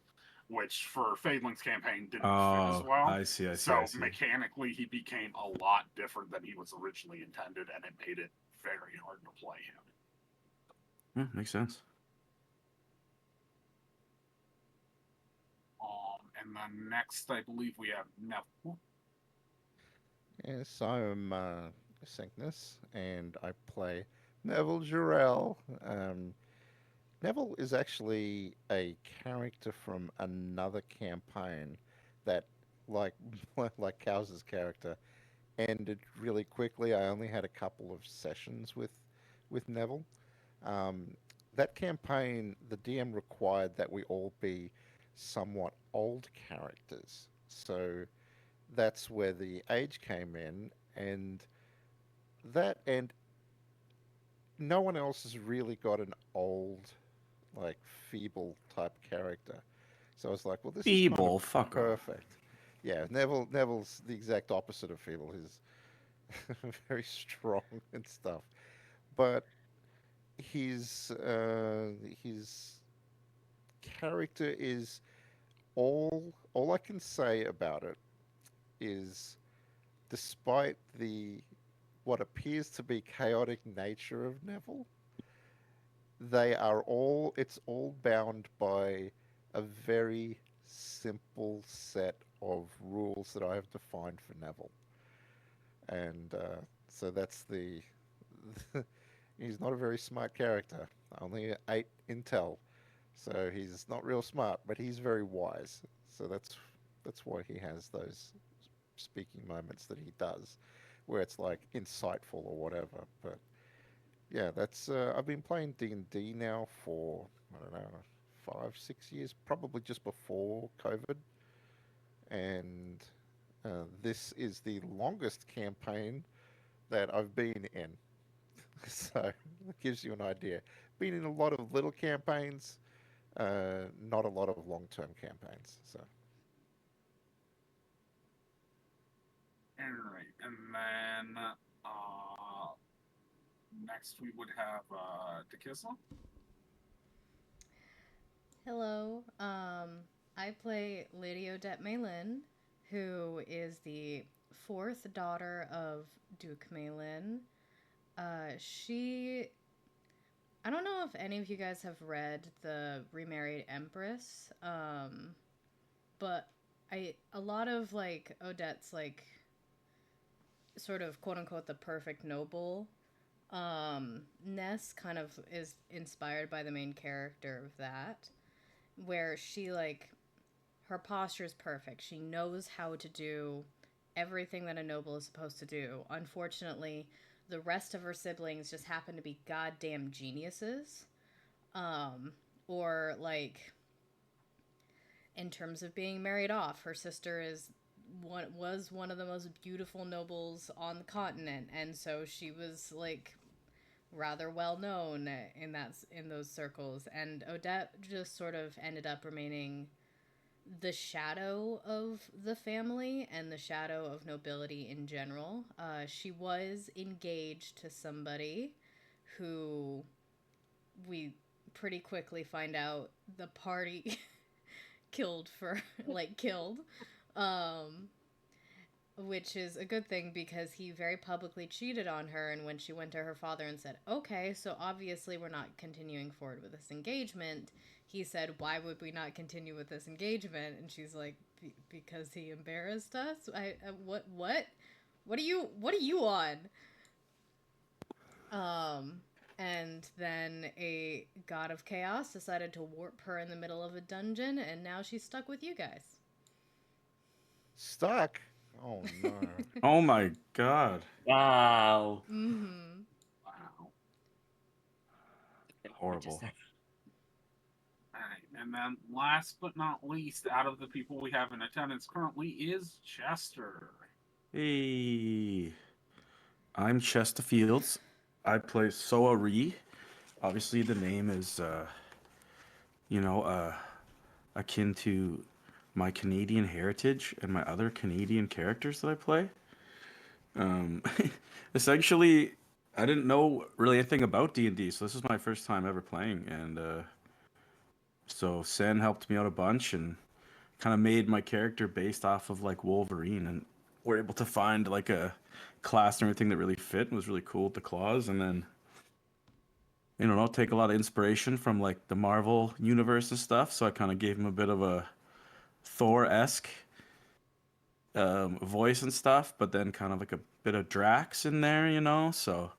which for Fadeling's campaign didn't fit as well. I see. So mechanically, he became a lot different than he was originally intended, and it made it very hard to play him. Makes sense. And then next, I believe we have Neville. Yes, I'm Cygnus, and I play Neville Jurel. Neville is actually a character from another campaign that, like like Cows's character, ended really quickly. I only had a couple of sessions with Neville. That campaign, the DM required that we all be somewhat old characters. So that's where the age came in, and no one else has really got an old, like feeble type character. So I was like, well, this is kind Feeble, of fuck off. perfect. Yeah, Neville's the exact opposite of feeble. He's very strong and stuff, but his character is all I can say about it is, despite the what appears to be chaotic nature of Neville, it's all bound by a very simple set of rules that I have defined for Neville. And so that's he's not a very smart character, only 8 intel. So he's not real smart, but he's very wise. So that's why he has those speaking moments that he does, where it's like insightful or whatever. But yeah, that's I've been playing D&D now for, I don't know, 5-6 years, probably just before COVID, and this is the longest campaign that I've been in. So it gives you an idea. Been in a lot of little campaigns, not a lot of long-term campaigns. So. All right, and then next we would have Dikiza. Hello. I play Lady Odette Maylin, who is the 4th daughter of Duke Maylin. I don't know if any of you guys have read The Remarried Empress, but a lot of like Odette's like sort of quote unquote the perfect noble Ness kind of is inspired by the main character of that, where she like her posture is perfect. She knows how to do everything that a noble is supposed to do. Unfortunately, the rest of her siblings just happen to be goddamn geniuses. Or like in terms of being married off, her sister was one of the most beautiful nobles on the continent, and so she was like rather well known in those circles, and Odette just sort of ended up remaining the shadow of the family and the shadow of nobility in general. She was engaged to somebody who we pretty quickly find out the party killed, which is a good thing because he very publicly cheated on her. And when she went to her father and said, okay, so obviously we're not continuing forward with this engagement, he said, why would we not continue with this engagement? And she's like, because he embarrassed us. What are you on? And then a god of chaos decided to warp her in the middle of a dungeon, and now she's stuck with you guys. Stuck? Oh no. Oh my god. Wow. Mm-hmm. Wow. Horrible. Alright, and then last but not least, out of the people we have in attendance currently is Chester. Hey, I'm Chester Fields. I play Soa Ree. Obviously, the name is, akin to my Canadian heritage and my other Canadian characters that I play. Essentially, I didn't know really anything about D&D, so this is my first time ever playing, and so Sen helped me out a bunch and kind of made my character based off of like Wolverine, and we're able to find like a class and everything that really fit and was really cool with the claws, and then take a lot of inspiration from like the Marvel universe and stuff. So I kind of gave him a bit of a Thor-esque voice and stuff, but then kind of like a bit of Drax in there, So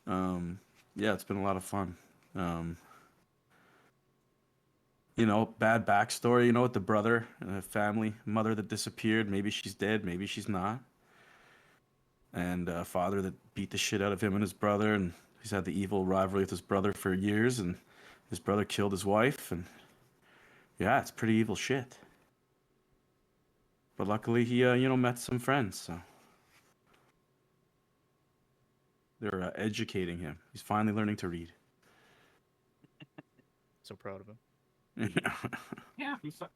yeah, it's been a lot of fun. Bad backstory, with the brother, family, mother that disappeared. Maybe she's dead, maybe she's not. And a father that beat the shit out of him and his brother, and he's had the evil rivalry with his brother for years, and his brother killed his wife, and yeah, it's pretty evil shit. But luckily he, met some friends, so they're educating him. He's finally learning to read. So proud of him. Yeah, who thought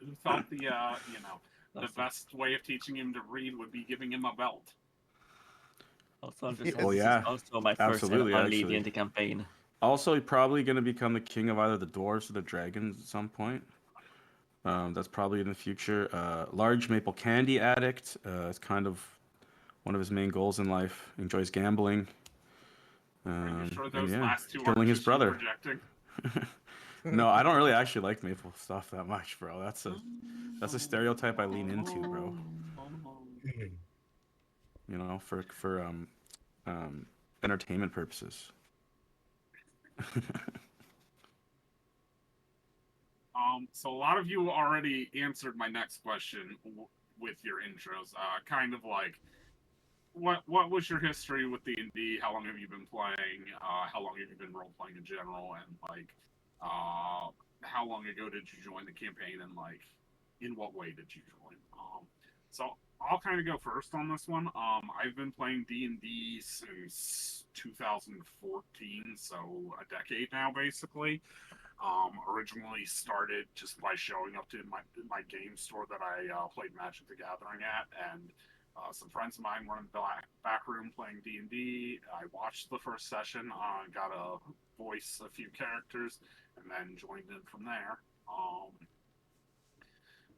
the best way of teaching him to read would be giving him a belt? Also, yeah, also my first absolutely, unedited DnD campaign. Also, probably going to become the king of either the dwarves or the dragons at some point. That's probably in the future. Large maple candy addict. It's kind of one of his main goals in life. Enjoys gambling. Are you sure those and, last two killing aren't his just you brother. projecting? No, I don't really actually like maple stuff that much, bro. That's a stereotype I lean into, bro. For entertainment purposes. So a lot of you already answered my next question with your intros. Kind of like, what was your history with D&D? How long have you been playing? How long have you been role playing in general? And like, how long ago did you join the campaign? And like, in what way did you join? So I'll kind of go first on this one. I've been playing D&D since 2014, so a decade now, basically. Originally started just by showing up to my game store that I played Magic the Gathering at, and some friends of mine were in the back room playing D&D. I watched the first session, got a voice a few characters, and then joined in from there.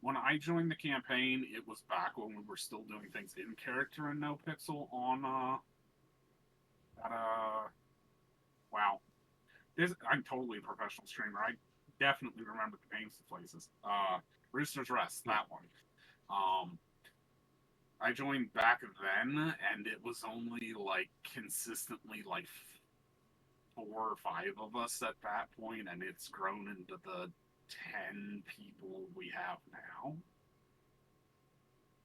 When I joined the campaign, it was back when we were still doing things in character and no pixel on wow. I'm totally a professional streamer. I definitely remember the names of places. Roosters Rest, that one. I joined back then, and it was only like consistently like 4 or 5 of us at that point, and it's grown into the 10 people we have now.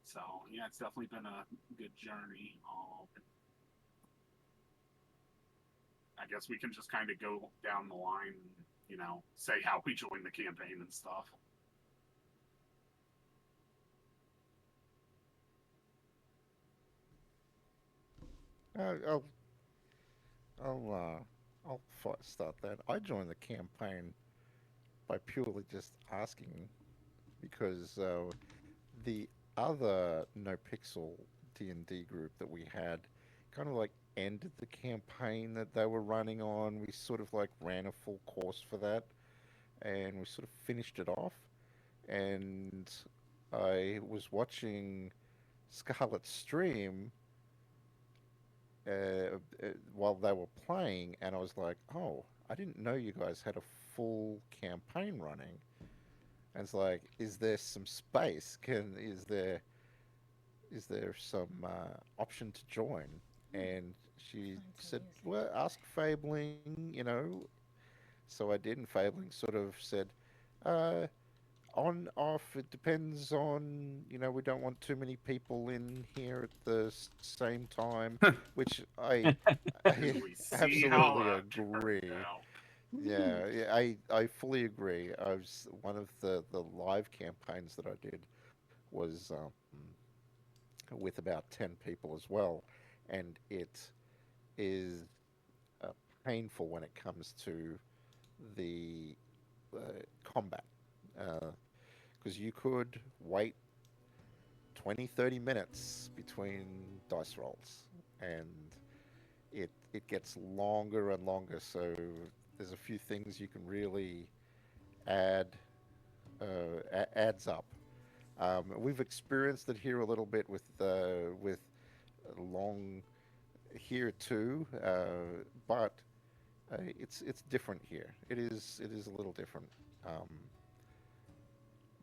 So yeah, it's definitely been a good journey. I guess we can just kind of go down the line and, say how we joined the campaign and stuff. I'll start that. I joined the campaign by purely just asking because the other No Pixel D&D group that we had kind of like ended the campaign that they were running on. We sort of like ran a full course for that, and we sort of finished it off. And I was watching Scarlet's stream while they were playing, and I was like, "Oh, I didn't know you guys had a full campaign running." And it's like, "Is there some space? Is there some option to join?" And she said, "Well, ask Fabling. So I did, and Fabling sort of said, uh, on, off, it depends on, we don't want too many people in here at the same time, which I We see how absolutely that turned agree. out. Yeah, I fully agree. One of the live campaigns that I did was with about 10 people as well, and it is painful when it comes to the combat. Because you could wait 20, 30 minutes between dice rolls, and it gets longer and longer. So there's a few things you can really add adds up. We've experienced it here a little bit with long here too, but it's different here. It is a little different.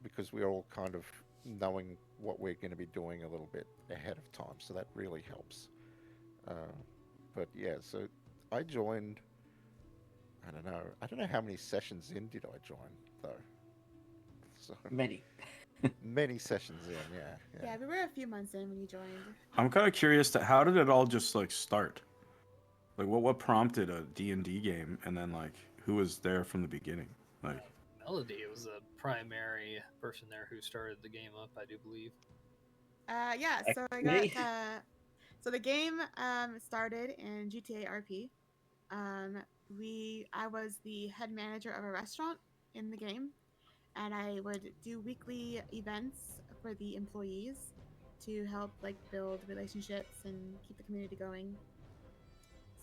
Because we're all kind of knowing what we're going to be doing a little bit ahead of time, so that really helps. Uh, but yeah, so I joined. I don't know. I don't know how many sessions in did I join though. So Many. many sessions in, yeah, Yeah, we were a few months in when you joined. I'm kind of curious to how did it all just like start? Like what prompted a D&D game, and then like who was there from the beginning? Like Melody was the primary person there who started the game up, I do believe. Yeah, so I got so the game started in GTA RP. I was the head manager of a restaurant in the game, and I would do weekly events for the employees to help like build relationships and keep the community going.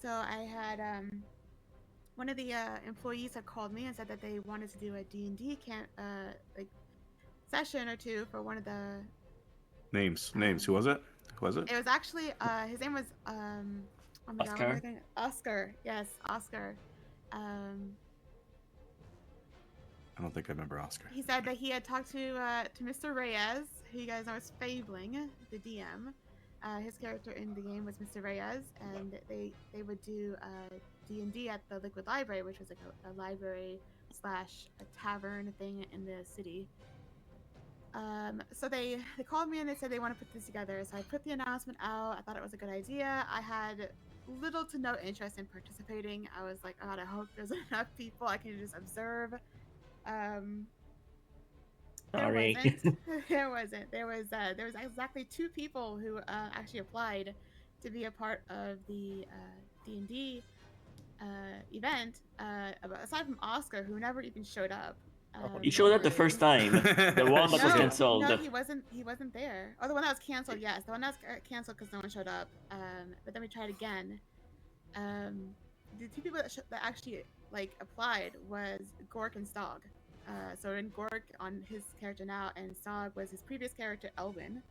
So I had one of the employees had called me and said that they wanted to do a D&D like session or two for one of the names. Who was it? Who was it? it was actually his name was oh my god, what am I Oscar? thinking? Oscar. Yes, Oscar. Um I don't think I remember Oscar. he said that he had talked to Mr. Reyes, who you guys know as Fabling, the DM. His character in the game was Mr. Reyes, and they would do D&D at the Liquid Library, which was like a library slash a tavern thing in the city. So they called me and they said they want to put this together. So I put the announcement out. I thought it was a good idea. I had little to no interest in participating. I was like, oh God, I hope there's enough people I can just observe. There Sorry. wasn't. There wasn't. There was exactly 2 people who actually applied to be a part of the D&D event. Aside from Oscar, who never even showed up. He showed up the first time. The one that was cancelled. No, he wasn't. He wasn't there. Oh, the one that was canceled. Yes, the one that was canceled because no one showed up. But then we tried again. The 2 people that actually like applied was Gork and Stog. So in Gork on his character now, and Stog was his previous character Elwin.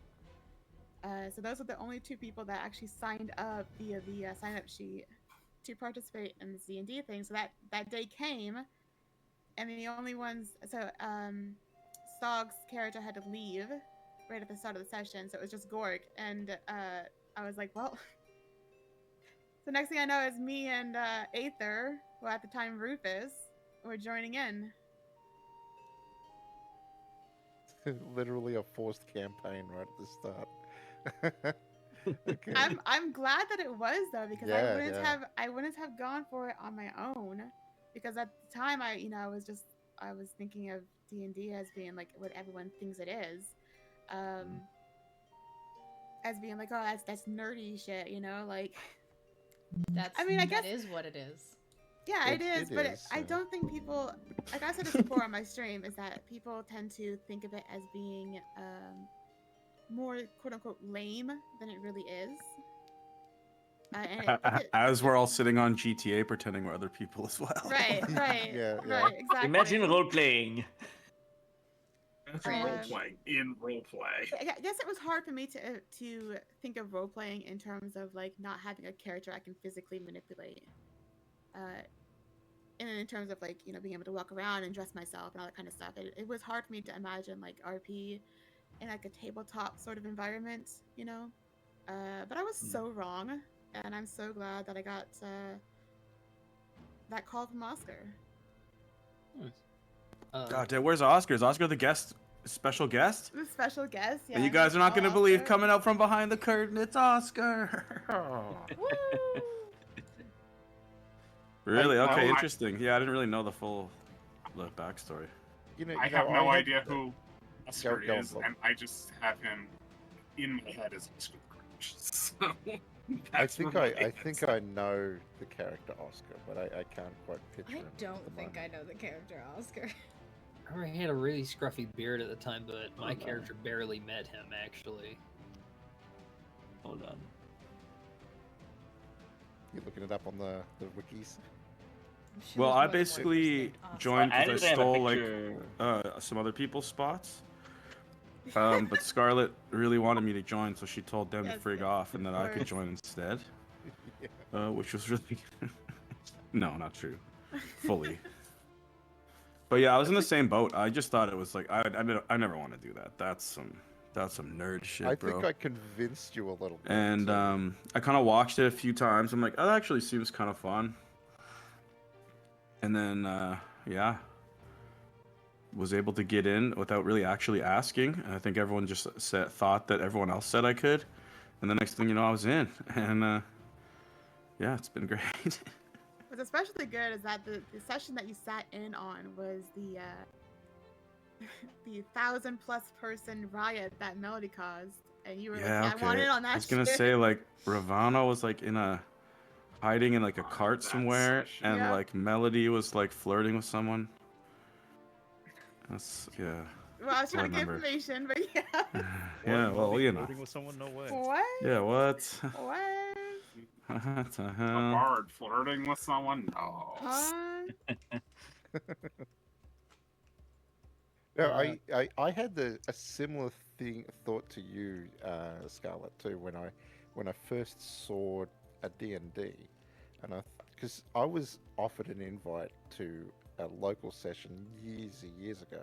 So those are the only 2 people that actually signed up via the sign-up sheet to participate in the D&D thing. So that day came, and the only ones. So Stog's character had to leave right at the start of the session, so it was just Gork, and I was like, well. So next thing I know is me and Aether, well at the time Rufus, were joining in. Literally a forced campaign right at the start. Okay. I'm glad that it was though, because Yeah, I wouldn't have gone for it on my own, because at the time I was thinking of D&D as being like what everyone thinks it is, as being like, oh, that's nerdy shit, like That's. I mean, I guess that is what it is. Yeah, it is, but I yeah. don't think people, like I said this before on my stream, is that people tend to think of it as being more quote unquote lame than it really is. As we're all sitting on GTA pretending we're other people as well. Right, Yeah. right, exactly. Imagine role playing. Imagine role playing in role play. I guess it was hard for me to think of role playing in terms of like not having a character I can physically manipulate. And in terms of like, you know, being able to walk around and dress myself and all that kind of stuff. It was hard for me to imagine like RP in like a tabletop sort of environment, you know? But I was so wrong. And I'm so glad that I got that call from Oscar. God damn, where's Oscar? Is Oscar the guest, special guest? The special guest, yeah. And you guys are not going to believe, coming out from behind the curtain, it's Oscar. Really? Okay, interesting. Yeah, I didn't really know the full backstory. I have no idea who Oscar is, and I just have him in my head as Oscar Crunch. So I think I know the character Oscar, but I can't quite picture him. I don't think I know the character Oscar. I remember he had a really scruffy beard at the time, but my character barely met him, actually. Hold on. You're looking it up on the wikis? Well, I basically joined because I stole like picture. some other people's spots. But Scarlett really wanted me to join, so she told them to frig off and that I could join instead. Which was really no, not true, fully. But yeah, I was in the same boat. I just thought it was like I never want to do that. That's some nerd shit, bro. I think I convinced you a little bit. And I kind of watched it a few times. I'm like, oh, that actually seems kind of fun. And then yeah, was able to get in without really actually asking. And I think everyone just thought that everyone else said I could. And the next thing you know, I was in. And yeah, it's been great. What's especially good is that the session that you sat in on was the 1,000+ person riot that Melody caused, and you were Yeah, like, okay. I want in on that. I was gonna say like Ravana was like hiding in like a cart somewhere, and like Melody was like flirting with someone. That's yeah. Well, I was trying to get information, but yeah. Yeah, well, you know. Flirting with someone? No way. What? Yeah, what? What? What the A hell? bard flirting with someone? No. Huh? No, I had a similar thought to you, Scarlett, too, when I first saw a DnD, and because I was offered an invite to a local session years and years ago,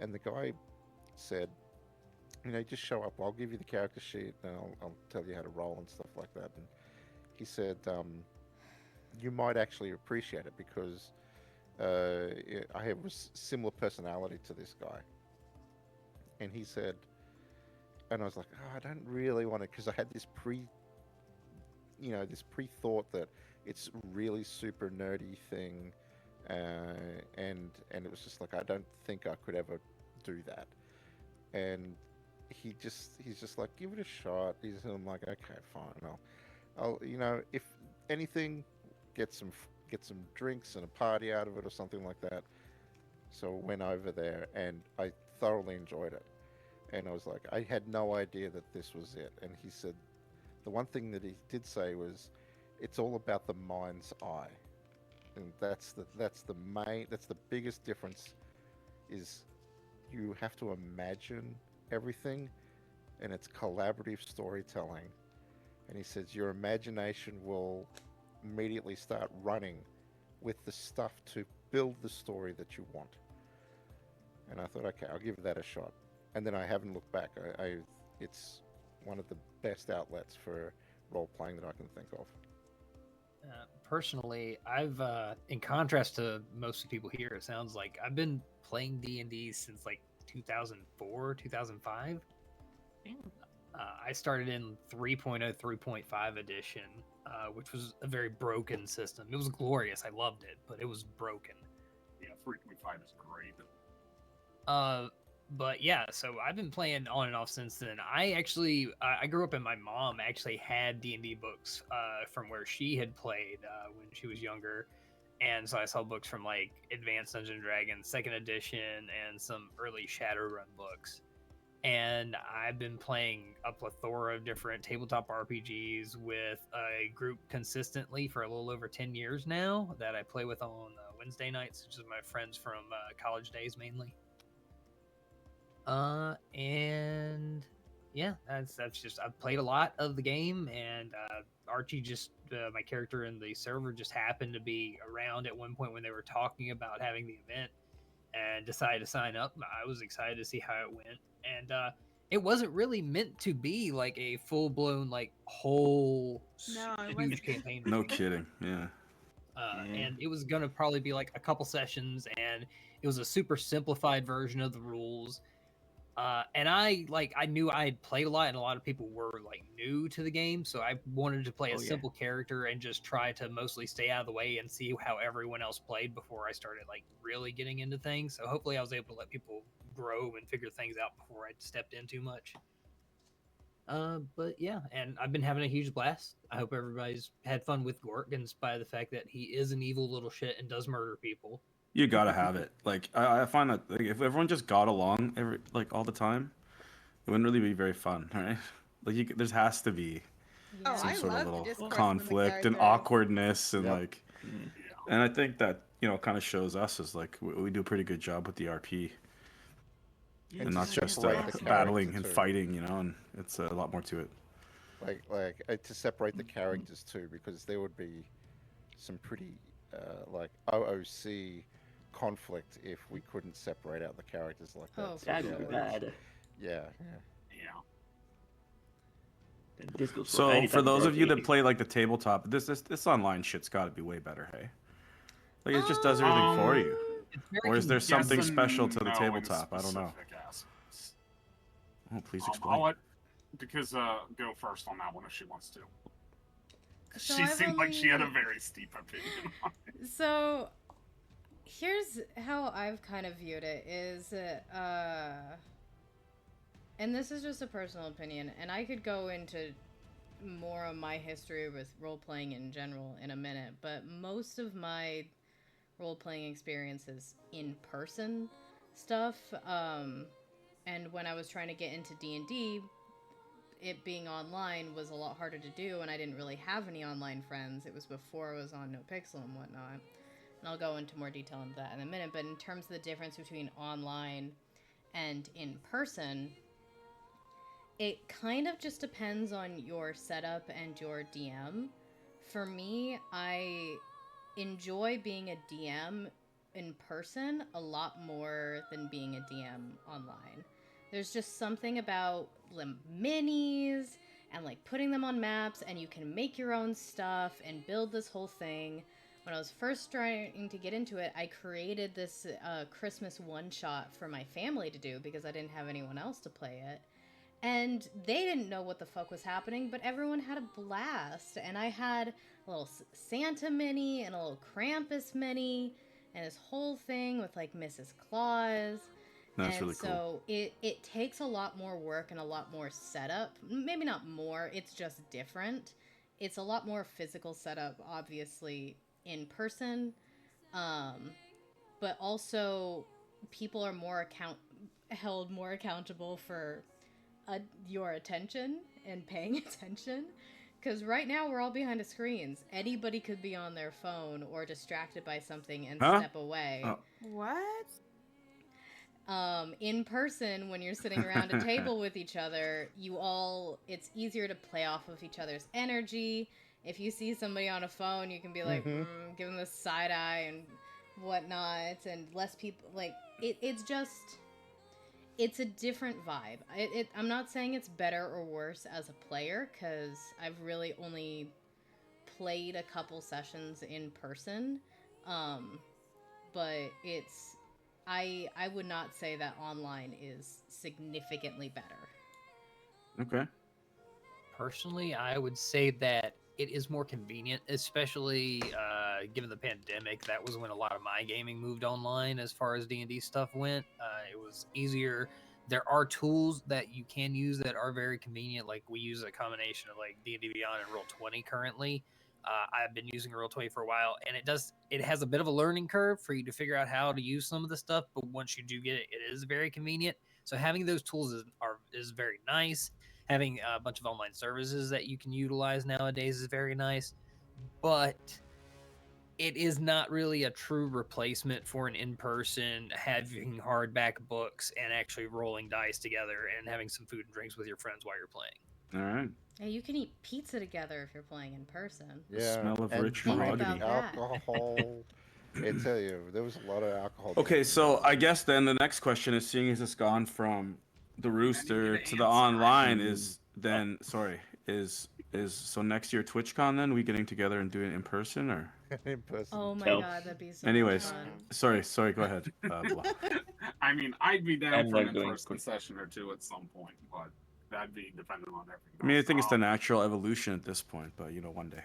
and the guy said, you know, just show up. I'll give you the character sheet, and I'll tell you how to roll and stuff like that. And he said, you might actually appreciate it because I have a similar personality to this guy. And he said, and I was like, oh, I don't really want to, because I had this pre-thought that it's really super nerdy thing, and it was just like, I don't think I could ever do that. And he's just like, give it a shot. I'm like, okay, fine. I'll you know, if anything, get some drinks and a party out of it or something like that. So I went over there and I thoroughly enjoyed it. And I was like, I had no idea that this was it. And he said, the one thing that he did say was, it's all about the mind's eye. And that's the biggest difference, is you have to imagine everything, and it's collaborative storytelling. And he says your imagination will immediately start running with the stuff to build the story that you want. And I thought, okay, I'll give that a shot. And then I haven't looked back. It's one of the best outlets for role playing that I can think of. Personally, I've in contrast to most people here, it sounds like I've been playing D&D since like 2004, 2005. I started in 3.0, 3.5 edition, which was a very broken system. It was glorious. I loved it, but it was broken. Yeah, 3.5 is great. But yeah, so I've been playing on and off since then. I grew up and my mom actually had D&D books from where she had played when she was younger. And so I saw books from like Advanced Dungeons and Dragons, Second Edition, and some early Shadowrun books. And I've been playing a plethora of different tabletop RPGs with a group consistently for a little over 10 years now that I play with on Wednesday nights, which is my friends from college days mainly. And yeah, that's just I've played a lot of the game, and Archie just my character in the server just happened to be around at one point when they were talking about having the event, and decided to sign up. I was excited to see how it went, and it wasn't really meant to be like a full blown like whole No, it huge wasn't. campaign. No kidding. Yeah. And it was gonna probably be like a couple sessions, and it was a super simplified version of the rules. And I knew I had played a lot, and a lot of people were like new to the game, so I wanted to play a simple character and just try to mostly stay out of the way and see how everyone else played before I started like really getting into things. So hopefully I was able to let people grow and figure things out before I stepped in too much. But yeah, and I've been having a huge blast. I hope everybody's had fun with Gork, in spite of the fact that he is an evil little shit and does murder people. You gotta have it. Like I find that like, if everyone just got along all the time, it wouldn't really be very fun, right? Like there has to be some I sort love of the little discourse conflict and characters. awkwardness and and I think that kind of shows us as like we do a pretty good job with the RP. And not just battling and fighting, and it's a lot more to it. To separate the characters too, because there would be some pretty like OOC conflict if we couldn't separate out the characters like that. Oh, So, That would be bad. Yeah. So for those of you that play like the tabletop, this online shit's got to be way better, hey? Like it just does everything for you. Or is there something special to the tabletop? I don't know. Oh, please explain. I'll let Dikiza go first on that one if she wants to. So She I've seemed like she had a only- very steep opinion on it. So here's how I've kind of viewed it is and this is just a personal opinion, and I could go into more of my history with role-playing in general in a minute, but most of my role-playing experiences in-person stuff, and when I was trying to get into D&D, it being online was a lot harder to do, and I didn't really have any online friends. It was before I was on NoPixel and whatnot, and I'll go into more detail into that in a minute, but in terms of the difference between online and in-person, it kind of just depends on your setup and your DM. For me, I enjoy being a DM in person a lot more than being a DM online. There's just something about minis and like putting them on maps, and you can make your own stuff and build this whole thing. When I was first trying to get into it, I created this Christmas one-shot for my family to do because I didn't have anyone else to play it. And they didn't know what the fuck was happening, but everyone had a blast. And I had a little Santa mini and a little Krampus mini and this whole thing with like Mrs. Claus. That's and really so cool. it takes a lot more work and a lot more setup. Maybe not more, it's just different. It's a lot more physical setup, obviously, in person. But also people are more held more accountable for your attention and paying attention, because right now we're all behind the screens. Anybody could be on their phone or distracted by something and step away. What? In person, when you're sitting around a table with each other, it's easier to play off of each other's energy. If you see somebody on a phone, you can be like, give them the side eye and whatnot, and less people it's a different vibe. I'm not saying it's better or worse as a player, because I've really only played a couple sessions in person. But I would not say that online is significantly better. Okay. Personally, I would say that it is more convenient, especially given the pandemic, that was when a lot of my gaming moved online as far as D&D stuff went. It was easier. There are tools that you can use that are very convenient. Like we use a combination of like D&D Beyond and Roll20 currently. I've been using Roll20 for a while, and it has a bit of a learning curve for you to figure out how to use some of the stuff. But once you do get it, it is very convenient. So having those tools is very nice. Having a bunch of online services that you can utilize nowadays is very nice. But it is not really a true replacement for an in-person having hardback books and actually rolling dice together and having some food and drinks with your friends while you're playing. All right. Yeah, you can eat pizza together if you're playing in person. Yeah, Smell of and rich Think drink about mahogany. that. alcohol. I tell you, there was a lot of alcohol. Okay, so I guess then the next question is, seeing as it's gone from the Rooster to the online, is then is so next year TwitchCon, then we getting together and doing it in person or in person? Oh my No. god, that'd be so Anyways, much fun. sorry, go ahead. Blah. I mean, I'd be down I'm for not an going in-person session or two at some point, but that'd be dependent on everything. I mean, I else. think it's the natural evolution at this point, but one day.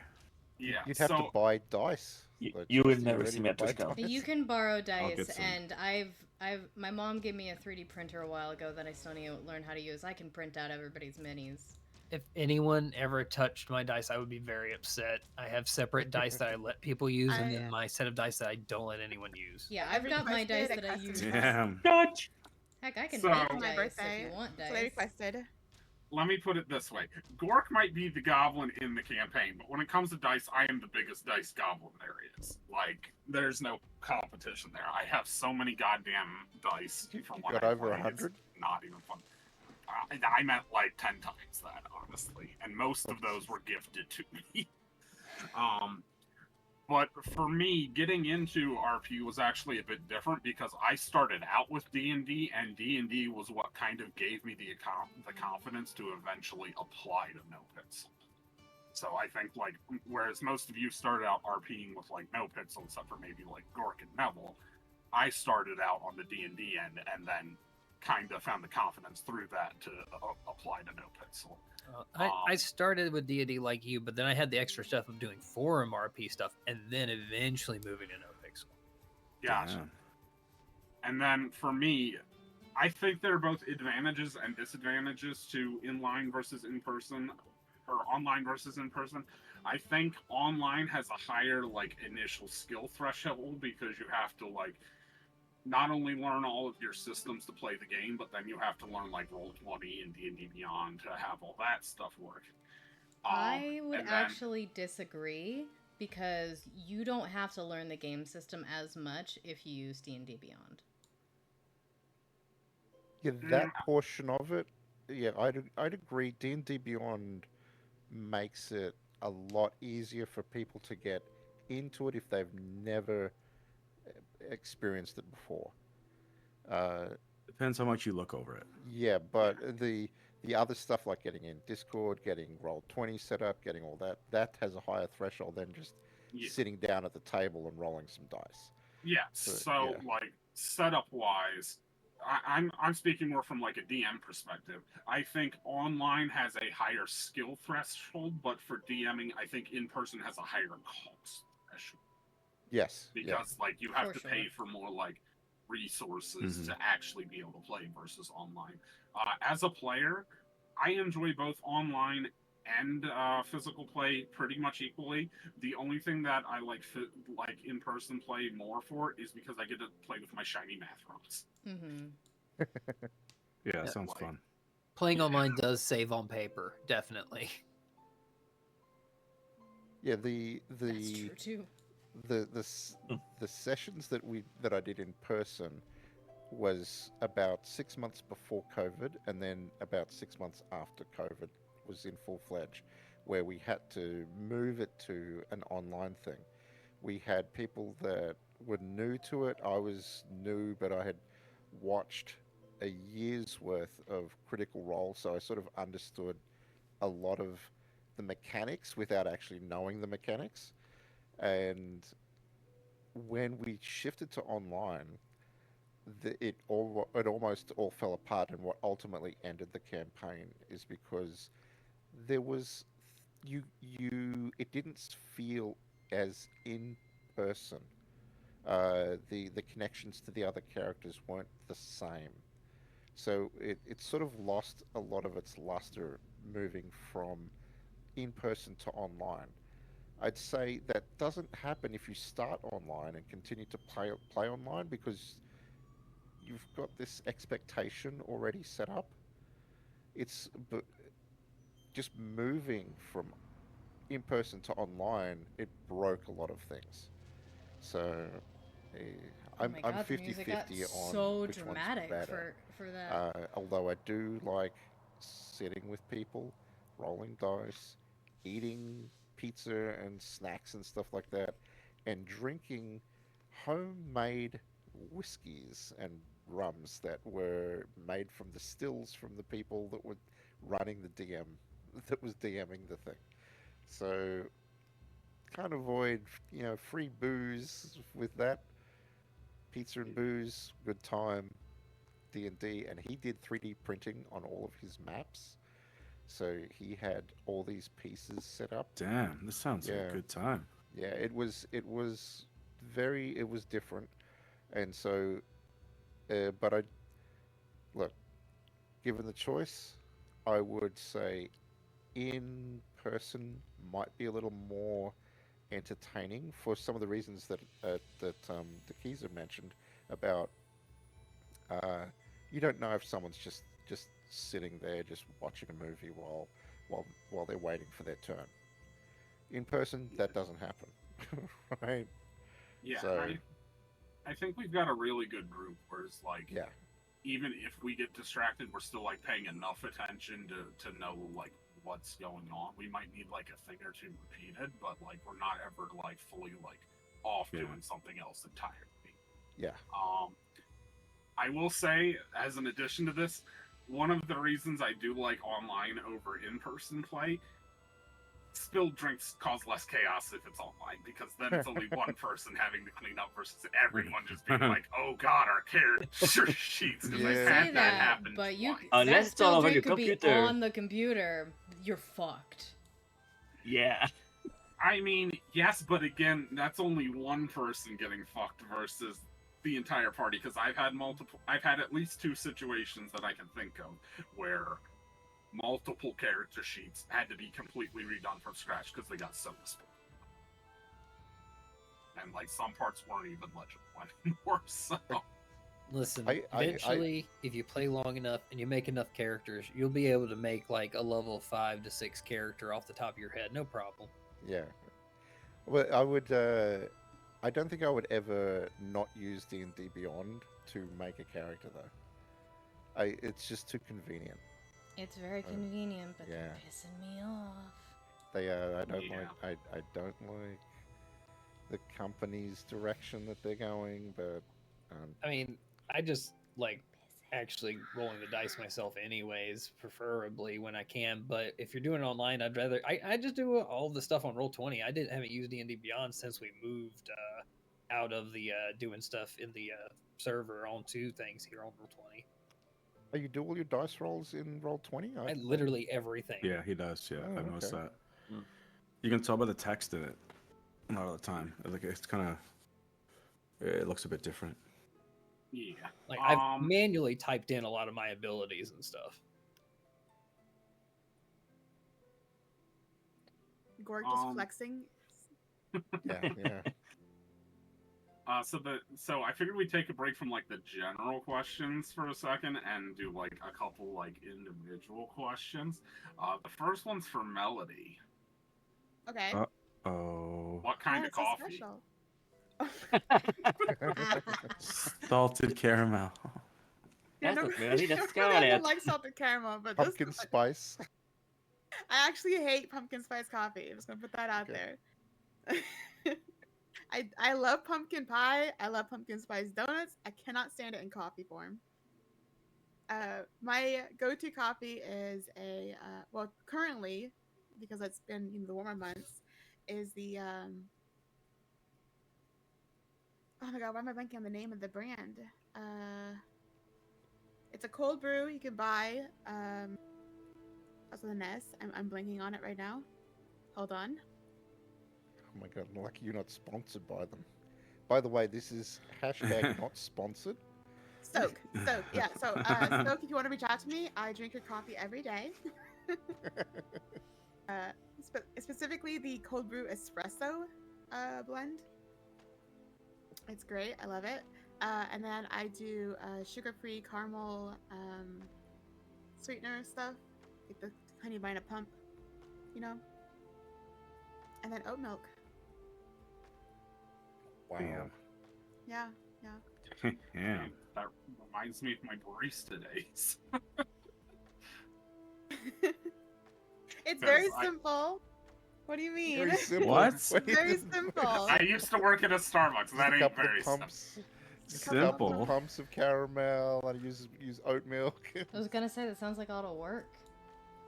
Yeah, You'd have to so buy dice. You would Are never ready see me to at buy TwitchCon. dice? You can borrow dice, get some. and my mom gave me a 3D printer a while ago that I still need to learn how to use. I can print out everybody's minis. If anyone ever touched my dice, I would be very upset. I have separate dice that I let people use, and then my set of dice that I don't let anyone use. Yeah, I've got my dice that I use. Damn. Dutch. Heck, I can So- make For my dice birthday, if you want so I dice. requested. let me put it this way. Gork might be the goblin in the campaign, but when it comes to dice, I am the biggest dice goblin there is. Like, there's no competition there. I have so many goddamn dice from when got I over play, it's 100? not even fun. I meant like 10 times that, honestly, and most of those were gifted to me. But for me, getting into RP was actually a bit different because I started out with D&D, and D&D was what kind of gave me the confidence to eventually apply to No Pixel. So I think, like, whereas most of you started out RPing with, like, No Pixel, except for maybe, like, Gork and Neville, I started out on the D&D end and then kind of found the confidence through that to apply to No Pixel. I started with D&D like you, but then I had the extra stuff of doing forum RP stuff, and then eventually moving to No Pixel. Gotcha. Damn. And then for me, I think there are both advantages and disadvantages to inline versus in-person, or online versus in-person. I think online has a higher, like, initial skill threshold because you have to, like, not only learn all of your systems to play the game, but then you have to learn, like, Roll20 and D&D Beyond to have all that stuff work. I would and then- actually disagree because you don't have to learn the game system as much if you use D&D Beyond. Yeah, that portion of it, yeah, I'd agree. D&D Beyond makes it a lot easier for people to get into it if they've never experienced it before. Depends how much you look over it. Yeah, but the other stuff like getting in Discord, getting Roll20 set up, getting all that has a higher threshold than just sitting down at the table and rolling some dice. Yeah, so yeah. like, setup-wise, I'm speaking more from, like, a DM perspective. I think online has a higher skill threshold, but for DMing, I think in-person has a higher cost threshold. Yes. Because, like, you have For to sure. pay for more, like, resources to actually be able to play versus online. As a player, I enjoy both online and physical play pretty much equally. The only thing that I like in-person play more for is because I get to play with my shiny math rods. Mm-hmm. Yeah, sounds fun. Playing online does save on paper, definitely. Yeah, That's true too. the sessions that I did in person was about 6 months before COVID, and then about 6 months after COVID was in full-fledged, where we had to move it to an online thing. We had people that were new to it. I was new, but I had watched a year's worth of Critical Role, so I sort of understood a lot of the mechanics without actually knowing the mechanics. And when we shifted to online, it almost all fell apart, and what ultimately ended the campaign is because there was it didn't feel as in person, the connections to the other characters weren't the same. So it sort of lost a lot of its luster moving from in person to online. I'd say that doesn't happen if you start online and continue to play online because you've got this expectation already set up. It's but just moving from in person to online, it broke a lot of things. So eh, Oh I'm my I'm god, the music got 50-50 on so which one's dramatic better. for that. Although I do like sitting with people, rolling dice, eating pizza and snacks and stuff like that, and drinking homemade whiskies and rums that were made from the stills from the people that were running the DM that was DMing the thing. So can't avoid, free booze with that. Pizza and booze, good time, D&D, and he did 3D printing on all of his maps. So he had all these pieces set up. Damn, this sounds like a good time. Yeah, it was different. And so, but look, given the choice, I would say in person might be a little more entertaining for some of the reasons that Dikiza mentioned about you don't know if someone's just sitting there just watching a movie while they're waiting for their turn. In person, that doesn't happen, right? Yeah, So, I think we've got a really good group where it's like, yeah, even if we get distracted, we're still like paying enough attention to know like what's going on. We might need like a thing or two repeated, but like we're not ever like fully like off doing something else entirely. yeah. I will say, as an addition to this, one of the reasons I do like online over in-person play, spilled drinks cause less chaos if it's online, because then it's only one person having to clean up versus everyone just being like, "Oh God, our character sheets." Because I've had that happen. But you twice. that Unless it's all still over drink your could be computer. on the computer. You're fucked. Yeah. I mean, yes, but again, that's only one person getting fucked versus the entire party. Because I've had at least two situations that I can think of where multiple character sheets had to be completely redone from scratch because they got so spilled. And like some parts weren't even legible anymore. So Listen, I- eventually, if you play long enough and you make enough characters, you'll be able to make like a level 5 to 6 character off the top of your head, no problem. Yeah. Well, I don't think I would ever not use D&D Beyond to make a character though. It's just too convenient. It's very convenient, but yeah. they're pissing me off. They I don't like I don't like the company's direction that they're going, but I mean, I just like actually rolling the dice myself anyways, preferably when I can. But if you're doing it online, I'd rather I just do all the stuff on Roll20. I haven't used D&D Beyond since we moved out of the doing stuff in the server onto things here on Roll20. Oh, you do all your dice rolls in Roll20? I literally everything. Yeah, he does. Yeah, Oh, I've noticed okay. that. You can tell by the text in it. Not all the time. Like it's kind of, it looks a bit different. yeah, Like I've manually typed in a lot of my abilities and stuff. Gorg just flexing. Yeah. So I figured we'd take a break from like the general questions for a second and do like a couple like individual questions. The first one's for Melody. Okay. Oh. What kind of So coffee? Salted caramel. Yeah, That's no, what Melody, that's I got don't it. like salted caramel, but Pumpkin spice. I actually hate pumpkin spice coffee. I'm just gonna put that out there. I love pumpkin pie. I love pumpkin spice donuts. I cannot stand it in coffee form. My go-to coffee is well, currently, because it's been the warmer months, is the oh my god, why am I blanking on the name of the brand? It's a cold brew you can buy. Also the S. I'm blanking on it right now. Hold on. Oh my god, lucky you're not sponsored by them. By the way, this is hashtag not sponsored. Stoke. Yeah. So, Stoke, if you want to reach out to me, I drink your coffee every day. Specifically the cold brew espresso blend. It's great. I love it. And then I do sugar-free caramel sweetener stuff, like the honey vine a pump, you know. And then oat milk. Wow. Yeah. Yeah. That reminds me of my barista days. It's very Because simple. What do you mean? Very simple. What? It's very simple. I used to work at a Starbucks. That a ain't couple very of pumps. simple. A couple Simple. of pumps of caramel. I use oat milk. I was gonna say that sounds like a lot of work.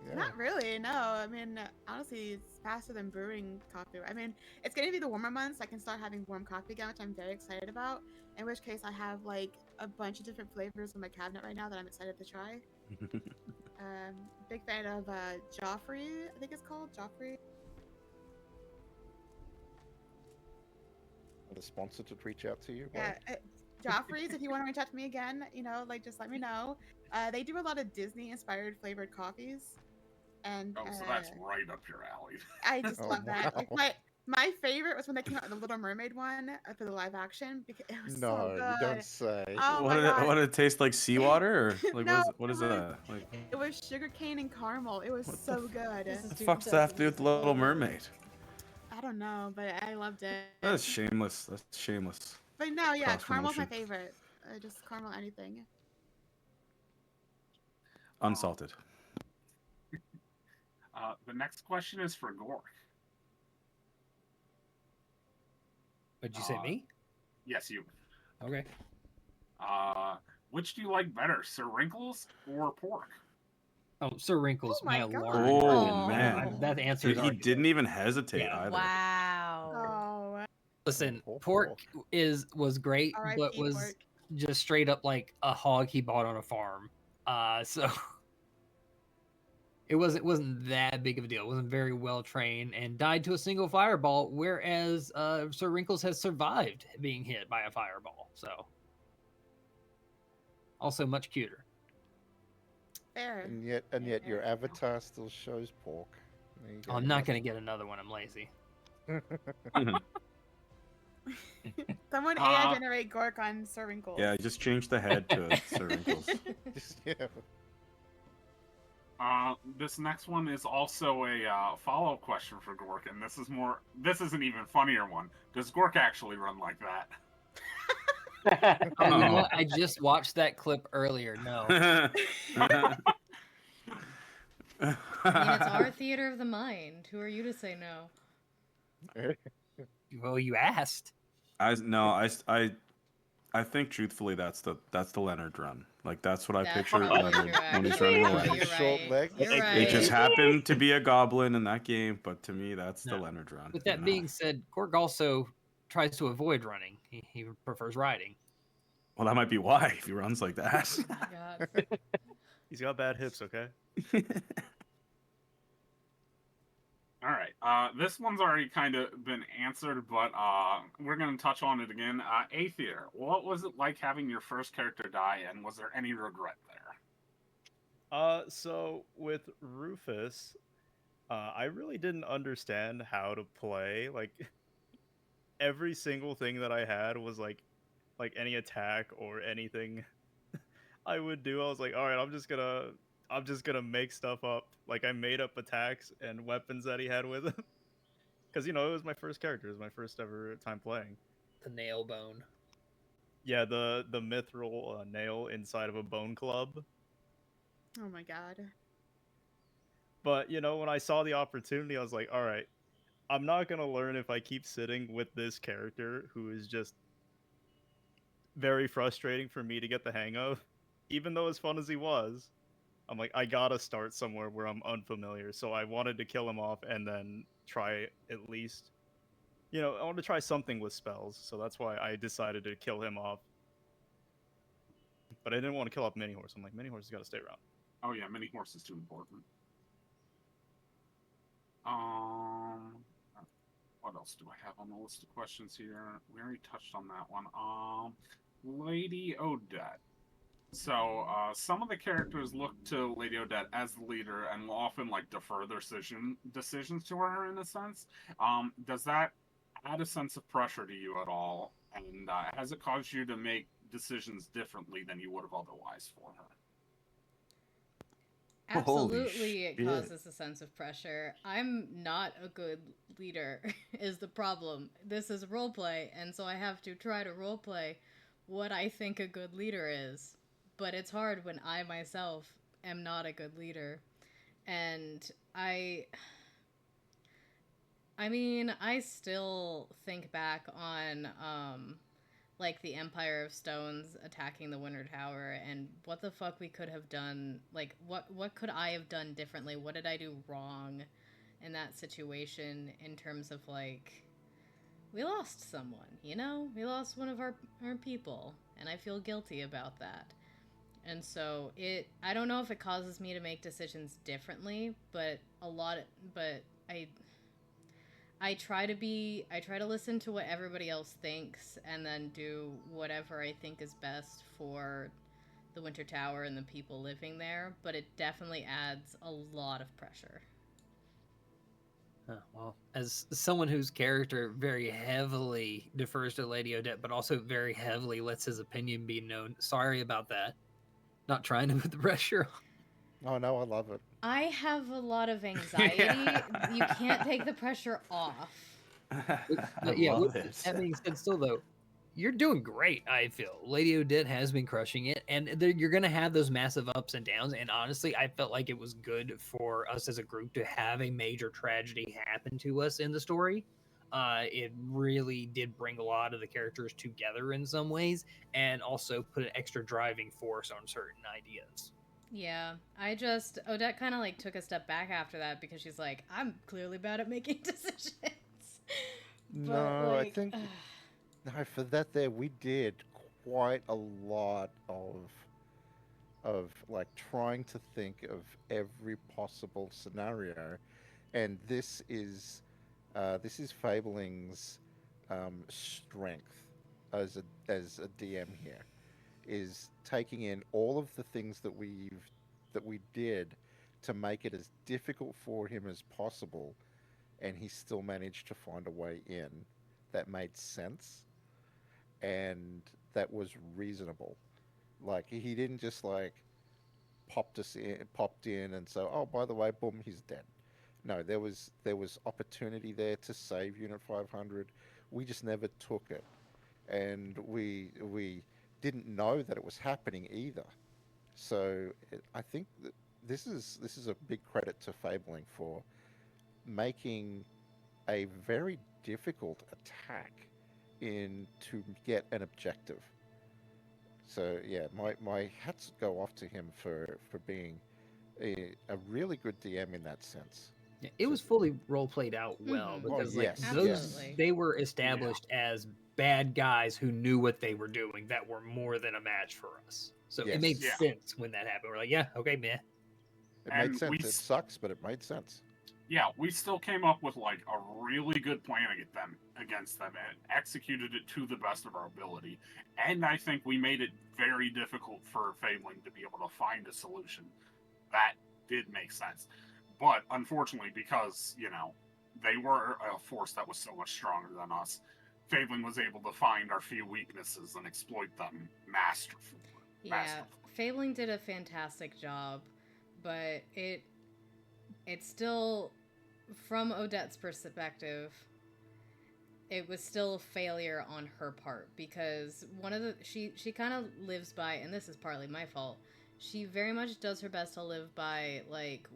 Yeah. Not really, no. I mean, honestly, it's faster than brewing coffee. I mean, it's going to be the warmer months. I can start having warm coffee again, which I'm very excited about. In which case, I have like a bunch of different flavors in my cabinet right now that I'm excited to try. Big fan of Joffrey, I think it's called Joffrey. The sponsor to reach out to you. Yeah, Joffrey's. If you want to reach out to me again, you know, like just let me know. They do a lot of Disney-inspired flavored coffees, and Oh, so that's right up your alley. I just Oh, love that. wow. Like my favorite was when they came out with the Little Mermaid one for the live action because it was No, so good. you don't say. Oh What my God. did it taste like? Seawater or like No, what is it was- that? Like It was sugarcane and caramel. It was so good. This is what the too fuck's that have to do with the Little sensible. Mermaid? I don't know, but I loved it. That's shameless. That's shameless. But no, yeah, cross caramel's my promotion. favorite. Just caramel anything. Unsalted. The next question is for Gork. Would you say me? Yes, you. Okay. Which do you like better, Sir Wrinkles or pork? Oh, Sir Wrinkles, Oh my my God. alarm. Oh, man. That answer He is already didn't even hesitate Yeah. either. Wow. Oh, Listen, Poor pork was great, R.I.P. but was pork. just straight up like a hog he bought on a farm. So it wasn't that big of a deal. It wasn't very well trained and died to a single fireball, whereas Sir Wrinkles has survived being hit by a fireball. So also much cuter. Fair. And yet your avatar still shows pork. There you go. I'm not gonna get another one. I'm lazy. Someone AI generate Gork on Sir Wrinkles. Yeah, just change the head to Sir Wrinkles. Yeah. This next one is also a follow-up question for Gork, and this is an even funnier one. Does Gork actually run like that? Oh, you know what? I just watched that clip earlier. No. I mean, it's our theater of the mind. Who are you to say no? Well, you asked. I think truthfully that's the Leonard run. Like that's what I That's picture probably Leonard true, when he's actually. running Yeah, away. you're Short right. legs. You're It right. just happened to be a goblin in that game, but to me that's the No. Leonard run. With that you know? being said, Gorg also tries to avoid running. He prefers riding. Well, that might be why if he runs like that. Oh my God. He's got bad hips, okay? All right. This one's already kind of been answered, but we're going to touch on it again. Aether, what was it like having your first character die, and was there any regret there? So with Rufus, I really didn't understand how to play. Like every single thing that I had was like any attack or anything I would do. I was like, all right, I'm just gonna make stuff up. Like I made up attacks and weapons that he had with him. Because it was my first character. It was my first ever time playing. The nail bone. Yeah, the mithril nail inside of a bone club. Oh my God. But when I saw the opportunity, I was like, all right, I'm not gonna learn if I keep sitting with this character who is just very frustrating for me to get the hang of. Even though as fun as he was, I'm like, I gotta start somewhere where I'm unfamiliar. So I wanted to kill him off and then try at least, I want to try something with spells. So that's why I decided to kill him off. But I didn't want to kill off Mini Horse. I'm like, Mini Horse has got to stay around. Oh yeah, mini horse is too important. what else do I have on the list of questions here? We already touched on that one. Lady Odette. So, some of the characters look to Lady Odette as the leader and will often, like, defer their decisions to her, in a sense. Does that add a sense of pressure to you at all? And has it caused you to make decisions differently than you would have otherwise for her? Absolutely, it shit. causes a sense of pressure. I'm not a good leader, is the problem. This is roleplay, and so I have to try to roleplay what I think a good leader is. But it's hard when I myself am not a good leader. And I mean, I still think back on, like, the Empire of Stones attacking the Winter Tower, and what the fuck we could have done. Like, what could I have done differently? What did I do wrong in that situation in terms of, like, we lost someone, you know? We lost one of our people, and I feel guilty about that. And so I don't know if it causes me to make decisions differently, but I try to listen to what everybody else thinks and then do whatever I think is best for the Winter Tower and the people living there, but it definitely adds a lot of pressure. Well, as someone whose character very heavily defers to Lady Odette, but also very heavily lets his opinion be known, sorry about that. Not trying to put the pressure on. Oh no, I love it. I have a lot of anxiety. You can't take the pressure off. But yeah, that being said, still though, you're doing great. I feel Lady Odette has been crushing it, and you're gonna have those massive ups and downs. And honestly, I felt like it was good for us as a group to have a major tragedy happen to us in the story. It really did bring a lot of the characters together in some ways, and also put an extra driving force on certain ideas. Yeah, Odette kind of like took a step back after that because she's like, I'm clearly bad at making decisions. But, No, like, I think no, for that there we did quite a lot of like trying to think of every possible scenario, and this is Fabling's strength as a DM here, is taking in all of the things that we did to make it as difficult for him as possible, and he still managed to find a way in that made sense and that was reasonable. Like, he didn't just like popped in and so, oh, by the way, boom, he's dead. No, there was opportunity there to save Unit 500. We just never took it, and we didn't know that it was happening either. So I think that this is a big credit to Fabling for making a very difficult attack in to get an objective. So yeah, my hats go off to him for being a really good DM in that sense. Yeah, it was fully role played out well because they were established as bad guys who knew what they were doing that were more than a match for us. So it made sense when that happened. We're like, yeah, okay, meh. It made sense. It sucks, but it made sense. Yeah, we still came up with like a really good plan against them and executed it to the best of our ability. And I think we made it very difficult for Fabling to be able to find a solution. That did make sense. But unfortunately, because, they were a force that was so much stronger than us, Fabling was able to find our few weaknesses and exploit them masterfully. Yeah, Fabling did a fantastic job, but it's still, from Odette's perspective, it was still a failure on her part, because she kind of lives by, and this is partly my fault, she very much does her best to live by, like,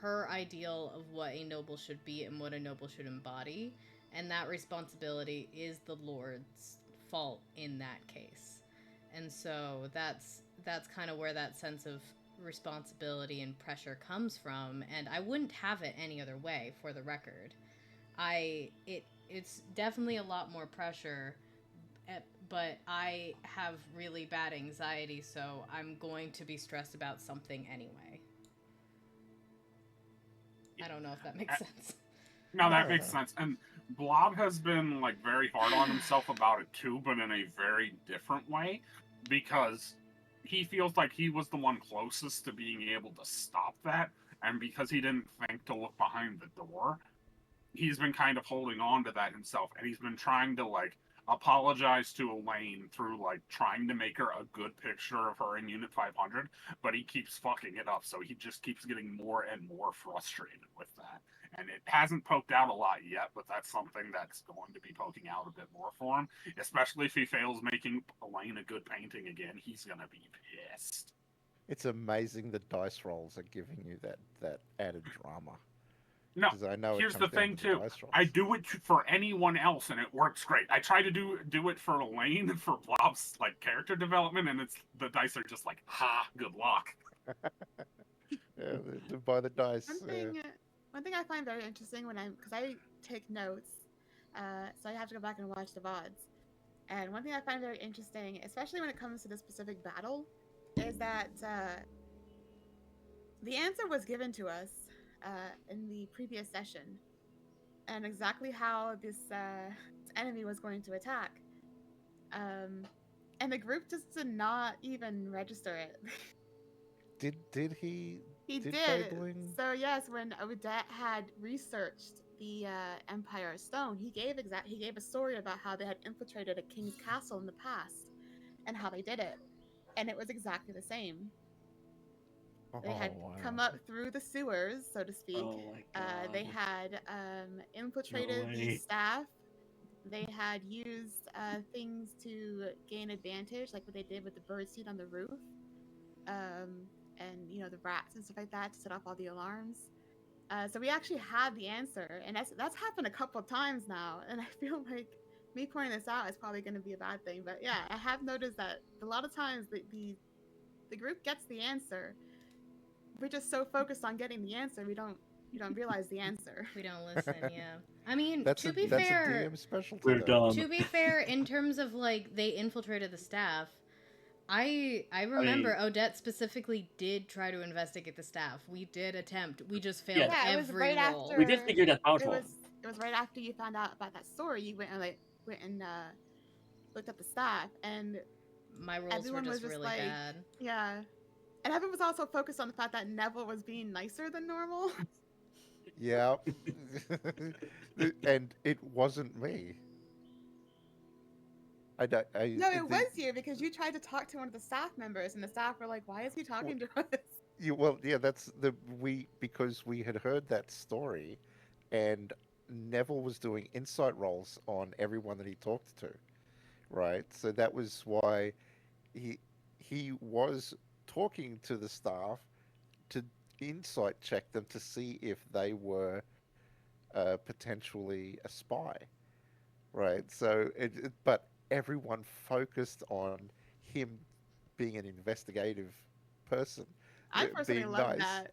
her ideal of what a noble should be and what a noble should embody, and that responsibility is the Lord's fault in that case. And so that's kind of where that sense of responsibility and pressure comes from, and I wouldn't have it any other way, for the record. It's definitely a lot more pressure, but I have really bad anxiety, so I'm going to be stressed about something anyway. I don't know if that makes sense. No, that makes sense. And Blob has been like very hard on himself about it too, but in a very different way, because he feels like he was the one closest to being able to stop that, and because he didn't think to look behind the door, he's been kind of holding on to that himself, and he's been trying to like apologize to Elaine through like trying to make her a good picture of her in Unit 500, but he keeps fucking it up, so he just keeps getting more and more frustrated with that. And it hasn't poked out a lot yet, but that's something that's going to be poking out a bit more for him, especially if he fails making Elaine a good painting again. He's gonna be pissed. It's amazing the dice rolls are giving you that added drama. No, 'Cause I know it here's the comes down thing to the too. dice rolls. I do it for anyone else, and it works great. I try to do it for Elaine for Blob's like character development, and it's the dice are just like, ha, good luck. Yeah, by the dice. One thing I find very interesting because I take notes, so I have to go back and watch the VODs. And one thing I find very interesting, especially when it comes to this specific battle, is that the answer was given to us in the previous session, and exactly how this enemy was going to attack. And the group just did not even register it. Did he? He did. Fabling? So yes, when Odette had researched the Empire Stone, he gave a story about how they had infiltrated a king's castle in the past, and how they did it, and it was exactly the same. They had come up through the sewers, so to speak. Oh my God. They had infiltrated the staff. They had used things to gain advantage, like what they did with the birdseed on the roof, and the rats and stuff like that to set off all the alarms. So we actually had the answer, and that's happened a couple of times now. And I feel like me pointing this out is probably going to be a bad thing, but yeah, I have noticed that a lot of times the group gets the answer. We're just so focused on getting the answer, we don't realize the answer. We don't listen. Yeah, I mean, That's to be that's fair, a DM specialty. We're though. dumb. to be fair, in terms of like they infiltrated the staff, I remember Odette specifically did try to investigate the staff. We did attempt. We just failed Yeah, it was every right roll. after. We did figure that out. It was right after you found out about that story. You went and looked up the staff, and My rolls everyone were was just just really like, bad. yeah. And everyone was also focused on the fact that Neville was being nicer than normal. Yeah. And it wasn't me. No, it was you, because you tried to talk to one of the staff members, and the staff were like, "Why is he talking to us?" Because we had heard that story, and Neville was doing insight rolls on everyone that he talked to, right? So that was why he was talking to the staff to insight check them to see if they were potentially a spy, right? So but everyone focused on him being an investigative person. I personally being loved nice. that.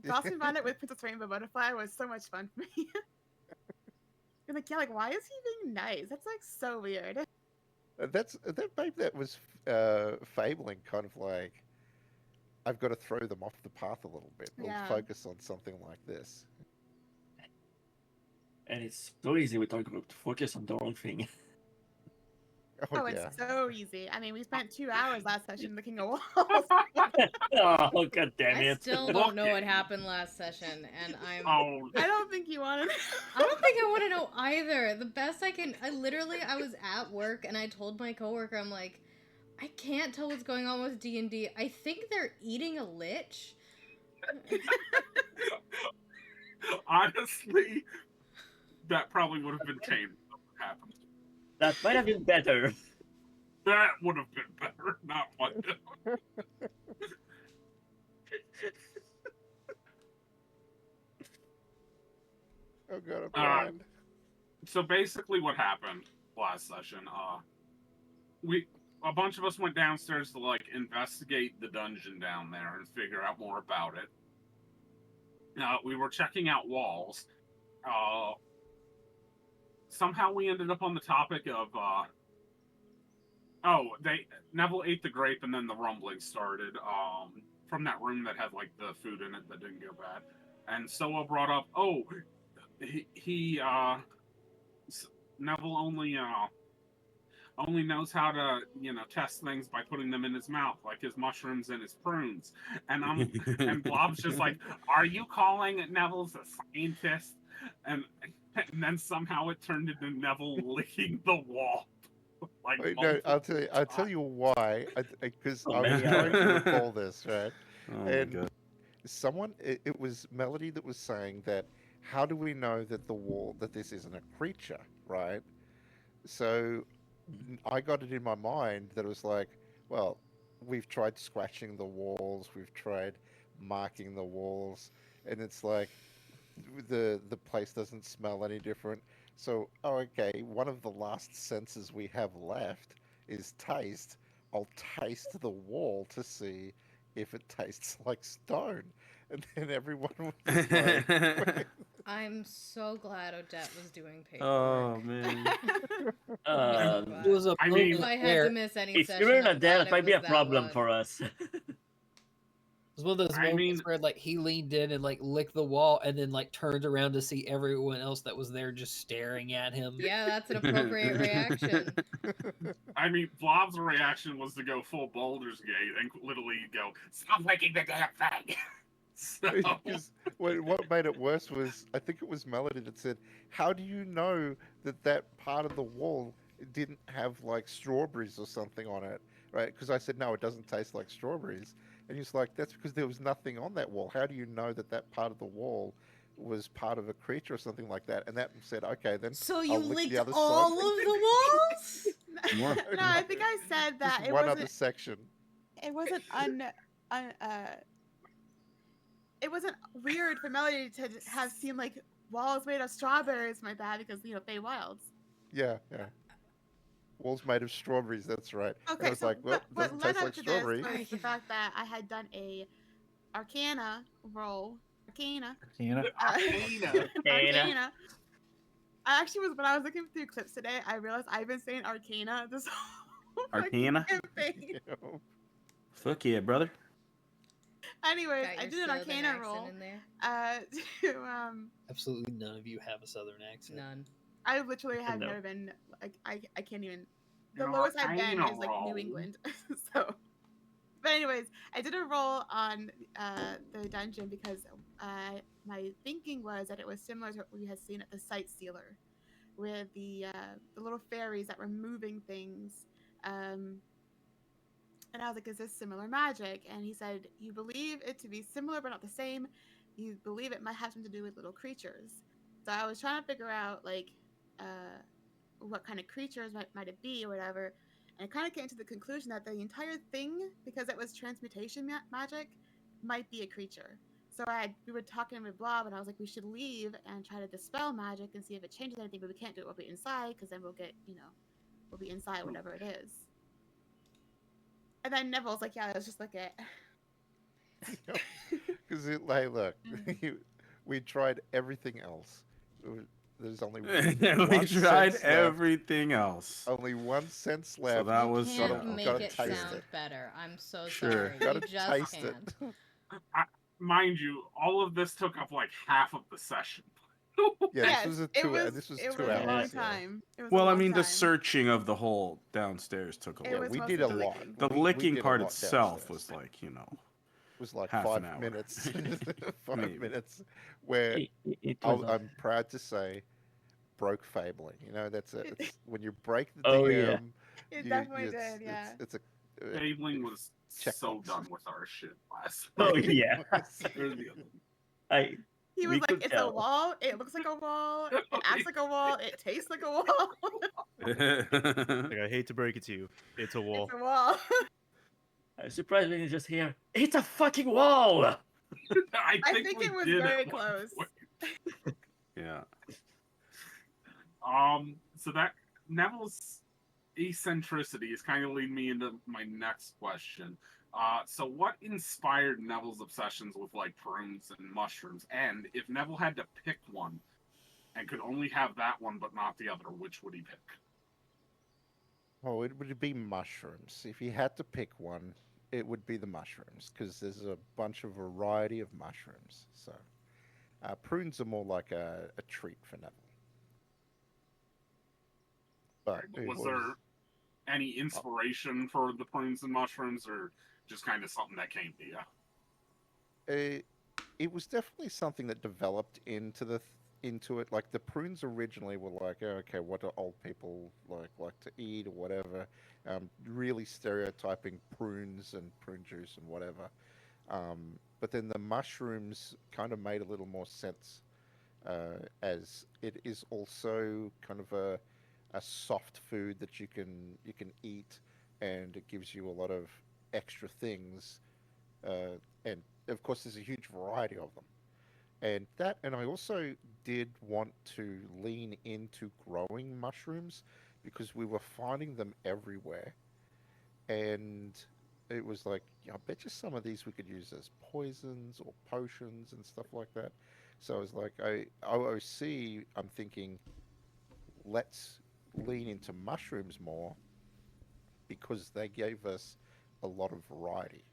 Crossing about it with Princess Rainbow Butterfly was so much fun for me. You're like, yeah, like, why is he being nice? That's like so weird. Maybe that was Fabling, kind of like, I've got to throw them off the path a little bit. We'll Yeah. focus on something like this. And it's so easy with our group to focus on the wrong thing. Oh, it's so easy. I mean, we spent 2 hours last session looking at walls. Oh, god damn I it. still don't know what happened last session, and I'm. I don't think you want to. I don't think I want to know either. The best I can. I was at work and I told my coworker, I'm like, I can't tell what's going on with D&D. I think they're eating a lich. Honestly, that probably would have been tame if it happened. That might have been better. That would have been better, not what. Oh god, I'm blind. So basically, what happened last session? A bunch of us went downstairs to like investigate the dungeon down there and figure out more about it. We were checking out walls. Somehow we ended up on the topic of Neville ate the grape and then the rumbling started from that room that had like the food in it that didn't go bad. And Soa brought up, Neville only knows how to, test things by putting them in his mouth, like his mushrooms and his prunes. And and Blob's just like, are you calling Neville's a scientist? And then somehow it turned into Neville licking the wall. Like, Wait, no, I'll tell you why. Because Oh, I was man. trying to recall this, right? Oh my And god. it was Melody that was saying that. How do we know that this isn't a creature, right? So I got it in my mind that it was like, well, we've tried scratching the walls, we've tried marking the walls, and it's like the place doesn't smell any different. So, oh, okay, one of the last senses we have left is taste. I'll taste the wall to see if it tastes like stone. And then everyone was like, I'm so glad Odette was doing paperwork. Oh man. It was a I mean, if I had to miss any if session, you're in a I'm death, glad it might be a was that problem one. for us. It was one of those moments where like he leaned in and like licked the wall and then like turned around to see everyone else that was there just staring at him. Yeah, that's an appropriate reaction. I mean, Blob's reaction was to go full Baldur's Gate and literally go, stop licking the damn thing. So, because what made it worse was, I think it was Melody that said, how do you know that part of the wall didn't have like strawberries or something on it, right? Because I said, no, it doesn't taste like strawberries. And he's like, that's because there was nothing on that wall. How do you know that part of the wall was part of a creature or something like that? And that said, okay, then So you I'll lick licked the other all side. of the walls? More. No, I think I said that Just it one wasn't. other section. It wasn't it wasn't weird for Melody to have seen like walls made of strawberries. My bad, because Fey Wilds. Yeah. Walls made of strawberries, that's right. And Okay, I was so like, well, what doesn't led taste up like to strawberry. this was the fact that I had done a Arcana roll. Arcana. Arcana. I actually was when I was looking through clips today. I realized I've been saying Arcana this whole Arcana? campaign. Fuck yeah, brother. Anyways, Got I your did an southern Arcana accent roll. in there? To Absolutely none of you have a southern accent. None. I literally have No. never been like I can't even. The An lowest I've been Arcana is like roll. New England. So, but anyways, I did a roll on the dungeon because my thinking was that it was similar to what we had seen at the Sight Sealer, with the little fairies that were moving things. And I was like, is this similar magic? And he said, you believe it to be similar but not the same. You believe it might have something to do with little creatures. So I was trying to figure out like what kind of creatures might it be or whatever. And I kind of came to the conclusion that the entire thing, because it was transmutation magic, might be a creature. So we were talking with Blob, and I was like, we should leave and try to dispel magic and see if it changes anything, but we can't do it while we're inside, because then we'll be inside whatever it is. And then Neville's like, yeah, let's just look at Because hey, look, we tried everything else. There's only We tried everything else. Only 1 sense left. So that was Can't make gotta it taste sound it. better. I'm so Sure. sorry. Gotta You just taste can't. it. Mind you, all of this took up like half of the session. Yeah, this was it 2 was, this was it 2 was hours. a long yeah. time. It was Well, a I long mean, the time. searching of the whole downstairs took a It lot. was We mostly did a the lot. licking. The We licking did a part lot itself downstairs. was like, It was like half 5 an hour. minutes. 5 minutes where It was I'm proud to say broke Fabling. That's it. It's when you break the Oh, DM. yeah. It you- definitely it's- did, yeah. It's a Fabling was check so box. done with our shit last Oh night. yeah. He was we like, could it's tell. a wall. It looks like a wall. It acts like a wall. It tastes like a wall. Like, I hate to break it to you, it's a wall. It's a wall. I'm surprised when you just hear, it's a fucking wall! I think we it was did very at one close. point. yeah. So that Neville's eccentricity is kind of leading me into my next question. So what inspired Neville's obsessions with like prunes and mushrooms? And if Neville had to pick one and could only have that one but not the other, which would he pick? Oh, it would be mushrooms. If he had to pick one, it would be the mushrooms because there's a bunch of variety of mushrooms. So prunes are more like a treat for Neville. But it Was there any inspiration for the prunes and mushrooms, or just kind of something that came to you? It was definitely something that developed into it. Like the prunes originally were like, oh, okay, what do old people like to eat or whatever? Really stereotyping prunes and prune juice and whatever. But then the mushrooms kind of made a little more sense, as it is also kind of a soft food that you can eat, and it gives you a lot of extra things, and of course there's a huge variety of them. And I also did want to lean into growing mushrooms because we were finding them everywhere, and it was like, I bet you some of these we could use as poisons or potions and stuff like that. So I was like, OOC, I'm thinking, let's lean into mushrooms more because they gave us a lot of variety.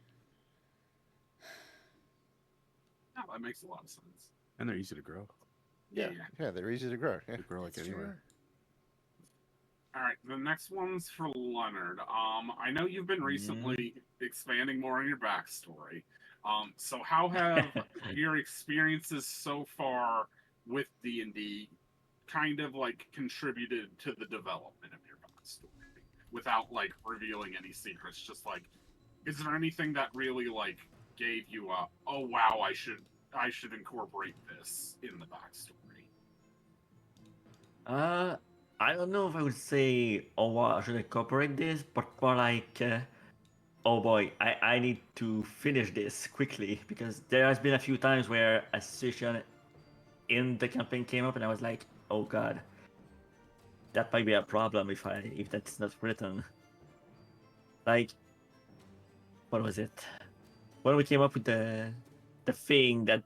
Yeah, that makes a lot of sense. And they're easy to grow. Yeah, they're easy to grow. Yeah. They grow like anywhere. All right, the next one's for Leonard. I know you've been recently expanding more on your backstory. So how have your experiences so far with D&D kind of like contributed to the development of your backstory without like revealing any secrets? Just like, is there anything that really like gave you a, oh wow, I should incorporate this in the backstory? I don't know if I would say, oh wow, I should incorporate this, but more like, oh boy, I need to finish this quickly, because there has been a few times where a situation in the campaign came up and I was like, oh god, that might be a problem if that's not written. Like, what was it? When we came up with the thing that,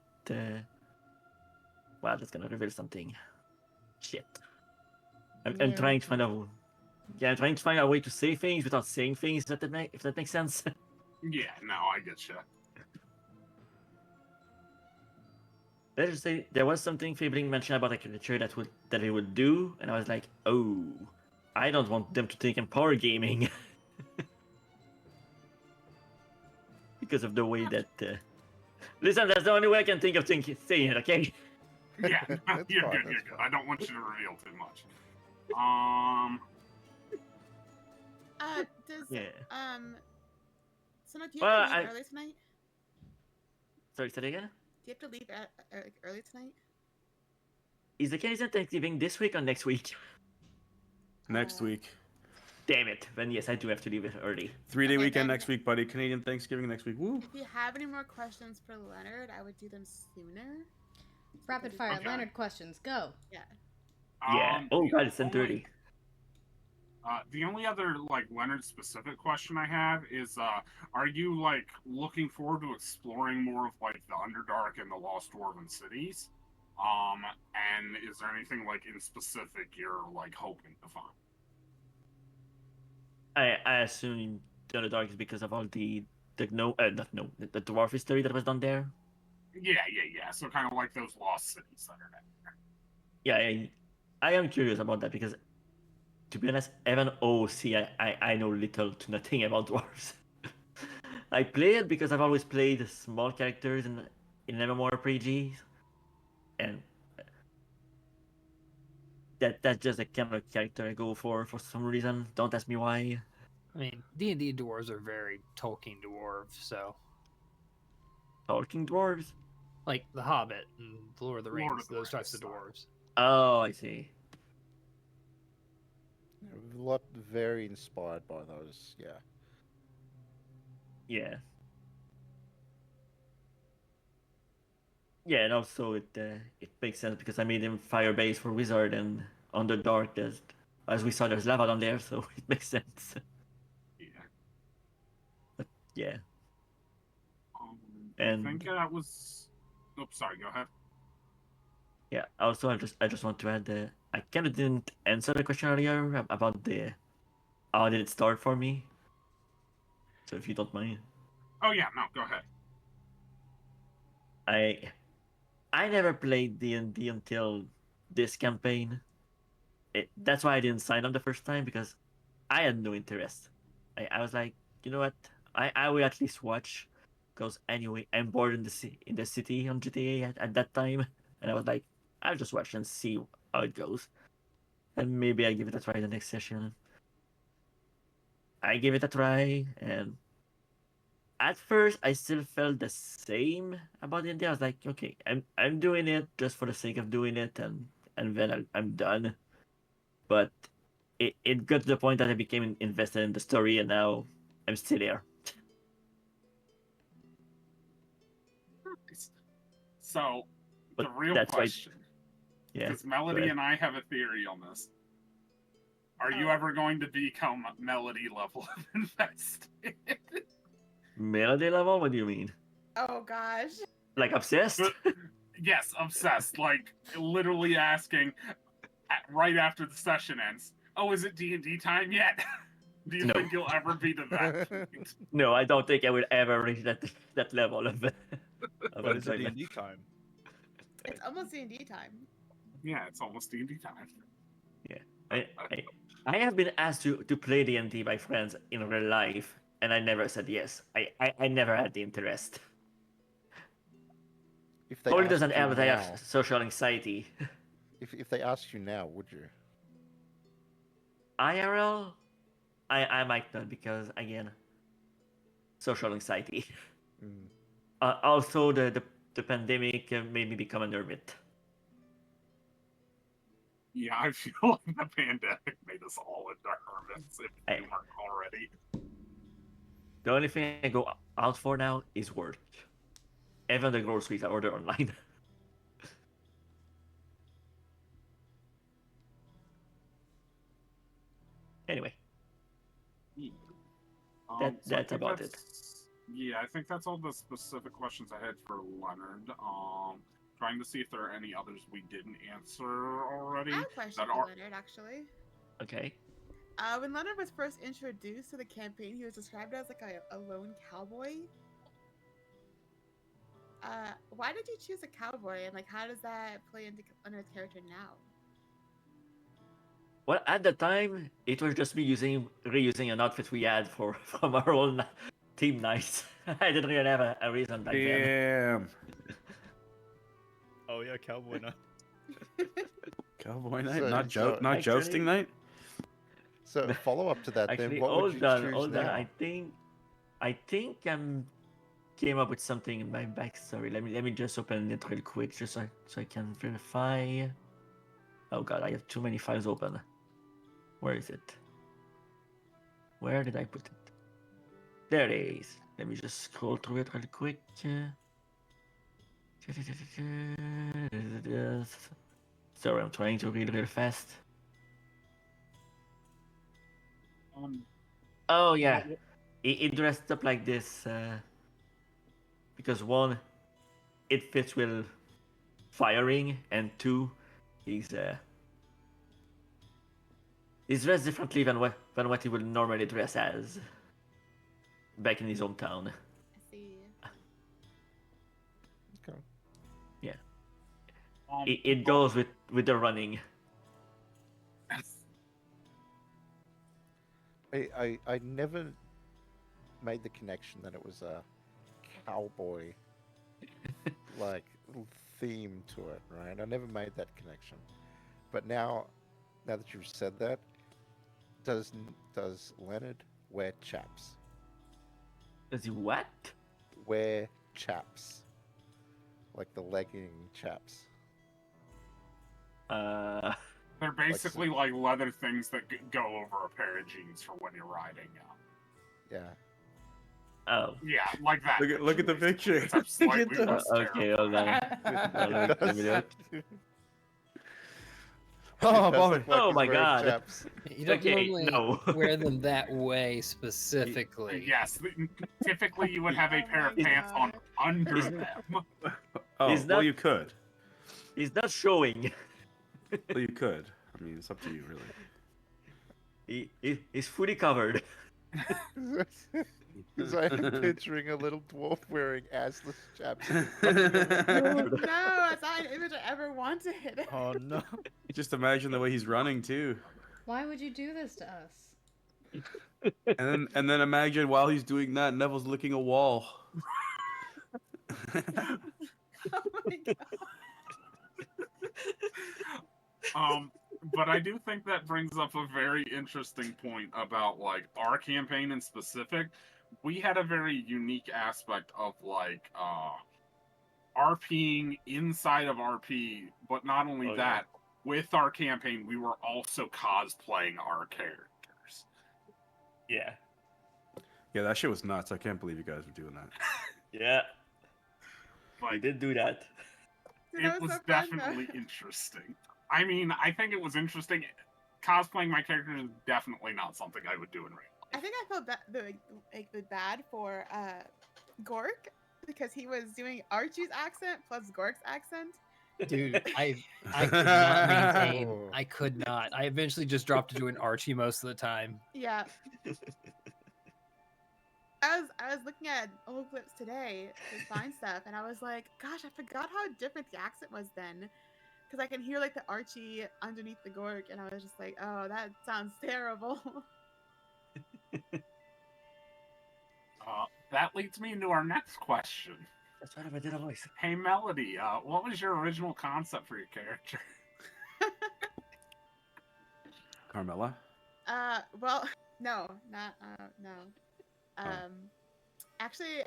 wow, that's gonna reveal something. Shit. I'm trying to find out. Yeah, I'm trying to find a way to say things without saying things. If that makes sense. Yeah, no, I get you. Let's just say there was something Fabling mentioned about a creature that he would do, and I was like, oh, I don't want them to think I'm power gaming. Because of the way that. Listen, that's the only way I can think of saying it. Okay. Yeah, you're good. You're good. I don't want you to reveal too much. So do you have to leave Well, early tonight? Sorry, say that again? Do you have to leave early tonight? Is the Canadian Thanksgiving this week or next week? Next week. Damn it. Then yes, I do have to leave it early. 3-day weekend next week, buddy. Canadian Thanksgiving next week. Woo. If you have any more questions for Leonard, I would do them sooner. Rapid fire Leonard questions. Go. Yeah. Yeah. Oh god, it's 10:30. The only other like Leonard specific question I have is, are you like looking forward to exploring more of like the Underdark and the Lost Dwarven cities? And is there anything like in specific you're like hoping to find? I assume the Underdark is because of all the dwarf history that was done there. Yeah. So kind of like those lost cities that are there. Yeah, I am curious about that because, to be honest, even OC, I know little to nothing about dwarves. I play it because I've always played small characters in MMORPGs, and that's just the kind of character I go for some reason. Don't ask me why. I mean, D&D dwarves are very Tolkien dwarves, so... Tolkien dwarves? Like The Hobbit and Lord of the Rings, those types of dwarves. Oh, I see. A lot very inspired by those, yeah. Yeah. Yeah, and also it makes sense because I made him fire base for wizard, and Underdark, as we saw, there's lava down there, so it makes sense. Yeah. But yeah. I think that was. Oops, sorry. Go ahead. Yeah. Also, I just want to add, I kind of didn't answer the question earlier about how did it start for me. So if you don't mind. Oh yeah, no, go ahead. I never played D&D until this campaign, that's why I didn't sign up the first time, because I had no interest. I was like, you know what? I will at least watch, because anyway, I'm bored in the city on GTA at that time, and I was like, I'll just watch and see how it goes, and maybe I give it a try the next session. I gave it a try, and at first I still felt the same about it. I was like, okay, I'm doing it just for the sake of doing it, and then I'm done. But it got to the point that I became invested in the story, and now I'm still there. So, But the real that's why, question, yeah, because go Melody ahead. and I have a theory on this. Are you ever going to become Melody level of invested? Melody level? What do you mean? Oh gosh. Like obsessed? Yes, obsessed. Like literally asking right after the session ends. Oh, is it D&D time yet? Do you No. think you'll ever be to that point? No, I don't think I will ever reach that level of But it's a enjoyment. D&D time. It's almost D&D time. Yeah, it's almost D&D time. Yeah, I have been asked to play D&D by friends in real life, and I never said yes. I never had the interest. If they Only asked doesn't you help that I now, have social anxiety. if they asked you now, would you? IRL, I might not, because again, social anxiety. Mm. Also, the pandemic made me become a hermit. Yeah, I feel like the pandemic made us all into hermits if we weren't already. The only thing I go out for now is work. Even the groceries I order online. Anyway, So I that's think about it. Yeah, I think that's all the specific questions I had for Leonard. Trying to see if there are any others we didn't answer already. I have a question that for are... Leonard, actually. Okay. When Leonard was first introduced to the campaign, he was described as like a lone cowboy. Why did you choose a cowboy, and like how does that play into Leonard's character now? Well, at the time, it was just me reusing an outfit we had from our own team nights. I didn't really have a reason back then. Damn. Oh yeah, cowboy night. Cowboy night, So- not so jousting night. So follow up to that, then Actually, what would you choose hold now? on. I think came up with something in my backstory. Let me just open it real quick, just so I can verify. Oh god, I have too many files open. Where is it? Where did I put it? There it is. Let me just scroll through it real quick. Sorry, I'm trying to read real fast. Oh yeah, he dressed up like this because one, it fits with firing, and two, he's dressed differently than what he would normally dress as back in his hometown. I see. Okay. Yeah, it goes with the running. I never made the connection that it was a cowboy like theme to it, right? I never made that connection. But now that you've said that, does Leonard wear chaps? Does he what? Wear chaps. Like the legging chaps. They're basically like leather things that go over a pair of jeans for when you're riding. Yeah. Oh. Yeah, like that. Look at the picture. Except slightly less Okay, hold on. Let me look. Oh, bother. Oh my god. Chaps. You don't Okay, normally no. wear them that way specifically. Yes, typically you would have a pair of pants on under them. Oh, He's well, not- you could. He's not showing. Well, you could. I mean, it's up to you, really. He's fully covered. Because I am picturing a little dwarf wearing assless chaps. No, it's not an image I ever wanted. Oh no. Just imagine the way he's running too. Why would you do this to us? And then imagine while he's doing that, Neville's licking a wall. But I do think that brings up a very interesting point about like our campaign in specific. We had a very unique aspect of like RPing inside of RP, but not only that, with our campaign, we were also cosplaying our characters. Yeah. Yeah, that shit was nuts. I can't believe you guys were doing that. Yeah. We did do that. It was definitely interesting. I mean, I think it was interesting. Cosplaying my character is definitely not something I would do in real life. I think I felt bad for Gork because he was doing Archie's accent plus Gork's accent. Dude, I could not maintain. I could not. I eventually just dropped to doing Archie most of the time. Yeah. I was looking at old clips today to find stuff, and I was like, gosh, I forgot how different the accent was then. Because I can hear like the Archie underneath the Gork, and I was just like, oh, that sounds terrible. That leads me into our next question. That's what I did a voice. Hey, Melody, what was your original concept for your character? Carmela? Well, no, not no. Actually,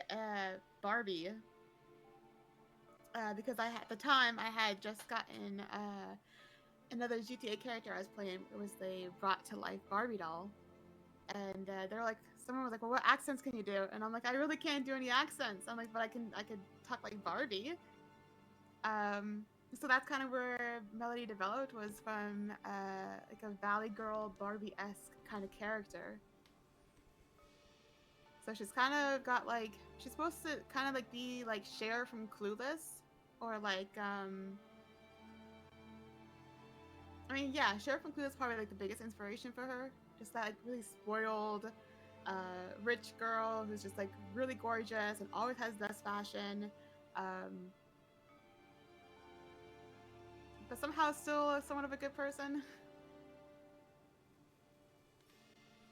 Barbie. Because at the time I had just gotten another GTA character I was playing. It was the brought to life Barbie doll, and they're like, someone was like, "Well, what accents can you do?" And I'm like, "I really can't do any accents." I'm like, "But I could talk like Barbie." So that's kind of where Melody developed, was from like a Valley Girl Barbie-esque kind of character. So she's kind of got like, she's supposed to kind of like be like Cher from Clueless, or like I mean, yeah, Cher from Clueless is probably like the biggest inspiration for her. Just that like really spoiled, rich girl who's just like really gorgeous and always has the best fashion, but somehow still somewhat of a good person.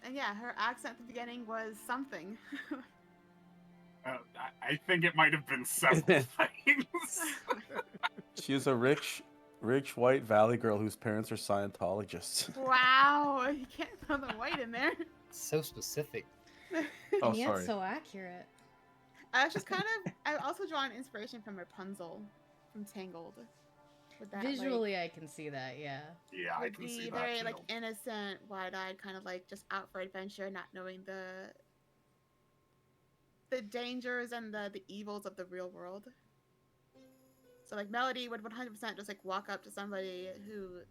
And yeah, her accent at the beginning was something. I think it might have been several things. She is a rich white valley girl whose parents are Scientologists. Wow, you can't throw the white in there. So specific. Oh, And yet sorry. so accurate. I was just kind of, I also drawn inspiration from Rapunzel from Tangled. With that, Visually, like, I can see that, yeah. Yeah, I can see that very too. like innocent, wide-eyed, kind of like just out for adventure, not knowing the dangers and the evils of the real world. So like Melody would 100% just like walk up to somebody who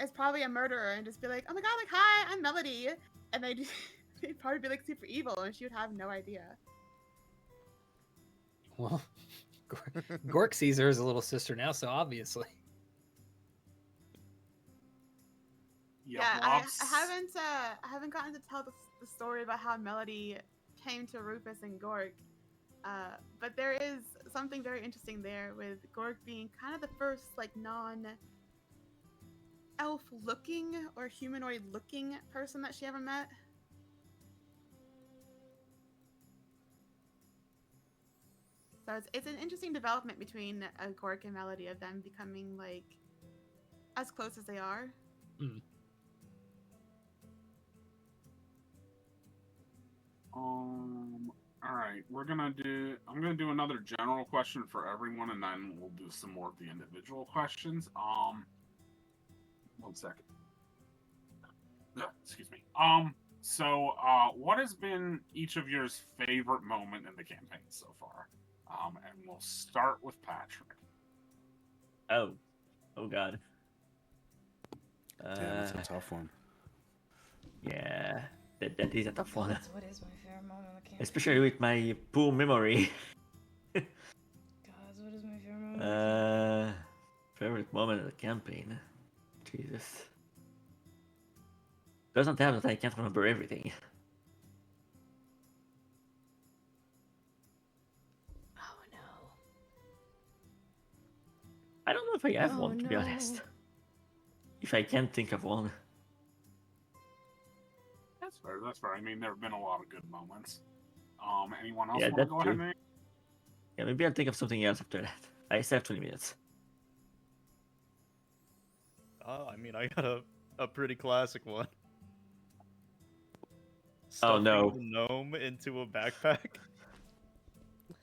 is probably a murderer and just be like, "Oh my god, like, hi, I'm Melody," and they'd probably be like super evil, and she would have no idea. Well, Gork sees her as a little sister now, so obviously. Yeah, I haven't gotten to tell the story about how Melody came to Rufus and Gork, but there is something very interesting there, with Gork being kind of the first like non-elf looking or humanoid looking person that she ever met. So it's an interesting development between Gork and Melody, of them becoming like as close as they are. Mm. All right, I'm gonna do another general question for everyone, and then we'll do some more of the individual questions. 1 second. Excuse me. So, what has been each of yours favorite moment in the campaign so far? And we'll start with Patrick. Oh God. Damn, that's a tough one. Yeah, that is a tough one. What is my favorite moment in the campaign? Especially with my poor memory. God, what is my favorite moment? Favorite moment of the campaign. Jesus. Doesn't have that I can't remember everything. if I have Oh, one, to be no. honest. If I can't think of one. That's fair. That's fair. I mean, there have been a lot of good moments. Anyone else Yeah, want to that's go ahead true. and? Yeah, maybe I'll think of something else after that. I still have 20 minutes. I mean, I got a pretty classic one. Oh, Stuffing no. the gnome into a backpack.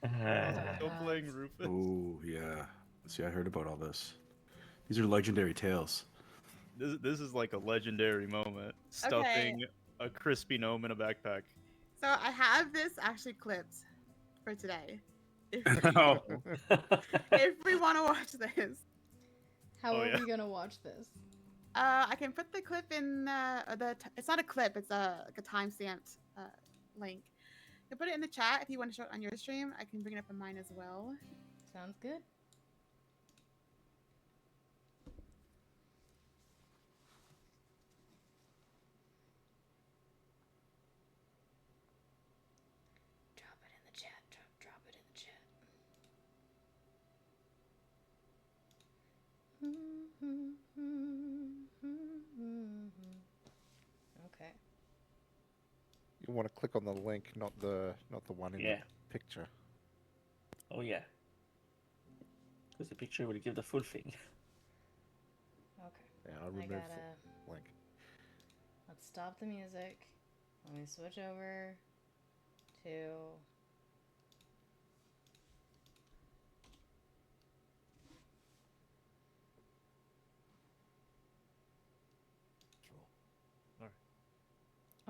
Uh, Still playing Rufus. Oh, yeah. See, I heard about all this. These are legendary tales. This is like a legendary moment. Stuffing a crispy gnome in a backpack. So I have this actually clipped for today. If Oh. if we want to watch this. How are we gonna watch this? I can put the clip in it's not a clip, it's like a time-stamped link. I can put it in the chat if you want to show it on your stream. I can bring it up on mine as well. Sounds good. Drop it in the chat. Drop it in the chat. Okay. You want to click on the link, not the one in the picture. Oh yeah. Because the picture will give the full thing. Okay. Yeah, I'll remove gotta... the link. Let's stop the music. Let me switch over to...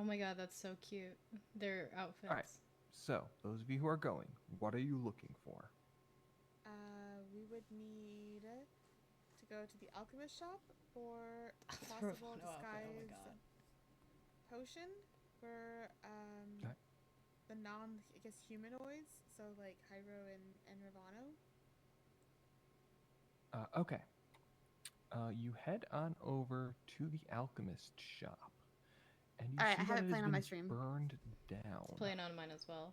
Oh my god, that's so cute. Their outfits. Alright, so those of you who are going, what are you looking for? We would need to go to the alchemist shop for a Throw possible no outfit, oh my disguise god. potion for the I guess humanoids, so like Hyro and Ravano. Okay. You head on over to the alchemist shop. And you Alright, see I have that it it playing has on my been stream. burned down. It's playing on mine as well.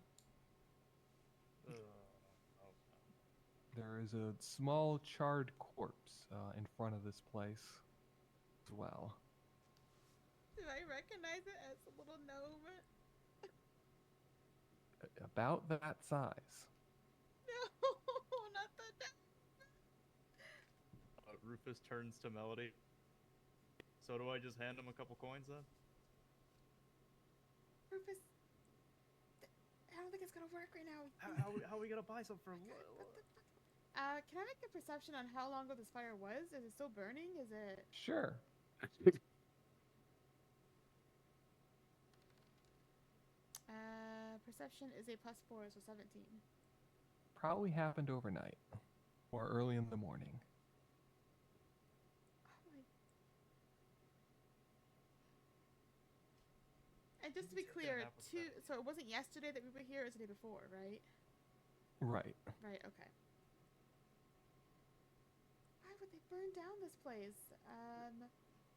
There is a small charred corpse in front of this place as well. Do I recognize it as a little gnome? About that size. No, not the Rufus turns to Melody. So do I just hand him a couple coins then? Rufus, I don't think it's gonna work right now. How are we gonna buy some for? Can I make a perception on how long ago this fire was? Is it still burning? Is it? Sure. Perception is a +4, so 17. Probably happened overnight or early in the morning. And just to be clear, so it wasn't yesterday that we were here, it was the day before, right? Right. Right, okay. Why would they burn down this place?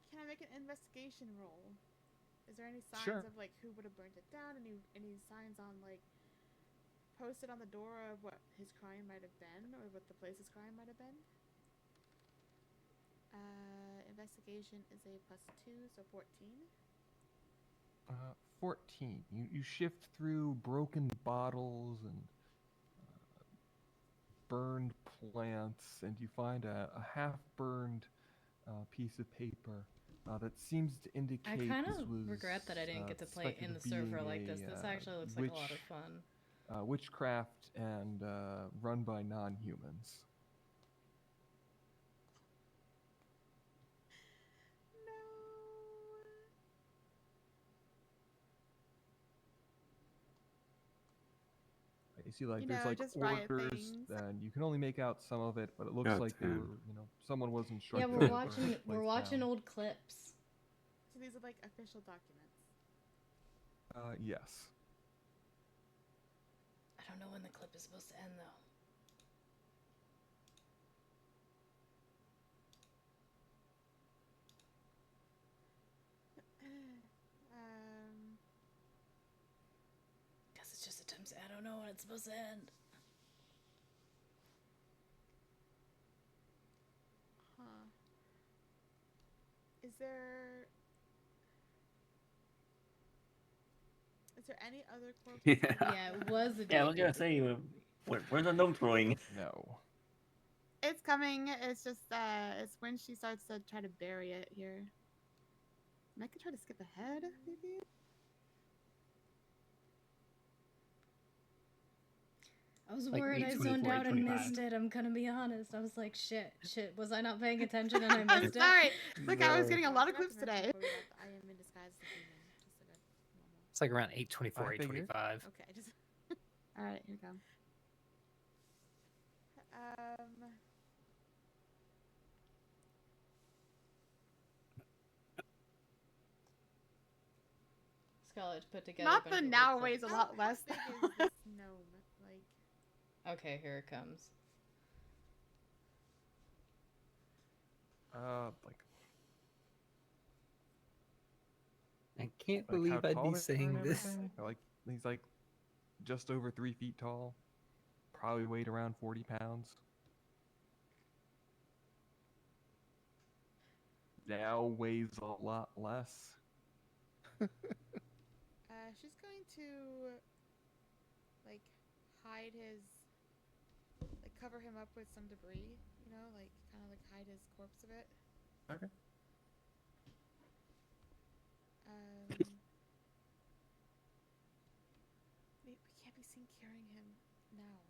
Can I make an investigation roll? Is there any signs of like who would have burned it down? Any signs on like posted on the door of what his crime might have been or what the place's crime might have been? Investigation is a +2, so 14. 14. You shift through broken bottles and burned plants, and you find a half-burned piece of paper that seems to indicate I kind this of was regret that I didn't get to play in the server like this. This actually looks like a lot of fun. Witchcraft and run by non-humans. You see, like, there's like orders, and you can only make out some of it, but it looks like there were, someone was instructed. Yeah, we're watching old clips. So these are like official documents. Yes. I don't know when the clip is supposed to end though. Guess it's just attempts. I don't know when it's supposed to end. Is there any other corpse? Yeah, it was a Yeah, I was gonna say, where's the gnome throwing? No. It's coming. It's just it's when she starts to try to bury it here. And I could try to skip ahead, maybe. I was Like worried I 8, zoned 24, out and 8:25. missed it. I'm gonna be honest. I was like, shit, was I not paying attention and I missed it? Sorry. Look, I was No. getting a lot of clips today. I am in disguise as a demon. Just like a normal. It's like around 8:24, I figured. 8:25. Okay, I just. All right, here we go. Scarlet put together. Not a the bunch of now little weighs a clips. lot less. How big is this gnome? Like. Okay, here it comes. Like. I can't Like believe how I'd tall be they are saying and this. everything? Like he's like just over 3 feet tall. Probably weighed around 40 pounds. Now weighs a lot less. She's going to like hide his, like cover him up with some debris, you know, like kind of like hide his corpse a bit. Okay. We can't be seen carrying him now.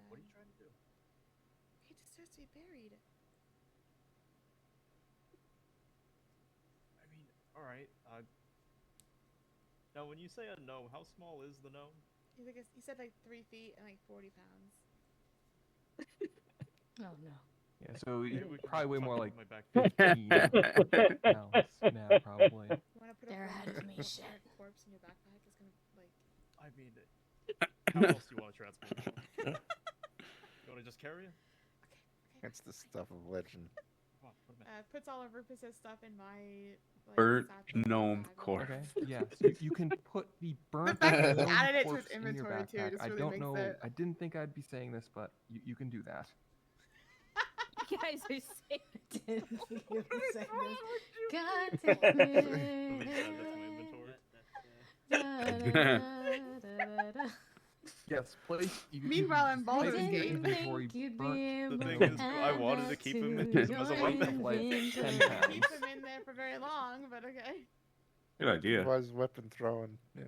What are you trying to do? He deserves to be buried. I mean, all right. Now, when you say a gnome, how small is the gnome? He said like 3 feet and like 40 pounds. Oh no. Yeah, so Maybe you we can probably weigh tuck more it in like my back 15 pounds now, probably. You want to put They're a ahead of me, burnt shit. corpse in your backpack? It's gonna like. I mean, how else do you want to transport it? You want to just carry it? That's the stuff of legend. Come on, put him in. Puts all of Rufus's stuff in my like, Burnt satchel and gnome bag. corpse. Okay, yeah, so you can put the burnt fact that he gnome added it to his corpse in your inventory, too, backpack. just I really don't makes know. it- I didn't think I'd be saying this, but you can do that. You guys are saying Didn't think you were saying this. God damn it. Da-da-da-da-da-da. Yes, place. Meanwhile, in place Baldur's in your Gate- inventory You'd burnt be able The gnome thing is, to I add wanted to that keep him to in your as a weight of like 10 inventory. pounds. Keep him in there for very long, but okay. Good idea. Was weapon throwing. Yeah.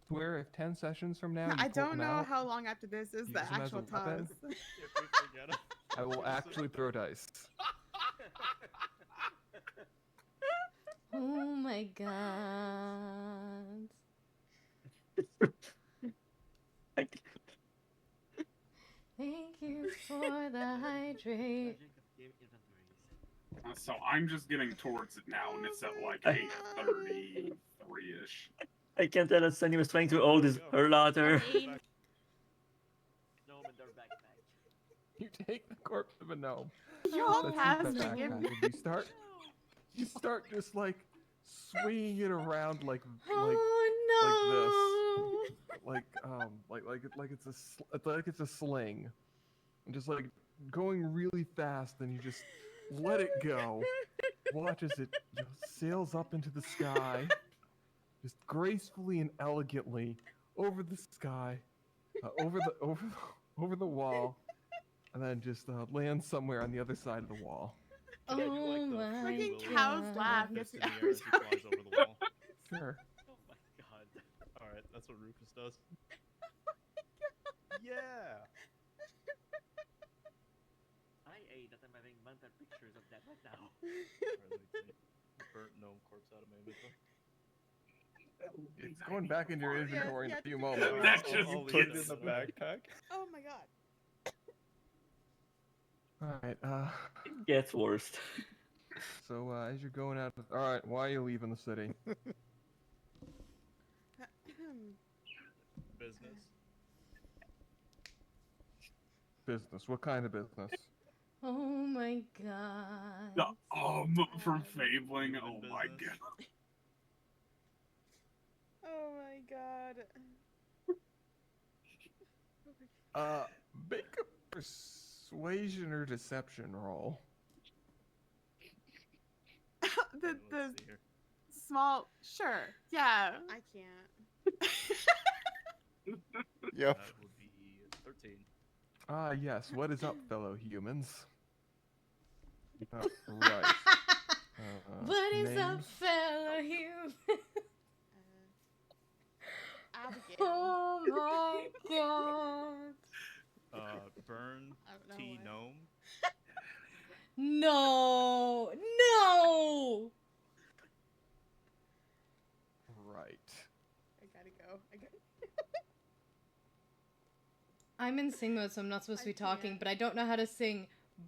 Swear if 10 sessions from now you I pull don't him know out, how long after this is use the him as a actual weapon? Taz. If we forget him. I will actually throw dice. Oh my god. Thank you for the hydrate. So I'm just getting towards it now, and it's at like 8:33-ish. I can tell that Sunny was trying to hold her laughter. You take the corpse of a gnome. You all That's passed in the me. backpack, and you start just like swinging it around like Oh this, like it's a sling, and just like going really fast. Then you just let it go. Watch as it sails up into the sky, just gracefully and elegantly over the sky, over the wall, and then just lands somewhere on the other side of the wall. Oh my Fucking god. cow's laugh gets me every As he flies time. over the wall. Sure. Oh my god. Alright, that's what Rufus does. Yeah! I ate that I'm having mental pictures of that right now. Alright, let me see. Burnt gnome corpse out of my inventory. It's going back into your inventory in a few moments. That just I'll leave it in gets the me. backpack. Oh my god. Alright, It gets worse. so as you're going out, alright, why are you leaving the city? Business. Business. What kind of business? Oh my god. From Fabling, oh my god. Oh my god. Make a persuasion or deception roll. the small, sure, yeah. I can't. Yep. That would be 13. Ah, yes. What is up, fellow humans? Right. What is up, names? fella human? Abigail. Oh my god. Burn T Gnome. No, no. Right. I gotta go. I'm in sing mode, so I'm not supposed to be talking, but I don't know how to sing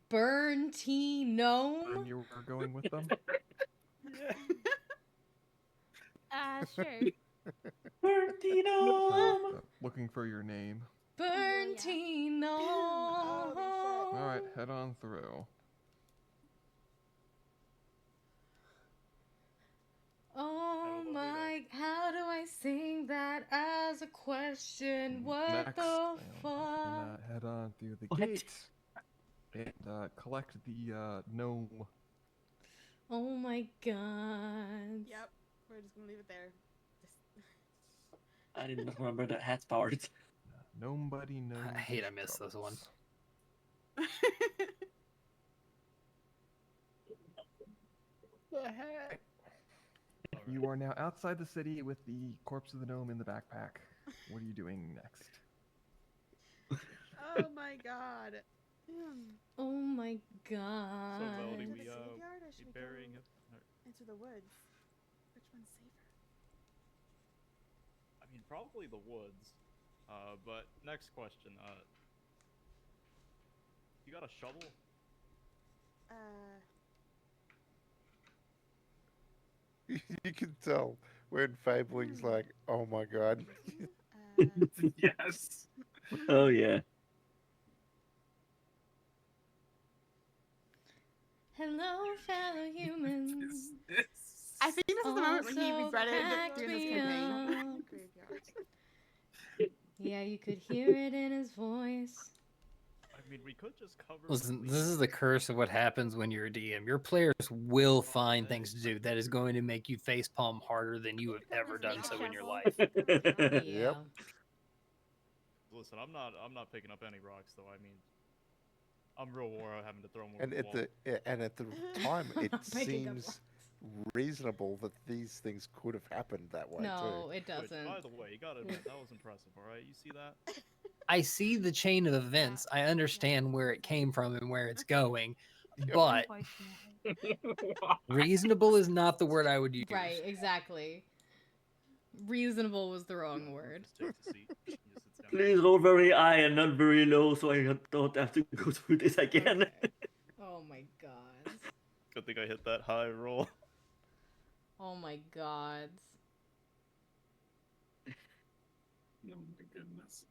Burn Tea Gnome. And you were going with them? Sure. Burn Tea Gnome. Looking for your name. Burn Tea Gnome. All right, head on through. Oh my, how do I sing that as a question? What Next, the fuck? head on through the What? gate and collect the gnome. Oh my god. Yep. We're just gonna leave it there. I didn't remember that hat's powered. Nobody knows. I hate I his missed this one. The heck? You are now outside the city with the corpse of the gnome in the backpack. What are you doing next? Oh my god. Oh my god. So, Melody, Into we, the graveyard, or should we go burying it? into the woods? Which one's safer? I mean, probably the woods. But next question. You got a shovel? You can tell when Fabling's like, oh my god. Yes. Oh yeah. Hello, fellow humans. I think this is the moment when he Also regretted packed doing this me campaign. up. Graveyard. Yeah, you could hear it in his voice. I mean, we could just cover. Listen, this is the curse of what happens when you're a DM. Your players will find things to do that is going to make you facepalm harder than you have ever done so in your life. Yeah. Listen, I'm not picking up any rocks though. I mean, I'm real war having to throw them over And the at wall. at the time, it Picking up seems reasonable that these things could have happened that way No, too. it Which, doesn't. by the way, you gotta admit, that was impressive, alright? You see that? I see the chain of events. I understand where it came from and where it's going, but reasonable is not the word I would use. Right, exactly. Reasonable was the wrong word. Please roll very high and not very low, so I don't have to go through this again. Oh my god. Good thing I hit that high roll. Oh my god. Oh my goodness.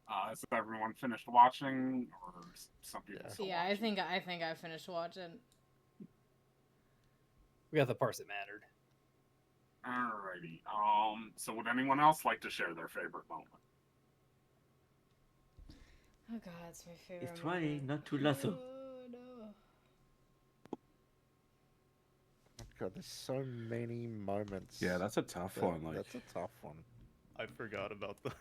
Has everyone finished watching, or some people still Yeah, I think I finished watching. We got the parts that mattered. Alrighty. So would anyone else like to share their favorite moment? Oh god, it's my favorite. It's trying not to lasso. Oh, no. God, there's so many moments. Yeah, that's a tough one. Like, that's a tough one. I forgot about the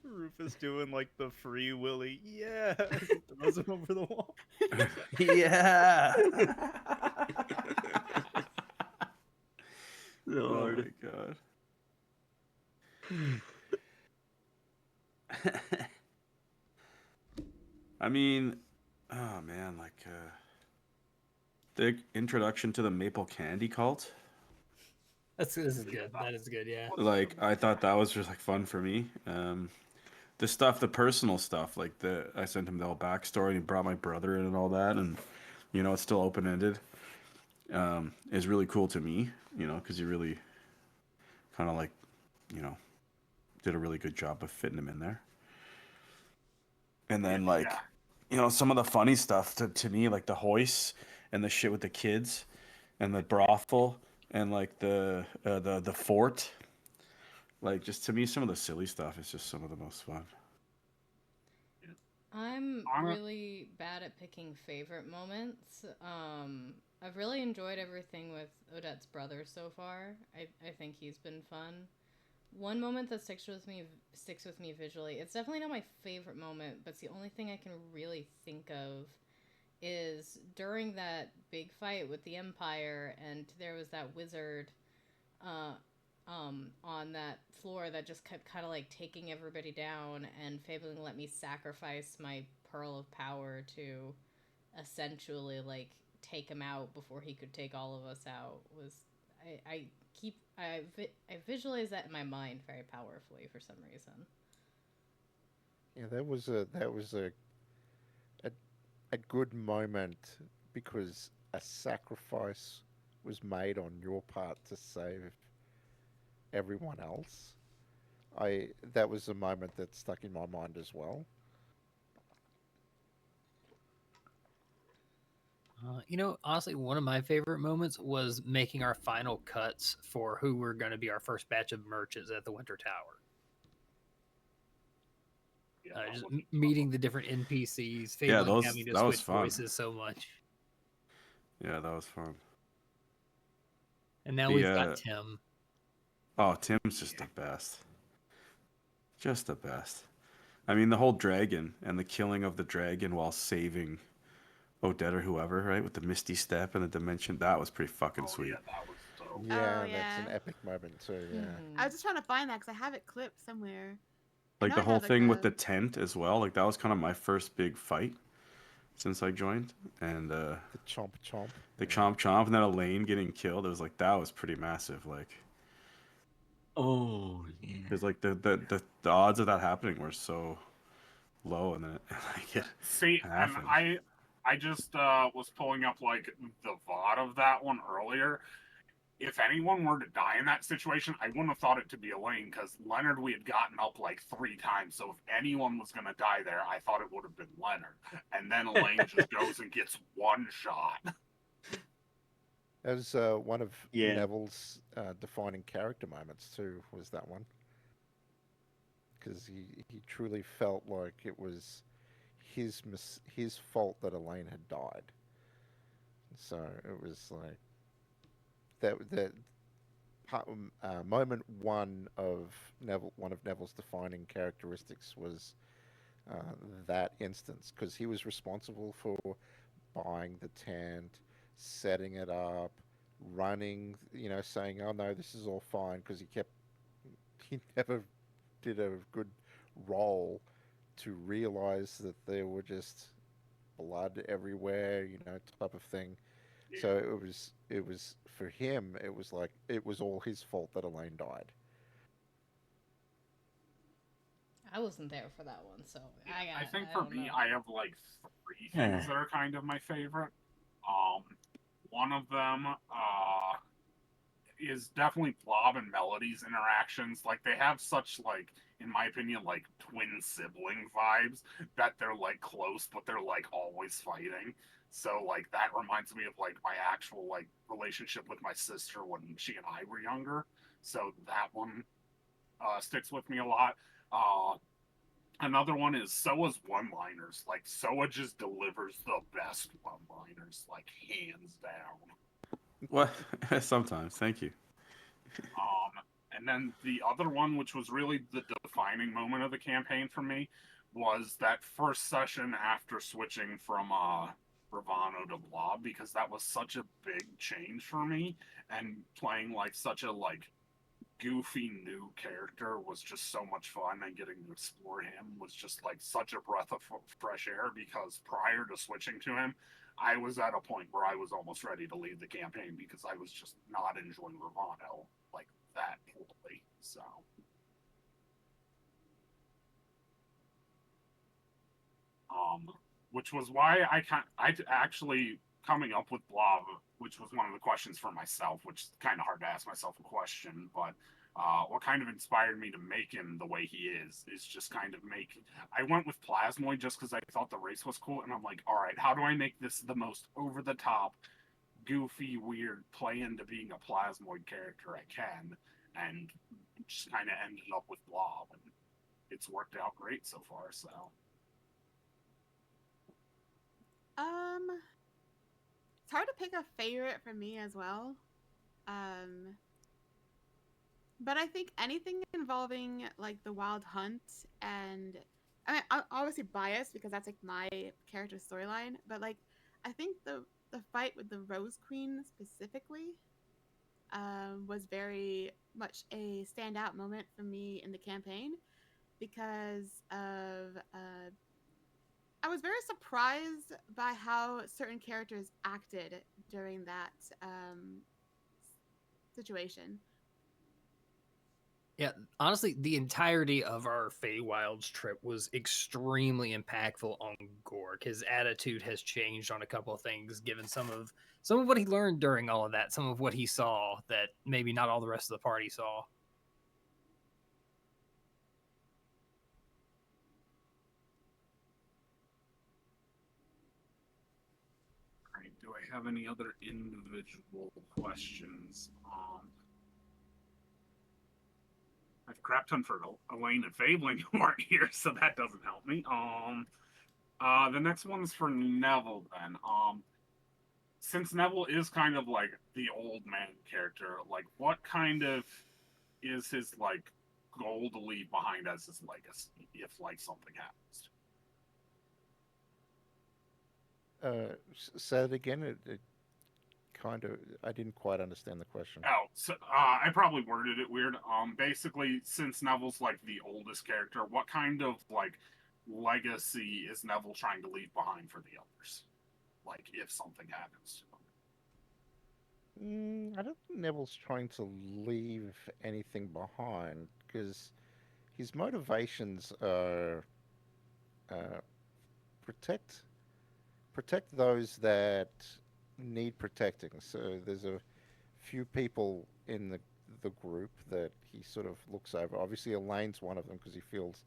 Rufus doing like the free willy. Yeah, throws him over the wall. yeah. Lord. Oh my god. I mean, oh man, like the introduction to the maple candy cult. This is good. That is good, yeah. Like, I thought that was just like fun for me. The stuff, the personal stuff, like I sent him the whole backstory and he brought my brother in and all that, and you know, it's still open ended. Is really cool to me, you know, because he really kind of like, you know, did a really good job of fitting him in there. And then like, you know, some of the funny stuff to me, like the hoist and the shit with the kids and the brothel and like the fort. like, just to me, some of the silly stuff is just some of the most fun. I'm really bad at picking favorite moments. I've really enjoyed everything with Odette's brother so far. I think he's been fun. One moment that sticks with me visually. It's definitely not my favorite moment, but it's the only thing I can really think of is during that big fight with the Empire, and there was that wizard on that floor that just kept kind of like taking everybody down, and Fabling let me sacrifice my Pearl of Power to essentially like take him out before he could take all of us out. I visualize that in my mind very powerfully for some reason. Yeah, that was a good moment because a sacrifice was made on your part to save everyone else. That was a moment that stuck in my mind as well. Honestly, one of my favorite moments was making our final cuts for who were going to be our first batch of merchants at the Winter Tower. Just meeting the different NPCs, Fabling having to switch voices so much. Yeah, that was fun. And now we've got Tim. Oh, Tim's just the best. Just the best. I mean, the whole dragon and the killing of the dragon while saving Odette or whoever, right? With the Misty Step and the Dimension. That was pretty fucking sweet. Yeah, that's an epic moment too, yeah. I was just trying to find that because I have it clipped somewhere. Like the whole thing with the tent as well. Like that was kind of my first big fight since I joined. And the chomp chomp. The chomp chomp, and then Elaine getting killed. It was like, that was pretty massive. Like, oh yeah. Because like the odds of that happening were so low, and then it happened. And I just was pulling up like the VOD of that one earlier. If anyone were to die in that situation, I wouldn't have thought it to be Elaine, because Leonard we had gotten up like 3 times. So if anyone was going to die there, I thought it would have been Leonard. And then Elaine just goes and gets one shot. That was one of Neville's defining character moments too, was that one. Because he truly felt like it was his fault that Elaine had died. So it was like that moment one of Neville's defining characteristics was that instance, because he was responsible for buying the tent, setting it up, running, saying, "Oh no, this is all fine," because he never did a good role to realize that there were just blood everywhere, type of thing. Yeah. So it was for him, it was like it was all his fault that Elaine died. I wasn't there for that one, so I think for me, I have like 3 things that are kind of my favorite. One of them is definitely Blob and Melody's interactions. Like, they have such, like, in my opinion, like, twin sibling vibes that they're, like, close, but they're, like, always fighting. So, like, that reminds me of, like, my actual, like, relationship with my sister when she and I were younger. So that one sticks with me a lot. Another one is Soa's one-liners. Like, Soa just delivers the best one-liners, like, hands down. What? Sometimes. Thank you. And then the other one, which was really the defining moment of the campaign for me, was that first session after switching from Ravano to Blob, because that was such a big change for me, and playing like such a goofy new character was just so much fun, and getting to explore him was just like such a breath of fresh air, because prior to switching to him, I was at a point where I was almost ready to leave the campaign because I was just not enjoying Ravano like that poorly. So which was why I actually coming up with Blob, which was one of the questions for myself, which is kind of hard to ask myself a question, but what kind of inspired me to make him the way he is just kind of I went with Plasmoid just because I thought the race was cool, and I'm like, all right, how do I make this the most over-the-top, goofy, weird play into being a Plasmoid character I can? and just kind of ended up with Blob, and it's worked out great so far. So it's hard to pick a favorite for me as well. But I think anything involving like the Wild Hunt, and I mean, I'm obviously biased because that's like my character storyline, but like I think the fight with the Rose Queen specifically was very much a standout moment for me in the campaign because of I was very surprised by how certain characters acted during that situation. Yeah, honestly, the entirety of our Feywilds trip was extremely impactful on Gork. His attitude has changed on a couple of things, given some of what he learned during all of that, some of what he saw that maybe not all the rest of the party saw. all right, do I have any other individual questions? I've crap ton for Elaine and Fabling who aren't here, so that doesn't help me. The next one's for Neville then. Since Neville is kind of like the old man character, like what kind of is his like goal to leave behind as his legacy if like something happens? Say it again. It kind of, I didn't quite understand the question. Oh, so I probably worded it weird. Basically, since Neville's like the oldest character, what kind of like legacy is Neville trying to leave behind for the others? Like, if something happens to them. I don't think Neville's trying to leave anything behind because his motivations are protect those that need protecting. So there's a few people in the group that he sort of looks over. Obviously, Elaine's one of them because he feels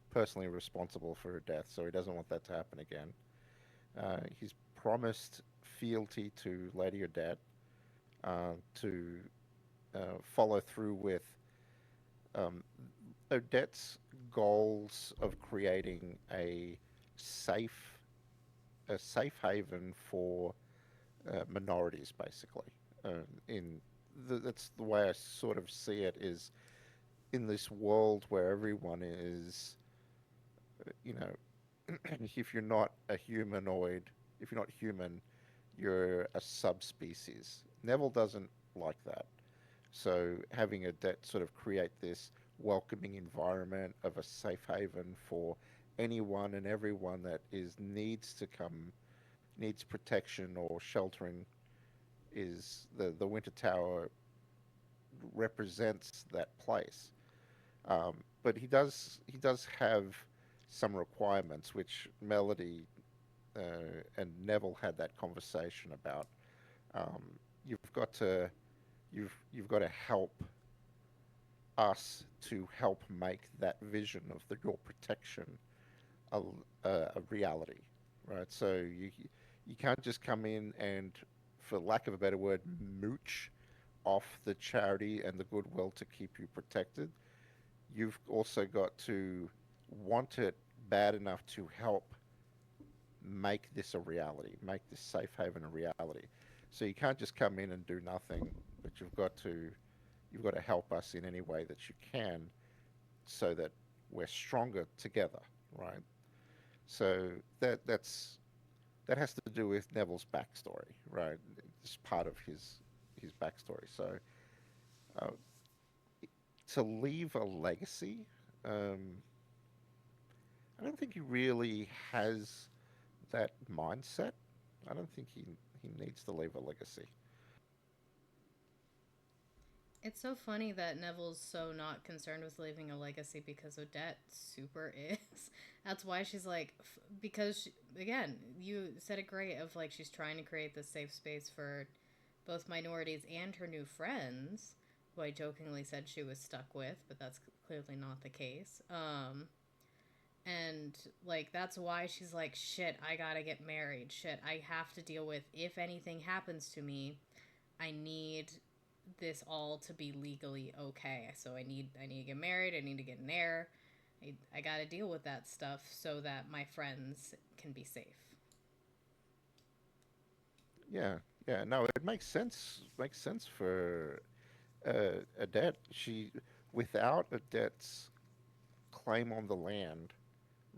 personally responsible for her death, so he doesn't want that to happen again. He's promised fealty to Lady Odette, to follow through with Odette's goals of creating a safe haven for minorities, basically. That's the way I sort of see it. Is in this world where everyone is, you know, if you're not a humanoid, if you're not human, you're a subspecies. Neville doesn't like that. So having Odette sort of create this welcoming environment of a safe haven for anyone and everyone that needs protection or sheltering, is the Winter Tower represents that place. But he does have some requirements which Melody and Neville had that conversation about. You've got to help us to help make that vision of your protection a reality, right? So you can't just come in and, for lack of a better word, mooch off the charity and the goodwill to keep you protected. You've also got to want it bad enough to help make this a reality, make this safe haven a reality. So you can't just come in and do nothing, but you've got to help us in any way that you can, so that we're stronger together, right? So that has to do with Neville's backstory, right? It's part of his backstory. So to leave a legacy, I don't think he really has that mindset. I don't think he needs to leave a legacy. It's so funny that Neville's so not concerned with leaving a legacy because Odette super is. That's why she's like, because again, you said it great of like she's trying to create this safe space for both minorities and her new friends, who I jokingly said she was stuck with, but that's clearly not the case. And like that's why she's like, shit, I gotta get married. Shit, I have to deal with, if anything happens to me, I need this all to be legally okay. So I need to get married. I need to get an heir. I got to deal with that stuff so that my friends can be safe. Yeah, yeah. No, it makes sense. Makes sense for a debt. Without a debt's claim on the land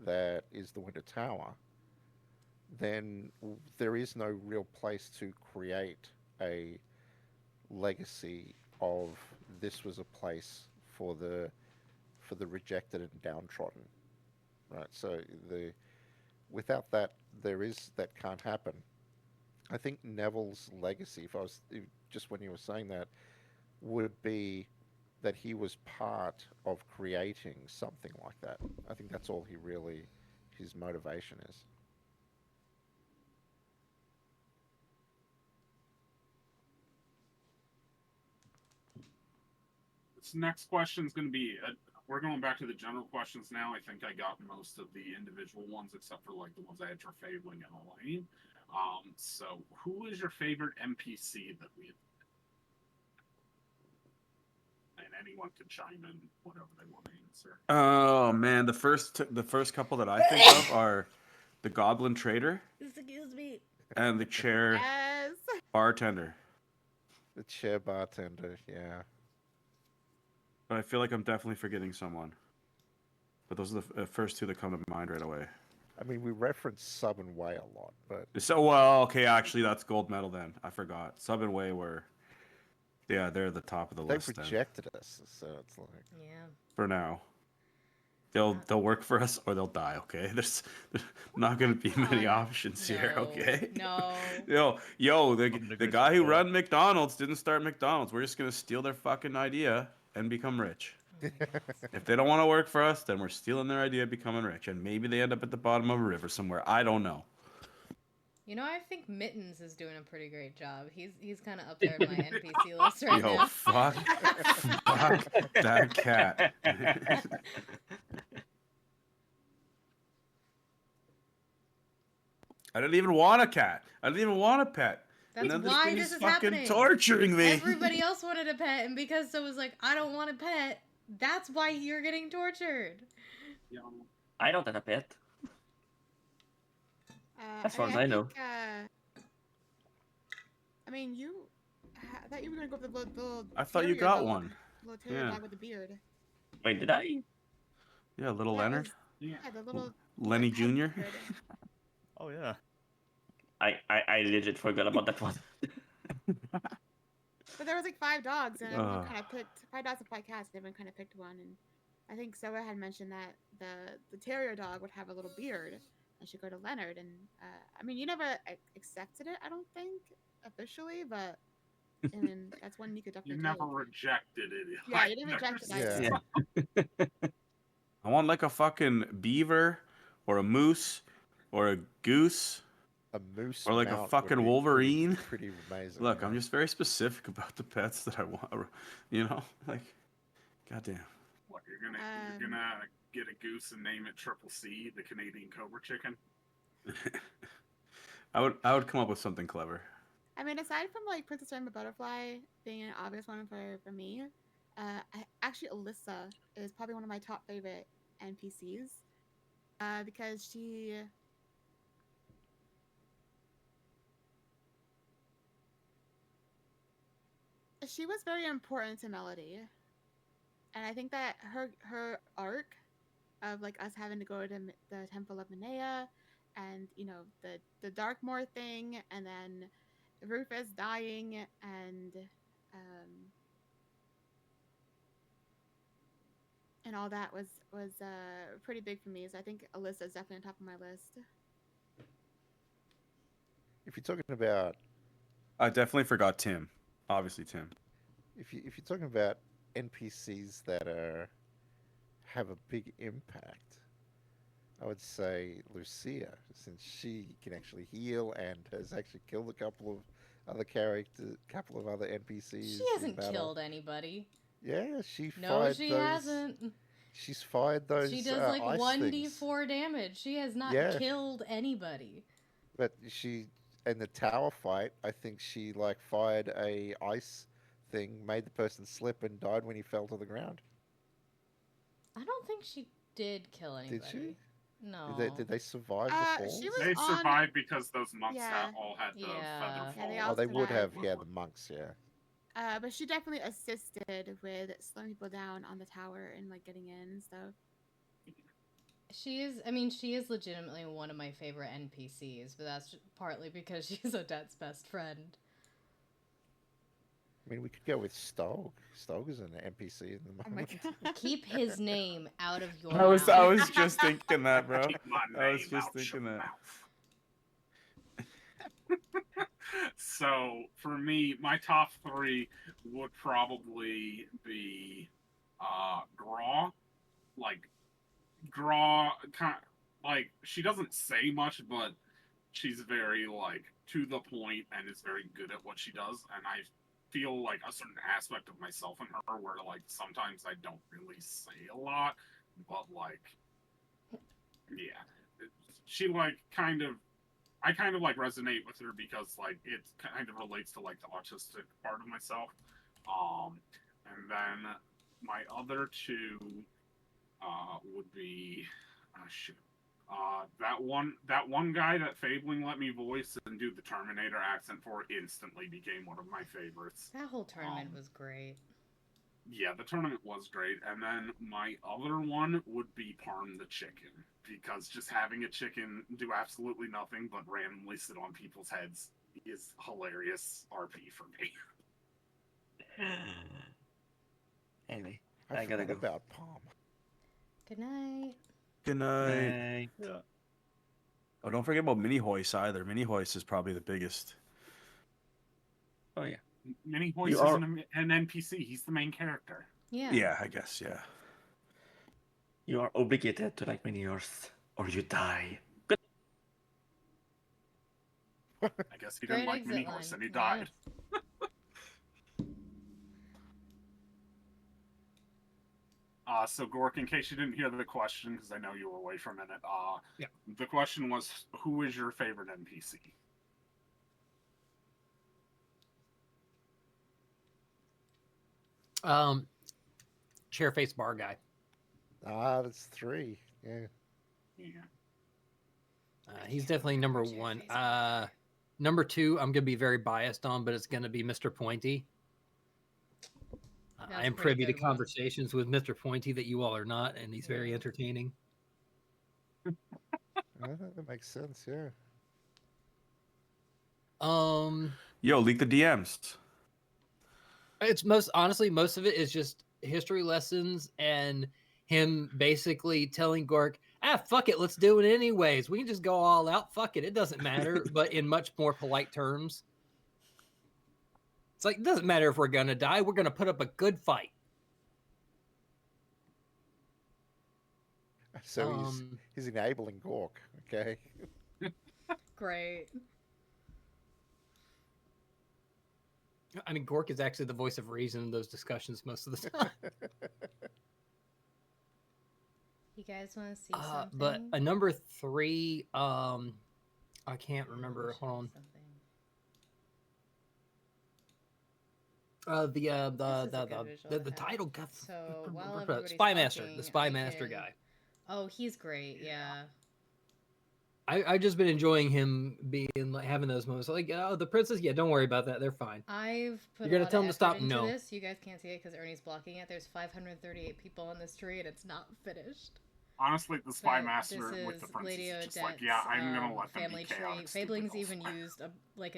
that is the Winter Tower, then there is no real place to create a legacy of this was a place for the rejected and downtrodden, right? So without that, that can't happen. I think Neville's legacy, just when you were saying that, would be that he was part of creating something like that. I think that's all his motivation is. This next question is going to be we're going back to the general questions now. I think I got most of the individual ones except for like the ones I had for Fabling and Elaine. So who is your favorite NPC that we have? And anyone can chime in whatever they want to answer. Oh man, the first couple that I think of are the Goblin Trader Excuse me. and the chair Yes. bartender. The chair bartender, yeah. But I feel like I'm definitely forgetting someone. But those are the first two that come to mind right away. I mean, we reference Sub and Way a lot, but So well, okay, actually that's gold medal then. I forgot. Sub and Way were, yeah, they're at the top of the they've list. rejected us, so it's like Yeah. For now. They'll work for us or they'll die, okay? There's not going to be many options here, okay? No. The guy who run McDonald's didn't start McDonald's. We're just going to steal their fucking idea and become rich. If they don't want to work for us, then we're stealing their idea of becoming rich. And maybe they end up at the bottom of a river somewhere. I don't know. You know, I think Mittens is doing a pretty great job. He's kind of up there in my NPC list right Yo, now. fuck that cat. I didn't even want a cat. I didn't even want a pet. That's and then why thing this is is fucking happening. torturing me. Everybody else wanted a pet, and because so was like, I don't want a pet. That's why you're getting tortured. I don't have a pet. As far as I know. I mean, I thought you were gonna go with the little. I thought you terrier got dog, one. Little terrier Yeah. dog with the beard. Wait, did I? Yeah, little Leonard. Yeah, the little. Lenny Jr. Oh yeah. I legit forgot about that one. But there was like 5 dogs, and everyone Ugh. kind of picked 5 dogs and 5 cats. And everyone kind of picked one, and I think Soa had mentioned that the terrier dog would have a little beard, and should go to Leonard. And I mean, you never accepted it, I don't think officially, but I mean that's one you could definitely. You never rejected it. Yeah, you didn't reject it. Yeah. I want like a fucking beaver, or a moose, or a goose. A moose or like a mount would fucking be Wolverine. Pretty amazing. Look, yeah. I'm just very specific about the pets that I want. You know, like, goddamn. What you're gonna get a goose and name it Triple C, the Canadian Cobra Chicken? I would come up with something clever. I mean, aside from like Princess Rainbow Butterfly being an obvious one for me, actually Alyssa is probably one of my top favorite NPCs because she was very important to Melody, and I think that her arc of like us having to go to the Temple of Minea, and you know the Darkmoor thing, and then Rufus dying, and all that was pretty big for me. So I think Alyssa is definitely on top of my list. If you're talking about, I definitely forgot Tim. Obviously, Tim. If you're talking about NPCs that have a big impact, I would say Lucia, since she can actually heal and has actually killed a couple of other characters, couple of other NPCs. She hasn't killed anybody. Yeah, she No, she hasn't. She's fired those. She does like ice 1d4 damage. She has not killed anybody. But she, in the tower fight, I think she like fired a ice thing made the person slip and died when he fell to the ground. I don't think she did kill anybody. Did she? No. Did they survive the fall? She was They on. survived because those monks Yeah. all had the feather fall. they Oh, all they would have. survived. Yeah, the monks. Yeah. But she definitely assisted with slowing people down on the tower and like getting in and stuff. She is legitimately one of my favorite NPCs, but that's partly because she's Odette's best friend. I mean, we could go with Stog. Stog is an NPC in the moment. Keep his name out of your I was mouth. just thinking that, bro. Keep my I was name just out your thinking that. So for me, my top 3 would probably be Graw. Like Graw, like she doesn't say much, but she's very like to the point and is very good at what she does. And I feel like a certain aspect of myself in her where like sometimes I don't really say a lot, but like yeah, she like I kind of like resonate with her because like it kind of relates to like the autistic part of myself. And then my other 2 would be that one guy that Fabling let me voice and do the Terminator accent for instantly became one of my favorites. That whole tournament was great. Yeah, the tournament was great. And then my other one would be Parm the Chicken, because just having a chicken do absolutely nothing but randomly sit on people's heads is hilarious RP for me. Anyway, I gotta go. about Palm. Good night. Good night. Yeah. Oh, don't forget about Mini Hoist either. Mini Hoist is probably the biggest. Oh yeah. Mini Hoist is an NPC. He's the main character. Yeah. Yeah, I guess. Yeah. You are obligated to like Mini Horse, or you die. Good. I guess he didn't like Mini Horse and he died. So Gork, in case you didn't hear the question, because I know you were away for a minute, yeah. The question was, who is your favorite NPC? Chair-faced bar guy. That's 3. Yeah. Yeah. He's definitely number 1. Number 2, I'm gonna be very biased on, but it's gonna be Mr. Pointy. I am privy to conversations with Mr. Pointy that you all are not, and he's very entertaining. That makes sense, yeah. Yo, leak the DMs. It's honestly, most of it is just history lessons and him basically telling Gork, fuck it, let's do it anyways. We can just go all out. Fuck it, it doesn't matter, but in much more polite terms. It's like, it doesn't matter if we're gonna die, we're gonna put up a good fight. So he's enabling Gork, okay? Great. I mean, Gork is actually the voice of reason in those discussions most of the time. You guys want to see something? But a number 3, I can't remember. Hold on. The title got so Spy Master, the Spy Master guy. Oh, he's great. Yeah. I've just been enjoying him being like having those moments. Like, oh, the princess. Yeah, don't worry about that. They're fine. I've put You're gonna tell him to stop. into No. this. You guys can't see it because Ernie's blocking it. There's 538 people on this tree, and it's not finished. Honestly, the Spy But Master this with the is princess Lady is just Odette's, like, yeah, I'm gonna let them family be chaotic. tree. Fabling's even used a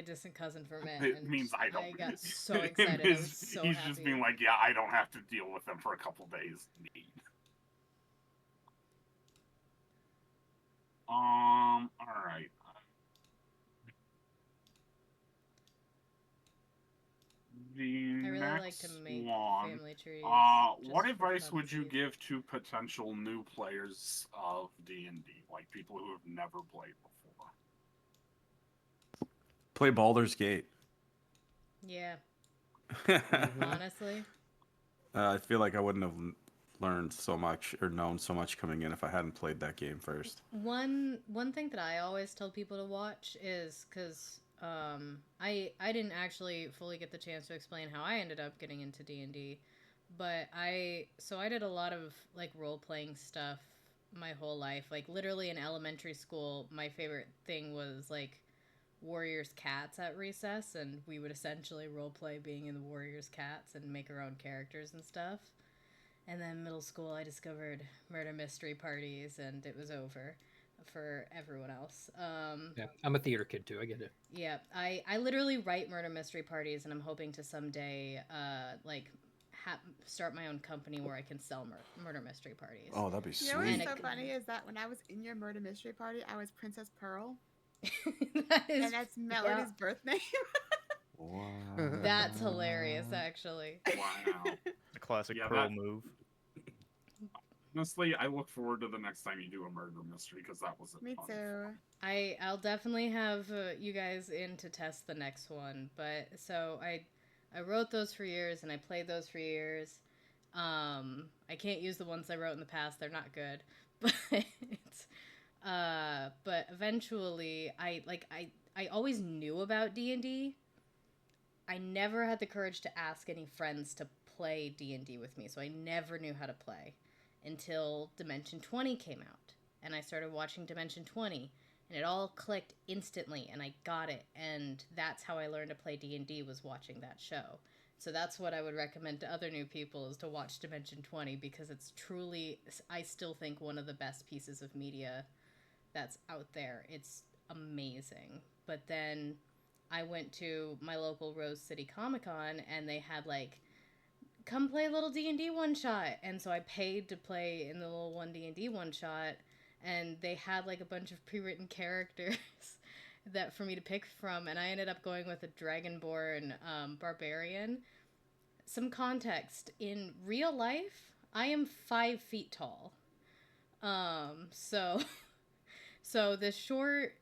distant cousin for men. It and means I don't. I got so excited. I was so he's happy. just being like, yeah, I don't have to deal with them for a couple days. All right. The I really next like to make one. family trees. What advice would you give to potential new players of D&D, like people who have never played before? Play Baldur's Gate. Yeah. Honestly. I feel like I wouldn't have learned so much or known so much coming in if I hadn't played that game first. One thing that I always tell people to watch is because I didn't actually fully get the chance to explain how I ended up getting into D&D, but I did a lot of like role playing stuff my whole life. Like literally in elementary school, my favorite thing was like Warriors Cats at recess, and we would essentially role play being in the Warriors Cats and make our own characters and stuff. And then middle school, I discovered murder mystery parties, and it was over for everyone else. Yeah, I'm a theater kid too. I get it. Yeah, I literally write murder mystery parties, and I'm hoping to someday like start my own company where I can sell murder mystery parties. Oh, that'd be You know sweet. what's so funny is that when I was in your murder mystery party, I was Princess Pearl. And that's Melody's birth name. Wow. That's hilarious, actually. Wow. The classic Yeah, Pearl that- move. Honestly, I look forward to the next time you do a murder mystery because that was a Me ton. too. I'll definitely have you guys in to test the next one. But so I wrote those for years and I played those for years. I can't use the ones I wrote in the past; they're not good. But eventually, I always knew about D&D. I never had the courage to ask any friends to play D&D with me, so I never knew how to play until Dimension 20 came out. And I started watching Dimension 20, and it all clicked instantly, and I got it. And that's how I learned to play D&D, was watching that show. So that's what I would recommend to other new people, is to watch Dimension 20, because it's truly, I still think, one of the best pieces of media that's out there. It's amazing. But then I went to my local Rose City Comic-Con, and they had like, come play a little D&D one shot. And so I paid to play in the little one D&D one shot, and they had like a bunch of pre-written characters that for me to pick from, and I ended up going with a Dragonborn barbarian. Some context: in real life, I am 5 feet tall. So this short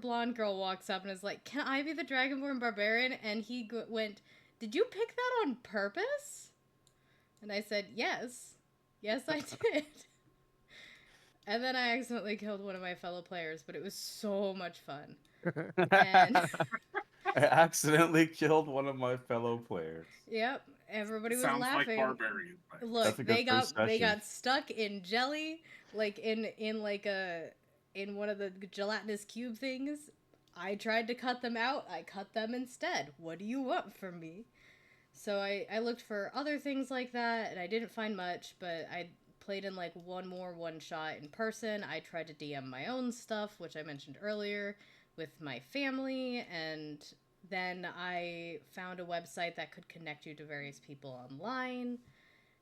blonde girl walks up and is like, "Can I be the Dragonborn barbarian?" And he went, "Did you pick that on purpose?" And I said, "Yes, I did." And then I accidentally killed one of my fellow players, but it was so much fun. And I accidentally killed one of my fellow players. yep, everybody was Sounds laughing. like barbarian. Look, That's a they good first got session. stuck in jelly, like in one of the gelatinous cube things. I tried to cut them out. I cut them instead. What do you want from me? So I looked for other things like that, and I didn't find much, but I played in like one shot in person. I tried to DM my own stuff, which I mentioned earlier, with my family, and then I found a website that could connect you to various people online,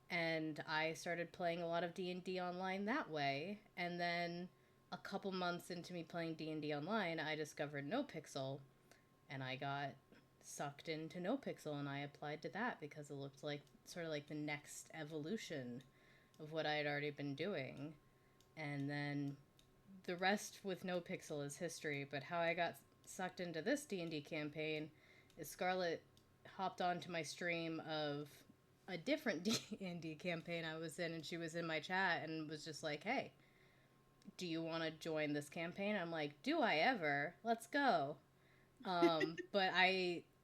and I started playing a lot of D&D online that way. And then a couple months into me playing D&D online, I discovered NoPixel, and I got sucked into NoPixel, and I applied to that because it looked like sort of like the next evolution of what I had already been doing. And then the rest with NoPixel is history. But how I got sucked into this D&D campaign is Scarlett hopped onto my stream of a different D&D campaign I was in, and she was in my chat and was just like, "Hey, do you want to join this campaign?" I'm like, "Do I ever? Let's go." But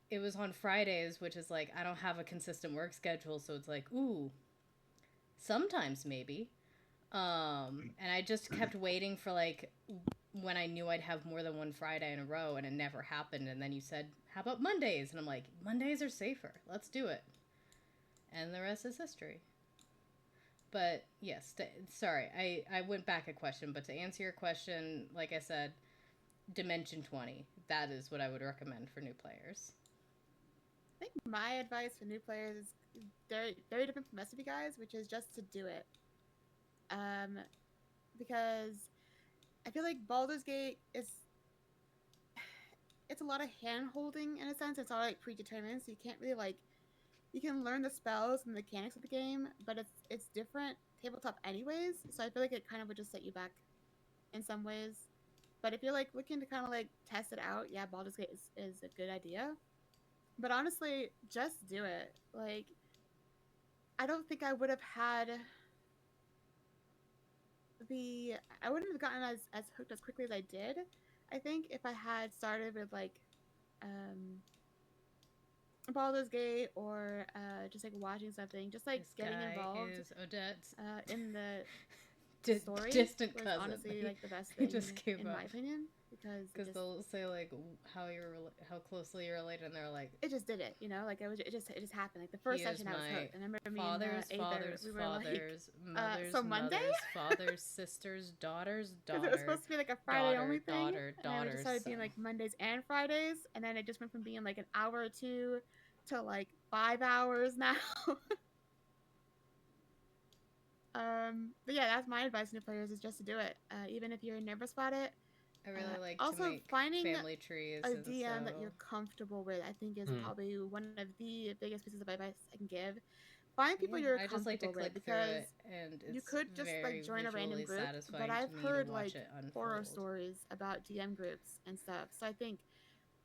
it was on Fridays, which is like, I don't have a consistent work schedule, so it's like, ooh, sometimes maybe. And I just kept waiting for like when I knew I'd have more than one Friday in a row, and it never happened. And then you said, "How about Mondays?" And I'm like, Mondays are safer. Let's do it. And the rest is history. But yes, sorry, I went back a question, but to answer your question, like I said, Dimension 20, that is what I would recommend for new players. I think my advice for new players is very, very different from most of you guys, which is just to do it. Because I feel like Baldur's Gate it's a lot of hand holding in a sense. It's all like predetermined, so you can't really like, you can learn the spells and the mechanics of the game, but it's different tabletop anyways. So I feel like it kind of would just set you back in some ways. But if you're like looking to kind of like test it out, yeah, Baldur's Gate is a good idea. But honestly, just do it. Like, I don't think I would have had I wouldn't have gotten as hooked as quickly as I did, I think, if I had started with like Baldur's Gate or just like watching something, just like This getting guy involved is Odette's in the stories distant was cousin. honestly like the best He thing just gave in up. my opinion, because they'll say like how closely you're related, and they're like, it just did it, you know, like it just happened. Like the first he is session I was my hooked, and I remember me father's and Aether, father's we were father's like, mother's so Monday, mother's father's sister's daughter's because daughter. it was supposed to be like a Friday only thing, daughter, and then it just started being son. like Mondays and Fridays, and then it just went from being like an hour or two to like 5 hours now. But yeah, that's my advice to new players, is just to do it, even if you're nervous about it. I really like also to make finding family trees a and DM that so- you're comfortable with, I think, is Hmm. probably one of the biggest pieces of advice I can give. Find people Yeah, you're I just like to comfortable with, click through because it, and you it's could just very like join a random visually group, satisfying but to I've me to heard watch like it horror unfold. stories about DM groups and stuff. So I think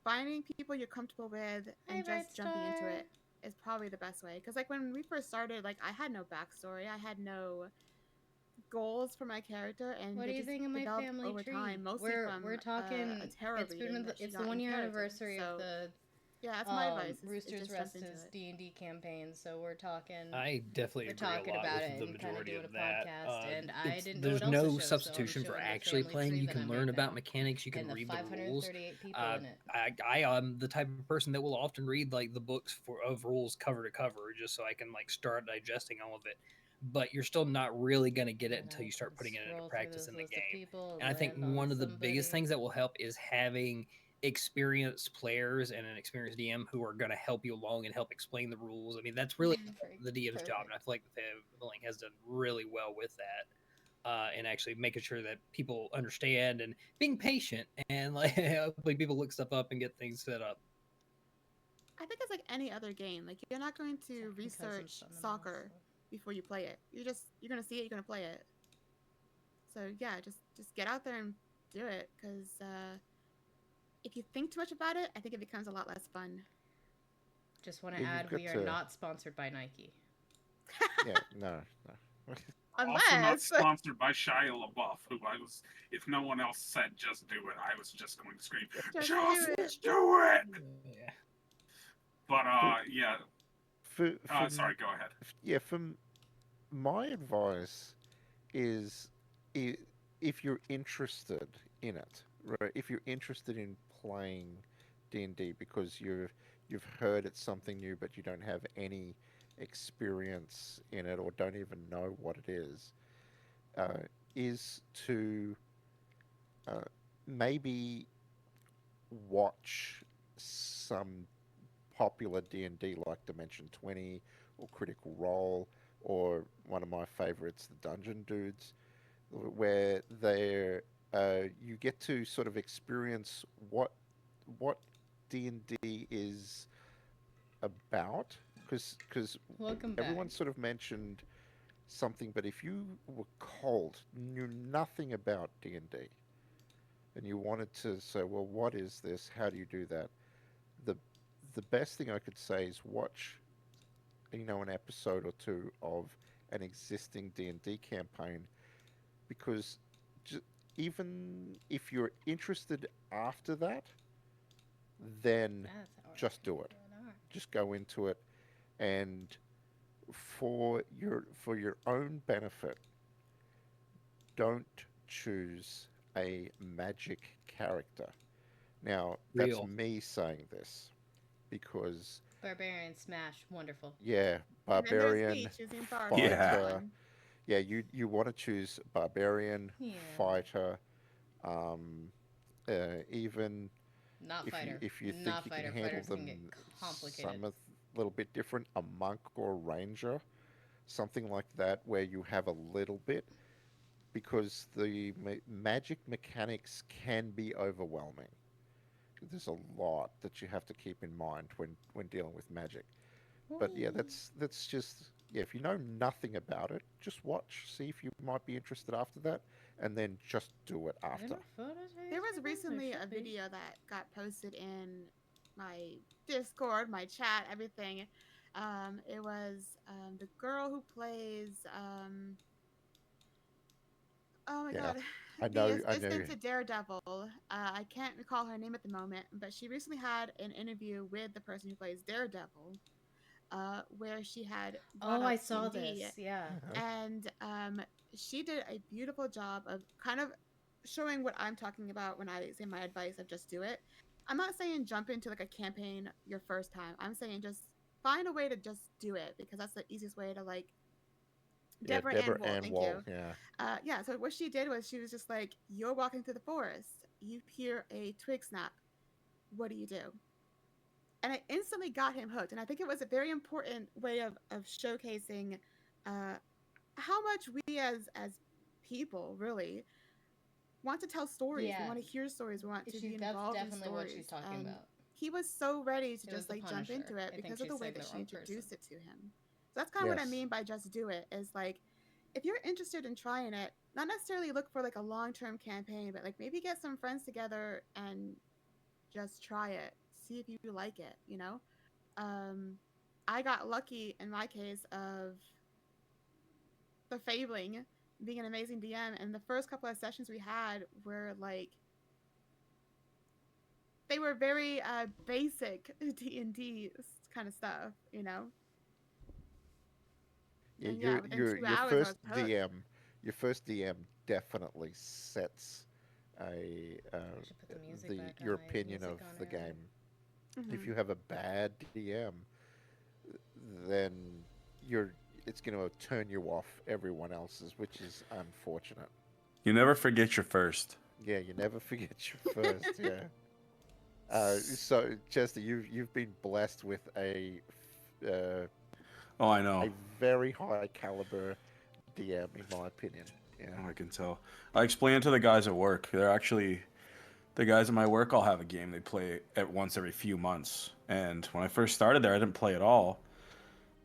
finding people you're comfortable with and just jumping into it is probably the best way. Because like when we first started, like I had no backstory, I had no goals for my character, and What they do you just think of my developed family over tree? time, mostly from We're talking. a tarot It's reading been that she it's got the 1 in year character. anniversary So of the yeah, that's my advice. Is Roosters just jump into Restus it. D&D campaign. So we're talking. I definitely we're agree talking a lot about with it the and kind of majority doing of a that. podcast. And I didn't know There's what else no to show, so I'm substitution for showing the actually family playing. tree You that can I learn made about now, mechanics. You can and the read the rules. 538 people in it. I am the type of person that will often read like the books of rules cover to cover, just so I can like start digesting all of it. But you're still not really going to get it until you start putting it into Scroll through practice this in the list of game. people And I think land on one of the biggest somebody. things that will help is having experienced players and an experienced DM who are going to help you along and help explain the rules. I mean, that's really the DM's job, and I feel like the Link has done really well with that. And actually making sure that people understand and being patient and like helping people look stuff up and get things set up. I think it's like any other game. Like you're not going to research soccer before you play it. You're gonna see it. You're gonna play it. So yeah, just get out there and do it. Because if you think too much about it, I think it becomes a lot less fun. Just want to Yeah, you've add, got we are to- not sponsored by Nike. Yeah, no. Also not sponsored by Shia LaBeouf, who I was, if no one else said just do it, I was just going to scream, just do it! Yeah. But, yeah. Sorry, go ahead. Yeah, from my advice is if you're interested in it, right? If you're interested in playing D&D because you've heard it's something new but you don't have any experience in it or don't even know what it is to maybe watch some popular D&D like Dimension 20 or Critical Role, or one of my favorites, the Dungeon Dudes, where you get to sort of experience what D&D is about, because Welcome everyone back. sort of mentioned something, but if you were cold, knew nothing about D&D, and you wanted to say, well, what is this? How do you do that? The best thing I could say is watch, an episode or two of an existing D&D campaign, because even if you're interested after that, then just do it. Just go into it, and for your own benefit, don't choose a magic character. Now, that's Real. me saying this because Barbarian Smash, wonderful. yeah, And then there's barbarian, me choosing Bard. fighter. Yeah, you want to choose barbarian, Yeah. fighter, even Not fighter. if you think Not you fighter. can handle Fighters can them get complicated. some a little bit different, a monk or a ranger, something like that, where you have a little bit, because the magic mechanics can be overwhelming. There's a lot that you have to keep in mind when dealing with magic. But yeah, that's just, yeah, if you know nothing about it, just watch, see if you might be interested after that, and then just do it after. There was recently a video that got posted in my Discord, my chat, everything. It was the girl who plays oh my god, I The know. assistant to Daredevil, I can't recall her name at the moment, but she recently had an interview with the person who plays Daredevil, where she had brought Oh, up I saw D&D, this. Yeah. and she did a beautiful job of kind of showing what I'm talking about when I say my advice of just do it. I'm not saying jump into like a campaign your first time. I'm saying just find a way to just do it, because that's the easiest way to like. Yeah, Deborah Deborah Ann Wool, Ann thank Wall. you. Yeah. Yeah, so what she did was she was just like, you're walking through the forest, you hear a twig snap, what do you do? And it instantly got him hooked. And I think it was a very important way of showcasing how much we as people really want to tell stories. Yeah. We want to hear stories. We want to be That's involved in definitely stories. what she's talking And about. he was so ready to It was just the like jump Punisher. into it I think because of she's the way saying that the she wrong introduced person. it to him. So that's kind of what I Yes. mean by just do it, is like, if you're interested in trying it, not necessarily look for like a long-term campaign, but like maybe get some friends together and just try it, see if you like it, you know. I got lucky in my case of the Fabling being an amazing DM, and the first couple of sessions we had were like, they were very basic D&D kind of stuff, you know. Yeah, And yeah, within 2 your hours I was first hooked. your first DM definitely sets a Should put the music back on your my opinion music of on the early. game. If Mhm. you have a bad DM, then it's going to turn you off everyone else's, which is unfortunate. You never forget your first. Yeah, you never forget your first. Yeah. So Chester, you've been blessed with Oh, I know. a very high caliber DM, in my opinion. Yeah. Oh, I can tell. I explained it to the guys at work. They're actually the guys at my work all have a game they play at once every few months. And when I first started there, I didn't play at all.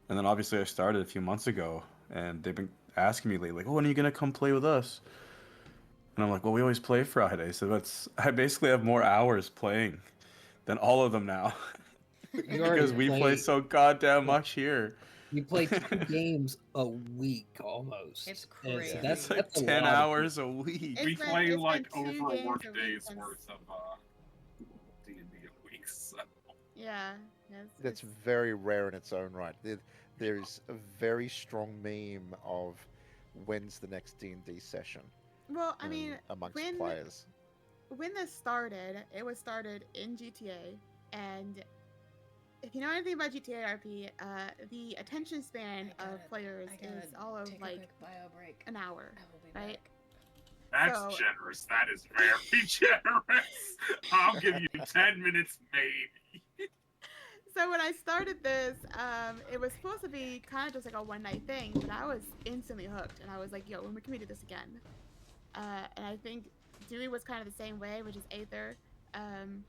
And then obviously I started a few months ago, and they've been asking me lately, like, oh, when are you gonna come play with us? And I'm like, well, we always play Friday, so I basically have more hours playing than all of them now. You already Because we play so goddamn much here. You play 2 games a week almost. It's And crazy. That's like a 10 lot of hours a week. We It's been- play it's been like 2 over a games work a week day's since- worth of D&D a week. So. Yeah. Yes, That's very rare in its own right. There's a very strong meme of when's the next D&D session. Well, I mean, amongst when players. when this started, it was started in GTA, and if you know anything about GTA RP, the attention span of players is all of like an hour, right? That's So- generous. That is very generous. I'll give you 10 minutes, maybe. So when I started this, it was supposed to be kind of just like a one-night thing, but I was instantly hooked, and I was like, "Yo, when can we do this again?" And I think Dewey was kind of the same way, which is Aether. And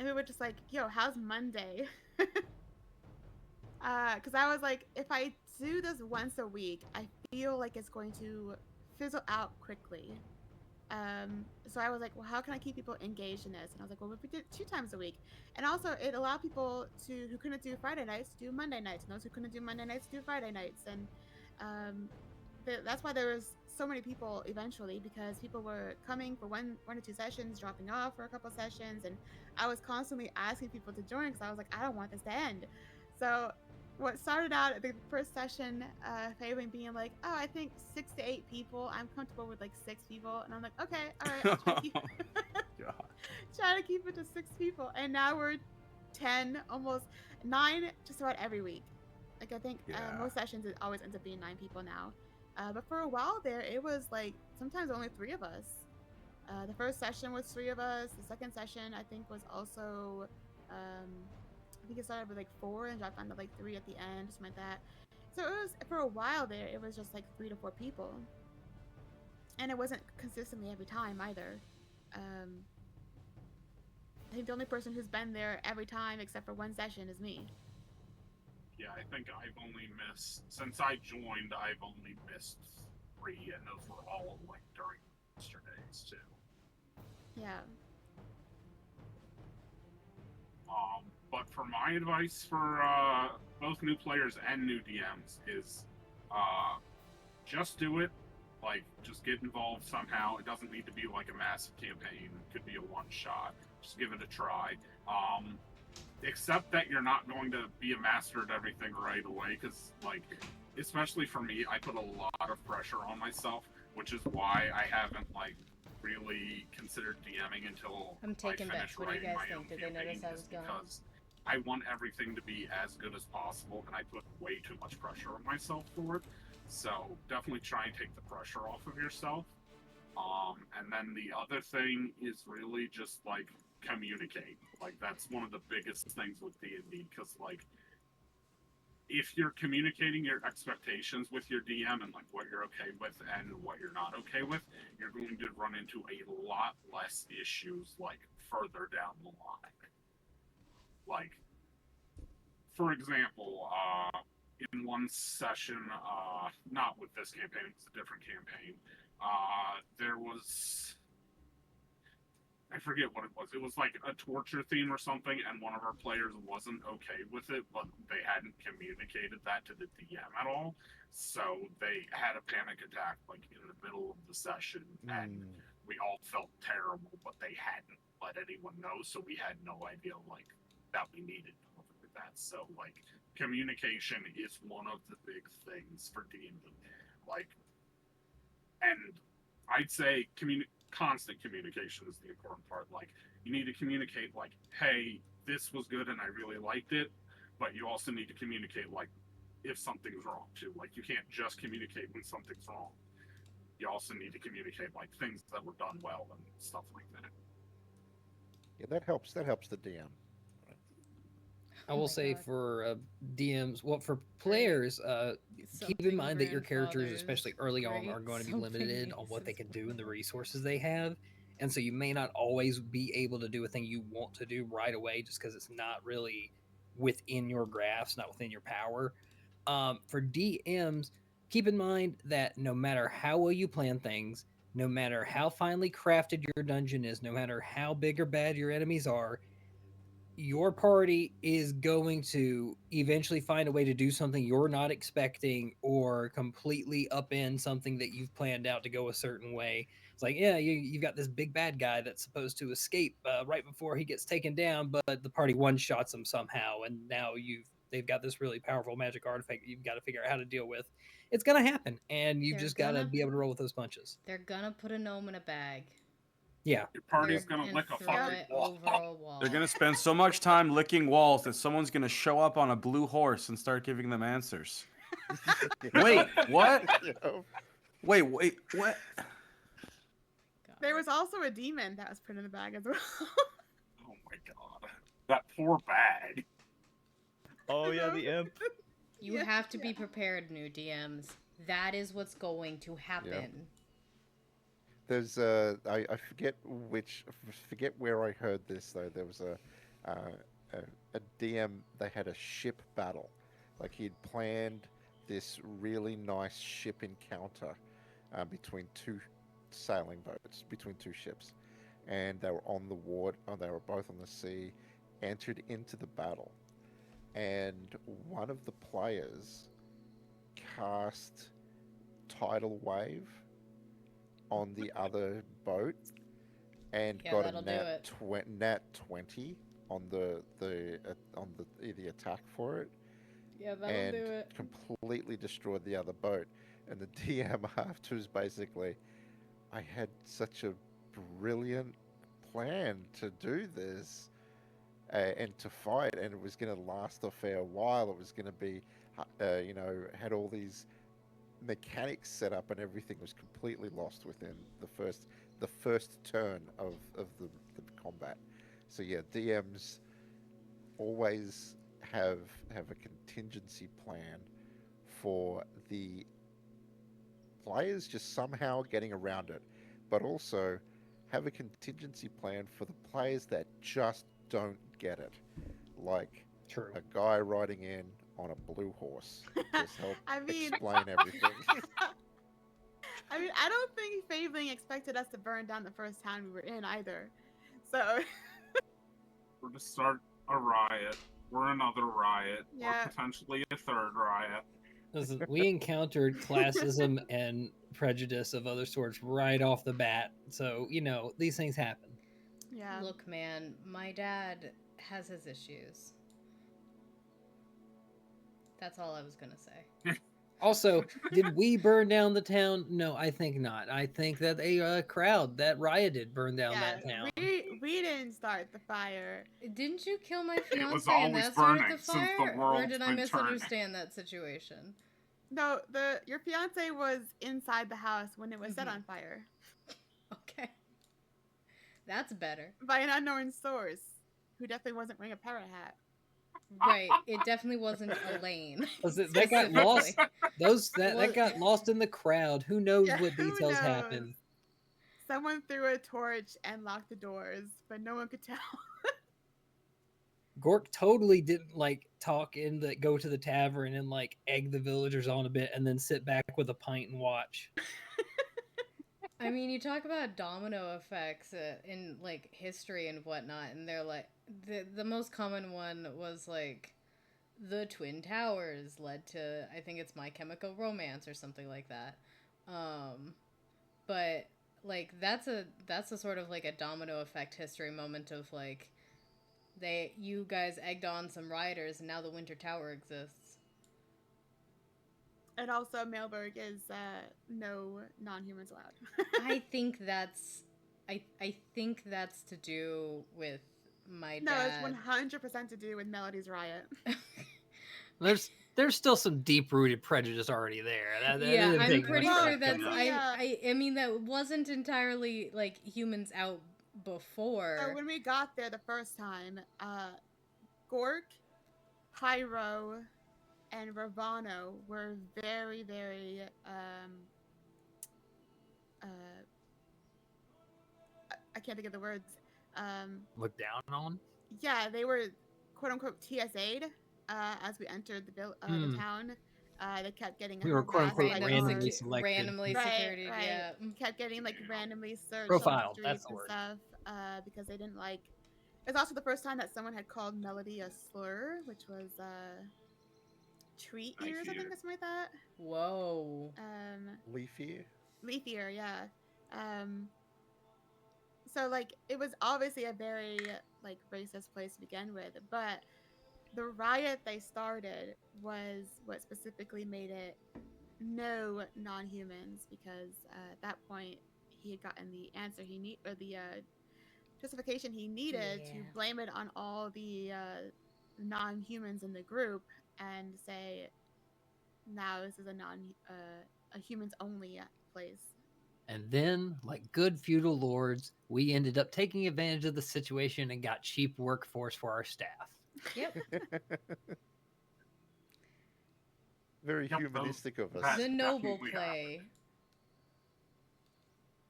we were just like, "Yo, how's Monday?" Because I was like, if I do this once a week, I feel like it's going to fizzle out quickly. So I was like, well, how can I keep people engaged in this? And I was like, well, if we did 2 times a week, and also it allowed people who couldn't do Friday nights to do Monday nights, and those who couldn't do Monday nights to do Friday nights, and that's why there was so many people eventually, because people were coming for one or 2 sessions, dropping off for a couple sessions, and I was constantly asking people to join because I was like, I don't want this to end. So what started out at the first session, Fabian being like, oh, I think 6 to 8 people. I'm comfortable with like 6 people. And I'm like, okay, all right, I'll try to keep it to 6 people. And now we're 10, almost 9, just about every week. Like I think most sessions it always ends up being 9 people now. But for a while there, it was like sometimes only 3 of us. The first session was 3 of us. The second session I think was also I think it started with like 4 and dropped down to like 3 at the end, something like that. So it was, for a while there, it was just like 3 to 4 people. And it wasn't consistently every time either. I think the only person who's been there every time except for 1 session is me. Yeah, I think I've only missed, since I joined, I've only missed 3, and those were all like during yesterdays too. Yeah. But for my advice for both new players and new DMs is just do it. Like, just get involved somehow. It doesn't need to be like a massive campaign. It could be a one-shot. Just give it a try. Accept that you're not going to be a master at everything right away, because, like, especially for me, I put a lot of pressure on myself, which is why I haven't, like, really considered DMing until I'm taking I bets. finish What do you writing guys my own think? Did they notice campaign, I was gone? because I want everything to be as good as possible, and I put way too much pressure on myself for it. So definitely try and take the pressure off of yourself. And then the other thing is really just, like, communicate. Like, that's one of the biggest things with D&D, because, like, if you're communicating your expectations with your DM and, like, what you're okay with and what you're not okay with, you're going to run into a lot less issues, like, further down the line. Like, for example, in one session, not with this campaign, it's a different campaign, there was, I forget what it was. It was like a torture theme or something, and one of our players wasn't okay with it, but they hadn't communicated that to the DM at all. So they had a panic attack, like, in the middle of the session, and we all felt terrible, but they hadn't let anyone know, so we had no idea, like, that we needed to look at that. So, like, communication is one of the big things for D&D. Like, and I'd say constant communication is the important part. Like, you need to communicate, like, hey, this was good and I really liked it, but you also need to communicate, like, if something's wrong too. Like, you can't just communicate when something's wrong. You also need to communicate, like, things that were done well and stuff like that. Yeah, that helps. That helps the DM. I will say for DMs, well, for players, keep in mind that your characters, especially early on, are going to be limited on what they can do and the resources they have. And so you may not always be able to do a thing you want to do right away just because it's not really within your grasp, not within your power. For DMs, keep in mind that no matter how well you plan things, no matter how finely crafted your dungeon is, no matter how big or bad your enemies are, your party is going to eventually find a way to do something you're not expecting or completely upend something that you've planned out to go a certain way. It's like, yeah, you've got this big bad guy that's supposed to escape right before he gets taken down, but the party one-shots him somehow, and now they've got this really powerful magic artifact that you've got to figure out how to deal with. It's going to happen, and you've just got to be able to roll with those punches. They're gonna put a gnome in a bag. Yeah. Your party's gonna lick a fucking wall. Over a wall. They're gonna spend so much time licking walls that someone's gonna show up on a blue horse and start giving them answers. Wait, what? Wait, what? There was also a demon that was put in the bag as well. Oh my god. That poor bag. Oh yeah, the imp. You have to be prepared, new DMs. That is what's going to happen. There's I forget where I heard this though. There was a DM. They had a ship battle, like he'd planned this really nice ship encounter between two sailing boats, between two ships, and they were on the water. They were both on the sea, entered into the battle, and one of the players cast tidal wave on the other boat and got a nat 20 on the attack for it. Yeah, that'll and do it. Completely destroyed the other boat. And the DM after was basically, I had such a brilliant plan to do this and to fight, and it was going to last a fair while. It was going to be, had all these mechanics set up, and everything was completely lost within the first turn of the combat. So yeah, DMs always have a contingency plan for the players just somehow getting around it, but also have a contingency plan for the players that just don't get it, like a guy riding in on a blue horse. Just help explain everything. I mean, I don't think Fabling expected us to burn down the first town we were in either. So We're to start a riot. We're another riot. Yeah. We're potentially a third riot. Listen, we encountered classism and prejudice of other sorts right off the bat. So, you know, these things happen. Yeah. Look, man, my dad has his issues. That's all I was gonna say. Also, did we burn down the town? No, I think not. I think that a crowd that rioted burned down Yeah, that town. we didn't start the fire. Didn't you kill my It was fiance and always that started burning the since the fire? Or world's did I been misunderstand that situation? No, your fiance was inside the house when it was set on fire Okay. That's better. by an unknown source who definitely wasn't wearing a parrot hat. Right. It definitely wasn't Elaine. That got lost. Specifically. That got lost in the crowd. Who knows Yeah, what who details knows? happened? Someone threw a torch and locked the doors, but no one could tell. Gork totally didn't like talk in the go to the tavern and like egg the villagers on a bit and then sit back with a pint and watch. I mean, you talk about domino effects in like history and whatnot, and they're like the most common one was like the Twin Towers led to, I think it's My Chemical Romance or something like that. But like that's a sort of like a domino effect history moment of like you guys egged on some rioters and now the Winter Tower exists. And also, Mailberg is no non-humans allowed. I think that's to do with my No, dad. it's 100% to do with Melody's riot. There's still some deep rooted prejudice already there. Yeah, I'm pretty sure that's. we, I mean, that wasn't entirely like humans out before. So when we got there the first time, Gork, Pyro, and Ravano were very, very I can't think of the words. Look down on? Yeah, they were quote unquote TSA'd as we entered the town. They kept getting We were quote unquote randomly selected. selected. Security, right. yeah. Kept getting like randomly searched Profiled, on the that's streets the and word. stuff because they didn't like. It's also the first time that someone had called Melody a slur, which was treat ears, I think, or something like that. Whoa. Leafier, yeah. So like it was obviously a very like racist place to begin with, but the riot they started was what specifically made it no non-humans, because at that point he had gotten the answer he need, or the justification he needed to blame it on all the non-humans in the group and say now this is a humans only place. And then, like good feudal lords, we ended up taking advantage of the situation and got cheap workforce for our staff. Yep. Very humanistic of us. The noble play.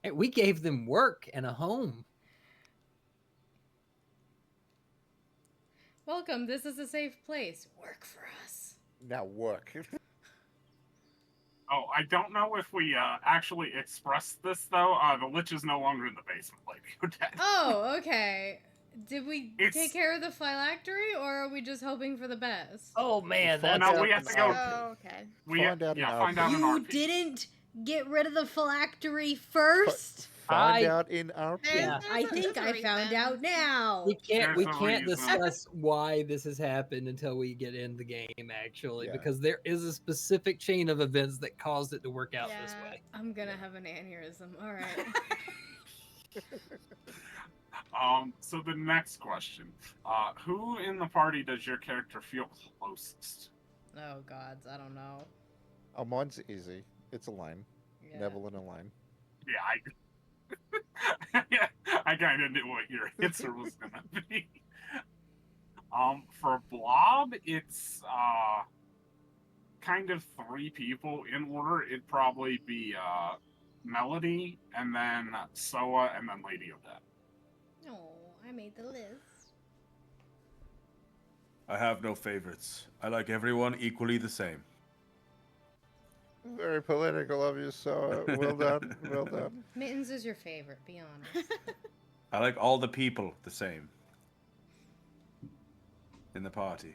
Hey, we gave them work and a home. Welcome, this is a safe place. Work for us. Now work. Oh, I don't know if we actually expressed this, though. The Lich is no longer in the basement, Lady Odette. Oh, okay. Did we take care of the phylactery, or are we just hoping for the best? Oh, man, that's... No, we have to go... Oh, okay. Find out in You RP. didn't get rid of the phylactery first? Find out in our Yeah. I think I found out now. We can't discuss why this has happened until we get in the game, actually, because there is a specific chain of events that caused it to work out this way. I'm gonna have an aneurysm. All right. So the next question. Who in the party does your character feel closest? Oh, gods, I don't know. Oh, mine's easy. It's Elaine. Yeah. Neville and Elaine. Yeah, I kind of knew what your answer was gonna be. For Blob, it's kind of three people in order. It'd probably be Melody, and then Soa, and then Lady Odette. Oh, I made the list. I have no favorites. I like everyone equally the same. Very political of you, so well done. Well done. Mittens is your favorite, be honest. I like all the people the same. In the party.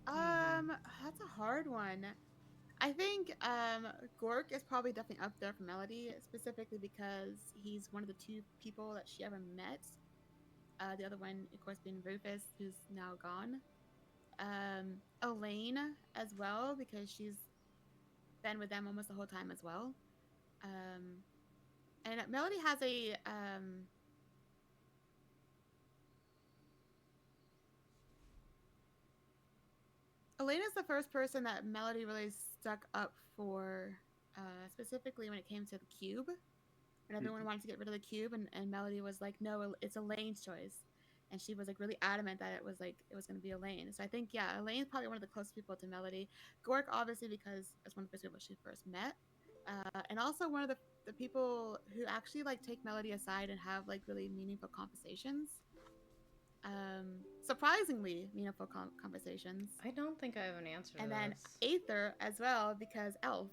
That's a hard one. I think Gork is probably definitely up there for Melody, specifically because he's one of the two people that she ever met. The other one, of course, being Rufus, who's now gone. Elaine as well, because she's been with them almost the whole time as well. And Melody has a Elaine is the first person that Melody really stuck up for, specifically when it came to the cube. And everyone wanted to get rid of the cube, and Melody was like, no, it's Elaine's choice. And she was like really adamant that it was going to be Elaine. So I think, yeah, Elaine's probably one of the closest people to Melody. Gork, obviously, because it's one of the first people she first met. And also one of the people who actually like take Melody aside and have like really meaningful conversations. Surprisingly meaningful conversations. I don't think I have an answer to And then this. Aether as well, because Elf.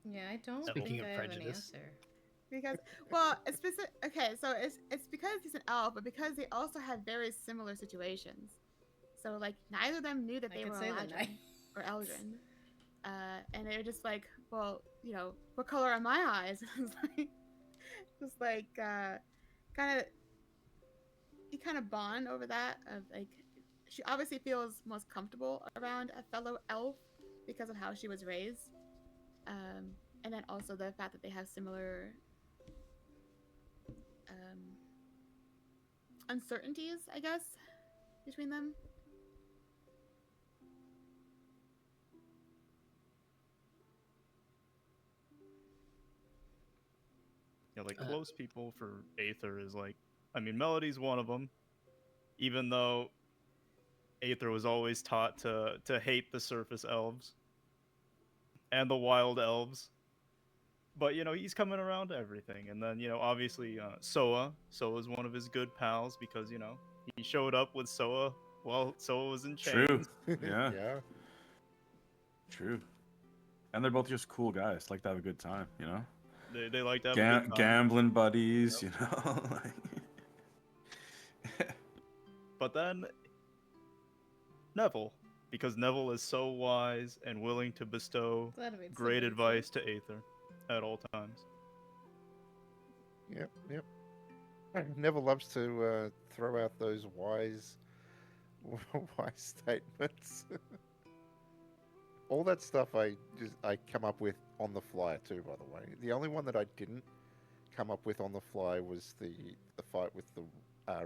Yeah, I don't Speaking think of I have an prejudice. answer. Because, well, it's specific. Okay, so it's because he's an elf, but because they also have very similar situations. So like neither of them knew that I they could were say the Elijah night. or Eldrin, and they're just like, well, you know, what color are my eyes? Just like kind of you kind of bond over that of like she obviously feels most comfortable around a fellow elf because of how she was raised, and then also the fact that they have similar uncertainties, I guess, between them. Yeah, like close people for Aether is like, I mean, Melody's one of them. Even though Aether was always taught to hate the surface elves and the wild elves, but you know he's coming around to everything. And then obviously Soa's one of his good pals because he showed up with Soa while Soa was in True. chains. Yeah. Yeah. True. And they're both just cool guys. Like to have a good time, you know? They like to have a good time. Gambling buddies, you know? But then Neville, because Neville is so wise and willing to bestow That makes great sense. advice to Aether at all times. Yep. Never loves to throw out those wise statements. All that stuff I come up with on the fly too. By the way, the only one that I didn't come up with on the fly was the fight with the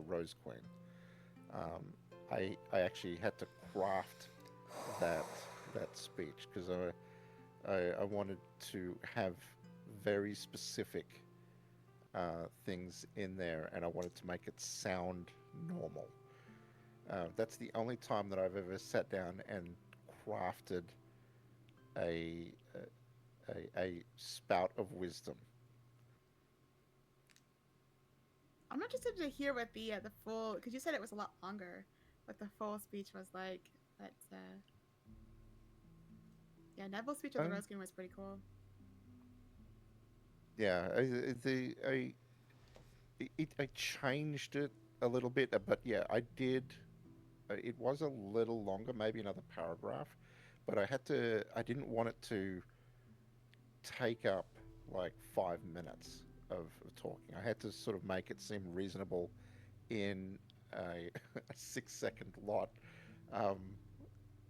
Rose Queen. I actually had to craft that speech because I wanted to have very specific things in there, and I wanted to make it sound normal. That's the only time that I've ever sat down and crafted a spout of wisdom. I'm interested to hear what the full, because you said it was a lot longer, what the full speech was like. But yeah, Neville's speech of the Rose Queen was pretty cool. Yeah, I changed it a little bit, but yeah, I did. It was a little longer, maybe another paragraph, but I didn't want it to take up like 5 minutes of talking. I had to sort of make it seem reasonable in a 6-second lot.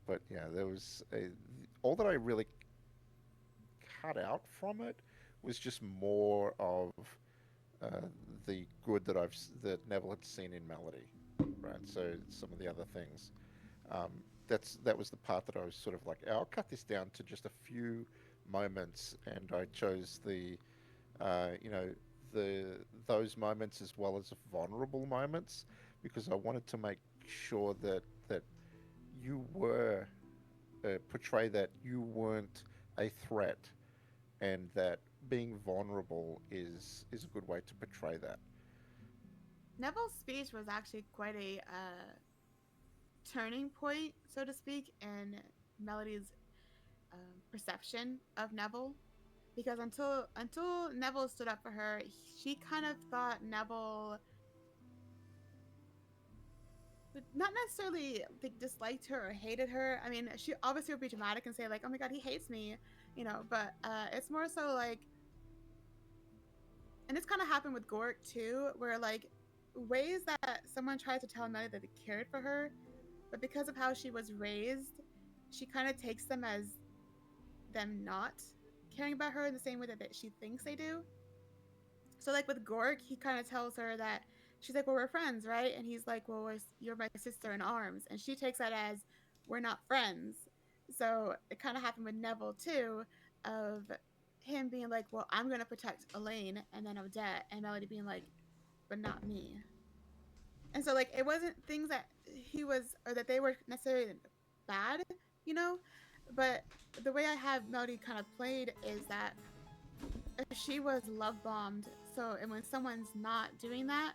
But yeah, there was all that I really cut out from it was just more of the good that Neville had seen in Melody, right? So some of the other things, that was the part that I was sort of like, I'll cut this down to just a few moments, and I chose those moments as well as vulnerable moments because I wanted to make sure that you were portray that you weren't a threat, and that being vulnerable is a good way to portray that. Neville's speech was actually quite a turning point, so to speak, in Melody's perception of Neville, because until Neville stood up for her, she kind of thought Neville would not necessarily like disliked her or hated her. I mean, she obviously would be dramatic and say like, "Oh my god, he hates me," you know. But it's more so like, and it's kind of happened with Gork too, where like ways that someone tries to tell Melody that they cared for her, but because of how she was raised, she kind of takes them as them not caring about her in the same way that she thinks they do. So like with Gork, he kind of tells her that she's like, "Well, we're friends, right?" And he's like, "Well, you're my sister in arms," and she takes that as we're not friends. So it kind of happened with Neville too, of him being like, "Well, I'm gonna protect Elaine and then Odette," and Melody being like, "But not me." And so like it wasn't things that he was or that they were necessarily bad, you know, but the way I have Melody kind of played is that she was love bombed. So, and when someone's not doing that,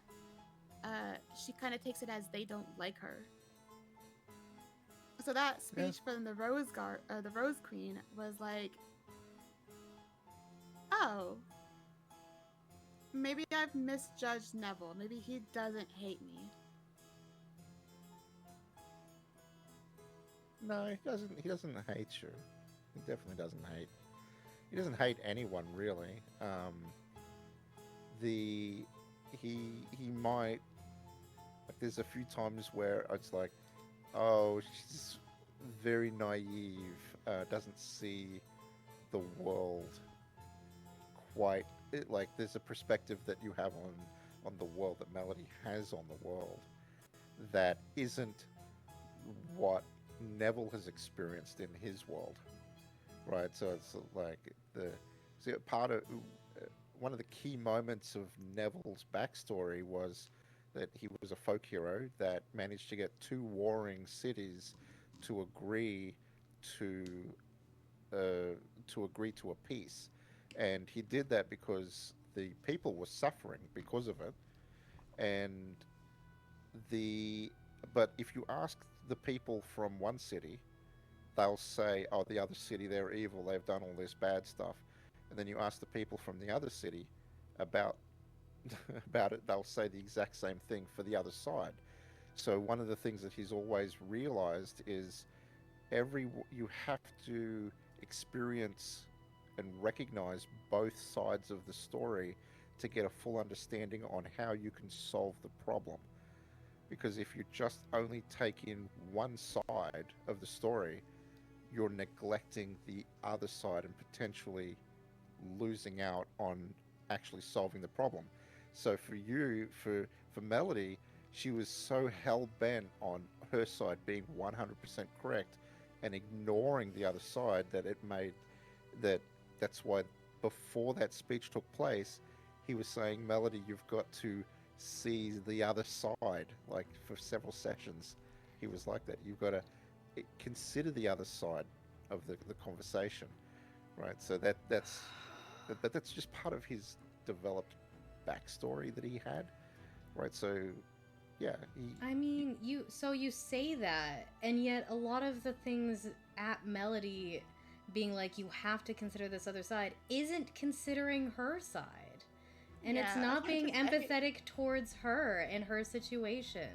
she kind of takes it as they don't like her. So that speech from the the Rose Queen was like, oh, maybe I've misjudged Neville. Maybe he doesn't hate me. No, he doesn't. He doesn't hate you. He definitely doesn't hate. He doesn't hate anyone really. He might, like, there's a few times where it's like, oh, she's very naive, doesn't see the world quite like there's a perspective that you have on the world that Melody has on the world that isn't what Neville has experienced in his world, right? So it's like part of one of the key moments of Neville's backstory was that he was a folk hero that managed to get two warring cities to agree to agree to a peace, and he did that because the people were suffering because of it, and but if you ask the people from one city, they'll say, "Oh, the other city, they're evil. They've done all this bad stuff." And then you ask the people from the other city about about it, they'll say the exact same thing for the other side. So one of the things that he's always realized is you have to experience and recognize both sides of the story to get a full understanding on how you can solve the problem. Because if you just only take in one side of the story, you're neglecting the other side and potentially losing out on actually solving the problem. So for Melody, she was so hell-bent on her side being 100% correct and ignoring the other side that it made that's why before that speech took place, he was saying, "Melody, you've got to see the other side." Like for several sessions, he was like that. You've got to consider the other side of the conversation, right? So that's just part of his developed backstory that he had, right? So yeah, I mean, you say that, and yet a lot of the things at Melody being like, you have to consider this other side, isn't considering her side. And it's not being empathetic towards her and her situation.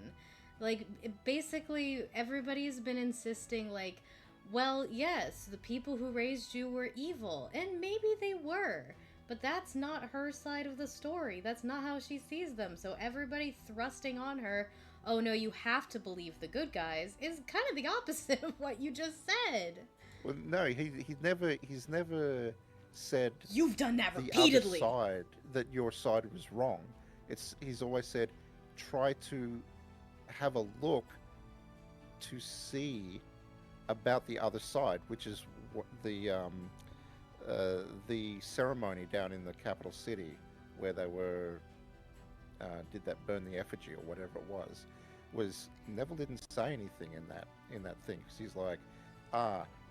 Like, basically, everybody's been insisting, like, well, yes, the people who raised you were evil, and maybe they were, but that's not her side of the story. That's not how she sees them. So everybody thrusting on her, "Oh no, you have to believe the good guys," is kind of the opposite of what you just said. Well, no, he's never said you've done that the repeatedly. other side that your side was wrong. He's always said, try to have a look to see about the other side, which is what the ceremony down in the capital city where they were did that burn the effigy or whatever it was Neville didn't say anything in that thing because he's like,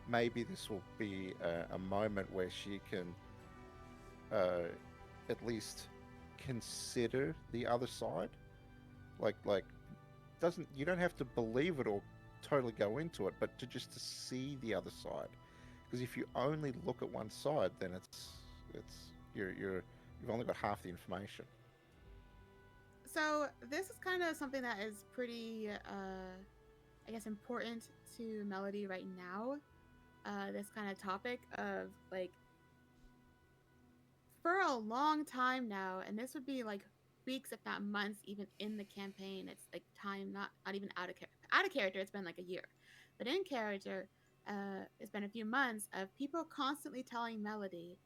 maybe this will be a moment where she can at least consider the other side. Like you don't have to believe it or totally go into it, but to see the other side. Because if you only look at one side, then you've only got half the information. So this is kind of something that is pretty, I guess, important to Melody right now. This kind of topic of like, for a long time now, and this would be like weeks, if not months, even in the campaign. It's like time, not even out of character. It's been like a year, but in character, it's been a few months of people constantly telling Melody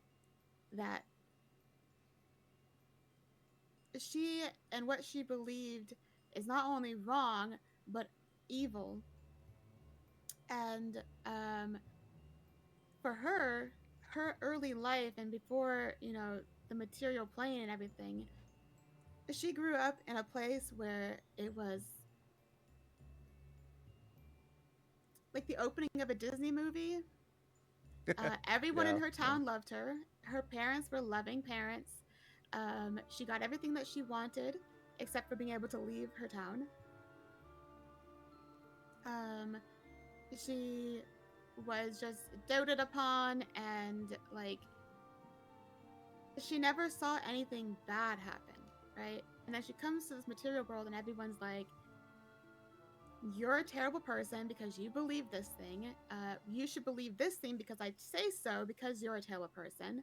that she and what she believed is not only wrong but evil. And for her early life and before, the material plane and everything, she grew up in a place where it was like the opening of a Disney movie. Everyone in Yeah, her town loved her. Her parents were loving parents. She got everything that she wanted except for being able to leave her town. She was just doted upon, and like she never saw anything bad happen, right? And then she comes to this material world and everyone's like, you're a terrible person because you believe this thing. You should believe this thing because I say so, because you're a terrible person.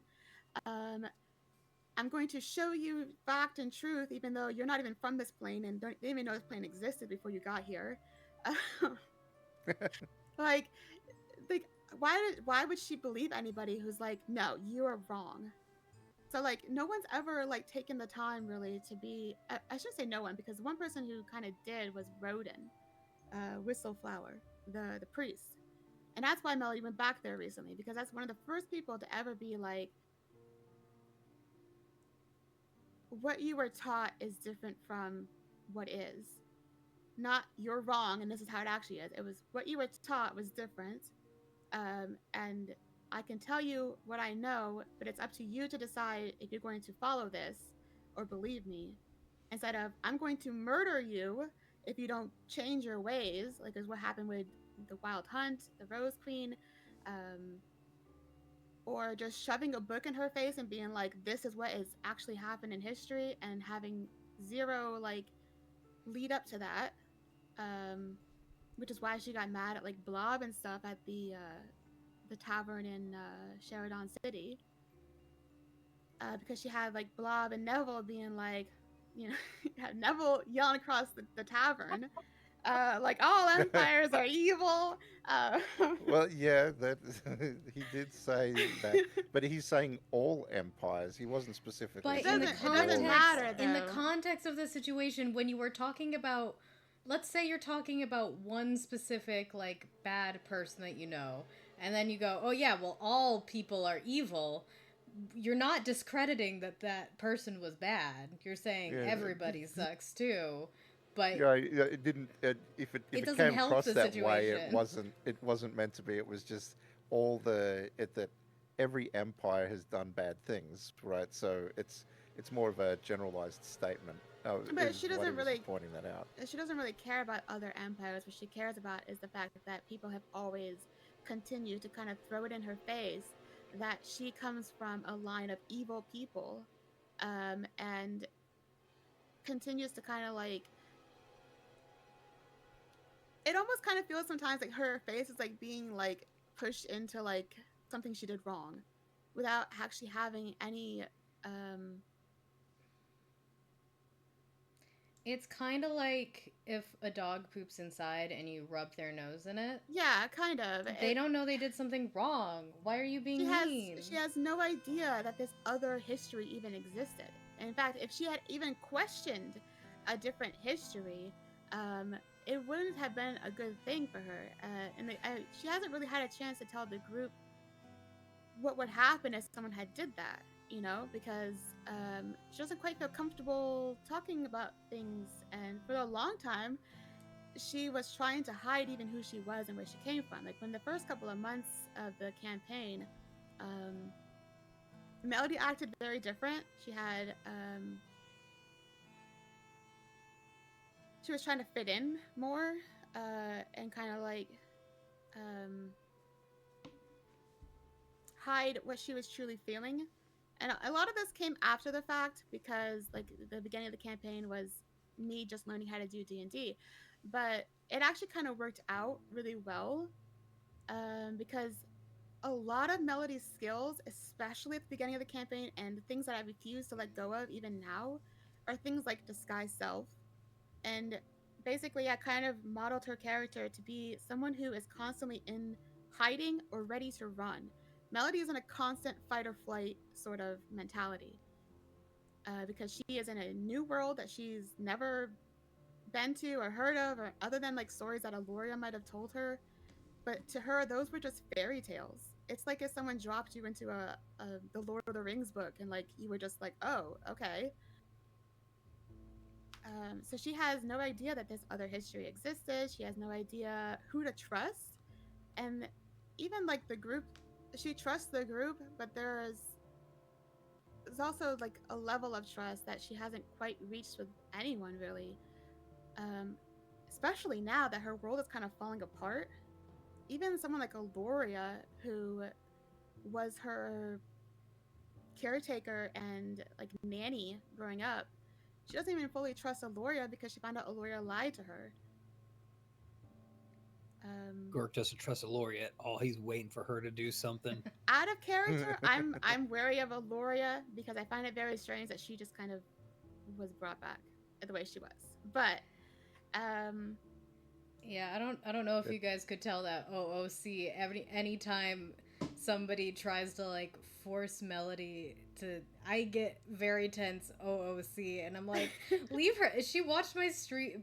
I'm going to show you fact and truth, even though you're not even from this plane and didn't even know this plane existed before you got here. like why would she believe anybody who's like, no, you are wrong? So like no one's ever like taken the time really to be, I shouldn't say no one, because one person who kind of did was Rodin, Whistleflower, the priest. And that's why Melody went back there recently, because that's one of the first people to ever be like, what you were taught is different from what is. Not you're wrong and this is how it actually is. It was what you were taught was different. And I can tell you what I know, but it's up to you to decide if you're going to follow this or believe me. Instead of, I'm going to murder you if you don't change your ways, like is what happened with the Wild Hunt, the Rose Queen, or just shoving a book in her face and being like, this is what has actually happened in history, and having zero like lead up to that. Which is why she got mad at like Blob and stuff at the tavern in Sheridan City, because she had like Blob and Neville being like, had Neville yelling across the tavern, like all empires are evil. Well, yeah, that he did say that, but he's saying all empires. He wasn't specifically. But in the saying context, all in the empires. context of the situation, when you were talking about, let's say you're talking about one specific like bad person that you know, and then you go, oh yeah, well all people are evil. You're not discrediting that person was bad. You're saying everybody sucks too. But yeah, it didn't. If it doesn't came help across the that way, situation. it wasn't meant to be. It was just that every empire has done bad things, right? So it's more of a generalized statement. But she doesn't really pointing that out. She doesn't really care about other empires. What she cares about is the fact that people have always continued to kind of throw it in her face that she comes from a line of evil people, and continues to kind of like, it almost kind of feels sometimes like her face is like being like pushed into like something she did wrong without actually having any It's kind of like if a dog poops inside and you rub their nose in it. Yeah, kind of. They don't know they did something wrong. Why are you being mean? She has no idea that this other history even existed. And in fact, if she had even questioned a different history, it wouldn't have been a good thing for her. She hasn't really had a chance to tell the group what would happen if someone had did that, because she doesn't quite feel comfortable talking about things. And for a long time, she was trying to hide even who she was and where she came from. Like when the first couple of months of the campaign, Melody acted very different. She had she was trying to fit in more, and kind of like hide what she was truly feeling. And a lot of this came after the fact, because like the beginning of the campaign was me just learning how to do D&D. But it actually kind of worked out really well, because a lot of Melody's skills, especially at the beginning of the campaign, and the things that I refuse to let go of even now, are things like disguise self. And basically, I kind of modeled her character to be someone who is constantly in hiding or ready to run. Melody is in a constant fight or flight sort of mentality, because she is in a new world that she's never been to or heard of, or other than like stories that Aloria might have told her. But to her, those were just fairy tales. It's like if someone dropped you into the Lord of the Rings book, and like you were just like, oh, okay. So she has no idea that this other history existed. She has no idea who to trust, and even like the group, she trusts the group, but there's also like a level of trust that she hasn't quite reached with anyone really. Especially now that her world is kind of falling apart. Even someone like Aloria, who was her caretaker and like nanny growing up, she doesn't even fully trust Aloria because she found out Aloria lied to her. Gork doesn't trust Aloria at all. He's waiting for her to do something. Out of character, I'm wary of Aloria because I find it very strange that she just kind of was brought back the way she was. But yeah, I don't know if you guys could tell that OOC anytime somebody tries to like force Melody to, I get very tense OOC, and I'm like, leave her. She watched my stream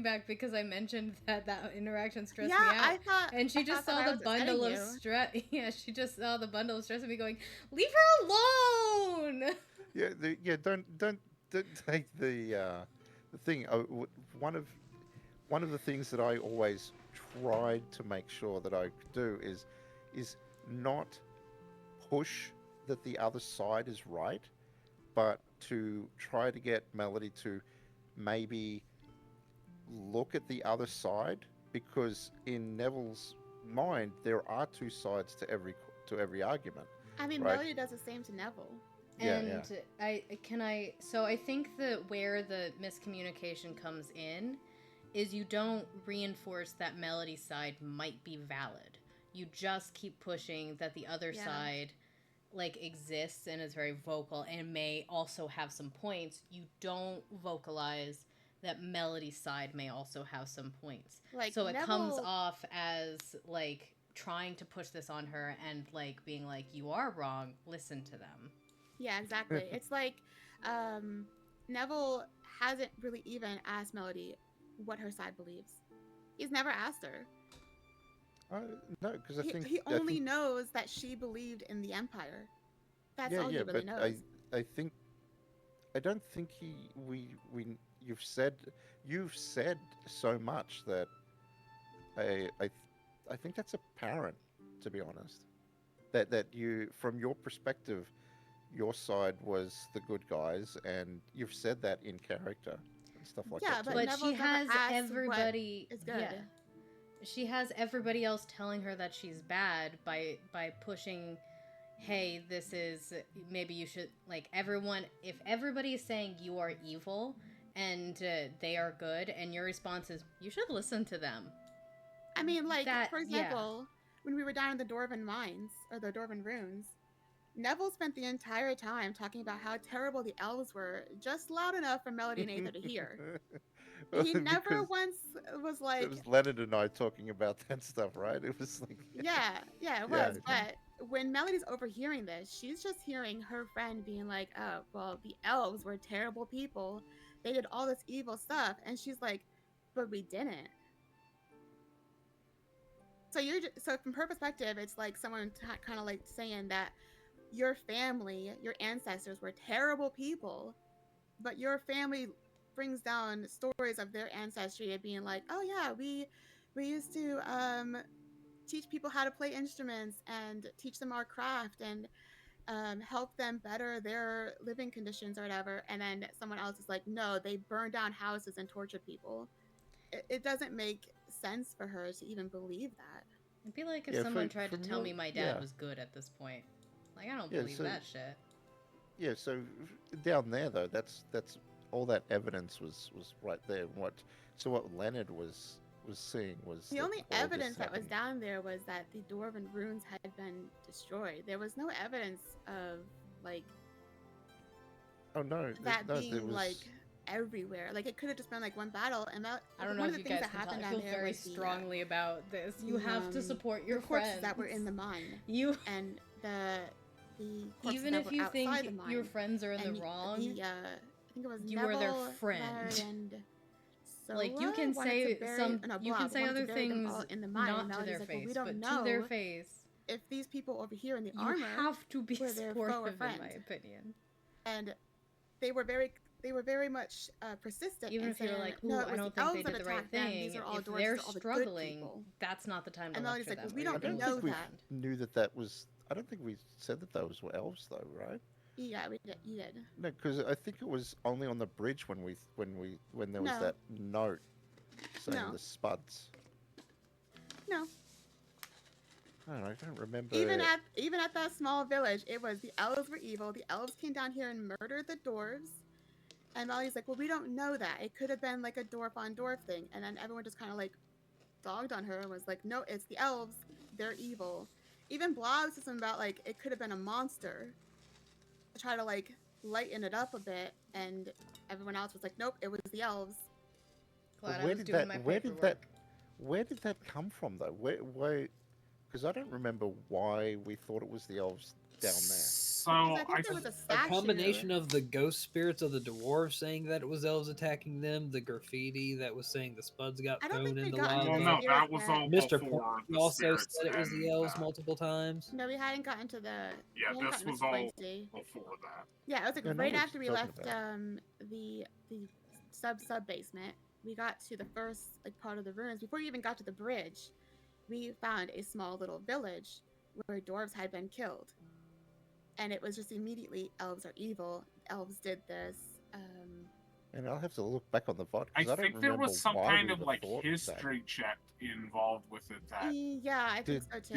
back because I mentioned that interaction stressed me out. And she just saw the bundle of stress. Yeah, she just saw the bundle of stress and me going, leave her alone. Yeah, don't take the thing. One of the things that I always tried to make sure that I could do is not push that the other side is right, but to try to get Melody to maybe look at the other side, because in Neville's mind there are two sides to every argument. I mean, right? Melody does the same to Neville. And so I think that where the miscommunication comes in is you don't reinforce that Melody's side might be valid. You just keep pushing that the other side like exists and is very vocal and may also have some points. You don't vocalize that Melody's side may also have some points. Like, so it comes off as like trying to push this on her and like being like, you are wrong, listen to them. Yeah, exactly. It's like Neville hasn't really even asked Melody what her side believes. He's never asked her. No, because he only knows that she believed in the Empire. That's all he really knows. I don't think you've said so much that I think that's apparent, to be honest. That you, from your perspective, your side was the good guys, and you've said that in character and stuff like that. Yeah, but she has everybody. Yeah. She has everybody else telling her that she's bad by pushing, hey, this is, maybe you should, like, everyone, if everybody is saying you are evil and they are good, and your response is, you should listen to them. I mean, like, for example, when we were down in the Dwarven Mines, or the Dwarven Ruins, Neville spent the entire time talking about how terrible the elves were, just loud enough for Melody and Aether to hear. He never once was like... It was Leonard and I talking about that stuff, right? It was like... Yeah, it was. But when Melody's overhearing this, she's just hearing her friend being like, oh, well, the elves were terrible people. They did all this evil stuff. And she's like, but we didn't. So from her perspective, it's like someone kind of like saying that your family, your ancestors were terrible people, but your family brings down stories of their ancestry and being like, oh yeah, we used to teach people how to play instruments and teach them our craft and help them better their living conditions or whatever. And then someone else is like, no, they burned down houses and tortured people. It doesn't make sense for her to even believe that. It'd be like if someone tried to tell me my dad was good at this point. Like, I don't believe that shit. Yeah, so down there though, that's all that evidence was right there. What Leonard was seeing was The that only all this evidence that was happened. down there was that the dwarven runes had been destroyed. There was no evidence of like Oh no, that no, being there was. like everywhere. Like it could have just been like one battle, and that I don't know one if of you the things guys that can happened tell. I down feel there very was strongly about this. You the, have to support your the corpses friends. that were in the mine. You and the corpses even that if were you outside think the mine. your friends are in the And wrong, I think it was you Neville, are their Leonard, friend. and Like you Sola can wanted say to bury, some, no, you can Blob say wanted to other bury them things all in the mine. not And to Melody's their like, well, face, we don't but know to their face. if these people over here in the You armor have to be were their foe or supportive, in friend. my opinion. And they were very much persistent. Even in if you're saying, like, no, ooh, it I was don't the think they elves that did the right attacked them. These thing. are all If dwarves, they're these are all the good struggling, people. that's not the time to And Melody's lecture like, them. well, we You're don't gonna know lose we your that. friend. knew that was. I don't think we said that those were elves though, right? Yeah, we did. You did. No, because I think it was only on the bridge when there was No. that note saying No. the Spuds. No. I don't remember. Even at that small village, it was the elves were evil. The elves came down here and murdered the dwarves. And Molly's like, well, we don't know that. It could have been like a dwarf on dwarf thing. And then everyone just kind of like dogged on her and was like, no, it's the elves. They're evil. Even Blob said something about like it could have been a monster. To try to like lighten it up a bit, and everyone else was like, nope, it was the elves. Glad I was doing my paperwork. Where did that come from though? Where? Because I don't remember why we thought it was the elves down there. So I think there was a A statue. combination of the ghost spirits of the dwarves saying that it was elves attacking them, the graffiti that was saying the Spuds got I don't thrown think in we the got into lava. the no, spirits that was yet. all Mr. before Porky the also spirits said it was the and, elves multiple times. No, we hadn't gotten to the. Yeah, we hadn't this gotten was to all Wednesday. before that. Yeah, it was like Yeah, I know right what after we you're left talking the sub basement. We got to the first like part of the ruins. Before you even got to the bridge, we found a small little village where dwarves had been killed, and it was just immediately elves are evil. Elves did this. And I'll have to look back on the VOD I because I don't think there remember was some why kind we of even like thought that. history check involved with it that Yeah, I think so too.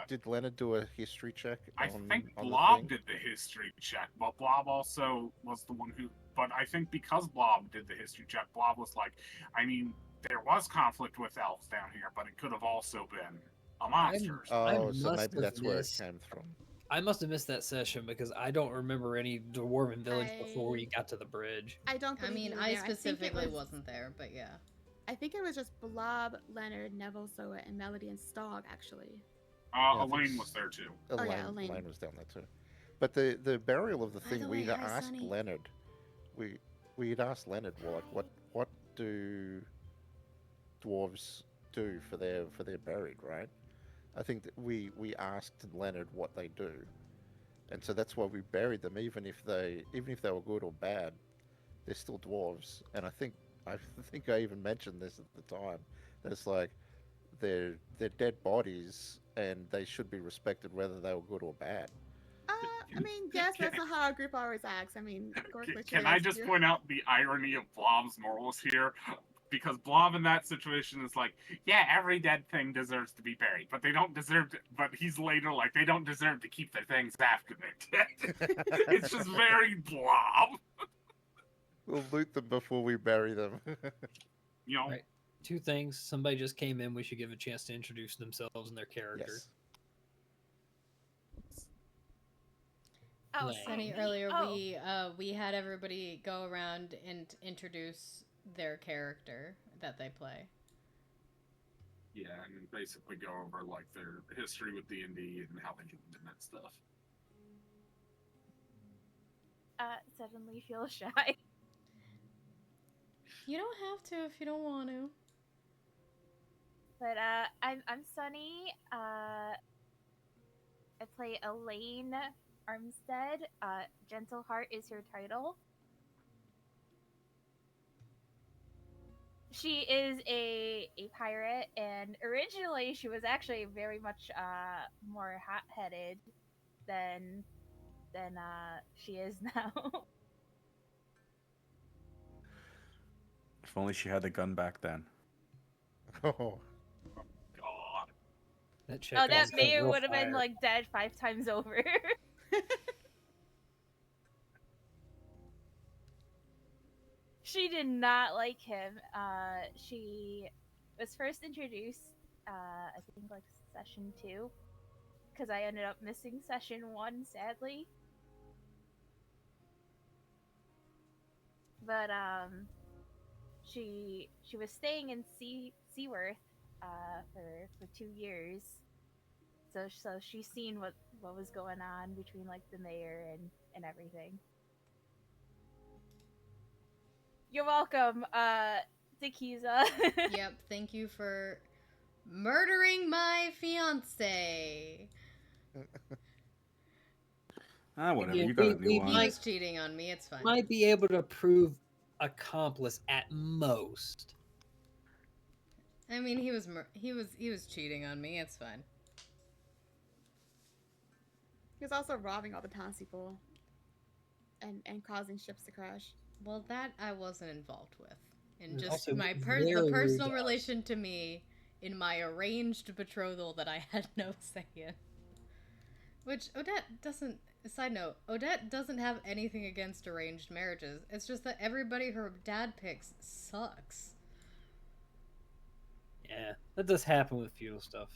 Did Leonard do a history check? I on, think on the Blob thing? did the history check, but Blob also was the one who. But I think because Blob did the history check, Blob was like, I mean, there was conflict with elves down here, but it could have also been a monster. Oh, so must maybe have that's where it missed- came from. I must have missed that session because I don't remember any dwarven village before we got to the bridge. I don't. I believe mean, you were I there. think it specifically was- wasn't there, but yeah. I think it was just Blob, Leonard, Neville, Soa, and Melody and Stog actually. I think Elaine was there too. Elaine. Elaine was down there too. But the burial of the By thing, the we'd way, hi, asked Sonny. Leonard. We'd asked Leonard, well, like, what do dwarves do for their buried, right? I think that we asked Leonard what they do, and so that's why we buried them, even if they were good or bad, they're still dwarves. And I think I even mentioned this at the time, that it's like they're dead bodies and they should be respected whether they were good or bad. I mean, yes, that's not how our group always acts. I mean, Can I just point out the irony of Blob's morals here? Because Blob in that situation is like, yeah, every dead thing deserves to be buried, but they don't deserve to, but he's later like, they don't deserve to keep their things after they're dead. It's just very Blob. We'll loot them before we bury them. You know, Right. Two things. Somebody just came in. We should give a chance to introduce themselves and their character. Yes. Oh, Like- Sunny, me? earlier Oh. we had everybody go around and introduce their character that they play. yeah, and basically go over like their history with D&D and how they get into that stuff. Suddenly feel shy. You don't have to if you don't want to. But I'm Sunny. I play Elaine Armstead. Gentle Heart is her title. She is a pirate, and originally she was actually very much more hot-headed than she is now. If only she had the gun back then. Oh. God. That chick Oh, that has maybe real would have been fire. like dead 5 times over. she did not like him. She was first introduced, I think, like session 2, because I ended up missing session 1, sadly. But she was staying in Seaworth for 2 years. So she's seen what was going on between like the mayor and everything. You're welcome, Dikiza. Yep, thank you for murdering my fiance. Whatever. Yeah, You got a new He one. was cheating on me. It's fine. Might be able to prove accomplice at most. I mean, he was cheating on me. It's fine. He was also robbing all the townspeople and causing ships to crash. Well, that I wasn't involved with. And just Also the very personal rude. relation to me in my arranged betrothal that I had no say in. Which Odette doesn't. Side note: Odette doesn't have anything against arranged marriages. It's just that everybody her dad picks sucks. Yeah, that does happen with feudal stuff.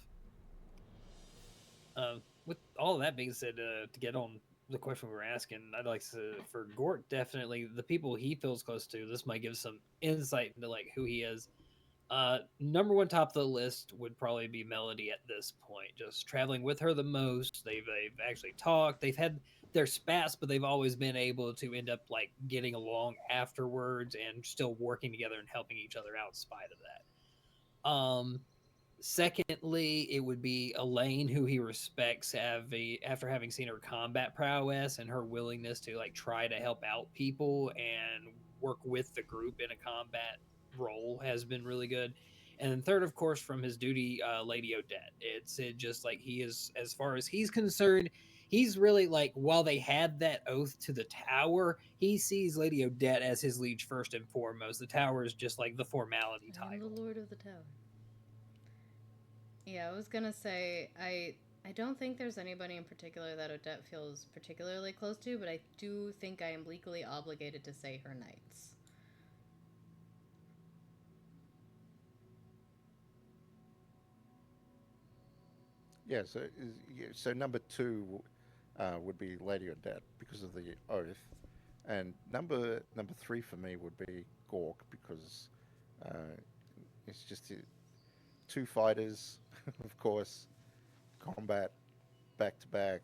With all of that being said, to get on the question we were asking, I'd like to, for Gort, definitely the people he feels close to, this might give some insight into like who he is. Number one top of the list would probably be Melody at this point. Just traveling with her the most. They've actually talked. They've had their spats, but they've always been able to end up like getting along afterwards and still working together and helping each other out in spite of that. Secondly, it would be Elaine, who he respects after having seen her combat prowess and her willingness to like try to help out people and work with the group in a combat role has been really good. And then third, of course, from his duty, Lady Odette. It's just like he is, as far as he's concerned, he's really like, while they had that oath to the tower, he sees Lady Odette as his liege first and foremost. The tower is just like the formality I'm title. the Lord of the Tower. Yeah, I was gonna say, I don't think there's anybody in particular that Odette feels particularly close to, but I do think I am legally obligated to say her knights. Yeah, so number 2 would be Lady Odette because of the oath, and number 3 for me would be Gork because it's just 2 fighters, of course, combat back to back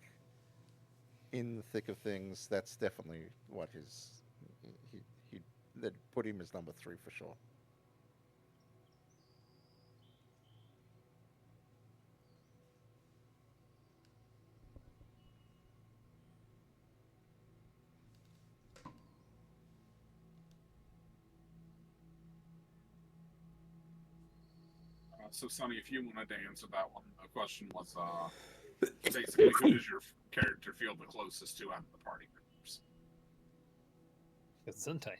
in the thick of things. That's definitely what he that put him as number 3 for sure. So, Sonny, if you wanted to answer that one, the question was basically who does your character feel the closest to out of the party members? It's Suntai.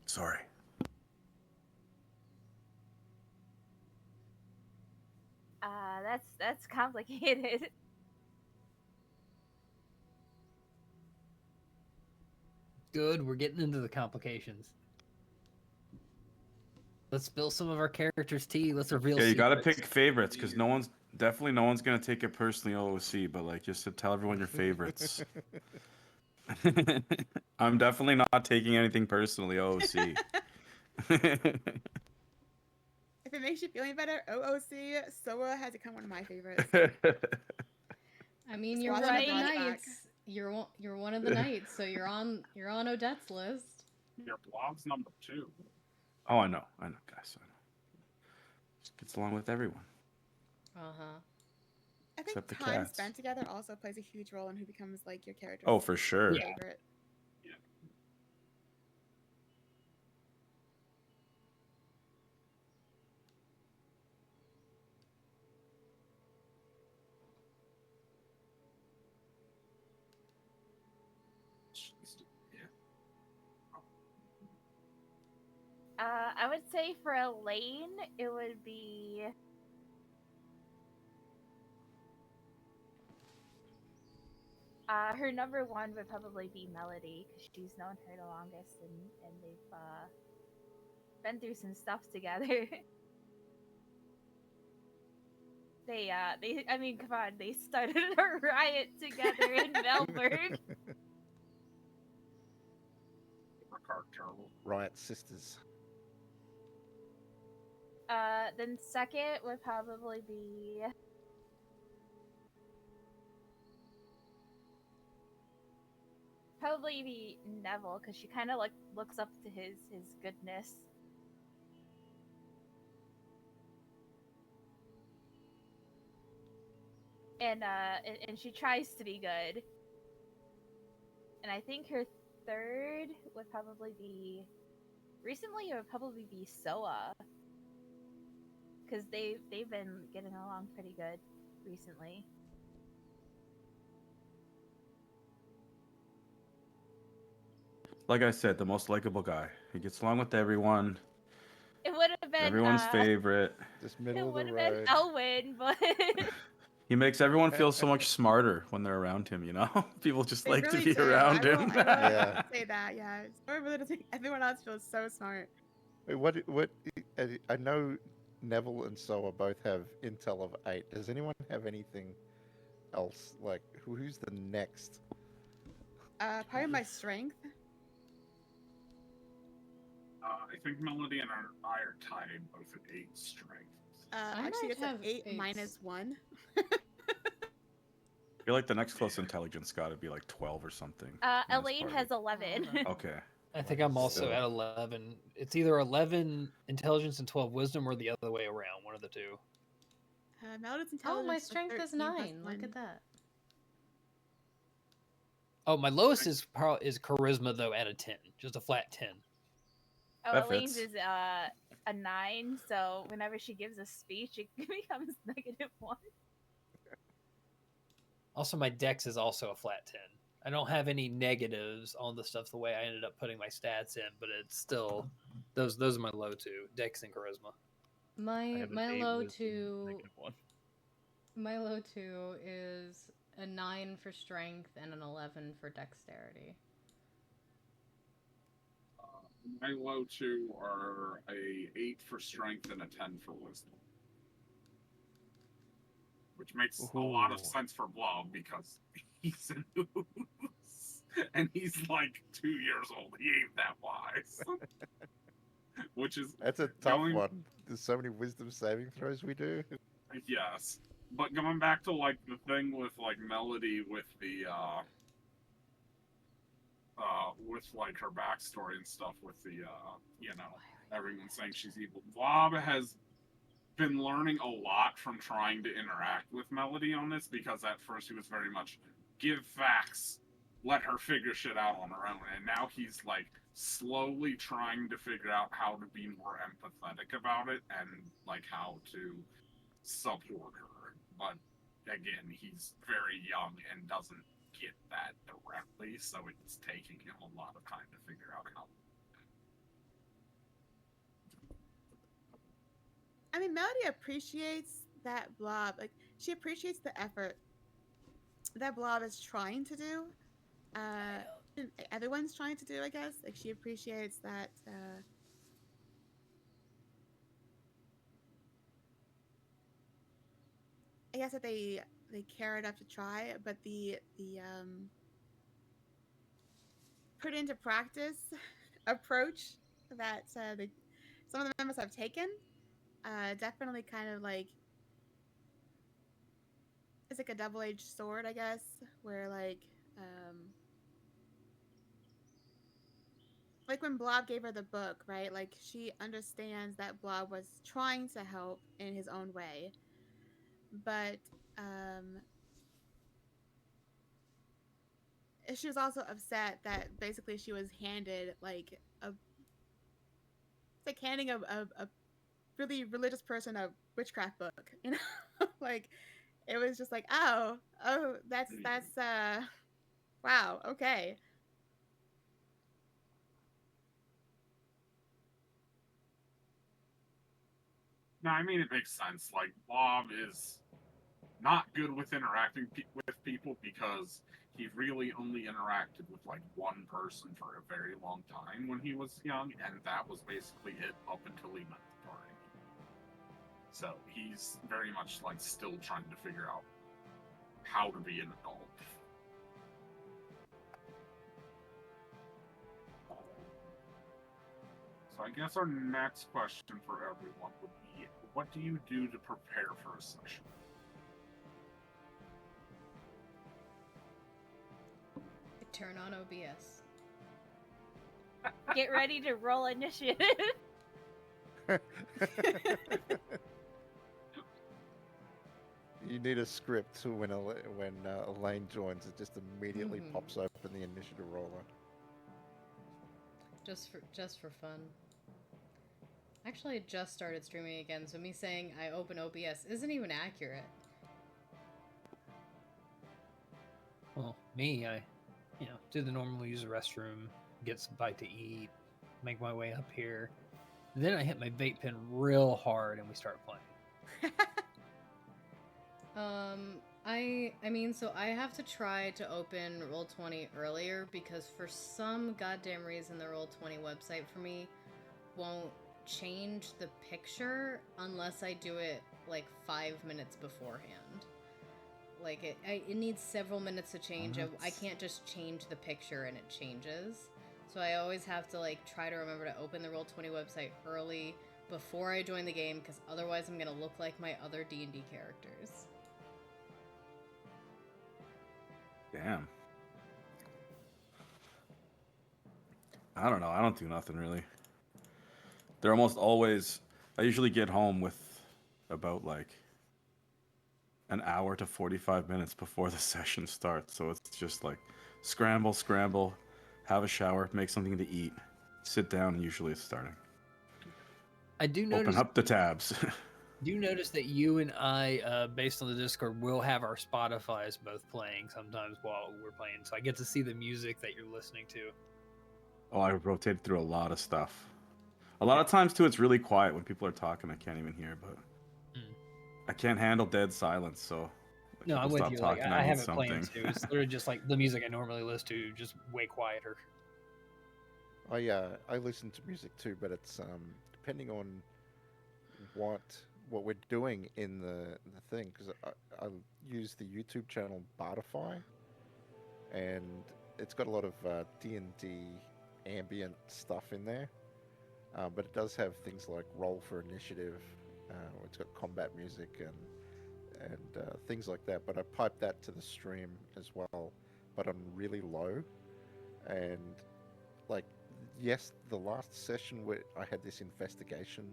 Sorry. That's complicated. Good, we're getting into the complications. Let's spill some of our characters' tea. Let's reveal. Yeah, you gotta secrets. pick favorites because no one's gonna take it personally OOC, but like just to tell everyone your favorites. I'm definitely not taking anything personally OOC. If it makes you feel any better, OOC, Soa has become one of my favorites. I mean, Just you're watch one it of the brought it back. knights. You're one of the knights, so you're on Odette's list. Your blog's number 2. Oh, I know, guys. I know. Just gets along with everyone. Uh-huh. I think Except the time cats. spent together also plays a huge role in who becomes like your character. Oh, for sure. Yeah. Favorite. I would say for Elaine, it would be Her number one would probably be Melody, because she's known her the longest, and they've been through some stuff together. I mean, come on, they started a riot together in Melbourne. Riot Sisters. Then second would probably be Neville, because she kind of like looks up to his goodness. And she tries to be good. And I think her third would probably be Soa, because they've been getting along pretty good recently. Like I said, the most likable guy. He gets along with everyone. It would have been Everyone's favorite. Just It middle of would the have been road. Elwin, but He makes everyone feel so much smarter when they're around him, you know? People just They like really to be do. around I him. will Yeah. say that. Yeah, Sora really does make everyone else feel so smart. Wait, what? I know Neville and Soa both have intel of 8. Does anyone have anything else? Like, who's the next? Probably my strength. I think Melody and I are tied both at 8 strength. Actually, might it's an have 8 8. minus 1. I feel like the next close intelligence got to be like 12 or something. Elaine has 11. Okay. I think I'm also Still. at 11. It's either 11 intelligence and 12 wisdom, or the other way around. One of the two. Melody's intelligence. Oh, my was strength is 13 plus 9. Look 1. at that. Oh, my lowest is charisma though, at a 10, just a flat 10. Oh, That Elaine's fits. is a 9, so whenever she gives a speech, it becomes -1. Also, my dex is also a flat 10. I don't have any negatives on the stuff the way I ended up putting my stats in, but it's still those are my low two, dex and charisma. My have an my 8 low wisdom, two -1. my low 2 is a 9 for strength and an 11 for dexterity. My low 2 are a 8 for strength and a 10 for wisdom. Which makes a lot of sense for Blob, because he's an ooze. And he's like 2 years old. He ain't that wise. Which is... That's a tough one. There's so many wisdom saving throws we do. Yes. But going back to, like, the thing with, like, Melody with the, with, like, her backstory and stuff with the, you know, everyone saying she's evil. Blob has been learning a lot from trying to interact with Melody on this, because at first he was very much, give facts, let her figure shit out on her own, and now he's, like, slowly trying to figure out how to be more empathetic about it, and, like, how to support her. But again, he's very young and doesn't get that directly, so it's taking him a lot of time to figure out how. I mean, Melody appreciates that Blob. Like, she appreciates the effort that Blob is trying to do. And everyone's trying to do, I guess. Like, she appreciates that. I guess that they care enough to try, but the put into practice approach that some of the members have taken definitely kind of like it's like a double-edged sword, I guess, where like when Blob gave her the book, right? Like, she understands that Blob was trying to help in his own way, but she was also upset that basically she was handed like it's like handing a really religious person a witchcraft book, you know. Like, it was just like, oh, that's wow, okay. No, I mean, it makes sense. Like, Blob is not good with interacting with people because he really only interacted with like one person for a very long time when he was young, and that was basically it up until he met the party. So he's very much like still trying to figure out how to be an adult. So I guess our next question for everyone would be, what do you do to prepare for a session? Turn on OBS. Get ready to roll initiative. You need a script so when Elaine joins, it just immediately pops open the initiative roller. Just for fun. Actually, I just started streaming again, so me saying I open OBS isn't even accurate. Well, me, I do the normal, use the restroom, get some bite to eat, make my way up here. Then I hit my vape pen real hard and we start playing. I mean, so I have to try to open Roll20 earlier because for some goddamn reason the Roll20 website for me won't change the picture unless I do it like 5 minutes beforehand. Like it needs several minutes to change. I can't just change the picture and it changes. So I always have to like try to remember to open the Roll20 website early before I join the game because otherwise I'm gonna look like my other D&D characters. Damn. I don't know. I don't do nothing really. They're almost always. I usually get home with about like an hour to 45 minutes before the session starts. So it's just like scramble, have a shower, make something to eat, sit down, and usually it's starting. I do notice. Open up the tabs. Do you notice that you and I, based on the Discord, will have our Spotify's both playing sometimes while we're playing, so I get to see the music that you're listening to. Oh, I rotated through a lot of stuff. A lot of times too, it's really quiet when people are talking. I can't even hear, but I can't handle dead silence. So No, I'm with you. Like, I need have it something. playing too. It's literally just like the music I normally listen to, just way quieter. I listen to music too, but it's depending on what we're doing in the thing, because I use the YouTube channel Bartify, and it's got a lot of D&D ambient stuff in there, but it does have things like Roll for Initiative. It's got combat music and things like that, but I pipe that to the stream as well, but I'm really low. And like, yes, the last session where I had this investigation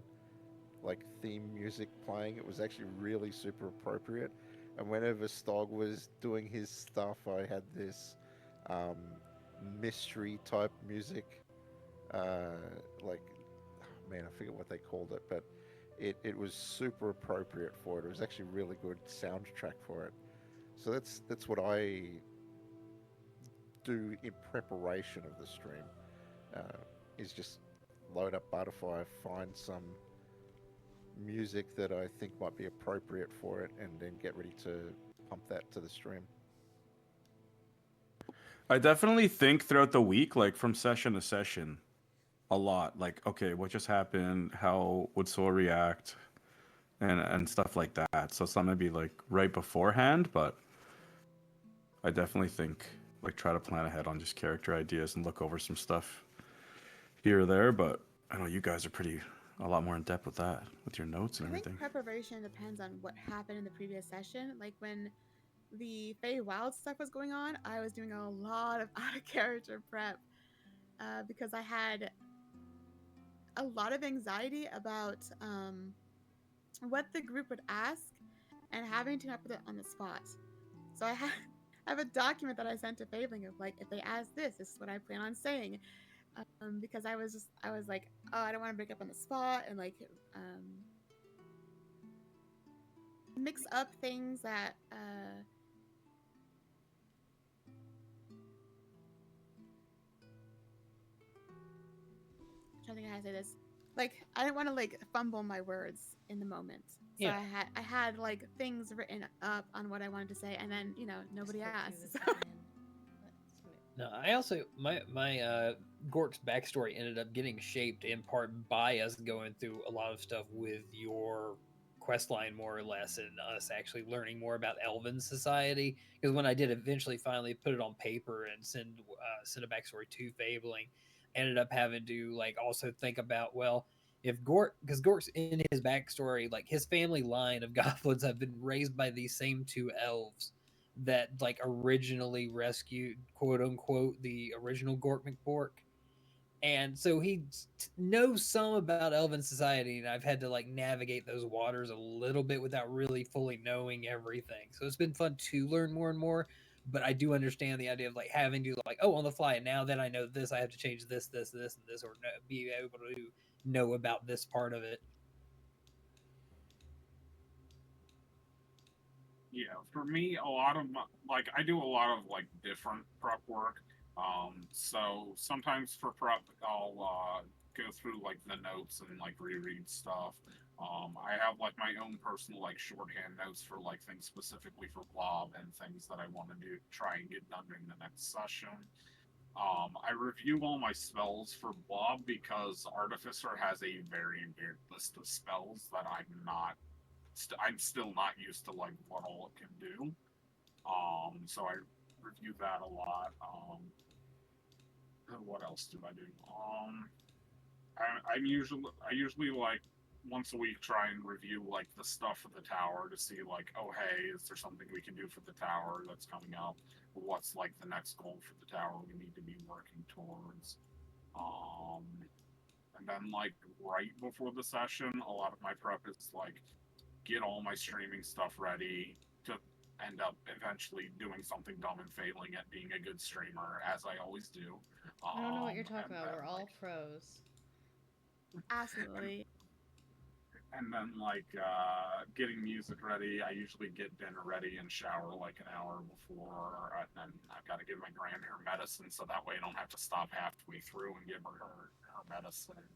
like theme music playing, it was actually really super appropriate. And whenever Stog was doing his stuff, I had this mystery type music, like, oh man, I forget what they called it, but it was super appropriate for it. It was actually a really good soundtrack for it. So that's what I do in preparation of the stream, is just load up Butterfly, find some music that I think might be appropriate for it, and then get ready to pump that to the stream. I definitely think throughout the week, like from session to session, a lot. Like, okay, what just happened? How would Soul react? And stuff like that. So it's not maybe like right beforehand, but I definitely think like try to plan ahead on just character ideas and look over some stuff here or there. But I know you guys are a lot more in depth with that, with your notes and I everything. think preparation depends on what happened in the previous session. Like when the Fey Wild stuff was going on, I was doing a lot of out of character prep because I had a lot of anxiety about what the group would ask and having to come up with it on the spot. So I have a document that I sent to Fabling of like, if they ask this is what I plan on saying. Because I was like, oh, I don't want to break up on the spot and like mix up things that I'm trying to think how to say this. like I didn't want to like fumble my words in the moment. So Yeah. I had like things written up on what I wanted to say, and then nobody asked. So. No, I also my Gork's backstory ended up getting shaped in part by us going through a lot of stuff with your quest line, more or less, and us actually learning more about Elven society. Because when I did eventually finally put it on paper and send a backstory to Fabling, I ended up having to like also think about, well, if Gork, because Gork's in his backstory, like his family line of goblins have been raised by these same two elves that like originally rescued, quote unquote, the original Gork McBork. And so he knows some about elven society, and I've had to like navigate those waters a little bit without really fully knowing everything. So it's been fun to learn more and more, but I do understand the idea of like having to like, oh, on the fly, and now that I know this, I have to change this, this, this, and this, or be able to know about this part of it. Yeah, for me, a lot of like I do a lot of like different prep work. So sometimes for prep, I'll go through like the notes and like reread stuff. I have like my own personal like shorthand notes for like things specifically for Blob and things that I want to do, try and get done during the next session. I review all my spells for Blob because Artificer has a very weird list of spells that I'm still not used to like what all it can do. So I review that a lot. What else do I do? I usually like once a week try and review like the stuff for the tower to see like, oh hey, is there something we can do for the tower that's coming up? What's like the next goal for the tower we need to be working towards? And then like right before the session, a lot of my prep is like get all my streaming stuff ready to end up eventually doing something dumb and failing at being a good streamer, as I always do. I don't know what you're talking about. We're all pros. Absolutely. And then like getting music ready, I usually get dinner ready and shower like an hour before, and then I've got to give my grand her medicine so that way I don't have to stop halfway through and give her medicine.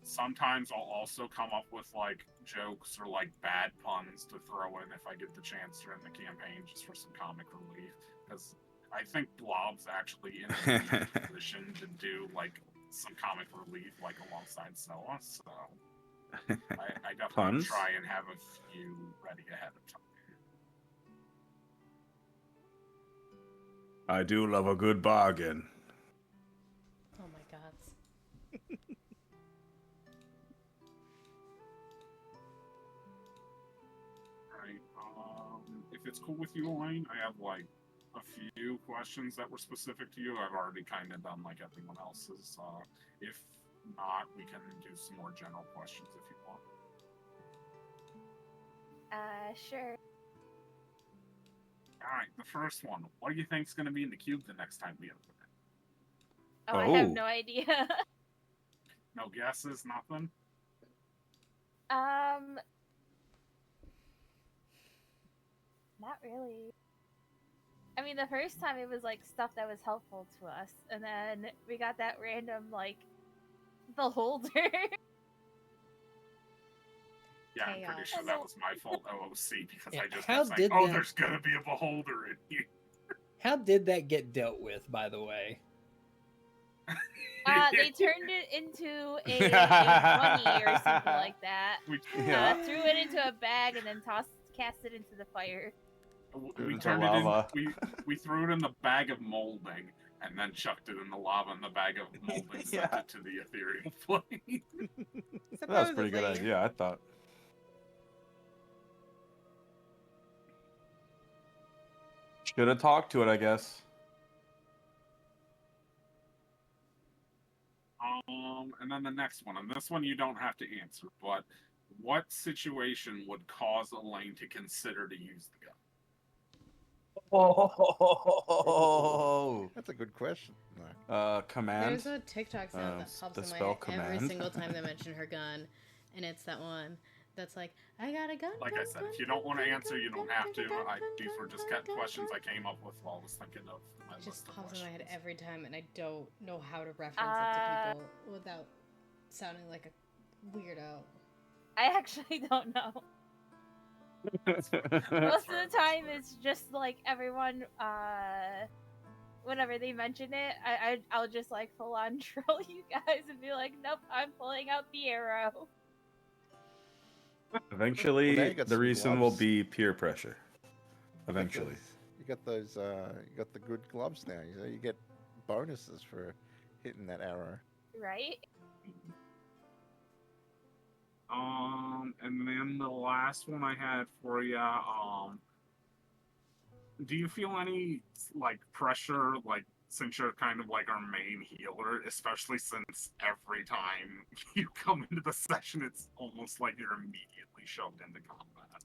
Sometimes I'll also come up with like jokes or like bad puns to throw in if I get the chance during the campaign, just for some comic relief. Because I think Blob's actually in a position to do like some comic relief, like alongside Sella. So I definitely Puns? try and have a few ready ahead of time. I do love a good bargain. Oh my god. If it's cool with you, Elaine, I have like a few questions that were specific to you. I've already kind of done like everyone else's. If not, we can do some more general questions if you want. Sure. All right, the first one. What do you think's going to be in the cube the next time we open it? Oh, I have no idea. No guesses, nothing. Not really. I mean, the first time it was like stuff that was helpful to us, and then we got that random like beholder. Yeah, I'm pretty sure that was my fault, OOC, because I just how was like, did oh, that- there's gonna be a beholder in here. How did that get dealt with, by the way? They turned it into a bunny or something like that. Threw it into a bag and then cast it into the fire. We Into turned lava. it in. We threw it in the bag of molding, and then chucked it in the lava in the bag of molding, sent it to the ethereal plane. That's a pretty good idea, I thought. Should have talked to it, I guess. And then the next one, and this one you don't have to answer, but what situation would cause Elaine to consider to use the gun? Oh, that's a good question. Command. There's a TikTok sound that pops the in my spell head every command. single time they mention her gun, and it's that one. that's like, I got a gun. Like I said, if you don't want to answer, you don't have to. These were just questions I came up with while I was thinking of my It list just of pops in my head questions. every time, and I don't know how to reference it to people without sounding like a weirdo. I actually don't know. Most of the time, it's just like everyone, whenever they mention it, I'll just like full on troll you guys and be like, nope, I'm pulling out the arrow. Eventually, Well, now you got the some reason will gloves. be peer pressure. Eventually. You got those. You got the good gloves now. You get bonuses for hitting that arrow. Right? And then the last one I had for you, do you feel any like pressure, like since you're kind of like our main healer, especially since every time you come into the session, it's almost like you're immediately shoved into combat.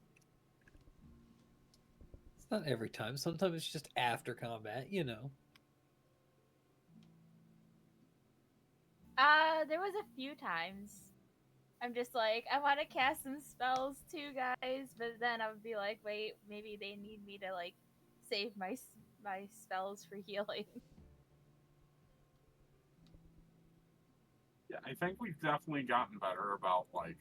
It's not every time. Sometimes it's just after combat, you know. There was a few times. I'm just like, I want to cast some spells too, guys, but then I would be like, wait, maybe they need me to like save my spells for healing. Yeah, I think we've definitely gotten better about like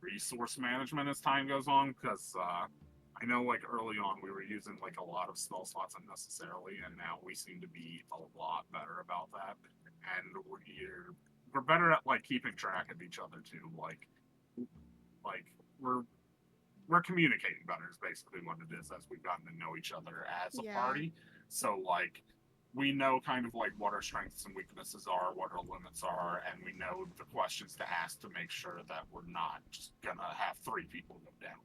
resource management as time goes on, because I know like early on we were using like a lot of spell slots unnecessarily, and now we seem to be a lot better about that, and we're better at like keeping track of each other too. Like we're communicating better is basically what it is, as we've gotten to know each other as a party. So like we know kind of like what our strengths and weaknesses are, what our limits are, and we know the questions to ask to make sure that we're not just gonna have 3 people go down.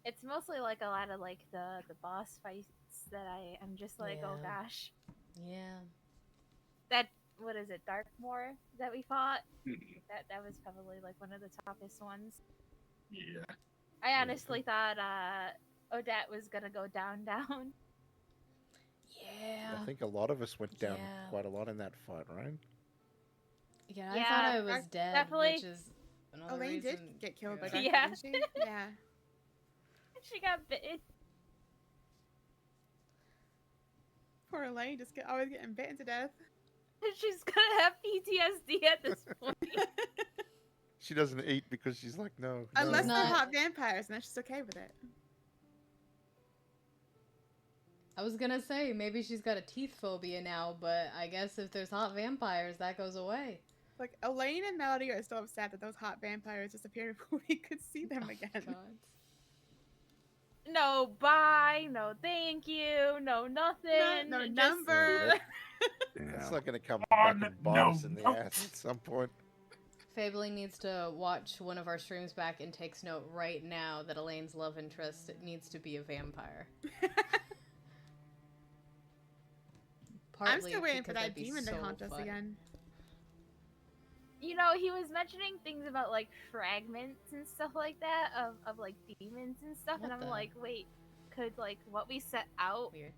It's mostly like a lot of like the boss fights that I'm just like, oh Yeah. gosh. Yeah. That, what is it, Darkmoor that we fought? That was probably like one of the toughest ones. Yeah. I honestly thought Odette was gonna go down. Yeah. I think a lot of us went down Yeah. quite a lot in that fight, right? Yeah, I thought I was dead, definitely. which is another Elaine reason. did get killed by Yeah. Dark, Yeah. didn't she? Yeah. She got bitten. Poor Elaine, always getting bitten to death. She's gonna have PTSD at this point. She doesn't eat because she's like, no. Unless no. they're hot vampires, and then she's okay with it. I was gonna say, maybe she's got a teeth phobia now, but I guess if there's hot vampires, that goes away. Like, Elaine and Melody are still upset that those hot vampires disappeared before we could see them again. God. No bye, no thank you, no nothing. No just- number. That's not going to come back and bite us in the ass at some point. Fabling needs to watch one of our streams back and takes note right now that Elaine's love interest needs to be a vampire. I'm still waiting for because that that'd be demon to so haunt us fun. again. You know, he was mentioning things about like fragments and stuff like that of like demons and stuff, What and I'm the- like, wait, could like what we set out Weird.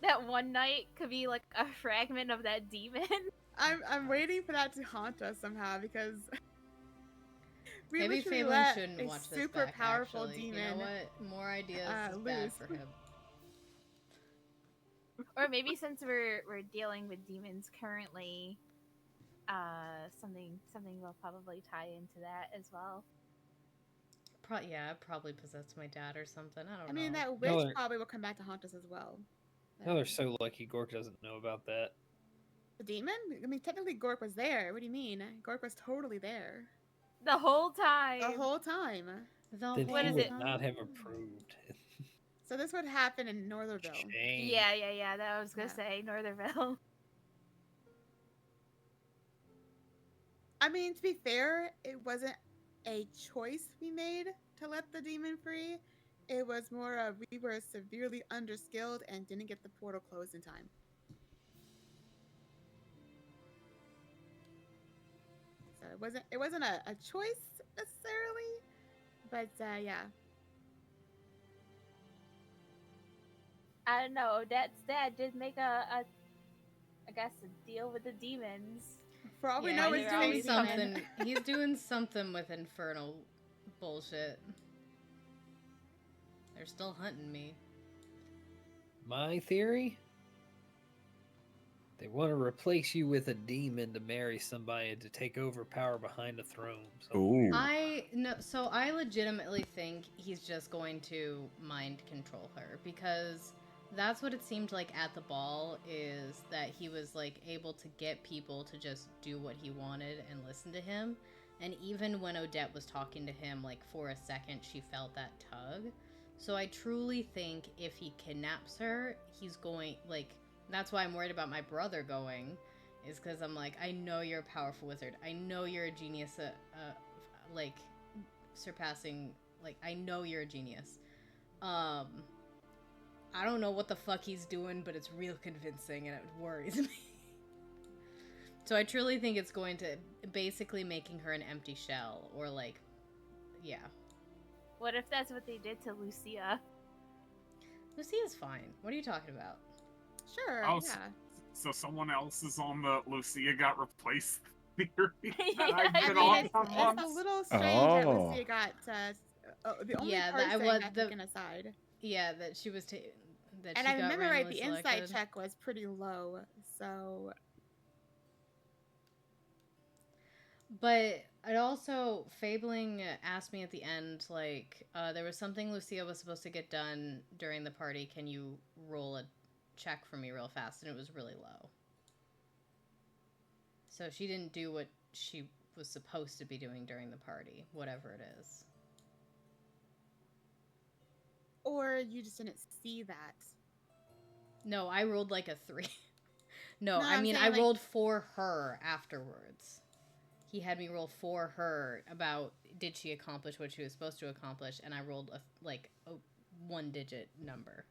that one night could be like a fragment of that demon? I'm waiting for that to haunt us somehow, because we Maybe literally Fabling let shouldn't a watch this super back, powerful actually. demon. You know what? More ideas is bad lose. for him. Or maybe since we're dealing with demons currently, something will probably tie into that as well. Yeah, I probably possessed my dad or something. I don't know. I mean, that No, witch they're- probably will come back to haunt us as well. No, they're so lucky Gork doesn't know about that. The demon? I mean, technically Gork was there. What do you mean? Gork was totally there. The whole time. The whole time. Then What he is would it? not have approved. So this would happen in Northerville. Yeah. That I was gonna say Northerville. I mean, to be fair, it wasn't a choice we made to let the demon free. It was more of we were severely underskilled and didn't get the portal closed in time. So it wasn't a choice necessarily, but yeah. I don't know. Odette's dad did make I guess a deal with the demons. For all we Yeah, know, he's it's doing doing something. He's doing something with infernal bullshit. They're still hunting me. My theory? They want to replace you with a demon to marry somebody to take over power behind the throne. Ooh. So I legitimately think he's just going to mind control her, because that's what it seemed like at the ball, is that he was like able to get people to just do what he wanted and listen to him. And even when Odette was talking to him, like for a second, she felt that tug. So I truly think if he kidnaps her, he's going, like, that's why I'm worried about my brother going, is because I'm like, I know you're a powerful wizard. I know you're a genius, like, surpassing, like, I know you're a genius. I don't know what the fuck he's doing, but it's real convincing and it worries me. So I truly think it's going to basically making her an empty shell, or like, yeah. What if that's what they did to Lucia? Lucia's fine. What are you talking about? Sure, Oh, yeah. So someone else is on the Lucia got replaced theory that I I've been mean, on for it's a months. little strange that Oh. Lucia got the only Yeah, person that was got the taken aside. Yeah, that she was that And she I got remember right, randomly the selected. insight check was pretty low, so. But it also, Fabling asked me at the end, like, there was something Lucia was supposed to get done during the party. Can you roll a check for me real fast? And it was really low. So she didn't do what she was supposed to be doing during the party, whatever it is. Or you just didn't see that. No, I rolled like a 3. No, No, I I'm mean, saying, I like- rolled for her afterwards. He had me roll for her about did she accomplish what she was supposed to accomplish, and I rolled a 1-digit number.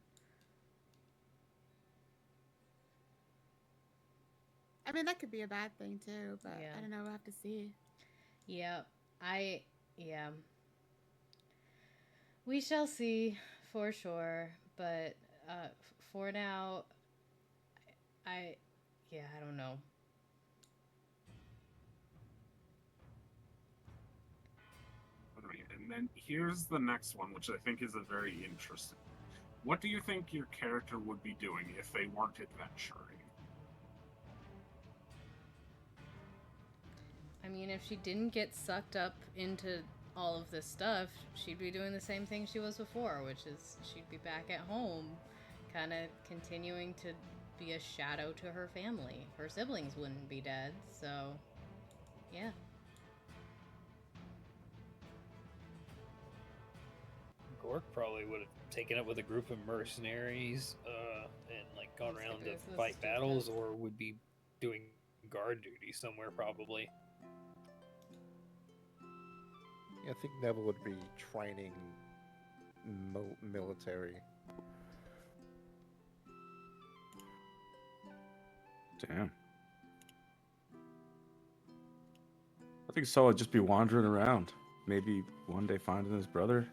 I mean, that could be a bad thing too, but Yeah. I don't know. We'll have to see. Yeah, we shall see for sure, but for now, I don't know. Alright, and then here's the next one, which I think is a very interesting. What do you think your character would be doing if they weren't adventuring? I mean, if she didn't get sucked up into all of this stuff, she'd be doing the same thing she was before, which is she'd be back at home, kind of continuing to be a shadow to her family. Her siblings wouldn't be dead, so yeah. Gork probably would have taken up with a group of mercenaries and like gone around to fight battles, or would be doing guard duty somewhere probably. Yeah, I think Neville would be training military. Damn. I think Saul would just be wandering around. Maybe one day finding his brother.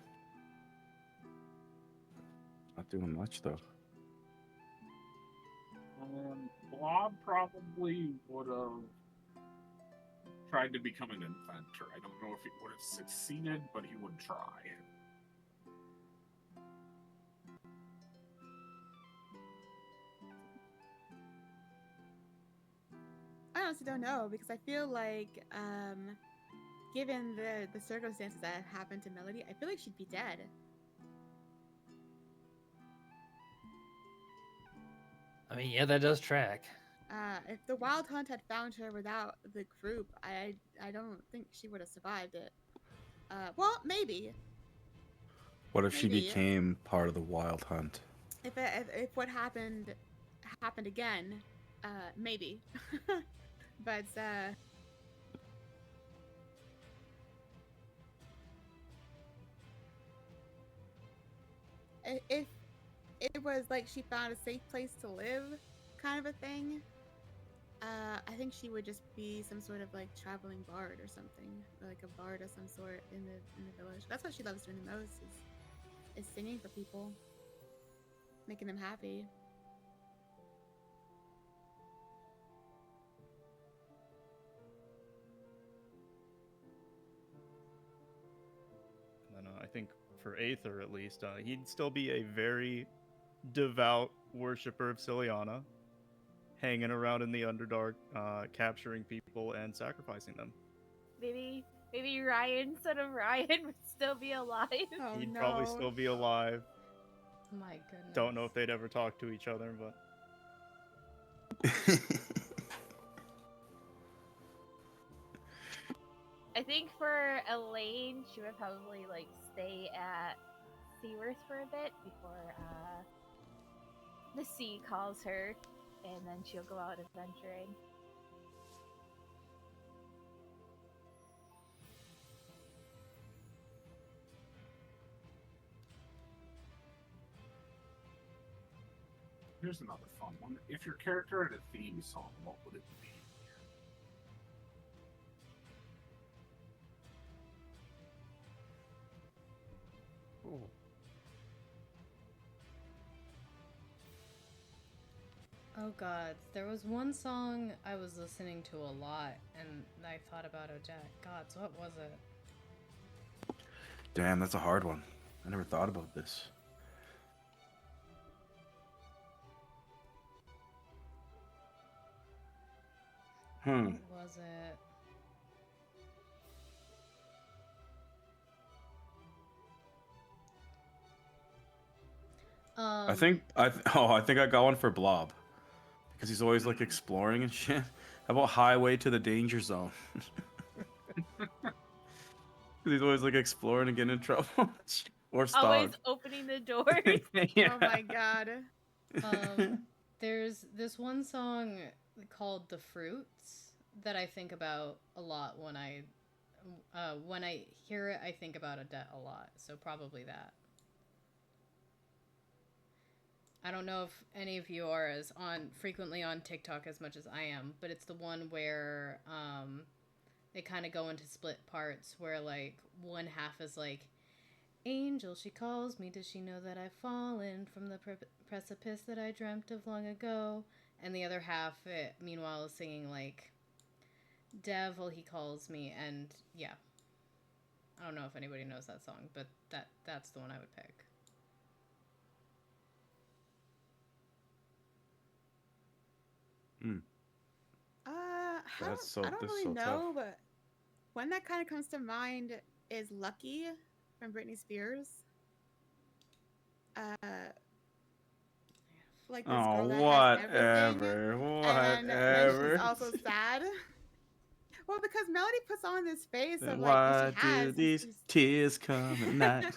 Not doing much though. Blob probably would have tried to become an inventor. I don't know if he would have succeeded, but he would try. I honestly don't know, because I feel like, given the circumstances that happened to Melody, I feel like she'd be dead. I mean, yeah, that does track. If the Wild Hunt had found her without the group, I don't think she would have survived it. Well, maybe. What if she Maybe. became part of the Wild Hunt? If what happened again, maybe. But if it was like she found a safe place to live, kind of a thing, I think she would just be some sort of like traveling bard or something, or like a bard of some sort in the village. That's what she loves doing the most, is singing for people, making them happy. Aether at least, he'd still be a very devout worshiper of Ciliana, hanging around in the Underdark, capturing people and sacrificing them. Maybe Ryan, son of Ryan, would still be alive. Oh, He'd no. probably still be alive. My goodness. Don't know if they'd ever talk to each other, but I think for Elaine, she would probably like stay at Seaworth for a bit before the sea calls her, and then she'll go out adventuring. Here's another fun one. If your character had a theme song, what would it be? Ooh. Oh god, there was one song I was listening to a lot, and I thought about Odette. Gods, what was it? Damn, that's a hard one. I never thought about this. What was it? I think I think I got one for Blob, because he's always like exploring and shit. How about Highway to the Danger Zone? He's always like exploring and getting in trouble. Or Stog. Always opening the doors. Yeah. Oh my god. There's this one song called "The Fruits" that I think about a lot when I hear it. I think about Odette a lot, so probably that. I don't know if any of you are as frequently on TikTok as much as I am, but it's the one where they kind of go into split parts where like one half is like, "Angel, she calls me, does she know that I've fallen from the precipice that I dreamt of long ago?" And the other half, meanwhile, is singing like, "Devil, he calls me," and yeah. I don't know if anybody knows that song, but that's the one I would pick. I don't really know, but one that kind of comes to mind is "Lucky" from Britney Spears. Like this girl that has everything, and then she's also sad. Well, because Melody puts on this face of like Why she has do these tears come at night?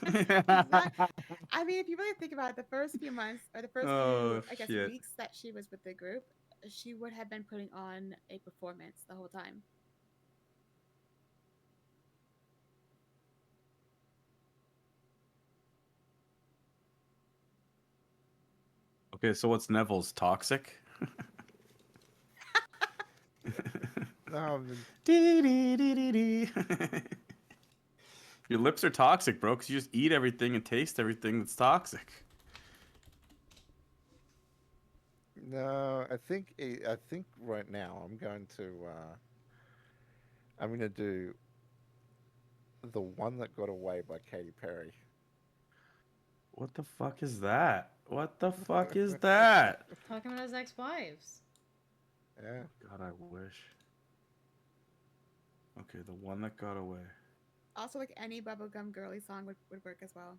I mean, if you really think about it, the first few months or the first Oh, few, I guess, shit. weeks that she was with the group, she would have been putting on a performance the whole time. Okay, so what's Neville's toxic? No, Your lips are toxic, bro, because you just eat everything and taste everything that's toxic. no, I think right now I'm going to do "The One That Got Away" by Katy Perry. What the fuck is that? What the fuck is that? Talking about his ex-wives. Yeah. God, I wish. Okay, "The One That Got Away." Also, like any bubblegum girly song would work as well.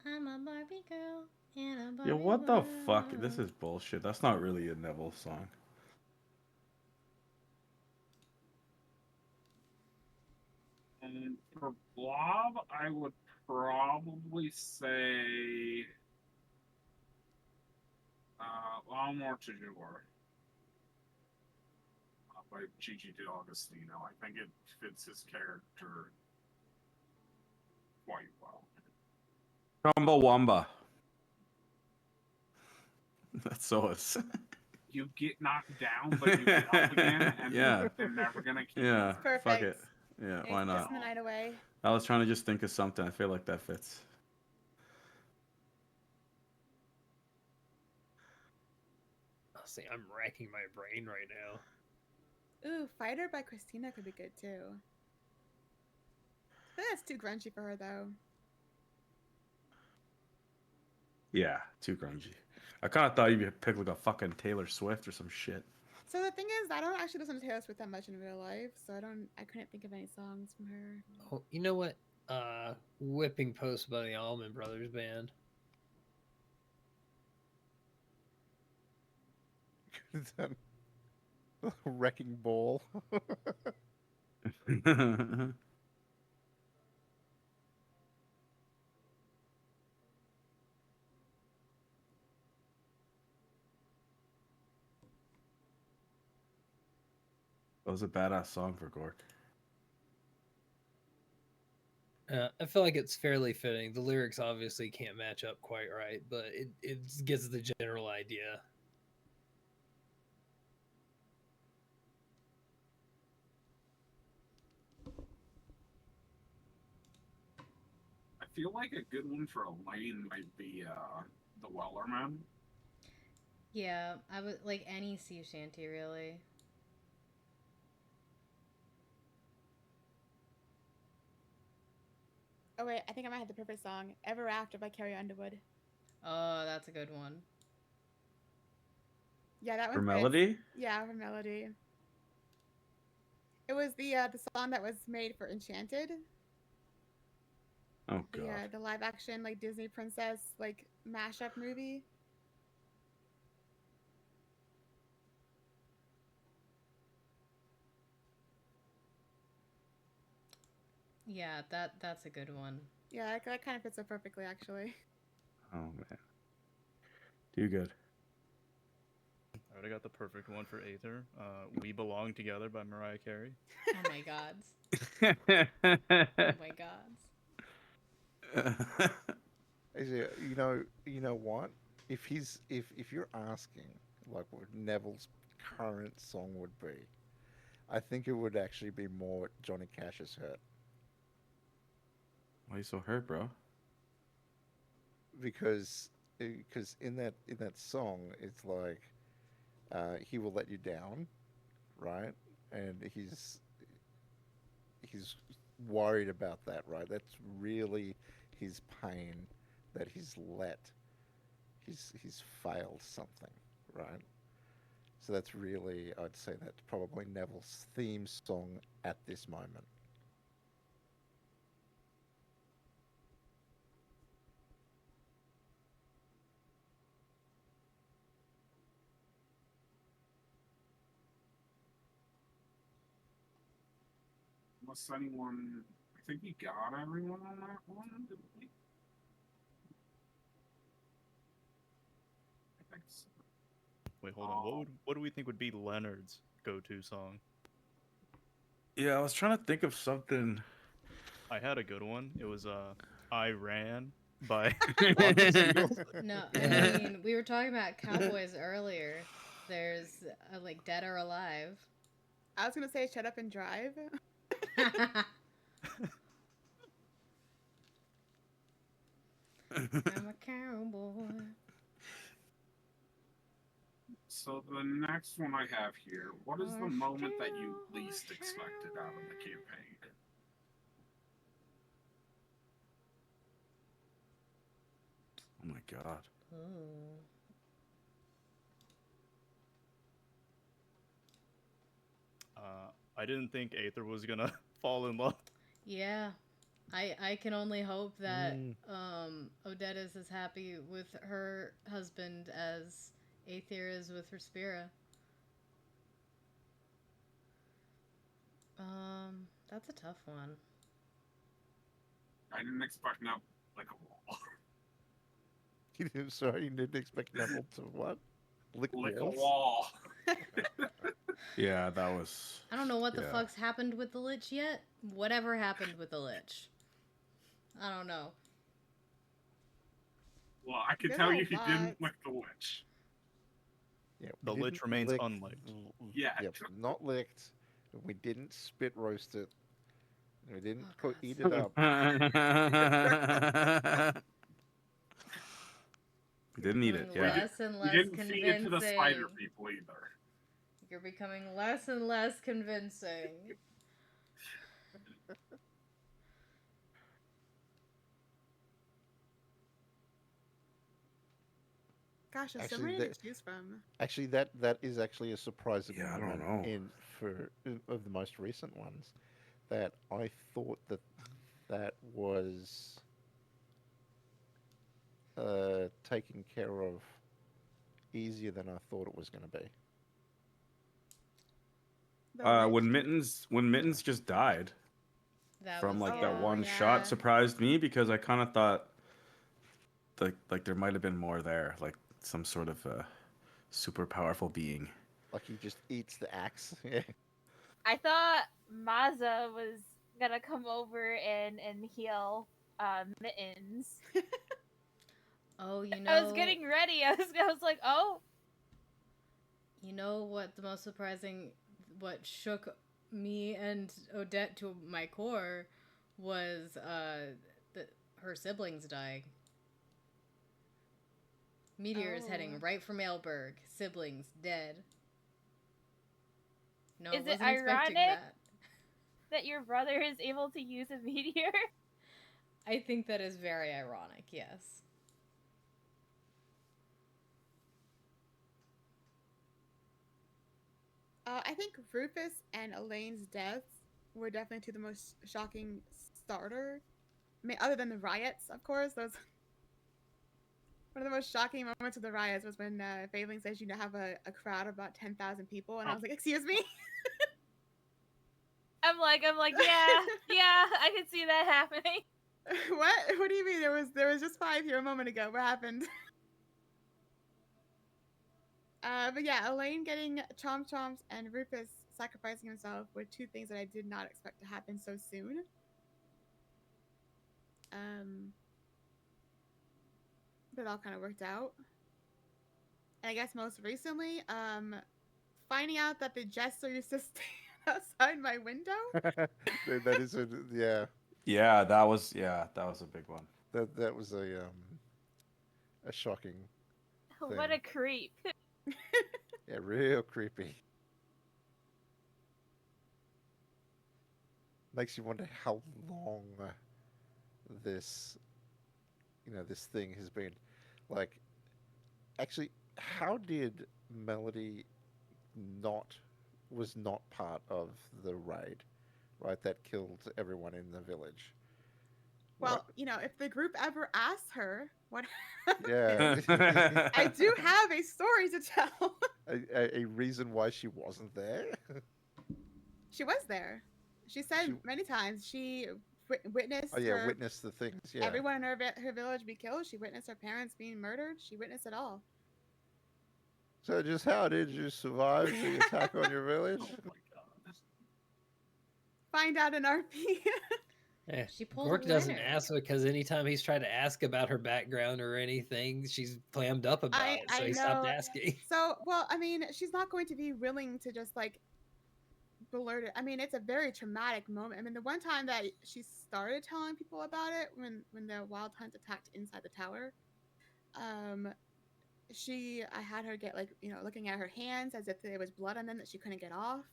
I'm a Barbie girl in a Barbie Yeah, what the world. fuck? This is bullshit. That's not really a Neville song. And for Blob, I would probably say "La More to Jour" by Gigi D'Agostino. I think it fits his character quite well. Chumbawamba. That's us. You get knocked down, but you get up again, and Yeah. they're never gonna kill Yeah, you. It's fuck it. perfect. Yeah, It's why not? kissing the night away. I was trying to just think of something. I feel like that fits. See, I'm racking my brain right now. Ooh, "Fighter" by Christina could be good too. That's too grungy for her, though. Yeah, too grungy. I kind of thought you'd pick like a fucking Taylor Swift or some shit. So the thing is, I don't actually listen to Taylor Swift that much in real life, so I couldn't think of any songs from her. Oh, you know what? Whipping Post by the Allman Brothers Band. Wrecking Ball. That was a badass song for Gork. I feel like it's fairly fitting. The lyrics obviously can't match up quite right, but it gives the general idea. I feel like a good one for Elaine might be the Wellerman. Yeah, I would like any sea shanty really. Oh wait, I think I might have the perfect song. Ever After by Carrie Underwood. Oh, that's a good one. Yeah, that one For fits. melody? Yeah, for melody. It was the song that was made for Enchanted. Oh god. The live action like Disney princess like mashup movie. Yeah, that's a good one. Yeah, that kind of fits so perfectly actually. Oh man. Do good. I already got the perfect one for Aether. We Belong Together by Mariah Carey. Oh my gods. Oh my gods. You know what? If you're asking like what Neville's current song would be, I think it would actually be more Johnny Cash's Hurt. Why are you so hurt, bro? Because in that song it's like he will let you down, right? And he's worried about that, right? That's really his pain that he's failed something, right? So that's really, I'd say that's probably Neville's theme song at this moment. Unless anyone, I think he got everyone on that one, didn't he? I think so. Wait, hold on. What do we think would be Leonard's go-to song? Yeah, I was trying to think of something. I had a good one. It was I Ran by No, I mean, we were talking about cowboys earlier. There's like Dead or Alive. I was gonna say Shut Up and Drive. I'm a cowboy. So the next one I have here, what is the moment that you least expected out of the campaign? Oh my god. Ooh. I didn't think Aether was gonna fall in love. Yeah. I can only hope that Odette is as happy with her husband as Aether is with Respira. That's a tough one. I didn't expect no like a wall. Sorry, you didn't expect Neville to what? Lick Like walls? a wall. Yeah, that was. I don't know what the yeah. fuck's happened with the Lich yet. Whatever happened with the Lich. I don't know. Well, I can There's tell a you he lot. didn't lick the Lich. Yeah, The we Lich didn't remains lick- unlicked. Yeah. Yep, not licked. We didn't spit roast it. We didn't Oh, eat it up. Didn't eat it. Becoming Yeah. less and We less didn't feed it to the spider convincing. people either. You're becoming less and less convincing. Gosh, there's so Actually, many to choose from. actually, that is actually a surprising Yeah, I don't moment know. in for of the most recent ones. That I thought that was taken care of easier than I thought it was going to be. When Mittens just died That from was like that yeah. one shot surprised me because I kind of thought like there might have been more there, like some sort of super powerful being. Like he just eats the axe. Yeah. I thought Maza was gonna come over and heal Mittens. Oh, you I was know. getting ready. I was like, oh. You know what the most surprising, what shook me and Odette to my core was her siblings dying. Meteor is heading right for Mailberg. Siblings dead. No, Is it wasn't expecting ironic that your brother is able to use a meteor? I think that is very ironic, yes. I think Rufus and Elaine's deaths were definitely two of the most shocking starter. I mean, other than the riots, of course. Those one of the most shocking moments of the riots was when Failing says you have a crowd of about 10,000 people, and I was like, "Excuse me." I'm like, yeah, I can see that happening. What? What do you mean? There was just 5 here a moment ago. What happened? But yeah, Elaine getting Chomp Chomps and Rufus sacrificing himself were two things that I did not expect to happen so soon. But it all kind of worked out. And I guess most recently, finding out that the jester used to stand outside my window. That is yeah. Yeah, that was a big one. That was a shocking thing. What a creep. Yeah, real creepy. Makes you wonder how long this thing has been. Like, actually, how did Melody was not part of the raid, right? That killed everyone in the village. Well, if the group ever asks her what Yeah. I do have a story to tell. a reason why she wasn't there? She was there. She said many times she witnessed. Oh yeah, witnessed the things. Yeah. Everyone in her village be killed. She witnessed her parents being murdered. She witnessed it all. So just how did you survive the attack on your village? Oh my god. Find out in RP. Yeah. She pulled Gork a doesn't Leonard. ask because anytime he's tried to ask about her background or anything, she's clammed up about it, so he stopped asking. So, well, I mean, she's not going to be willing to just like blurt it. I mean, it's a very traumatic moment. I mean, the one time that she started telling people about it when the wild hunt attacked inside the tower, I had her get like looking at her hands as if there was blood on them that she couldn't get off.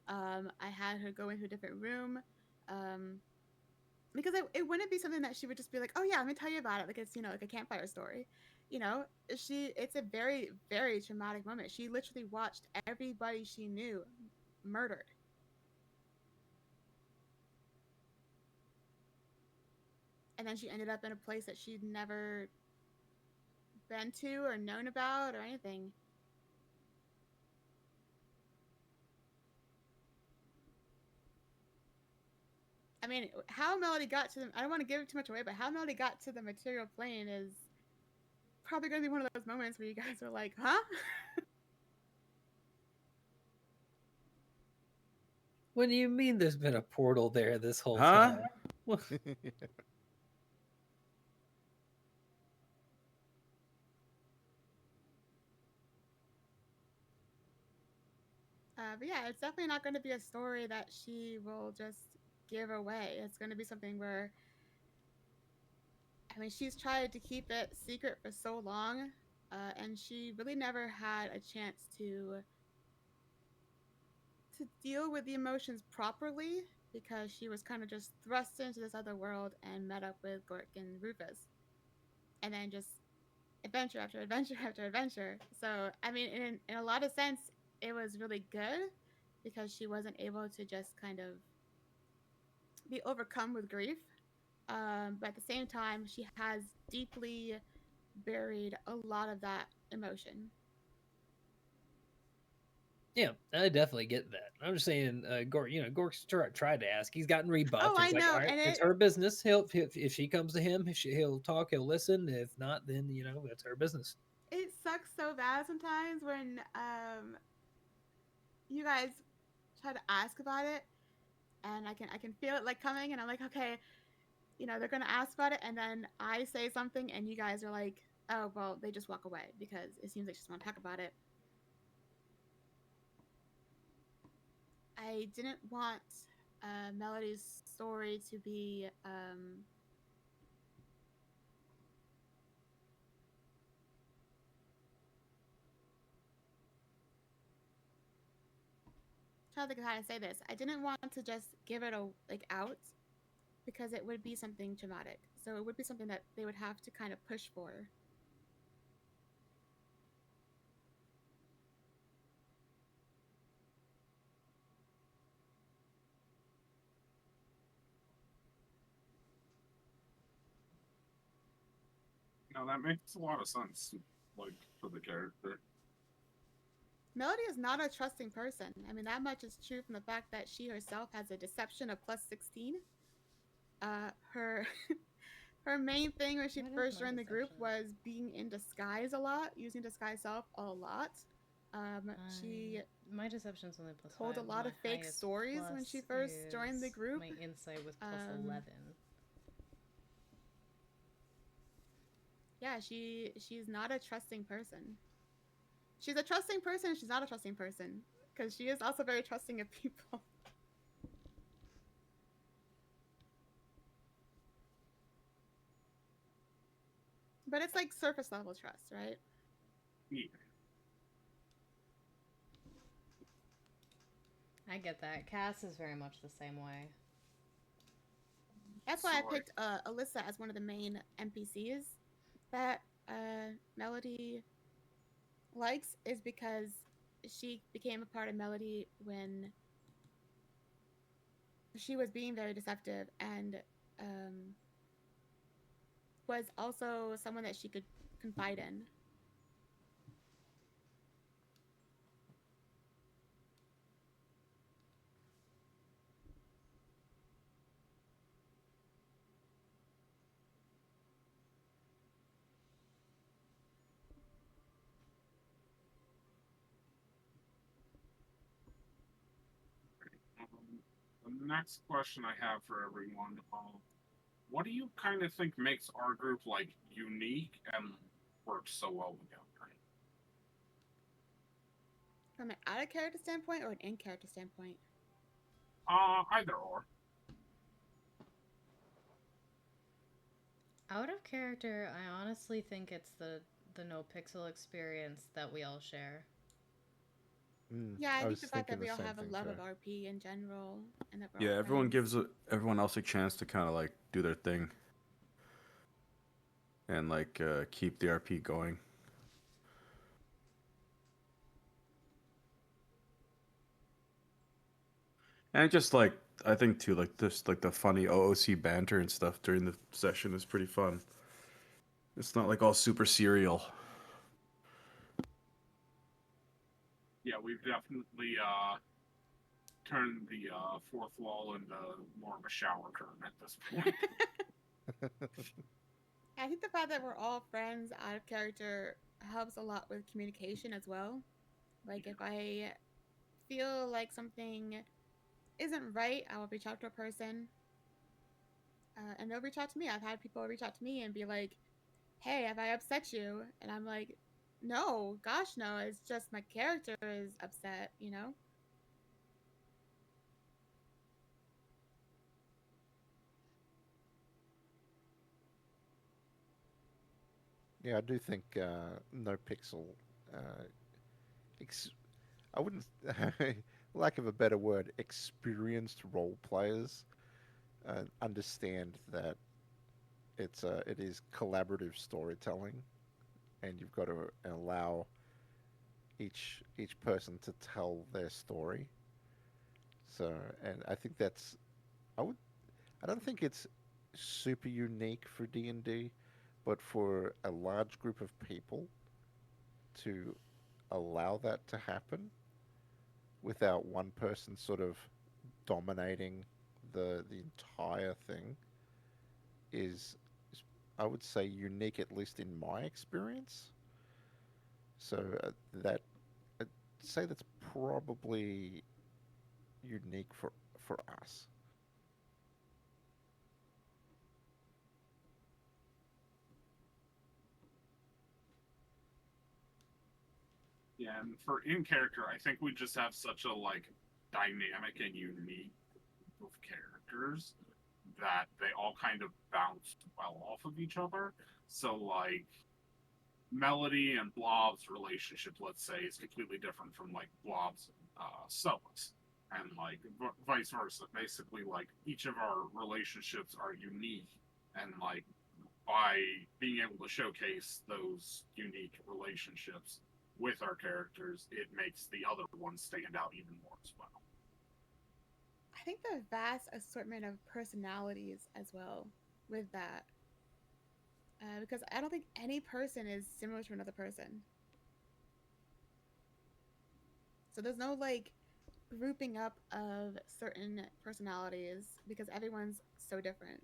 I had her go into a different room. Because it wouldn't be something that she would just be like, oh yeah, let me tell you about it, like it's like a campfire story. It's a very, very traumatic moment. She literally watched everybody she knew murdered. And then she ended up in a place that she'd never been to or known about or anything. I mean, how Melody got to them, I don't want to give too much away, but how Melody got to the material plane is probably going to be one of those moments where you guys are like, huh? What do you mean there's been a portal there this whole time? But yeah, it's definitely not going to be a story that she will just give away. It's going to be something where, I mean, she's tried to keep it secret for so long, and she really never had a chance to deal with the emotions properly because she was kind of just thrust into this other world and met up with Gork and Rufus, and then just adventure after adventure after adventure. So I mean, in a lot of sense, it was really good because she wasn't able to just kind of be overcome with grief. But at the same time, she has deeply buried a lot of that emotion. Yeah, I definitely get that. I'm just saying, Gork, Gork's tried to ask. He's gotten rebuffed. Oh, I He's like, know, all right, and it's it her business. If she comes to him, he'll talk, he'll listen. If not, then that's her business. it sucks so bad sometimes when you guys try to ask about it, and I can feel it like coming, and I'm like, okay, they're gonna ask about it, and then I say something, and you guys are like, oh well, they just walk away because it seems like she just want to talk about it. I didn't want Melody's story to be trying to think of how to say this. I didn't want to just give it out because it would be something traumatic. So it would be something that they would have to kind of push for. No, that makes a lot of sense, like, for the character. Melody is not a trusting person. I mean, that much is true from the fact that she herself has a deception of plus 16. Her her main thing when she first joined the group was being in disguise a lot, using disguise self a lot. She my deception's only plus told 5. a lot My of fake highest stories when she first joined the is group. My insight was plus 11. Yeah, she's not a trusting person. She's a trusting person. She's not a trusting person because she is also very trusting of people. But it's like surface level trust, right? Yeah. I get that. Cass is very much the same way. That's why I picked Alyssa as one of the main NPCs that Melody likes, is because she became a part of Melody when she was being very deceptive and was also someone that she could confide in. The next question I have for everyone, what do you kind of think makes our group, like, unique and works so well together? From an out of character standpoint or an in character standpoint? Either or. Out of character, I honestly think it's the no pixel experience that we all share. Yeah, I think the fact that thinking we the all same have a thing, love too. of RP in general, and that we're Yeah, all everyone friends. gives everyone else a chance to kind of like do their thing and like keep the RP going. And just like I think too, like this, like the funny OOC banter and stuff during the session is pretty fun. It's not like all super serial. Yeah, we've definitely turned the fourth wall into more of a shower curtain at this point. I think the fact that we're all friends out of character helps a lot with communication as well. Like, if I feel like something isn't right, I will reach out to a person, and they'll reach out to me. I've had people reach out to me and be like, hey, have I upset you? And I'm like, no, gosh, no. It's just my character is upset, you know? Yeah, I do think no pixel. I wouldn't, lack of a better word, experienced role players understand that it is collaborative storytelling, and you've got to allow each person to tell their story. So, and I think that's I don't think it's super unique for D&D, but for a large group of people to allow that to happen without one person sort of dominating the entire thing is I would say unique, at least in my experience. So that I'd say that's probably unique for us. Yeah, and for in character, I think we just have such a like dynamic and unique group of characters that they all kind of bounce well off of each other. So like Melody and Blob's relationship, let's say, is completely different from like Blob's Celis, and like vice versa. Basically, like each of our relationships are unique, and like by being able to showcase those unique relationships with our characters, it makes the other ones stand out even more as well. I think the vast assortment of personalities as well with that. Because I don't think any person is similar to another person. So there's no like grouping up of certain personalities because everyone's so different.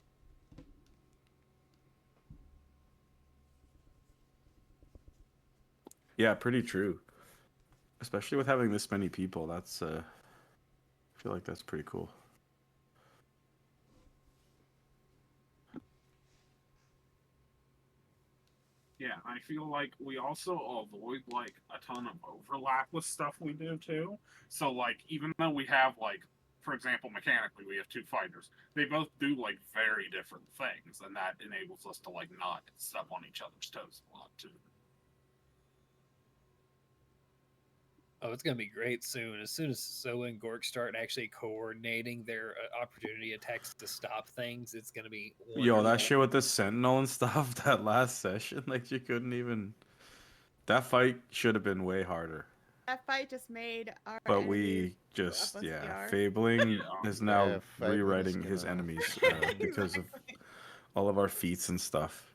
Yeah, pretty true. Especially with having this many people, that's I feel like that's pretty cool. Yeah, I feel like we also avoid like a ton of overlap with stuff we do too. So like even though we have like for example mechanically we have two fighters, they both do like very different things and that enables us to like not step on each other's toes a lot too. Oh, it's gonna be great soon. As soon as Soa and Gork start actually coordinating their opportunity attacks to stop things, it's gonna be Yo, wonderful. that shit with the Sentinel and stuff, that last session, like you couldn't even. That fight should have been way harder. That fight just made our But enemies we go just, up a yeah, CR. Fabling is now Yeah, Fabling is rewriting his gonna- enemies because of all of our feats and stuff.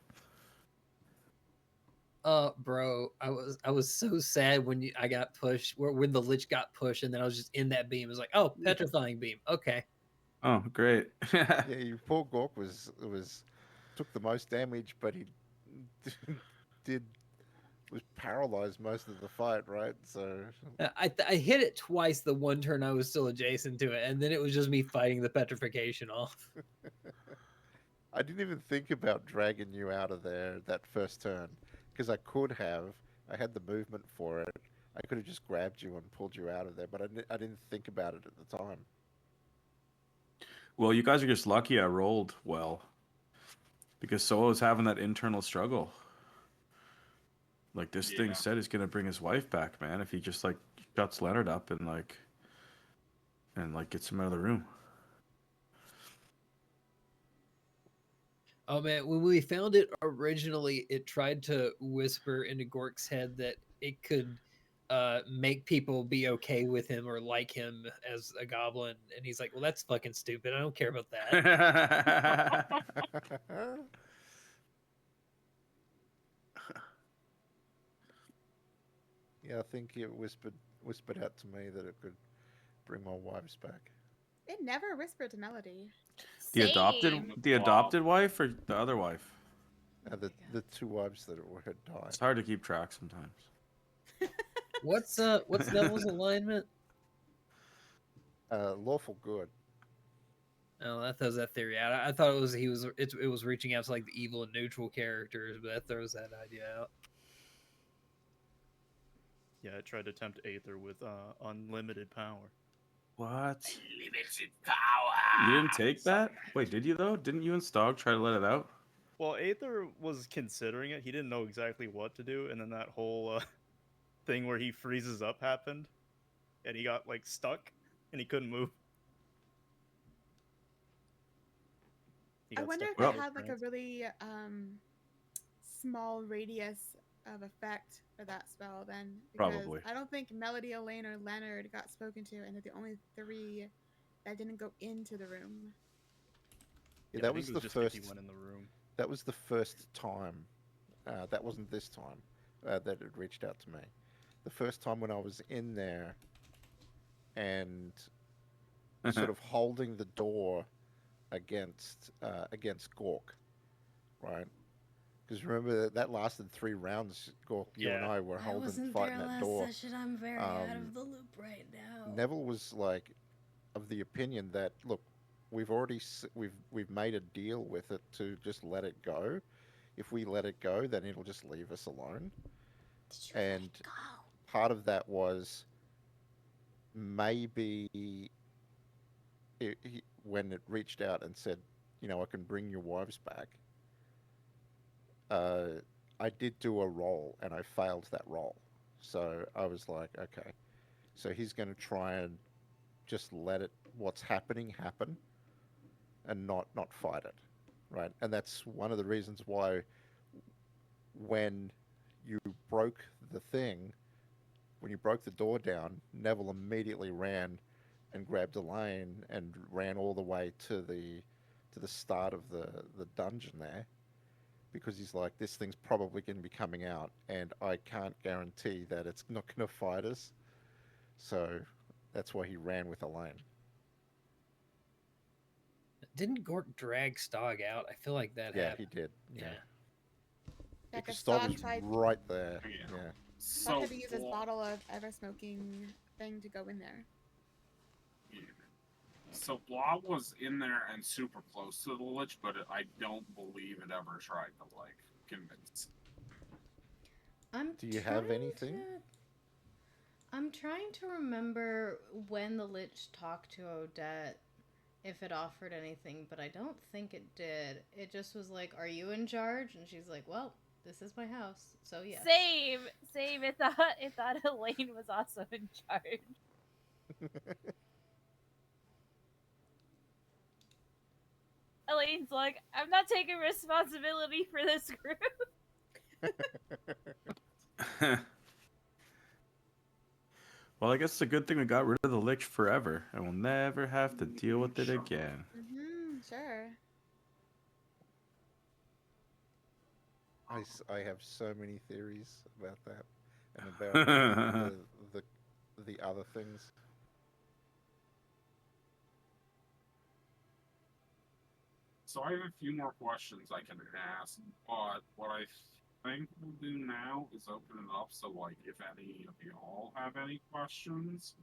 Bro, I was so sad when I got pushed, when the Lich got pushed, and then I was just in that beam. It was like, oh, petrifying beam. Okay. Oh, great. Yeah, your poor Gork was took the most damage, but he did was paralyzed most of the fight, right? So I hit it twice the one turn I was still adjacent to it, and then it was just me fighting the petrification off. I didn't even think about dragging you out of there that first turn because I could have. I had the movement for it. I could have just grabbed you and pulled you out of there, but I didn't think about it at the time. Well, you guys are just lucky I rolled well. Because Solo's having that internal struggle. Like, this thing said he's going to bring his wife back, man, if he just, like, shuts Leonard up and gets him out of the room. Oh man, when we found it originally, it tried to whisper into Gork's head that it could make people be okay with him or like him as a goblin, and he's like, "Well, that's fucking stupid. I don't care about that." Yeah, I think it whispered out to me that it could bring my wives back. It never whispered to Melody. The adopted wife or the other wife? The two wives that had died. It's hard to keep track sometimes. What's Neville's alignment? Lawful good. Oh, that throws that theory out. I thought it was reaching out to like the evil and neutral characters, but that throws that idea out. Yeah, I tried to tempt Aether with unlimited power. What? Unlimited power. You didn't take that? Wait, did you though? Didn't you and Stog try to let it out? Well, Aether was considering it. He didn't know exactly what to do, and then that whole thing where he freezes up happened, and he got like stuck, and he couldn't move. I wonder if it had like a really small radius of effect for that spell then, because Probably. I don't think Melody, Elaine, or Leonard got spoken to, and they're the only 3 that didn't go into the room. Yeah, I that think was it the just first. Vicky went in the room. That was the first time. That wasn't this time that it reached out to me. The first time when I was in there and sort of holding the door against Gork, right? Because remember that lasted 3 rounds. Gork, you and I were I holding, wasn't fighting there that last door. session. I'm very out of the loop right now. Neville was like of the opinion that, look, we've already we've made a deal with it to just let it go. If we let it go, then it'll just leave us alone. And part of that was maybe when it reached out and said, I can bring your wives back. I did do a roll and I failed that roll. So I was like, okay. So he's going to try and just let what's happening happen and not fight it, right? And that's one of the reasons why when you broke the thing, when you broke the door down, Neville immediately ran and grabbed Elaine and ran all the way to the start of the dungeon there, because he's like, this thing's probably going to be coming out, and I can't guarantee that it's not going to fight us. So that's why he ran with Elaine. Didn't Gork drag Stog out? I feel like that Yeah, happened. he did. Yeah. Because Stog Stog was tried right there. Yeah. Stog had to use his bottle of ever-smoking thing to go in there. So Blob was in there and super close to the Lich, but I don't believe it ever tried to, like, convince. Do you have anything? I'm trying to remember when the Lich talked to Odette, if it offered anything, but I don't think it did. It just was like, are you in charge? And she's like, well, this is my house, so yeah. Same. It thought Elaine was also in charge. Elaine's like, I'm not taking responsibility for this group. Well, I guess it's a good thing we got rid of the Lich forever, and we'll never have to deal with it again. Sure. I have so many theories about that and about the other things. So I have a few more questions I can ask, but what I think we'll do now is open it up. So, like, if any of y'all have any questions,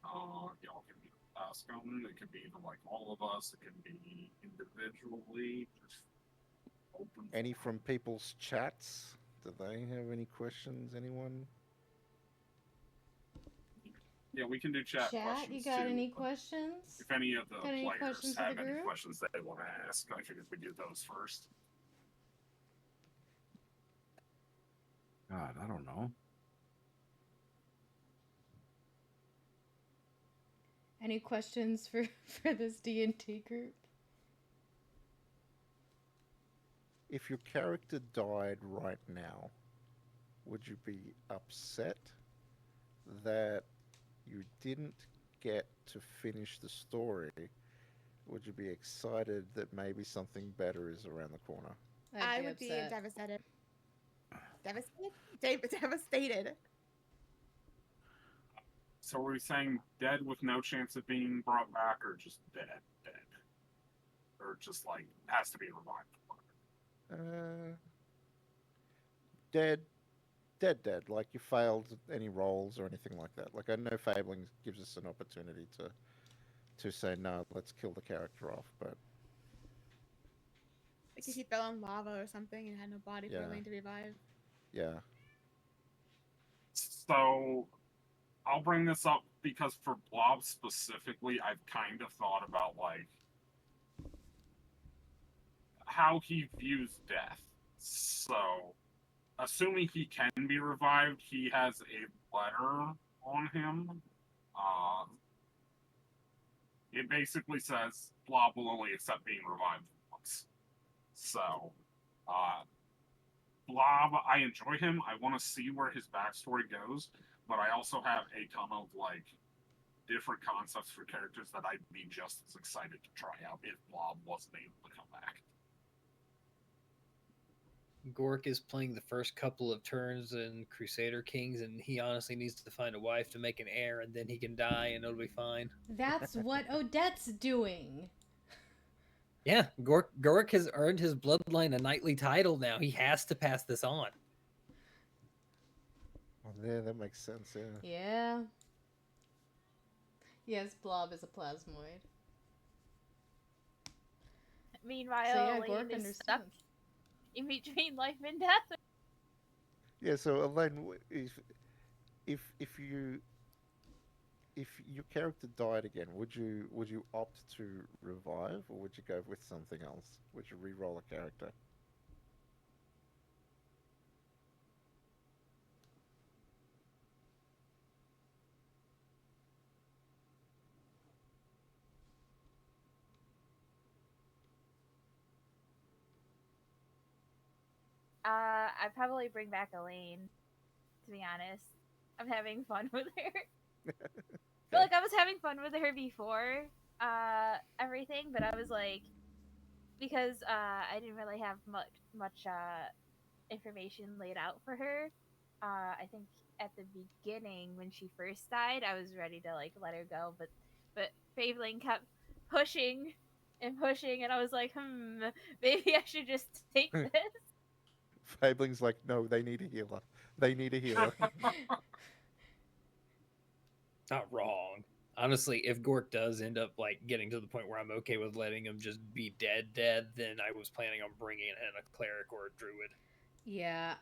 y'all can ask them. It could be either like all of us. It could be individually. Just open. Any from people's chats? Do they have any questions? Anyone? Yeah, we can do chat questions you got too. any questions? If any of the Got any players questions for have the any group? questions they want to ask, I figured we do those first. God, I don't know. Any questions for this D&D group? If your character died right now, would you be upset that you didn't get to finish the story? Would you be excited that maybe something better is around the corner? I would be devastated. Devastated? So are we saying dead with no chance of being brought back, or just dead? Or just, like, has to be revived? Dead. Like, you failed any rolls or anything like that. Like, I know Fabling gives us an opportunity to say, no, let's kill the character off, but... Like if he fell in lava or something and had no body for Yeah. Elaine to revive. Yeah. So I'll bring this up because for Blob specifically, I've kind of thought about, like, how he views death. So, assuming he can be revived, he has a letter on him. It basically says Blob will only accept being revived once. So, Blob, I enjoy him. I want to see where his backstory goes, but I also have a ton of like different concepts for characters that I'd be just as excited to try out if Blob wasn't able to come back. Gork is playing the first couple of turns in Crusader Kings, and he honestly needs to find a wife to make an heir, and then he can die, and it'll be fine. That's what Odette's doing. Yeah, Gork has earned his bloodline a knightly title now. He has to pass this on. Oh, yeah, that makes sense. Yeah. Yeah. Yes, Blob is a plasmoid. Meanwhile, So yeah, Elaine Gork is stuck understands. in between life and death. Yeah. So Elaine, if your character died again, would you opt to revive, or would you go with something else? Would you re-roll a character? I'd probably bring back Elaine, to be honest. I'm having fun with her. Feel like I was having fun with her before everything, but I was like, because I didn't really have much information laid out for her. I think at the beginning when she first died, I was ready to like let her go, but Faveling kept pushing and pushing, and I was like, maybe I should just take this. Fabling's like, no, they need a healer. They need a healer. Not wrong. Honestly, if Gork does end up like getting to the point where I'm okay with letting him just be dead, then I was planning on bringing in a cleric or a druid. Yeah,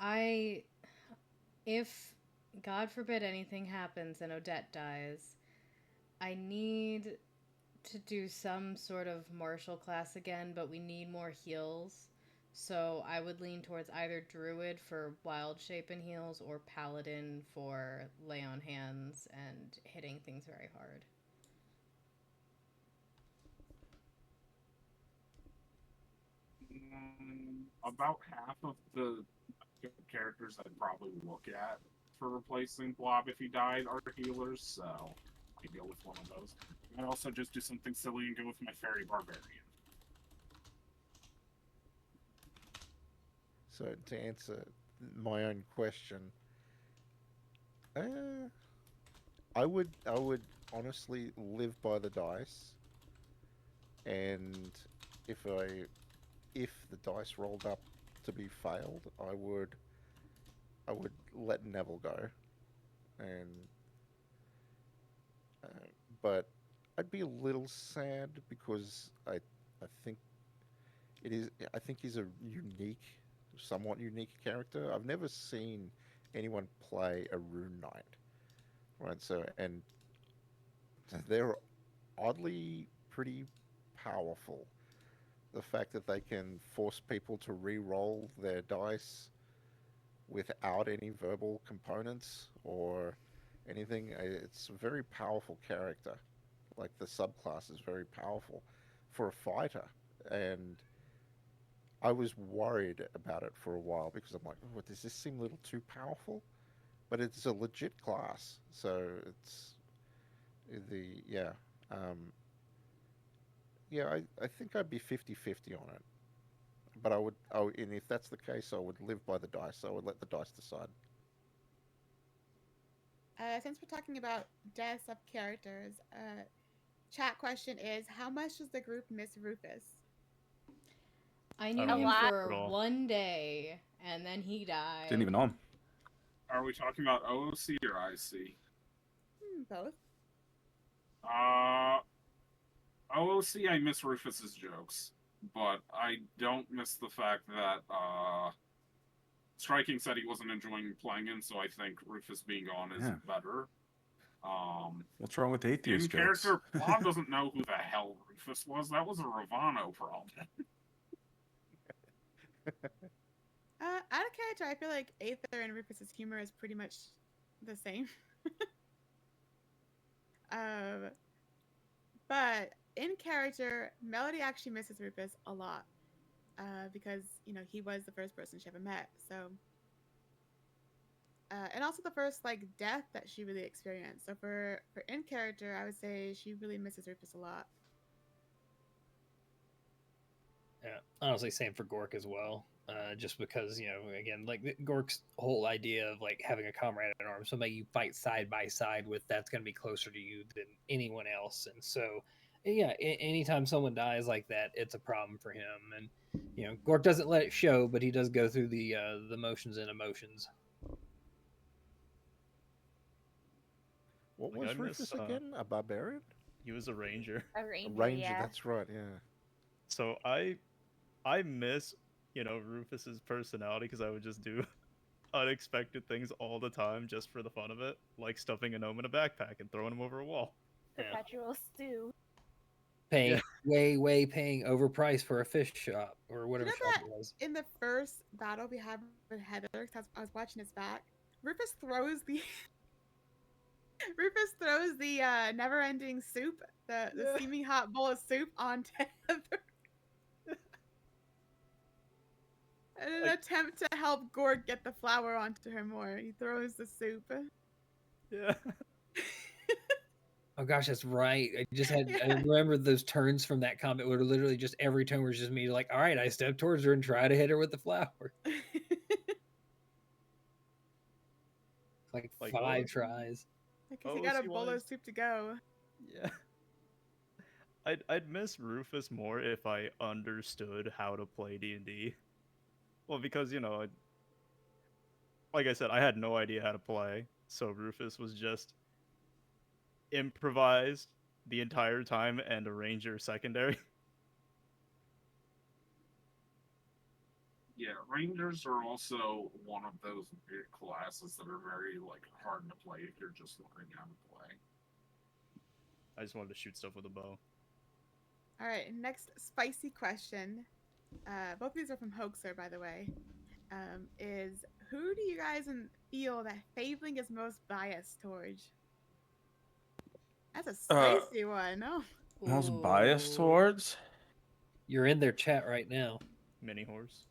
if God forbid anything happens and Odette dies, I need to do some sort of martial class again, but we need more heals. So I would lean towards either druid for wild shape and heals or paladin for lay on hands and hitting things very hard. About half of the characters I'd probably look at for replacing Blob if he died are healers, so I go with one of those. I'd also just do something silly and go with my fairy barbarian. So to answer my own question, I would honestly live by the dice, and if the dice rolled up to be failed, I would let Neville go, and but I'd be a little sad because I think he's a somewhat unique character. I've never seen anyone play a Rune Knight, right? So, and they're oddly pretty powerful. The fact that they can force people to re-roll their dice without any verbal components or anything, it's a very powerful character. Like the subclass is very powerful for a fighter, and I was worried about it for a while because I'm like, oh, does this seem a little too powerful? But it's a legit class, so it's I think I'd be 50-50 on it. But and if that's the case, I would live by the dice. I would let the dice decide. Since we're talking about deaths of characters, chat question is, how much does the group miss Rufus? I knew him for one day, and then he died. Didn't even know him. Are we talking about OOC or IC? Both. OOC, I miss Rufus's jokes, but I don't miss the fact that Striking said he wasn't enjoying playing him, so I think Rufus being gone is better. What's wrong with atheist in jokes? character, Bob doesn't know who the hell Rufus was. That was a Ravano problem. Out of character, I feel like Aether and Rufus's humor is pretty much the same. But in character, Melody actually misses Rufus a lot. because he was the first person she ever met. So, and also the first like death that she really experienced. So for in character, I would say she really misses Rufus a lot. Yeah, honestly, same for Gork as well. Just because again, like Gork's whole idea of like having a comrade in arms, somebody you fight side by side with, that's going to be closer to you than anyone else. And so, yeah, anytime someone dies like that, it's a problem for him. And Gork doesn't let it show, but he does go through the motions and emotions. What Like, was Rufus again? A barbarian? He was a ranger. A ranger, A ranger, yeah. that's right, yeah. So I miss, Rufus's personality because I would just do unexpected things all the time just for the fun of it, like stuffing a gnome in a backpack and throwing him over a wall. Perpetual stew. Paying way paying overpriced for a fish shop or whatever shop that it was. in the first battle we had with Heather, because I was watching his back, Rufus throws the never-ending soup, the steaming hot bowl of soup onto Heather. In an attempt to help Gord get the flour onto her more, he throws the soup. Yeah. Oh gosh, that's right. I remember those turns from that comment where literally just every turn was just me like, all right, I step towards her and try to hit her with the flower. like 5 tries. Because he got a bowl of soup to go. Yeah. I'd miss Rufus more if I understood how to play D&D. Well, because, like I said, I had no idea how to play, so Rufus was just improvised the entire time and a ranger secondary. Yeah, Rangers are also one of those weird classes that are very hard to play if you're just learning how to play. I just wanted to shoot stuff with a bow. All right, next spicy question. Both of these are from Hoaxer, by the way. Is who do you guys feel that Fabling is most biased towards? That's a spicy one. Oh. Most biased towards? You're in their chat right now. Mini horse.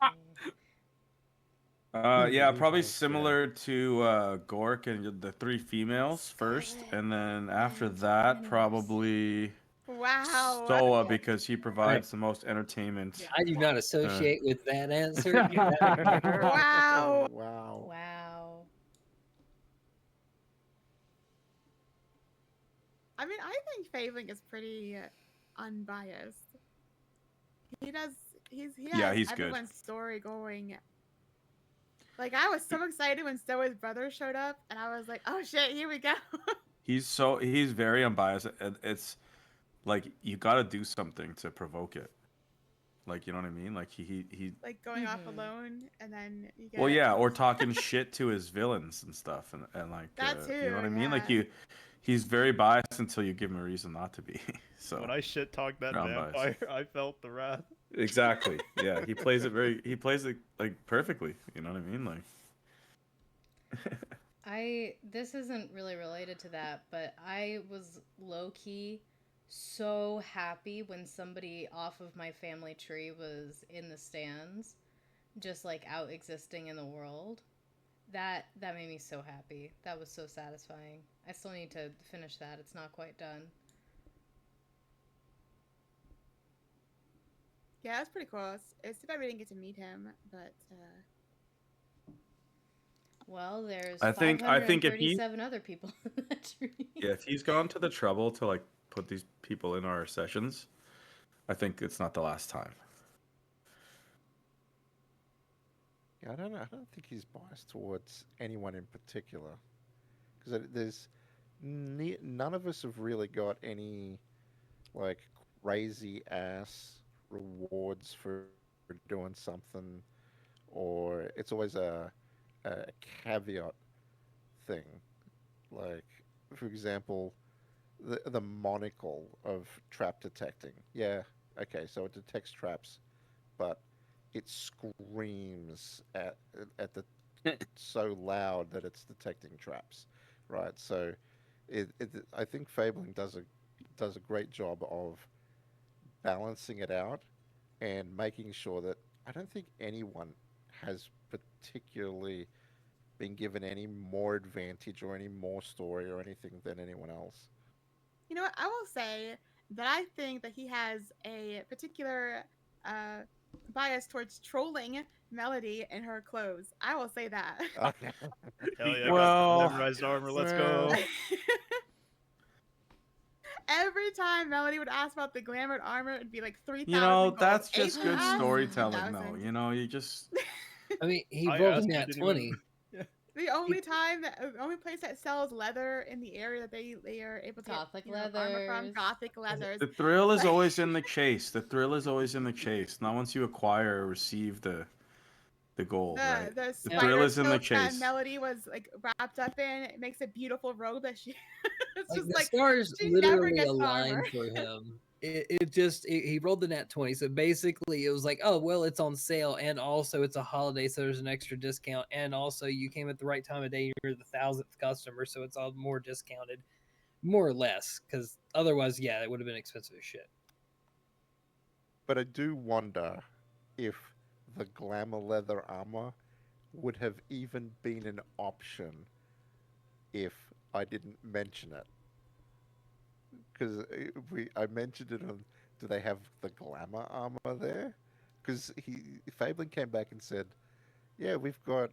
Yeah, probably similar to Gork and the 3 females first, and then after that, probably Stoa, because he provides the most entertainment. I do not associate with that answer. Wow. Wow. Wow. I mean, I think Fabling is pretty unbiased. He has he's good. everyone's story going. Like, I was so excited when Stoa's brother showed up, and I was like, oh shit, here we go. He's very unbiased. It's like you got to do something to provoke it. Like, you know what I mean? Like he like going off alone, and then you get. Well, yeah, or talking shit to his villains and stuff, and like that too, you know what I mean? yeah. Like he's very biased until you give him a reason not to be. So when I shit talked that vampire, I felt the wrath. Exactly. Yeah, he plays it like perfectly. You know what I mean? Like. This isn't really related to that, but I was low key so happy when somebody off of my family tree was in the stands, just like out existing in the world. That made me so happy. That was so satisfying. I still need to finish that. It's not quite done. Yeah, that's pretty cool. It's too bad we didn't get to meet him, but. Well, there's I think if he 537 other people in that tree. Yeah, if he's gone to the trouble to like put these people in our sessions, I think it's not the last time. Yeah, I don't know. I don't think he's biased towards anyone in particular, because there's none of us have really got any like crazy ass rewards for doing something, or it's always a caveat thing. Like, for example, the monocle of trap detecting. Yeah, okay, so it detects traps, but it screams at the so loud that it's detecting traps, right? So I think Fabling does a great job of balancing it out and making sure that I don't think anyone has particularly been given any more advantage or any more story or anything than anyone else. You know what? I will say that I think that he has a particular bias towards trolling Melody in her clothes. I will say that. Hell yeah, got Well, glamorized armor. Let's well. go. Every time Melody would ask about the glamored armor, it'd be like 3,000 You know, gold. that's just good 8,000, storytelling, 1,000. though. You know, you just. I mean, he I rolled a asked, he nat didn't 20. even- The only place that sells leather in the area that they are able to Gothic get armor from, leathers. Gothic leathers. The thrill is always in the chase. The thrill is always in the chase. Not once you acquire or receive the gold, right? The The spider thrill is in the silk that chase. Melody was like wrapped up in. It makes a beautiful robe that she. It's Like just the like stars she never literally gets the armor. aligned for him. He rolled the nat 20, so basically it was like, oh well, it's on sale, and also it's a holiday, so there's an extra discount, and also you came at the right time of day, you're the 1,000th customer, so it's all more discounted, more or less, because otherwise, yeah, it would have been expensive as shit. But I do wonder if the glamour leather armor would have even been an option if I didn't mention it. Because I mentioned it on, do they have the glamour armor there? Because Fablin came back and said, yeah, we've got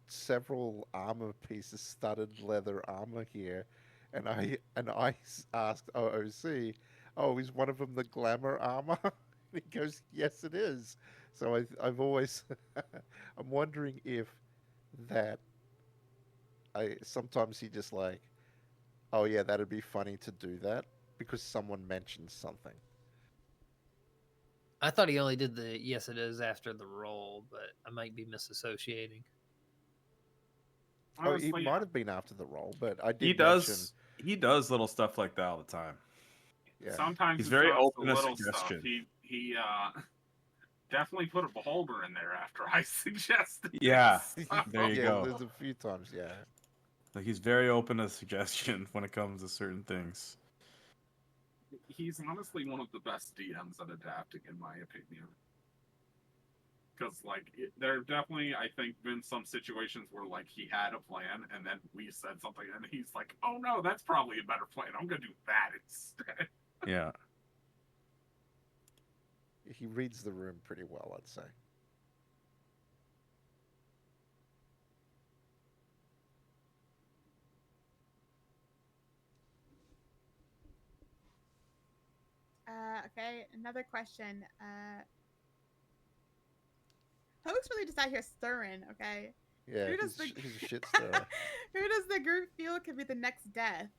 several armor pieces, studded leather armor here. And I asked OOC, oh, is one of them the glamour armor? He goes, yes, it is. So I've always, I'm wondering if that, sometimes he just like, oh yeah, that'd be funny to do that because someone mentioned something. I thought he only did the yes it is after the roll, but I might be misassociating. Oh, it might have been after the roll, but I did He does. He does little stuff like that all the time. Yeah. Sometimes He's it's very not open the to little suggestion. stuff. He definitely put a beholder in there after I suggested. Yeah, it, there you go. There's a few times, yeah. Like he's very open to suggestion when it comes to certain things. He's honestly one of the best DMs at adapting, in my opinion. Because, like, there have definitely, I think, been some situations where, like, he had a plan, and then we said something, and he's like, oh no, that's probably a better plan. I'm going to do that instead. Yeah. He reads the room pretty well, I'd say. Okay, another question. Hoax really just out here stirring, okay? Yeah, he's a shit stirrer. Who does the group feel could be the next death?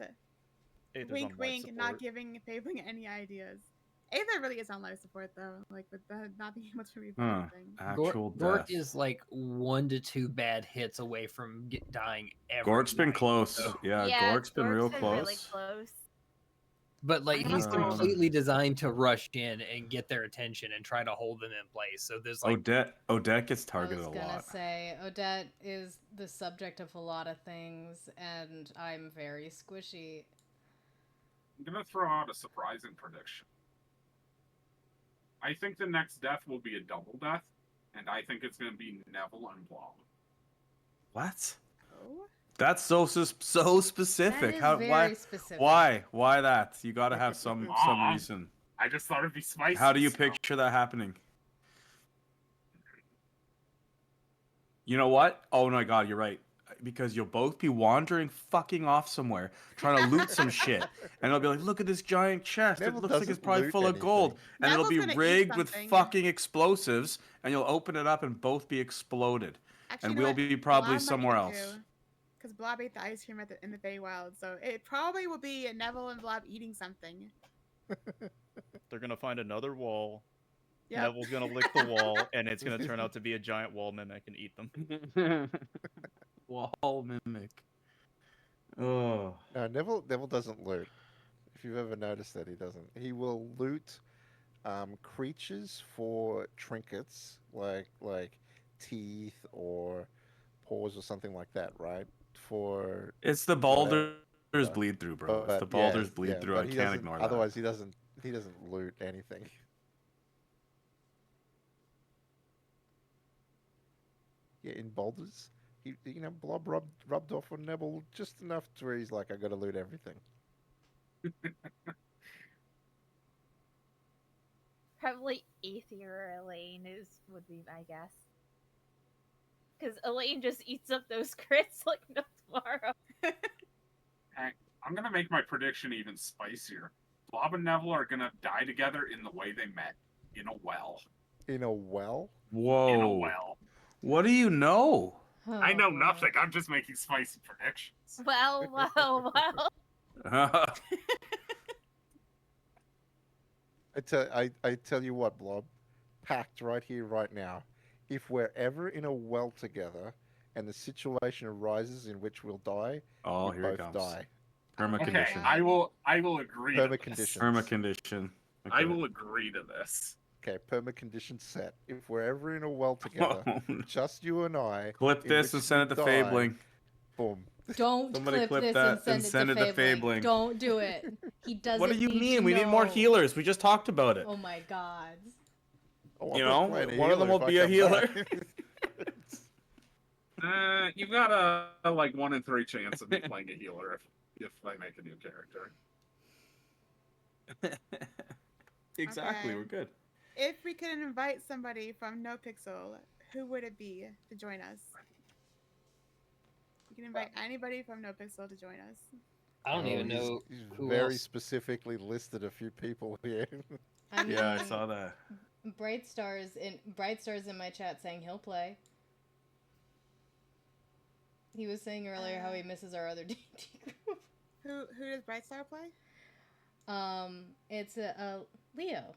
Aether's Wink, on life wink, not support. giving Fabling any ideas. Aether really is on life support though, like with the not being able to read anything. Actual Gork death. is like 1 to 2 bad hits away from dying every Gork's been night, close. so- Yeah, Gork's been real close. But like he's Uh, completely designed to rush in and get their attention and try to hold them in place. So there's like Odette gets I targeted was a gonna lot. say Odette is the subject of a lot of things, and I'm very squishy. I'm going to throw out a surprising prediction. I think the next death will be a double death, and I think it's going to be Neville and Blob. What? Oh? That's so specific. That is How? very Why? specific. Why that? You got to have some reason. I just thought it'd be spicy. How do you so- picture that happening? You know what? Oh my god, you're right. Because you'll both be wandering fucking off somewhere, trying to loot some shit. And it'll be like, look at this giant chest. Neville it looks like it's doesn't probably loot full of gold. anything. And Neville's it'll gonna be eat rigged with something. fucking explosives. And you'll open it up and both be exploded. Actually, And you know we'll what? be probably Blob might somewhere eat else. too, because Blob ate the ice cream in the Feywild, so it probably will be Neville and Blob eating something. They're gonna find another wall. Yep. Neville's gonna lick the wall, and it's gonna turn out to be a giant wall mimic and eat them. Wall mimic. Oh. No, Neville doesn't loot. If you've ever noticed that, he doesn't. He will loot creatures for trinkets, like teeth or paws or something like that, right? For It's the Baldur's bleed through, bro. It's the Baldur's bleed through. but I he can't doesn't- ignore that. Otherwise, he doesn't loot anything. Yeah, in Boulders, Blob rubbed off on Neville just enough to where he's like, I got to loot everything. Probably Aether or Elaine would be my guess. Because Elaine just eats up those crits like no tomorrow. Heck, I'm gonna make my prediction even spicier. Blob and Neville are gonna die together in the way they met, in a well. In a well? Whoa. In a well. What do you know? I know nothing. I'm just making spicy predictions. Well. I tell you what, Blob, pact right here, right now. If we're ever in a well together and the situation arises in which we'll die, Oh, we here it both comes. die. Perma Okay, condition. I will agree to this. Perma-conditions. Perma condition. I will agree to this. Okay, perma condition set. If we're ever in a well together, just you and I. Clip in this which and send it we to die, Fabling. Boom. Don't Somebody clip this that and send it to Fabling. Don't do it. He doesn't. What do you need mean? to We need more know. healers. We just talked about it. Oh my god. Oh, You I'm know, not playing a one of them healer will if be I a come healer. back. You've got a like 1 in 3 chance of me playing a healer if I make a new character. Exactly, Okay. we're good. If we could invite somebody from No Pixel, who would it be to join us? We can invite anybody from No Pixel to join us. I don't even know He's who very else. specifically listed a few people here. I mean, Yeah, I saw that. Bright Stars in my chat saying he'll play. He was saying earlier how he misses our other D&D group. Who does Brightstar play? It's a Leo.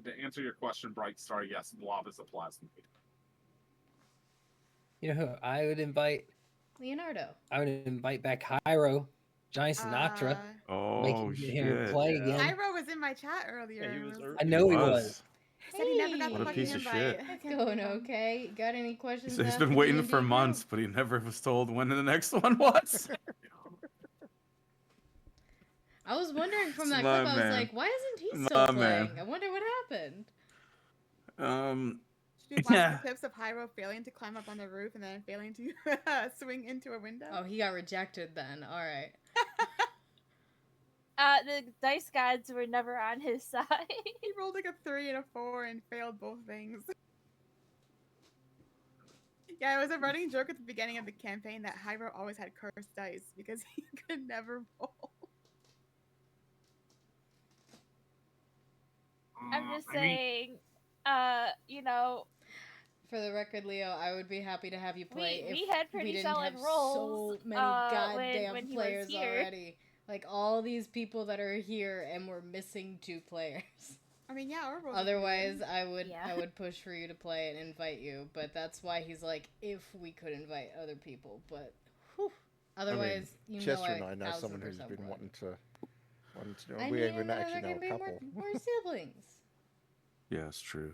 To answer your question, Bright Star, yes, Blob is a plasmid. You know who I would invite? Leonardo. I would invite back Hyro, Johnny Sinatra. Make him Oh, get here and shit. play again. Cairo was in my chat earlier. Yeah, he was I know he was. He said he never got the What a fucking piece of invite. shit. It's going okay. Got any questions? So he's after been waiting D&D for group? months, but he never was told when the next one was. I was wondering from that My clip, I was man. like, why isn't he My still man. playing? I wonder what happened. Should we watch the clips of Hyro failing to climb up on the roof and then failing to swing into a window? Oh, he got rejected then. All right. The dice gods were never on his side. He rolled like a 3 and a 4 and failed both things. Yeah, it was a running joke at the beginning of the campaign that Hyro always had cursed dice because he could never roll. I'm just saying, you know. For the record, Leo, I would be happy to have you play We if had pretty we didn't solid have rolls, so many goddamn when he was players here. already. Like all these people that are here, and we're missing 2 players. I mean, yeah, our rolls are Otherwise, good. I would push for you to play and invite you. But that's why he's like, if we could invite other people. But whew, otherwise, Chester and I know 1000% someone who's been would. wanting to do it. I We mean, even actually there know can a be couple. more siblings. Yeah, it's true.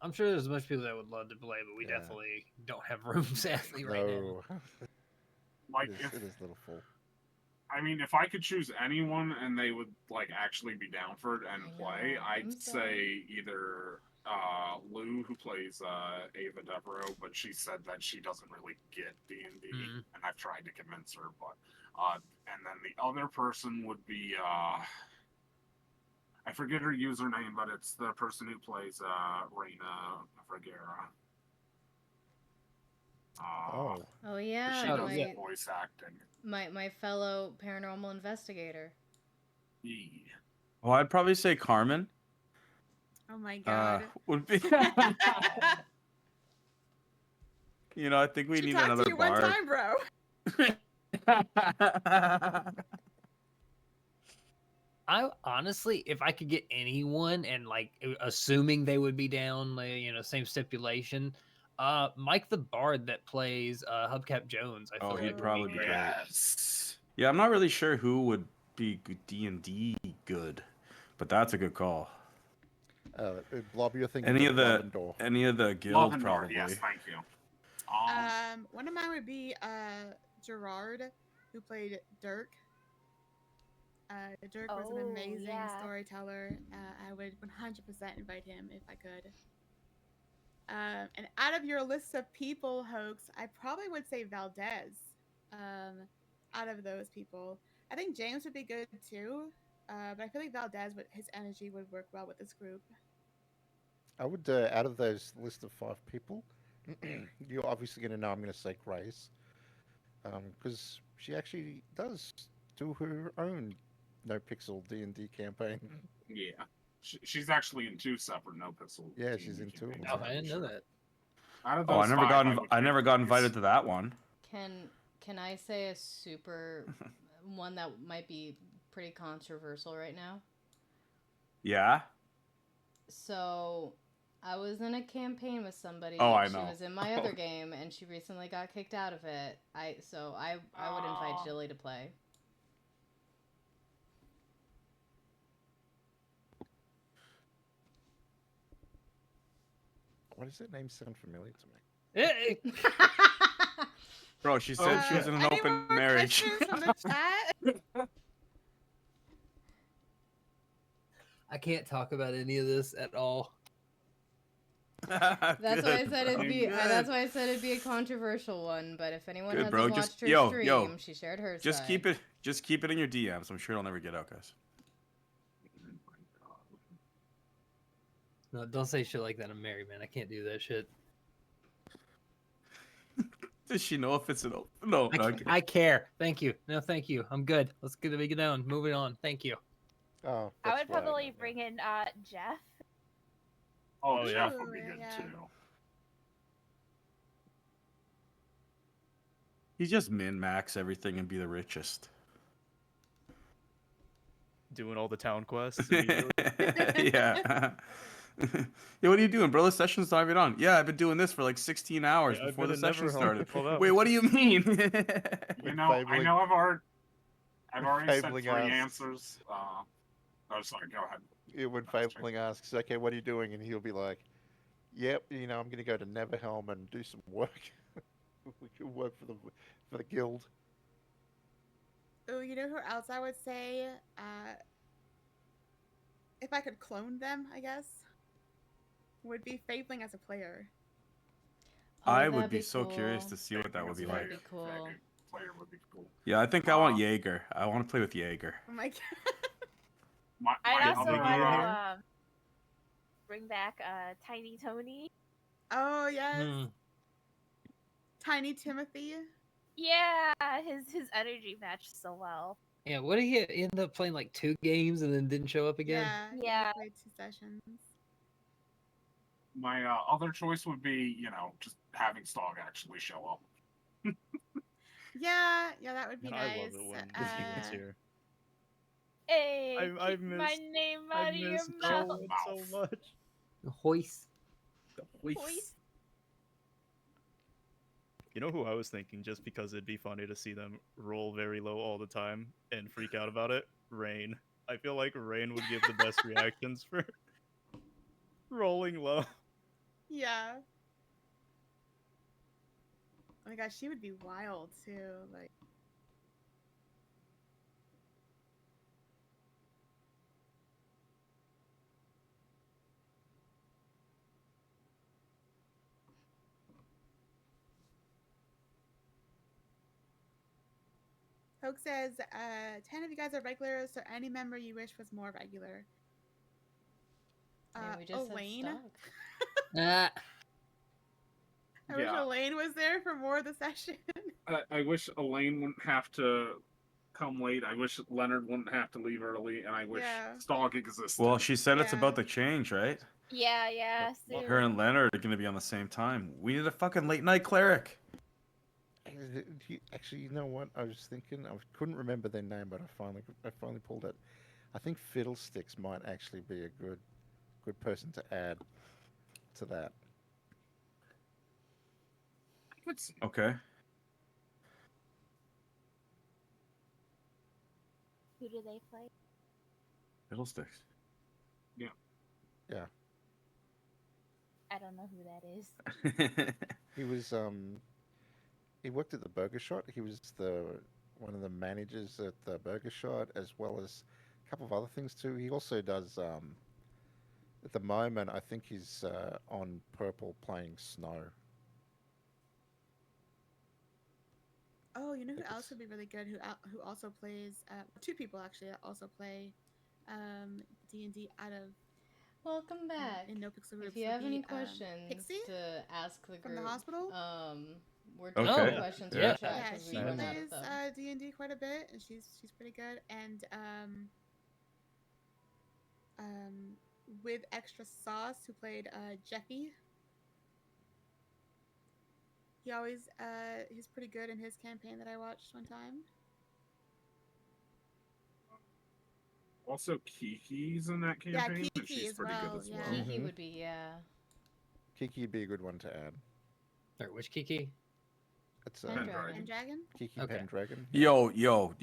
I'm sure there's a bunch of people that would love to play, but we definitely don't have room, sadly, right now. Like, it is a little full. I mean, if I could choose anyone and they would like actually be down for it and play, I'd say either Lou, who plays Ava Devereaux, but she said that she doesn't really get D&D, and I've tried to convince her. But and then the other person would be I forget her username, but it's the person who plays Reina Vergara. Oh yeah, She does voice acting. my fellow paranormal investigator. Well, I'd probably say Carmen. Oh my god. Would be. You know, I think we She need talked another to you bard. one time, bro. I honestly, if I could get anyone, and like assuming they would be down, like, you know, same stipulation, Mike the Bard that plays Hubcap Jones. I feel like he'd probably be great. Yes. Yeah, I'm not really sure who would be D&D good, but that's a good call. Blob, you're thinking Any of of the guild Lavendar, probably. yes, thank you. One of mine would be Gerard, who played Dirk. Dirk was an amazing storyteller. I would 100% invite him if I could. And out of your list of people, Hoax, I probably would say Valdez. Out of those people, I think James would be good too. But I feel like Valdez, his energy would work well with this group. I would, out of those list of 5 people, you're obviously going to know I'm going to say Grace, because she actually does do her own No Pixel D&D campaign. Yeah. She's actually in 2 separate No Pixel. Yeah, she's in 2 of them. Oh, I didn't know that. Out of Oh, those 5, I never got Grace. invited to that one. Can I say a super one that might be pretty controversial right now? Yeah. So, I was in a campaign with somebody. Oh, I She know. was in my other game, and she recently got kicked out of it. I would invite Jilly to play. Why does that name sound familiar to me? Hey! Bro, she said she was in an open marriage. From the chat? I can't talk about any of this at all. That's why I said it'd be. That's why I said it'd be a controversial one. But if anyone Good, hasn't bro. watched her stream, she shared her Just side. keep it in your DMs. I'm sure it'll never get out, guys. No, don't say shit like that. I'm married, man. I can't do that shit. Does she know if it's an open? No, I care. Thank you. No, thank you. I'm good. Let's get it down. Moving on. Thank you. Oh, I would probably bring in Jeff. Oh, Ooh, Jeff would be good yeah. too. You just min-max everything and be the richest. Doing all the town quests. Immediately. Yeah. Yeah, what are you doing, bro? The session's not even on. Yeah, I've been doing this for like 16 hours I've before been the in session Neverhome started. for 12 hours. Wait, what do you mean? You know, I know I've already said 3 Fabling asks. answers. Oh, sorry, go ahead. Yeah, when Fabling asks, okay, what are you doing? And he'll be like, yep, I'm going to go to Neverhelm and do some work. We can work for the guild. Oh, you know who else I would say? If I could clone them, I guess, would be Fabling as a player. I would be so curious to see what that would be like. That'd be cool. Player would be cool. Yeah, I think I want Jaeger. I want to play with Jaeger. Oh my My I'd also other, want to bring back Tiny Tony. Oh yes, Hmm. Tiny Timothy. Yeah, his energy matched so well. Yeah, what did he end up playing like 2 games and then didn't show up again? Yeah. Played 2 sessions. My other choice would be, just having Stog actually show up. Yeah, that would be And nice. I love it when the demon's here. Hey, I've keep missed my name out of your mouth. so much. Hoist. Hoist. You know who I was thinking, just because it'd be funny to see them roll very low all the time and freak out about it? Rain. I feel like Rain would give the best reactions for rolling low. Yeah. Oh my gosh, she would be wild too. Like. Hoke says, 10 of you guys are regulars, so any member you wish was more regular. We just said Elaine. Ah. I wish Elaine was there for more of the session. I wish Elaine wouldn't have to come late. I wish Leonard wouldn't have to leave early, and I wish Stog existed. Well, she said it's about to change, right? Yeah, soon. Her and Leonard are going to be on the same time. We need a fucking late night cleric. Actually, you know what? I was thinking. I couldn't remember their name, but I finally pulled it. I think Fiddlesticks might actually be a good person to add to that. Okay. Who do they play? Fiddlesticks. Yeah. Yeah. I don't know who that is. He was he worked at the Burger Shot. He was one of the managers at the Burger Shot, as well as a couple of other things too. He also does At the moment, I think he's on purple playing snow. Oh, you know who else would be really good? Who also plays? Two people actually that also play D&D out of. Welcome back. In no pixel groups. If you would have any be, questions Pixie to ask the from group, the hospital. we're Okay. taking questions Yeah. from chat Yeah, because she we run out plays of them. D&D quite a bit, and she's pretty good. And with extra sauce, who played Jeffy. He always he's pretty good in his campaign that I watched one time. Also, Kiki's in that Yeah, campaign, and Kiki she's as pretty well. good as Yeah. well. Kiki would be, yeah. Kiki would be a good one to add. Sorry, which Kiki? It's Pendragon. Kiki Okay. Pendragon. Yo.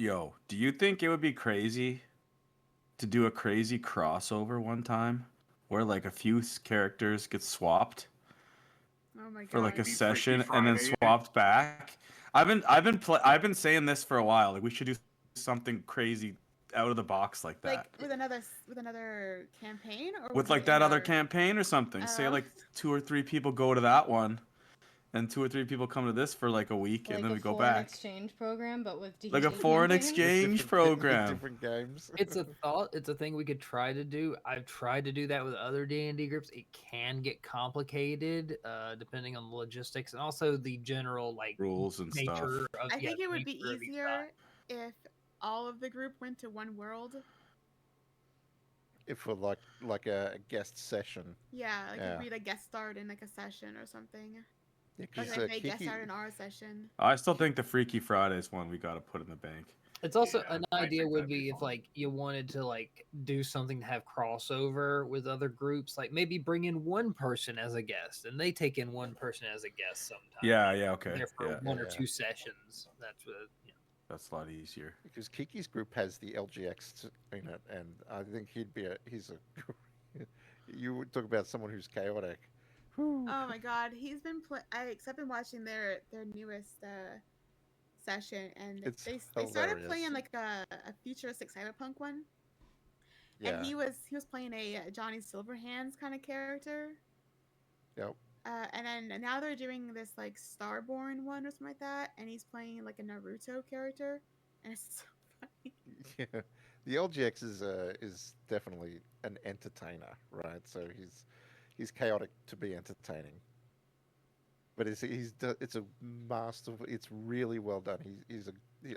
Do you think it would be crazy to do a crazy crossover one time where like a few characters get swapped Oh my god. for like a Be session Freaky and then Friday. swapped back? I've been saying this for a while. Like we should do something crazy out of the box like that. Like with another campaign, or With would like be in that other our- campaign or something. Say Oh. like 2 or 3 people go to that one, and 2 or 3 people come to this for like a week, Like and then a we go foreign back. exchange program, but with D&D Like a foreign campaigns? exchange program. Different games. It's a thought. It's a thing we could try to do. I've tried to do that with other D&D groups. It can get complicated, depending on the logistics and also the general like Rules and stuff. nature of. I think it would be nature of each easier if all of the group went to one world. If for like a guest session. Yeah, like Yeah. if we'd a guest starred in like a session or something. Yeah, Or 'cause, like they guest Kiki- starred in our session. I still think the Freaky Fridays one we got to put in the bank. It's also Yeah, an I idea think would that'd be be if fun. like you wanted to like do something to have crossover with other groups, like maybe bring in one person as a guest and they take in one person as a guest sometimes. Yeah, okay. There for Yeah, one or yeah. two sessions. That's what. that's a lot easier. Because Kiki's group has the LGX in it, and I think he's a. You would talk about someone who's chaotic. Whew. Oh my god, he's been I've been watching their newest session, and It's they started hilarious. playing like a futuristic cyberpunk one. Yeah. And he was playing a Johnny Silverhands kind of character. Yep. And then now they're doing this like Starborn one or something like that, and he's playing like a Naruto character, and it's so funny. Yeah. The LGX is definitely an entertainer, right? So he's chaotic to be entertaining. But it's a masterful. It's really well done.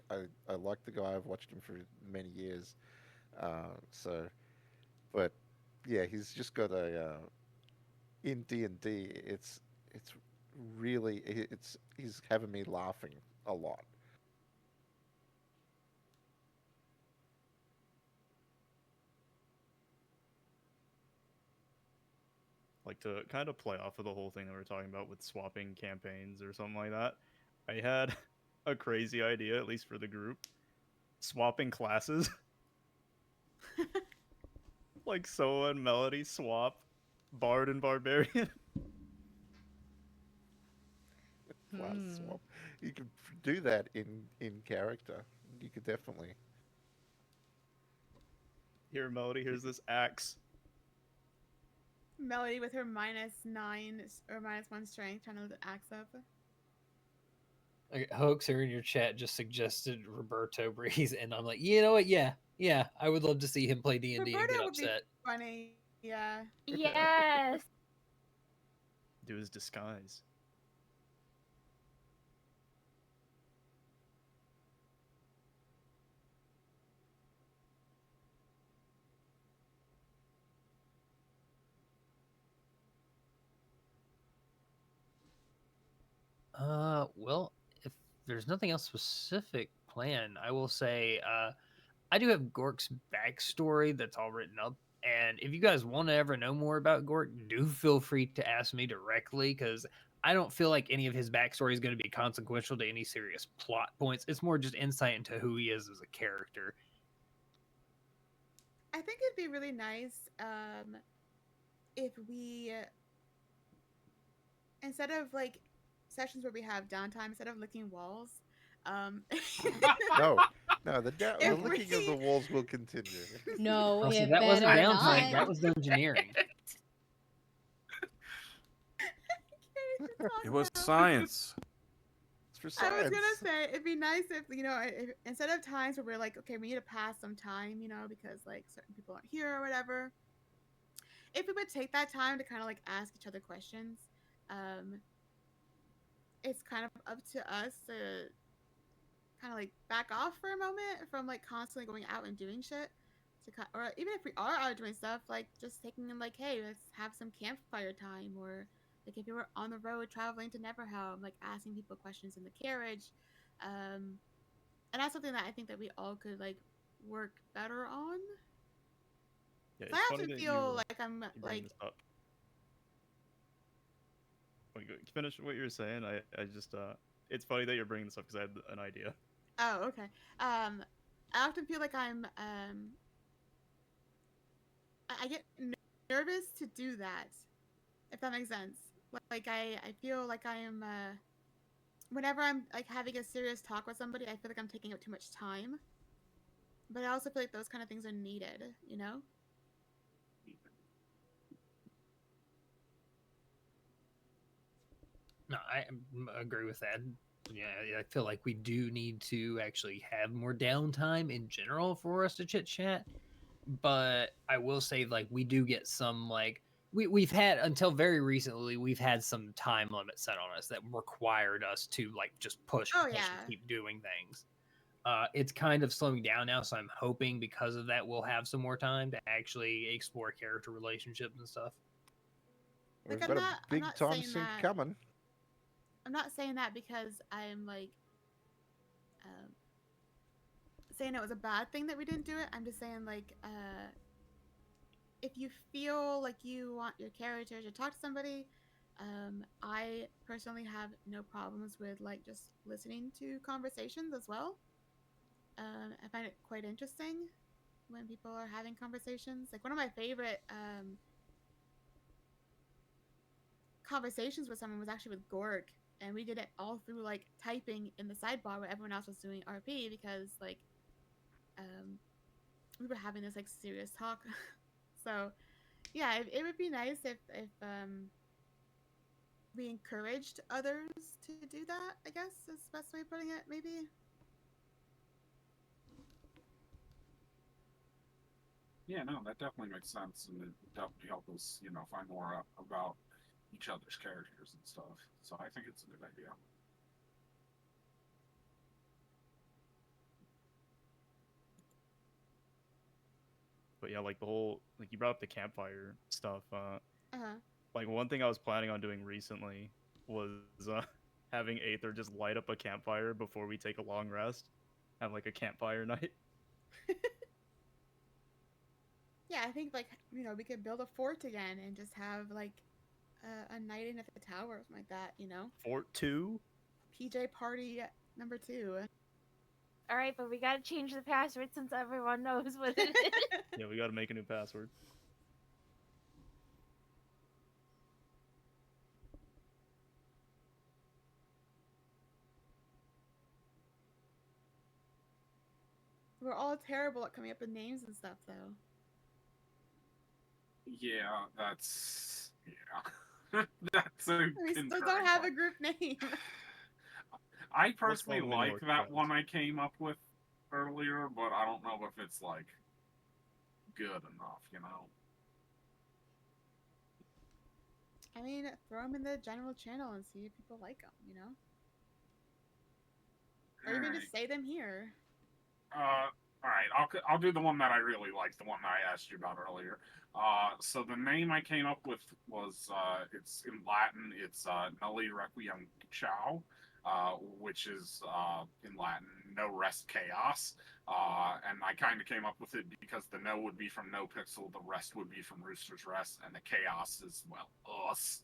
I like the guy. I've watched him for many years. But yeah, he's just got in D&D. He's having me laughing a lot. Like to kind of play off of the whole thing that we were talking about with swapping campaigns or something like that. I had a crazy idea, at least for the group, swapping classes. Like Soa and Melody swap Bard and Barbarian. Class swap. You could do that in character. You could definitely. Here, Melody, here's this axe. Melody with her -9 or -1 strength, trying to lift the axe up. Okay, Hoaxer in your chat just suggested Roberto Breeze, and I'm like, you know what? Yeah, I would love to see him play D&D and Roberto get would be upset. funny. Yeah. Yes. Do his disguise. Well, if there's nothing else specific planned, I will say I do have Gork's backstory that's all written up. And if you guys want to ever know more about Gork, do feel free to ask me directly, because I don't feel like any of his backstory is going to be consequential to any serious plot points. It's more just insight into who he is as a character. I think it'd be really nice if we, instead of like sessions where we have downtime, instead of licking walls, No, the licking of the walls will continue. No, Oh, so it that wasn't better downtime. not. That was engineering. It was science. It's for I was science. gonna say it'd be nice if instead of times where we're like, okay, we need to pass some time, because like certain people aren't here or whatever. If we would take that time to kind of like ask each other questions, it's kind of up to us to kind of like back off for a moment from like constantly going out and doing shit. Or even if we are out doing stuff, like just taking in like, hey, let's have some campfire time, or like if you were on the road traveling to Neverhelm, like asking people questions in the carriage, and that's something that I think that we all could like work better on. Yeah, So I often feel like I'm like. This up. Finish what you were saying. I just it's funny that you're bringing this up because I had an idea. Oh, okay. I often feel like I'm I get nervous to do that, if that makes sense. Like I feel like I am whenever I'm like having a serious talk with somebody, I feel like I'm taking up too much time. But I also feel like those kind of things are needed, No, I agree with that. Yeah, I feel like we do need to actually have more downtime in general for us to chit chat. But I will say, like, we do get some like we've had until very recently, we've had some time limit set on us that required us to like just push and keep doing things. It's kind of slowing down now, so I'm hoping because of that we'll have some more time to actually explore character relationships and stuff. We've got a big time sink coming. I'm not saying that because I'm like saying it was a bad thing that we didn't do it. I'm just saying like if you feel like you want your character to talk to somebody, I personally have no problems with like just listening to conversations as well. I find it quite interesting when people are having conversations. Like one of my favorite conversations with someone was actually with Gorg, and we did it all through like typing in the sidebar where everyone else was doing RP because like we were having this like serious talk. So yeah, it would be nice if we encouraged others to do that, I guess is the best way of putting it, maybe. Yeah, no, that definitely makes sense, and it definitely help us, find more about each other's characters and stuff. So I think it's a good idea. But yeah, like the whole like you brought up the campfire stuff. Like one thing I was planning on doing recently was having Aether just light up a campfire before we take a long rest. Have like a campfire night. Yeah, I think like we could build a fort again and just have like a night in at the tower or something like that. Fort 2. PJ party number 2. All right, but we gotta change the password since everyone knows what it is. Yeah, we gotta make a new password. We're all terrible at coming up with names and stuff, though. Yeah, that's that's a. We still don't have a group name. I personally like that one I came up with earlier, but I don't know if it's like good enough, I mean, throw them in the general channel and see if people like them, Or even just say them here. All right, I'll do the one that I really like, the one that I asked you about earlier. So the name I came up with was it's in Latin. It's Nulli Requiem Ciao, which is in Latin no rest chaos. And I kind of came up with it because the no would be from No Pixel, the rest would be from Rooster's Rest, and the chaos is us.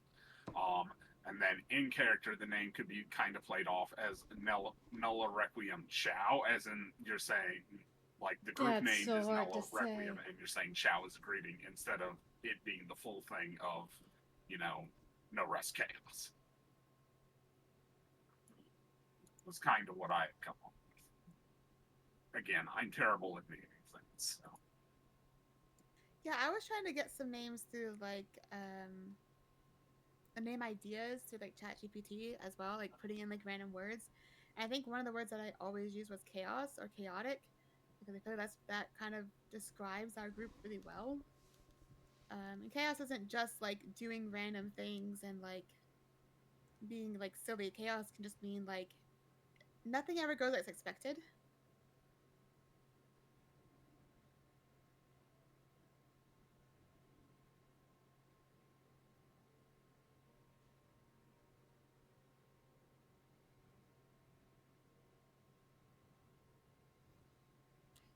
And then in character, the name could be kind of played off as Nulla Requiem Ciao, as in you're saying, like the group name is Nulla Requiem, and you're saying Ciao is a greeting instead of it being the full thing of, no rest chaos. That's kind of what I had come up with. Again, I'm terrible at naming things, so. Yeah, I was trying to get some names through like name ideas to like ChatGPT as well, like putting in like random words. And I think one of the words that I always use was chaos or chaotic, because I feel like that kind of describes our group really well. And chaos isn't just like doing random things and like being like silly. Chaos can just mean like nothing ever goes as expected.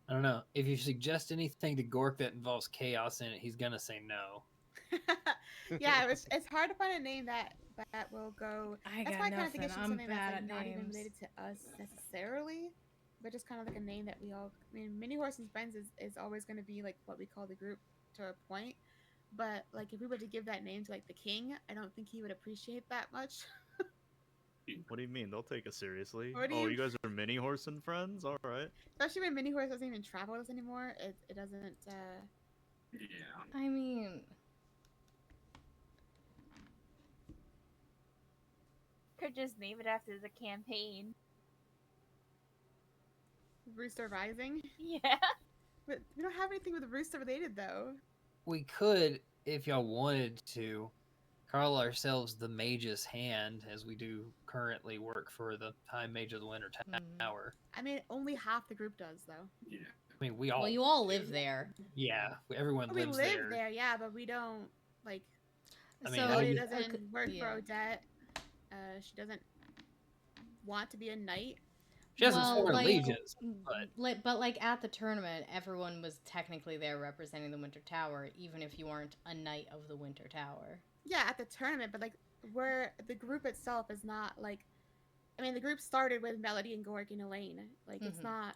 I don't know. If you suggest anything to Gork that involves chaos in it, he's gonna say no. Yeah, it's hard to find a name that will go. I That's got why I kind of think it nothing. should be I'm something that's bad like at not even names. related to us necessarily, but just kind of like a name that we all. I mean, Mini Horse and Friends is always going to be like what we call the group to a point, but like if we were to give that name to like the king, I don't think he would appreciate that much. What do you mean? They'll take us seriously. What do Oh, you- you guys are Mini Horse and friends? All right. Especially when Mini Horse doesn't even travel with us anymore. It doesn't. Yeah. I mean, Could just name it after the campaign. Rooster Rising. Yeah. But we don't have anything with Rooster related though. We could, if y'all wanted to, call ourselves the Mage's Hand, as we do currently work for the Time Mage of the Winter Tower. I mean, only half the group does though. Yeah. I mean, we all. well, you all live there. Yeah, everyone We lives live there. there, yeah, but we don't like. I mean, Melody that would be- doesn't work yeah. for Odette. She doesn't want to be a knight. She hasn't Well, sworn like- allegiance, but But like at the tournament, everyone was technically there representing the Winter Tower, even if you weren't a knight of the Winter Tower. Yeah, at the tournament, but like where the group itself is not like. I mean, the group started with Melody and Gork and Elaine. Like it's Mhm. not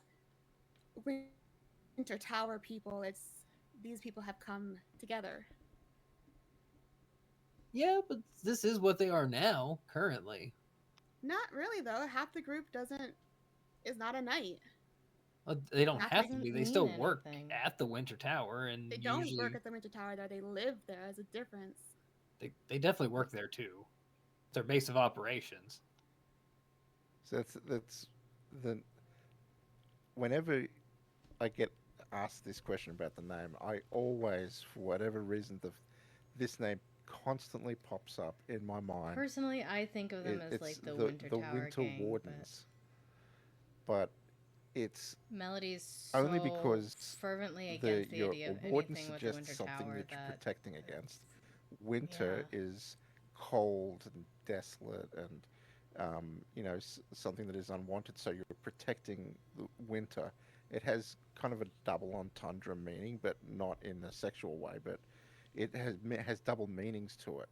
Winter Tower people. It's these people have come together. yeah, but this is what they are now, currently. Not really though. Half the group is not a knight. They don't That have to doesn't be. They mean still work anything. at the Winter Tower, and They don't usually work at the Winter Tower though. They live there. As a difference. they definitely work there too. It's their base of operations. So that's the. Whenever I get asked this question about the name, I always, for whatever reason, this name constantly pops up in my mind. Personally, I think of them as It's like the Winter Tower Winter gang, Wardens. But it's Melody's only so because fervently against the your idea of warden anything with the suggests Winter something Tower that you're that protecting against. Winter is cold and desolate and something that is unwanted. So you're protecting the winter. It has kind of a double entendre meaning, but not in a sexual way. But it has double meanings to it,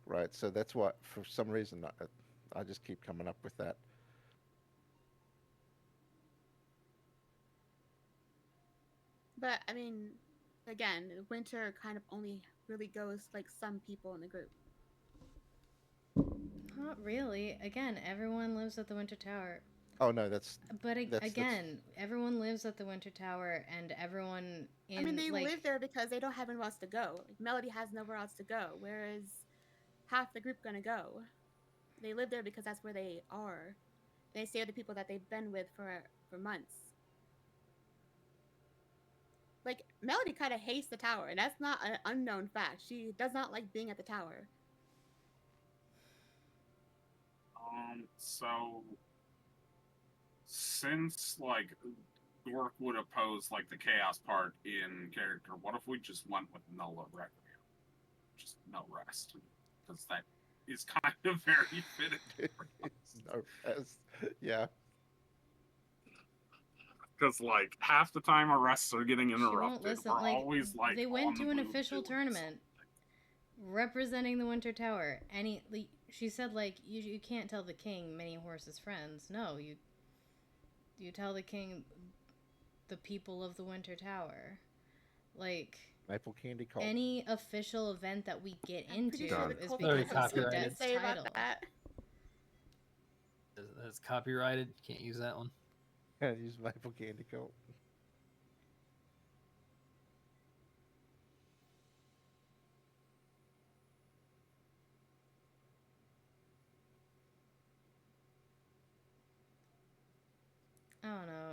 right? So that's why, for some reason, I just keep coming up with that. But I mean, again, winter kind of only really goes like some people in the group. Not really. Again, everyone lives at the Winter Tower. Oh no, that's. But that's- again, everyone lives at the Winter Tower, and everyone in. I mean, they like, live there because they don't have anywhere else to go. Like, Melody has nowhere else to go, whereas half the group gonna go. They live there because that's where they are. They stay with the people that they've been with for months. Like Melody kind of hates the tower, and that's not an unknown fact. She does not like being at the tower. So since like Gork would oppose like the chaos part in character, what if we just went with no requiem, just no rest, because that is kind of very fitting. No rest. Yeah. Because like half the time our rests are getting she won't interrupted. listen. We're Like, always like they went on to the an move official doing tournament representing the Winter Tower. She said like you can't tell the king many horses friends. No, you tell the king the people of the Winter Tower. Like Maple Candy Cult. any official event that we get into sure the is cult because has of something to Odette's say about title. that. That's copyrighted. Can't use that one. Can't use Maple Candy Cult.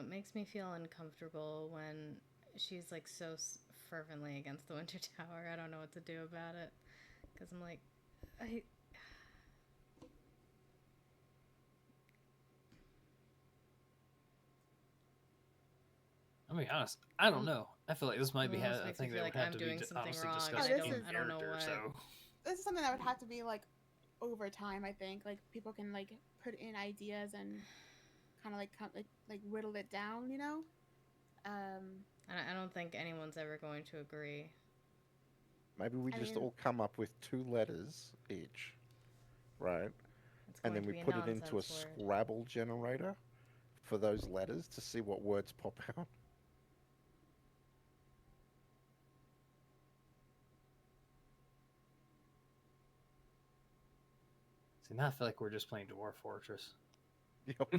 It makes me feel uncomfortable when she's like so fervently against the Winter Tower. I don't know what to do about it. Because I'm like, I'll be honest. I don't know. I feel like this might be It almost a makes me thing feel that would like have I'm to be doing something honestly wrong, discussed and in I don't know character. what. So This is something that would have to be like over time. I think like people can like put in ideas and kind of like whittle it down. You know. I don't think anyone's ever going to agree. Maybe we I just mean- all come up with 2 letters each, right? It's And going then to we be a put it into a nonsense word. Scrabble generator for those letters to see what words pop out. see, now I feel like we're just playing Dwarf Fortress. Yep.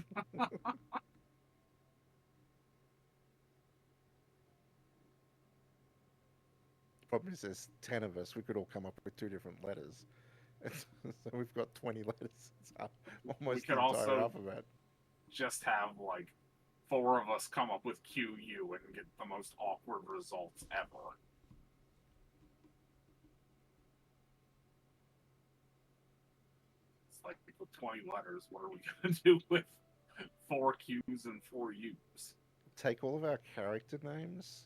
Problem is, there's 10 of us. We could all come up with 2 different letters. So we've got 20 letters. It's almost could the entire also- alphabet. Just have like 4 of us come up with QU and get the most awkward results ever. It's like with 20 letters, what are we gonna do with 4 Qs and 4 Us? Take all of our character names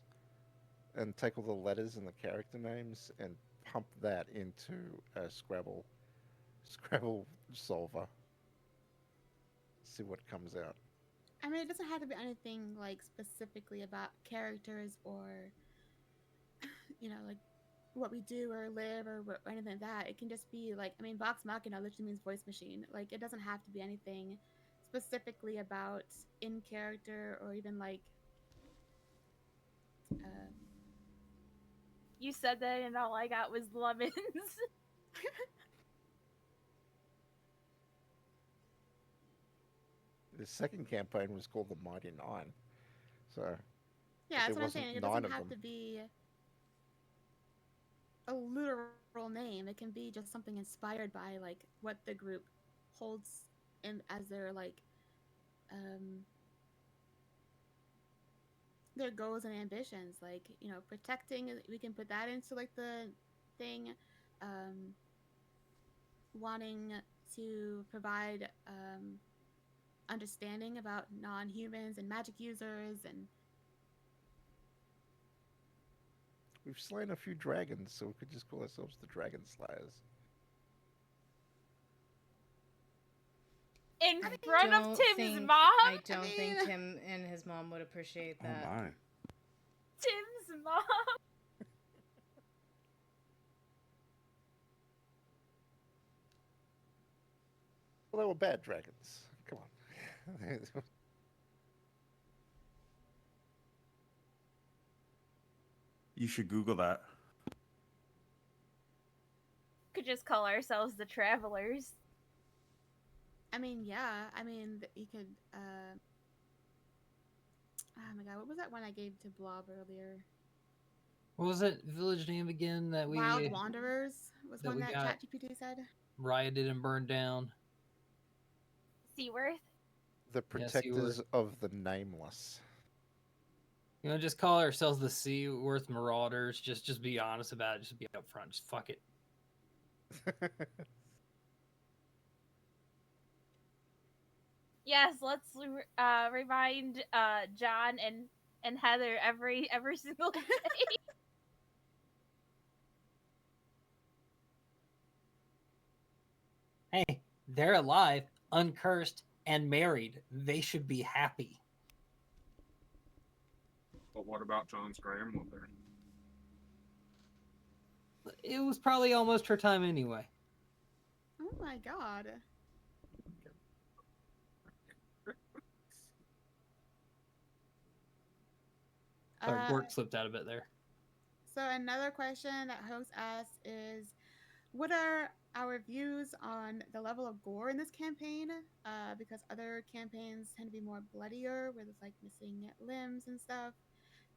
and take all the letters in the character names and pump that into a Scrabble solver. See what comes out. I mean, it doesn't have to be anything like specifically about characters or, you know, like what we do or live or anything like that. It can just be like, I mean, Vox Machina literally means voice machine. Like, it doesn't have to be anything specifically about in character or even like. You said that, and all I got was lemons. The second campaign was called the Mighty Nine. So Yeah, there that's what I'm wasn't saying. It 9 doesn't of have them. to be a literal name. It can be just something inspired by like what the group holds in as their like their goals and ambitions. Like, you know, protecting, we can put that into like the thing. Wanting to provide understanding about non-humans and magic users, and We've slain a few dragons, so we could just call ourselves the Dragon Slayers. In front of Tim's mom? I don't think Tim and his mom would appreciate that. Oh my. Tim's mom? Well, they were bad dragons. Come on. You should Google that. Could just call ourselves the Travelers. I mean, yeah. I mean, you could. Oh my god, what was that one I gave to Blob earlier? What was that village name again that we Wild Wanderers was that one we that got- ChatGPT said. rioted and burned down? Seaworth? The protectors of the nameless. You know, just call ourselves the Seaworth Marauders. Just be honest about it. Just be upfront. Just fuck it. Yes, let's remind John and Heather every single day. Hey, they're alive, uncursed, and married. They should be happy. But what about John's grandmother? It was probably almost her time anyway. Oh my god. Sorry, Bork slipped out a bit there. So another question that host asked is, what are our views on the level of gore in this campaign? Because other campaigns tend to be more bloodier, where there's like missing limbs and stuff.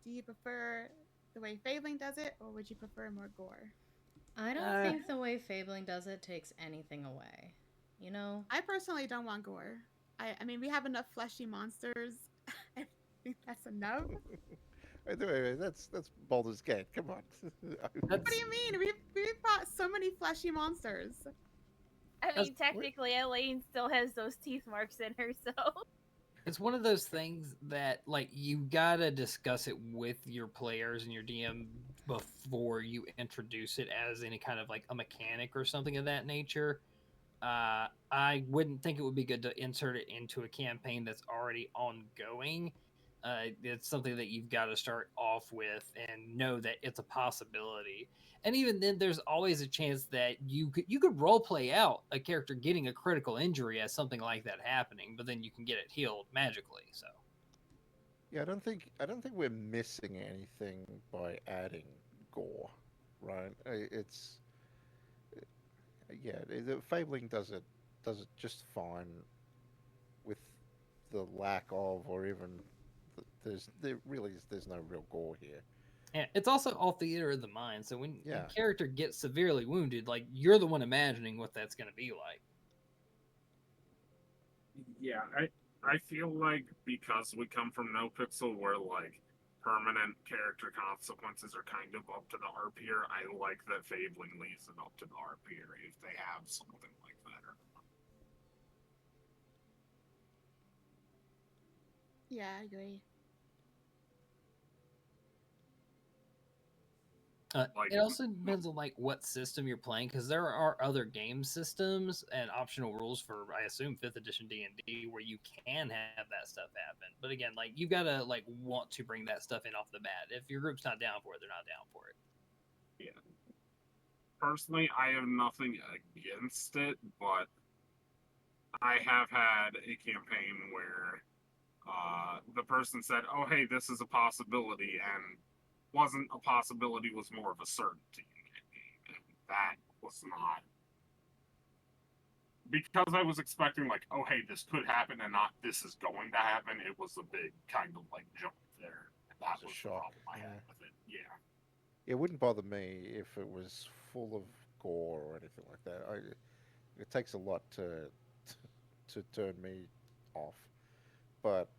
Do you prefer the way Fabling does it, or would you prefer more gore? I don't think the way Fabling does it takes anything away. You know? I personally don't want gore. I mean, we have enough fleshy monsters. think that's enough. Anyway, that's Baldur's Gate. Come on. What do you mean? We've fought so many fleshy monsters. I mean, technically, Elaine still has those teeth marks in her, so. It's one of those things that, like, you gotta discuss it with your players and your DM before you introduce it as any kind of like a mechanic or something of that nature. I wouldn't think it would be good to insert it into a campaign that's already ongoing. It's something that you've got to start off with and know that it's a possibility. And even then, there's always a chance that you could role play out a character getting a critical injury as something like that happening, but then you can get it healed magically. So Yeah, I don't think we're missing anything by adding gore, right? It's yeah, the Fabling does it just fine with the lack of, or even there's no real gore here. and it's also all theater of the mind. So when Yeah. a character gets severely wounded, like you're the one imagining what that's going to be like. Yeah, I feel like because we come from No Pixel, where like permanent character consequences are kind of up to the RPer, I like that Fabling leaves it up to the RPer if they have something like that or not. Yeah, I agree. It also depends on like what system you're playing, because there are other game systems and optional rules for, I assume, 5th edition D&D where you can have that stuff happen. But again, like you gotta like want to bring that stuff in off the bat. If your group's not down for it, they're not down for it. Yeah. Personally, I have nothing against it, but I have had a campaign where the person said, "Oh, hey, this is a possibility," and wasn't a possibility, was more of a certainty in that game. And that was not. Because I was expecting, like, oh, hey, this could happen, and not this is going to happen, it was a big kind of, like, jump there. That was the problem I had with it. Yeah. It wouldn't bother me if it was full of gore or anything like that. It takes a lot to turn me off. But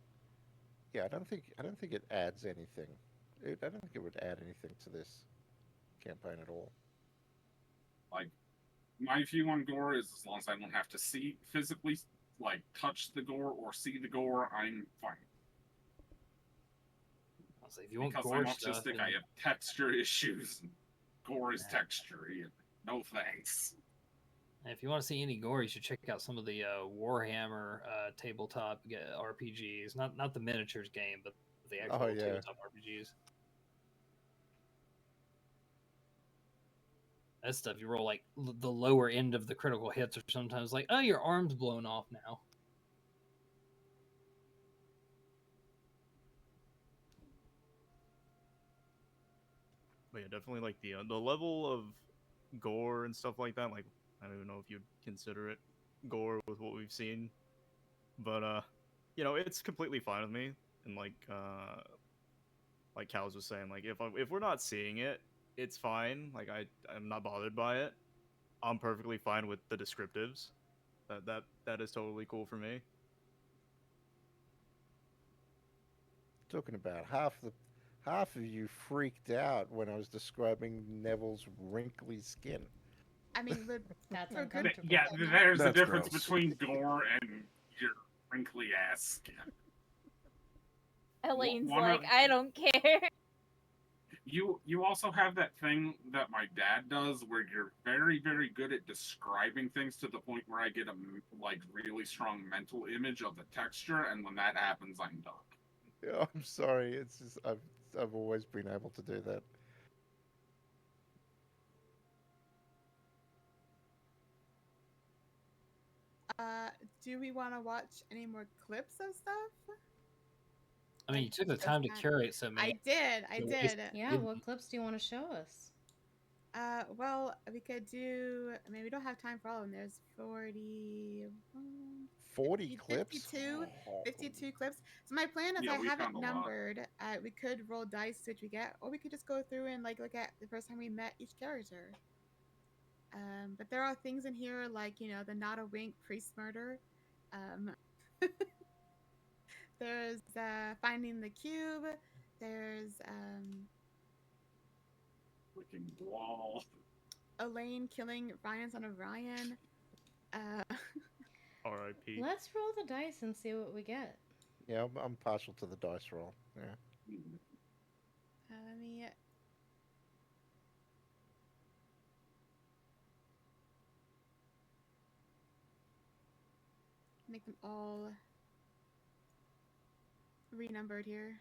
yeah, I don't think it adds anything. I don't think it would add anything to this campaign at all. Like, my view on gore is as long as I don't have to physically, like, touch the gore or see the gore, I'm fine. So if you want because gore I'm stuff, autistic, then- I have texture issues. Gore is texture-y. No thanks. If you want to see any gore, you should check out some of the Warhammer tabletop RPGs. Not the miniatures game, but the actual tabletop RPGs. That stuff, you roll like the lower end of the critical hits, or sometimes like, oh, your arm's blown off now. But yeah, definitely like the level of gore and stuff like that. Like, I don't even know if you'd consider it gore with what we've seen, but you know, it's completely fine with me. And like Cal's was saying, like if we're not seeing it, it's fine. Like I'm not bothered by it. I'm perfectly fine with the descriptives. That is totally cool for me. Talking about half of you freaked out when I was describing Neville's wrinkly skin. I mean, that's uncomfortable. Yeah, there's a difference between gore and your wrinkly ass skin. Elaine's like, I don't care. You also have that thing that my dad does where you're very, very good at describing things to the point where I get a like really strong mental image of the texture, and when that happens, I'm done. Yeah, I'm sorry. It's just I've always been able to do that. Do we want to watch any more clips of stuff? I mean, you took the time to curate so many. I did. Yeah, what clips do you want to show us? Well, we could do. I mean, we don't have time for all of them. There's 40 clips? 52 clips. So my plan is, Yeah, I we have it found a lot. numbered. We could roll dice which we get, or we could just go through and like look at the first time we met each character. But there are things in here like, you know, the not a wink priest murder. There's finding the cube. There's Freaking wall. Elaine killing Ryan, son of Ryan. R.I.P. Let's roll the dice and see what we get. Yeah, I'm partial to the dice roll. Yeah. Let me. Make them all renumbered here.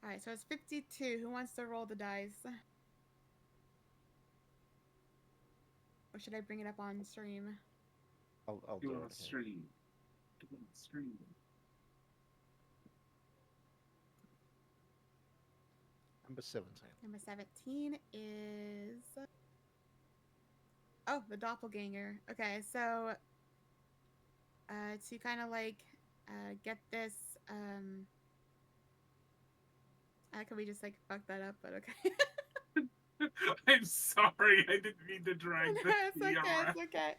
Alright, so it's 52. Who wants to roll the dice? Or should I bring it up on stream? I'll Do do it on it. Here. stream. Do it on stream. Number 17. Number 17 is... Oh, the doppelganger. Okay, so... to kind of like get this... can we just like fuck that up, but okay. I'm sorry, I didn't mean to drag No, this. it's okay, it's okay.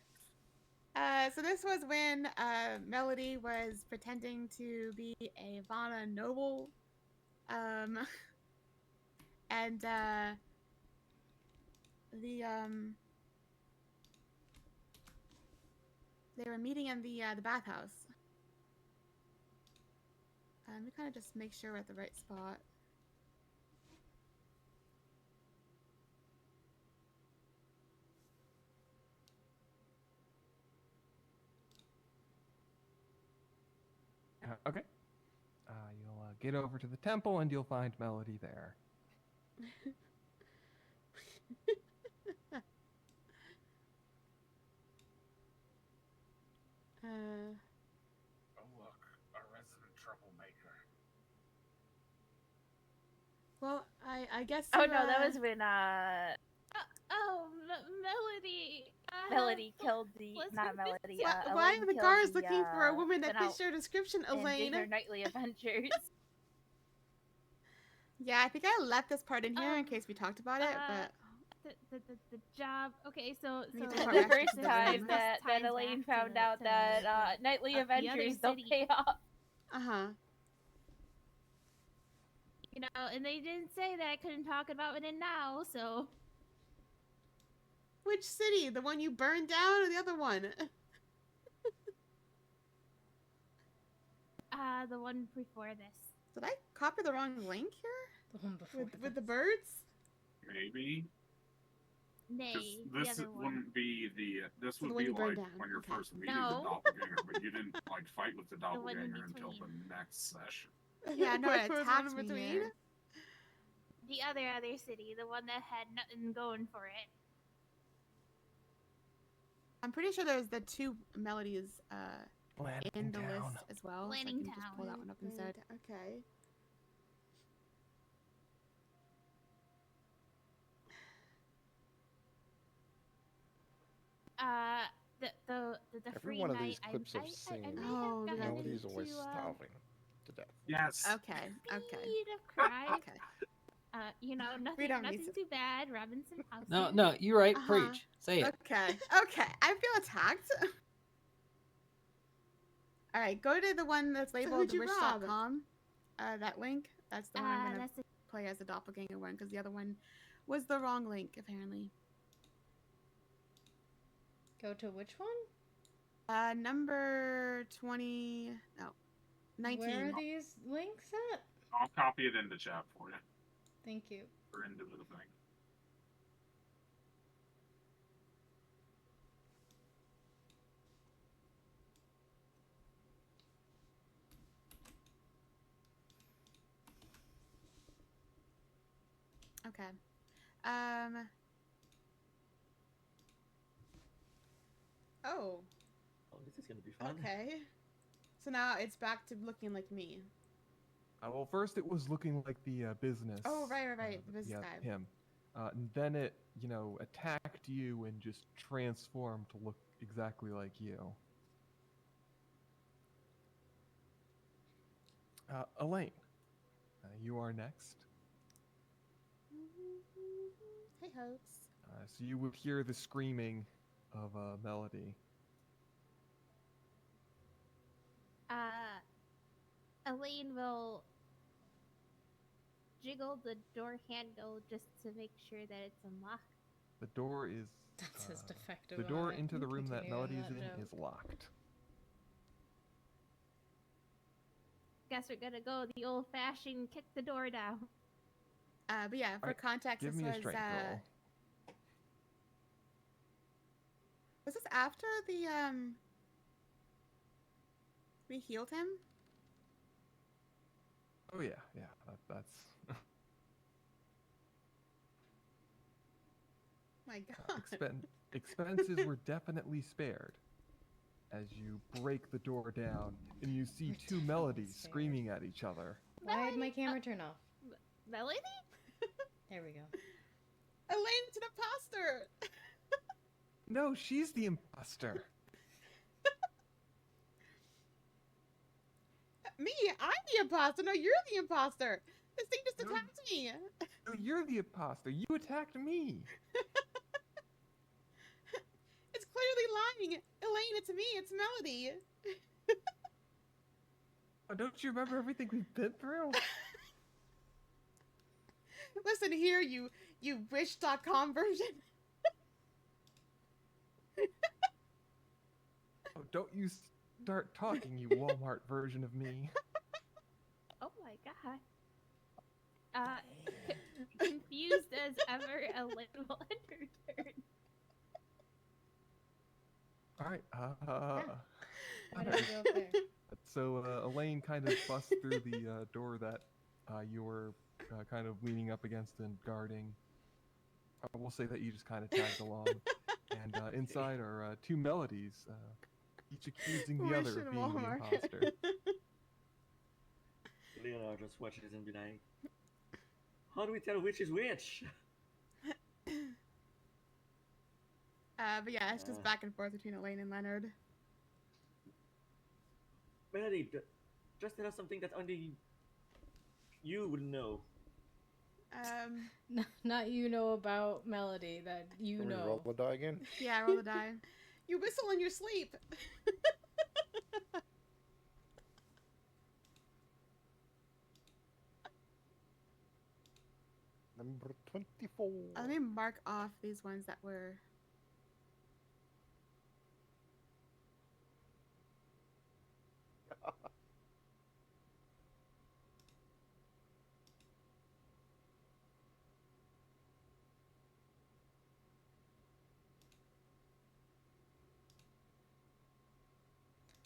So this was when Melody was pretending to be a Vana noble. And they were meeting in the bathhouse. Let me kind of just make sure we're at the right spot. Okay. You'll get over to the temple and you'll find Melody there. Oh look, a resident troublemaker. Well, I guess. Oh no, that was when Melody. Melody killed the not Melody. Why Elaine are the killed guards the, looking for a woman that went out fits your description, and did Elaine? her nightly adventures. Yeah, I think I left this part in here in case we talked about it, but. The job. Okay, so We need to The talk back to first the time business. that ties Elaine back to found out that nightly the other adventures don't city. pay off. Uh-huh. You know, and they didn't say that I couldn't talk about it now, so. Which city? The one you burned down or the other one? The one before this. Did I copy the wrong link here? The one before with the birds? Maybe. Nay, the This other one. wouldn't be the. This So the would one be you burned like down, when you're okay. first meeting No. the doppelganger, but you didn't like fight with the The one in doppelganger until the between. next session. Yeah, no, it There was attacked one in me between? here. The other city, the one that had nothing going for it. I'm pretty sure there's the two melodies in the Town. list as well. So I Lanning can just pull that one up instead. Okay. The Every free one of night. these clips I've I seen, may have gotten Melody's always into, starving to death. Yes. Okay. Okay. Need of cry. Okay. You know, We don't need nothing to- too bad. Robinson House. No, you're right. Uh-huh. Preach. Say it. Okay. Okay. I feel attacked. All right. Go to the one that's labeled who'd you rob? wish.com. That link. That's the one I'm gonna That's play as the doppelganger one because the other one was the wrong link apparently. Go to which one? Number 20. No, 19. Where are these links at? I'll copy it into chat for you. Thank you. Or into the thing. Okay. Oh. Oh, this is gonna be fun. Okay. So now it's back to looking like me. Well, first it was looking like the business. Oh, right. The business guy. Him. And then it, attacked you and just transformed to look exactly like you. Elaine, you are next. Hey, host. So you would hear the screaming of Melody. Elaine will jiggle the door handle just to make sure that it's unlocked. The door is. That's his defective The door eye. into the room that Continue on Melody is that in note. is locked. Guess we're gonna go the old-fashioned kick the door down. But yeah, for Alright, context, give this me a was strength roll. was this after the we healed him? Oh yeah, that's. My God. Expenses were definitely spared. As you break the door down and you see two melodies screaming at each other. Why did my camera turn off? Melody? There we go. Elaine's an imposter. No, she's the imposter. Me, I'm the imposter. No, you're the imposter. This thing just attacked me. No, you're the imposter. You attacked me. It's clearly lying. Elaine, it's me. It's Melody. Oh, don't you remember everything we've been through? Listen here, you wish.com version. Oh, don't you start talking, you Walmart version of me. Oh my God. Confused as ever, Elaine will end her turn. Alright, Why did I go up there? So Elaine kind of busts through the door that you were kind of leaning up against and guarding. I will say that you just kind of tagged along. And inside are two melodies, each accusing the other of being the imposter. Leonard just watches and be like, how do we tell which is which? But yeah, it's just back and forth between Elaine and Leonard. Melody, just tell us something that only you would know. Not you know about Melody, that you Can we know. roll the die again? Yeah, roll the die. You whistle in your sleep. Number 24. Let me mark off these ones that were.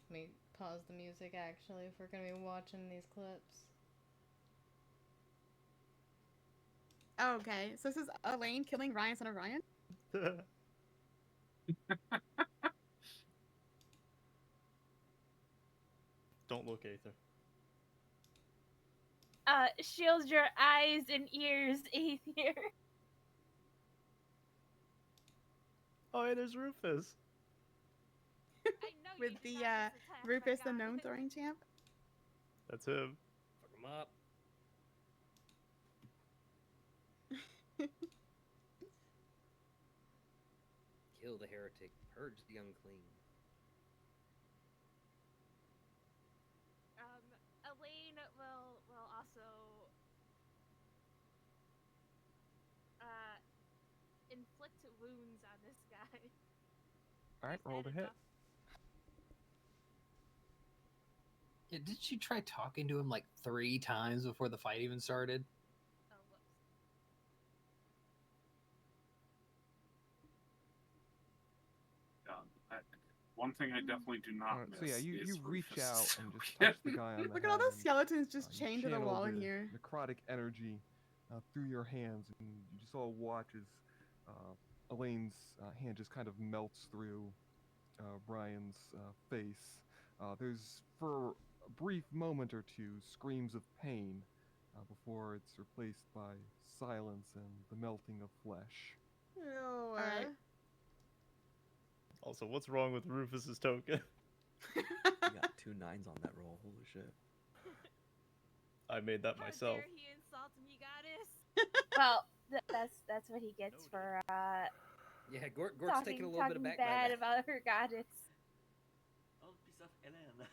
Let me pause the music actually if we're gonna be watching these clips. Oh, okay, so this is Elaine killing Ryan, son of Ryan? Don't look, Aether. Shield your eyes and ears, Aether. Oh, hey, there's Rufus. With the Rufus the gnome throwing champ? That's him. Fuck him up. Kill the heretic, purge the unclean. Elaine will also inflict wounds on this guy. Alright, roll the hit. Yeah, did she try talking to him like 3 times before the fight even started? Oh, whoops. One thing I definitely do not miss. So yeah, you is reach Rufus. out and just touch the guy on the Look head. at all those and, skeletons just you chained to the channel wall in the here. necrotic energy through your hands, and you just all watch as Elaine's hand just kind of melts through Ryan's face. There's, for a brief moment or two, screams of pain before it's replaced by silence and the melting of flesh. No. Alright. Also, what's wrong with Rufus's token? You got 2 9s on that roll. Holy shit. I made that myself. How dare he insult me, goddess? Well, that's what he gets for Yeah, Gork's taking a little bit of talking back bad by about her goddess. Oh, piece of Ellen.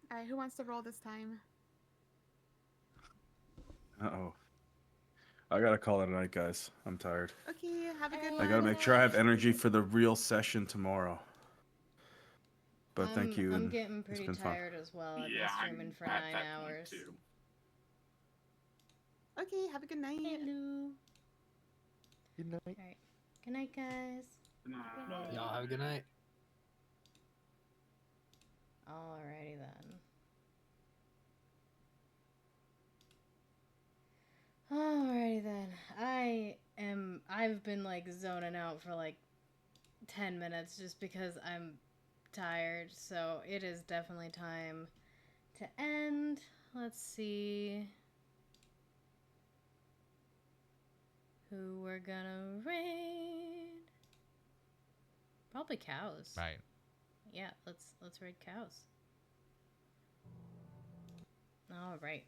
All right, who wants to roll this time? Uh-oh. I gotta call it a night, guys. I'm tired. Okay, have a good I one. gotta make sure I have energy for the real session tomorrow. But thank you, I'm and getting it's pretty been fun. tired as well. I've been Yeah, streaming I'm for at 9 that point hours. too. Okay, have a good night. Hello. Good night. Alright. Good night, guys. Y'all have a good night. Alrighty then. Alrighty then. I've been like zoning out for like 10 minutes just because I'm tired, so it is definitely time to end. Let's see who we're gonna raid. Probably cows. Right. Yeah, let's raid cows. All right.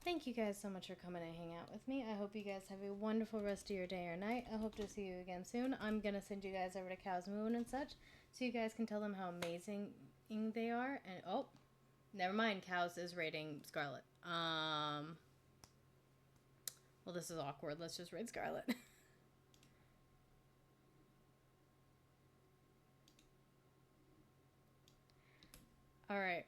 Thank you guys so much for coming and hang out with me. I hope you guys have a wonderful rest of your day or night. I hope to see you again soon. I'm gonna send you guys over to Cows Moon and such, so you guys can tell them how amazing they are. And oh, never mind. Cows is raiding Scarlet. Well, this is awkward. Let's just raid Scarlet. Alright,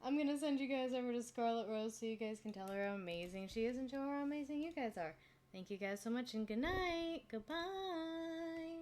I'm gonna send you guys over to Scarlet Rose so you guys can tell her how amazing she is and show her how amazing you guys are. Thank you guys so much and good night. Goodbye.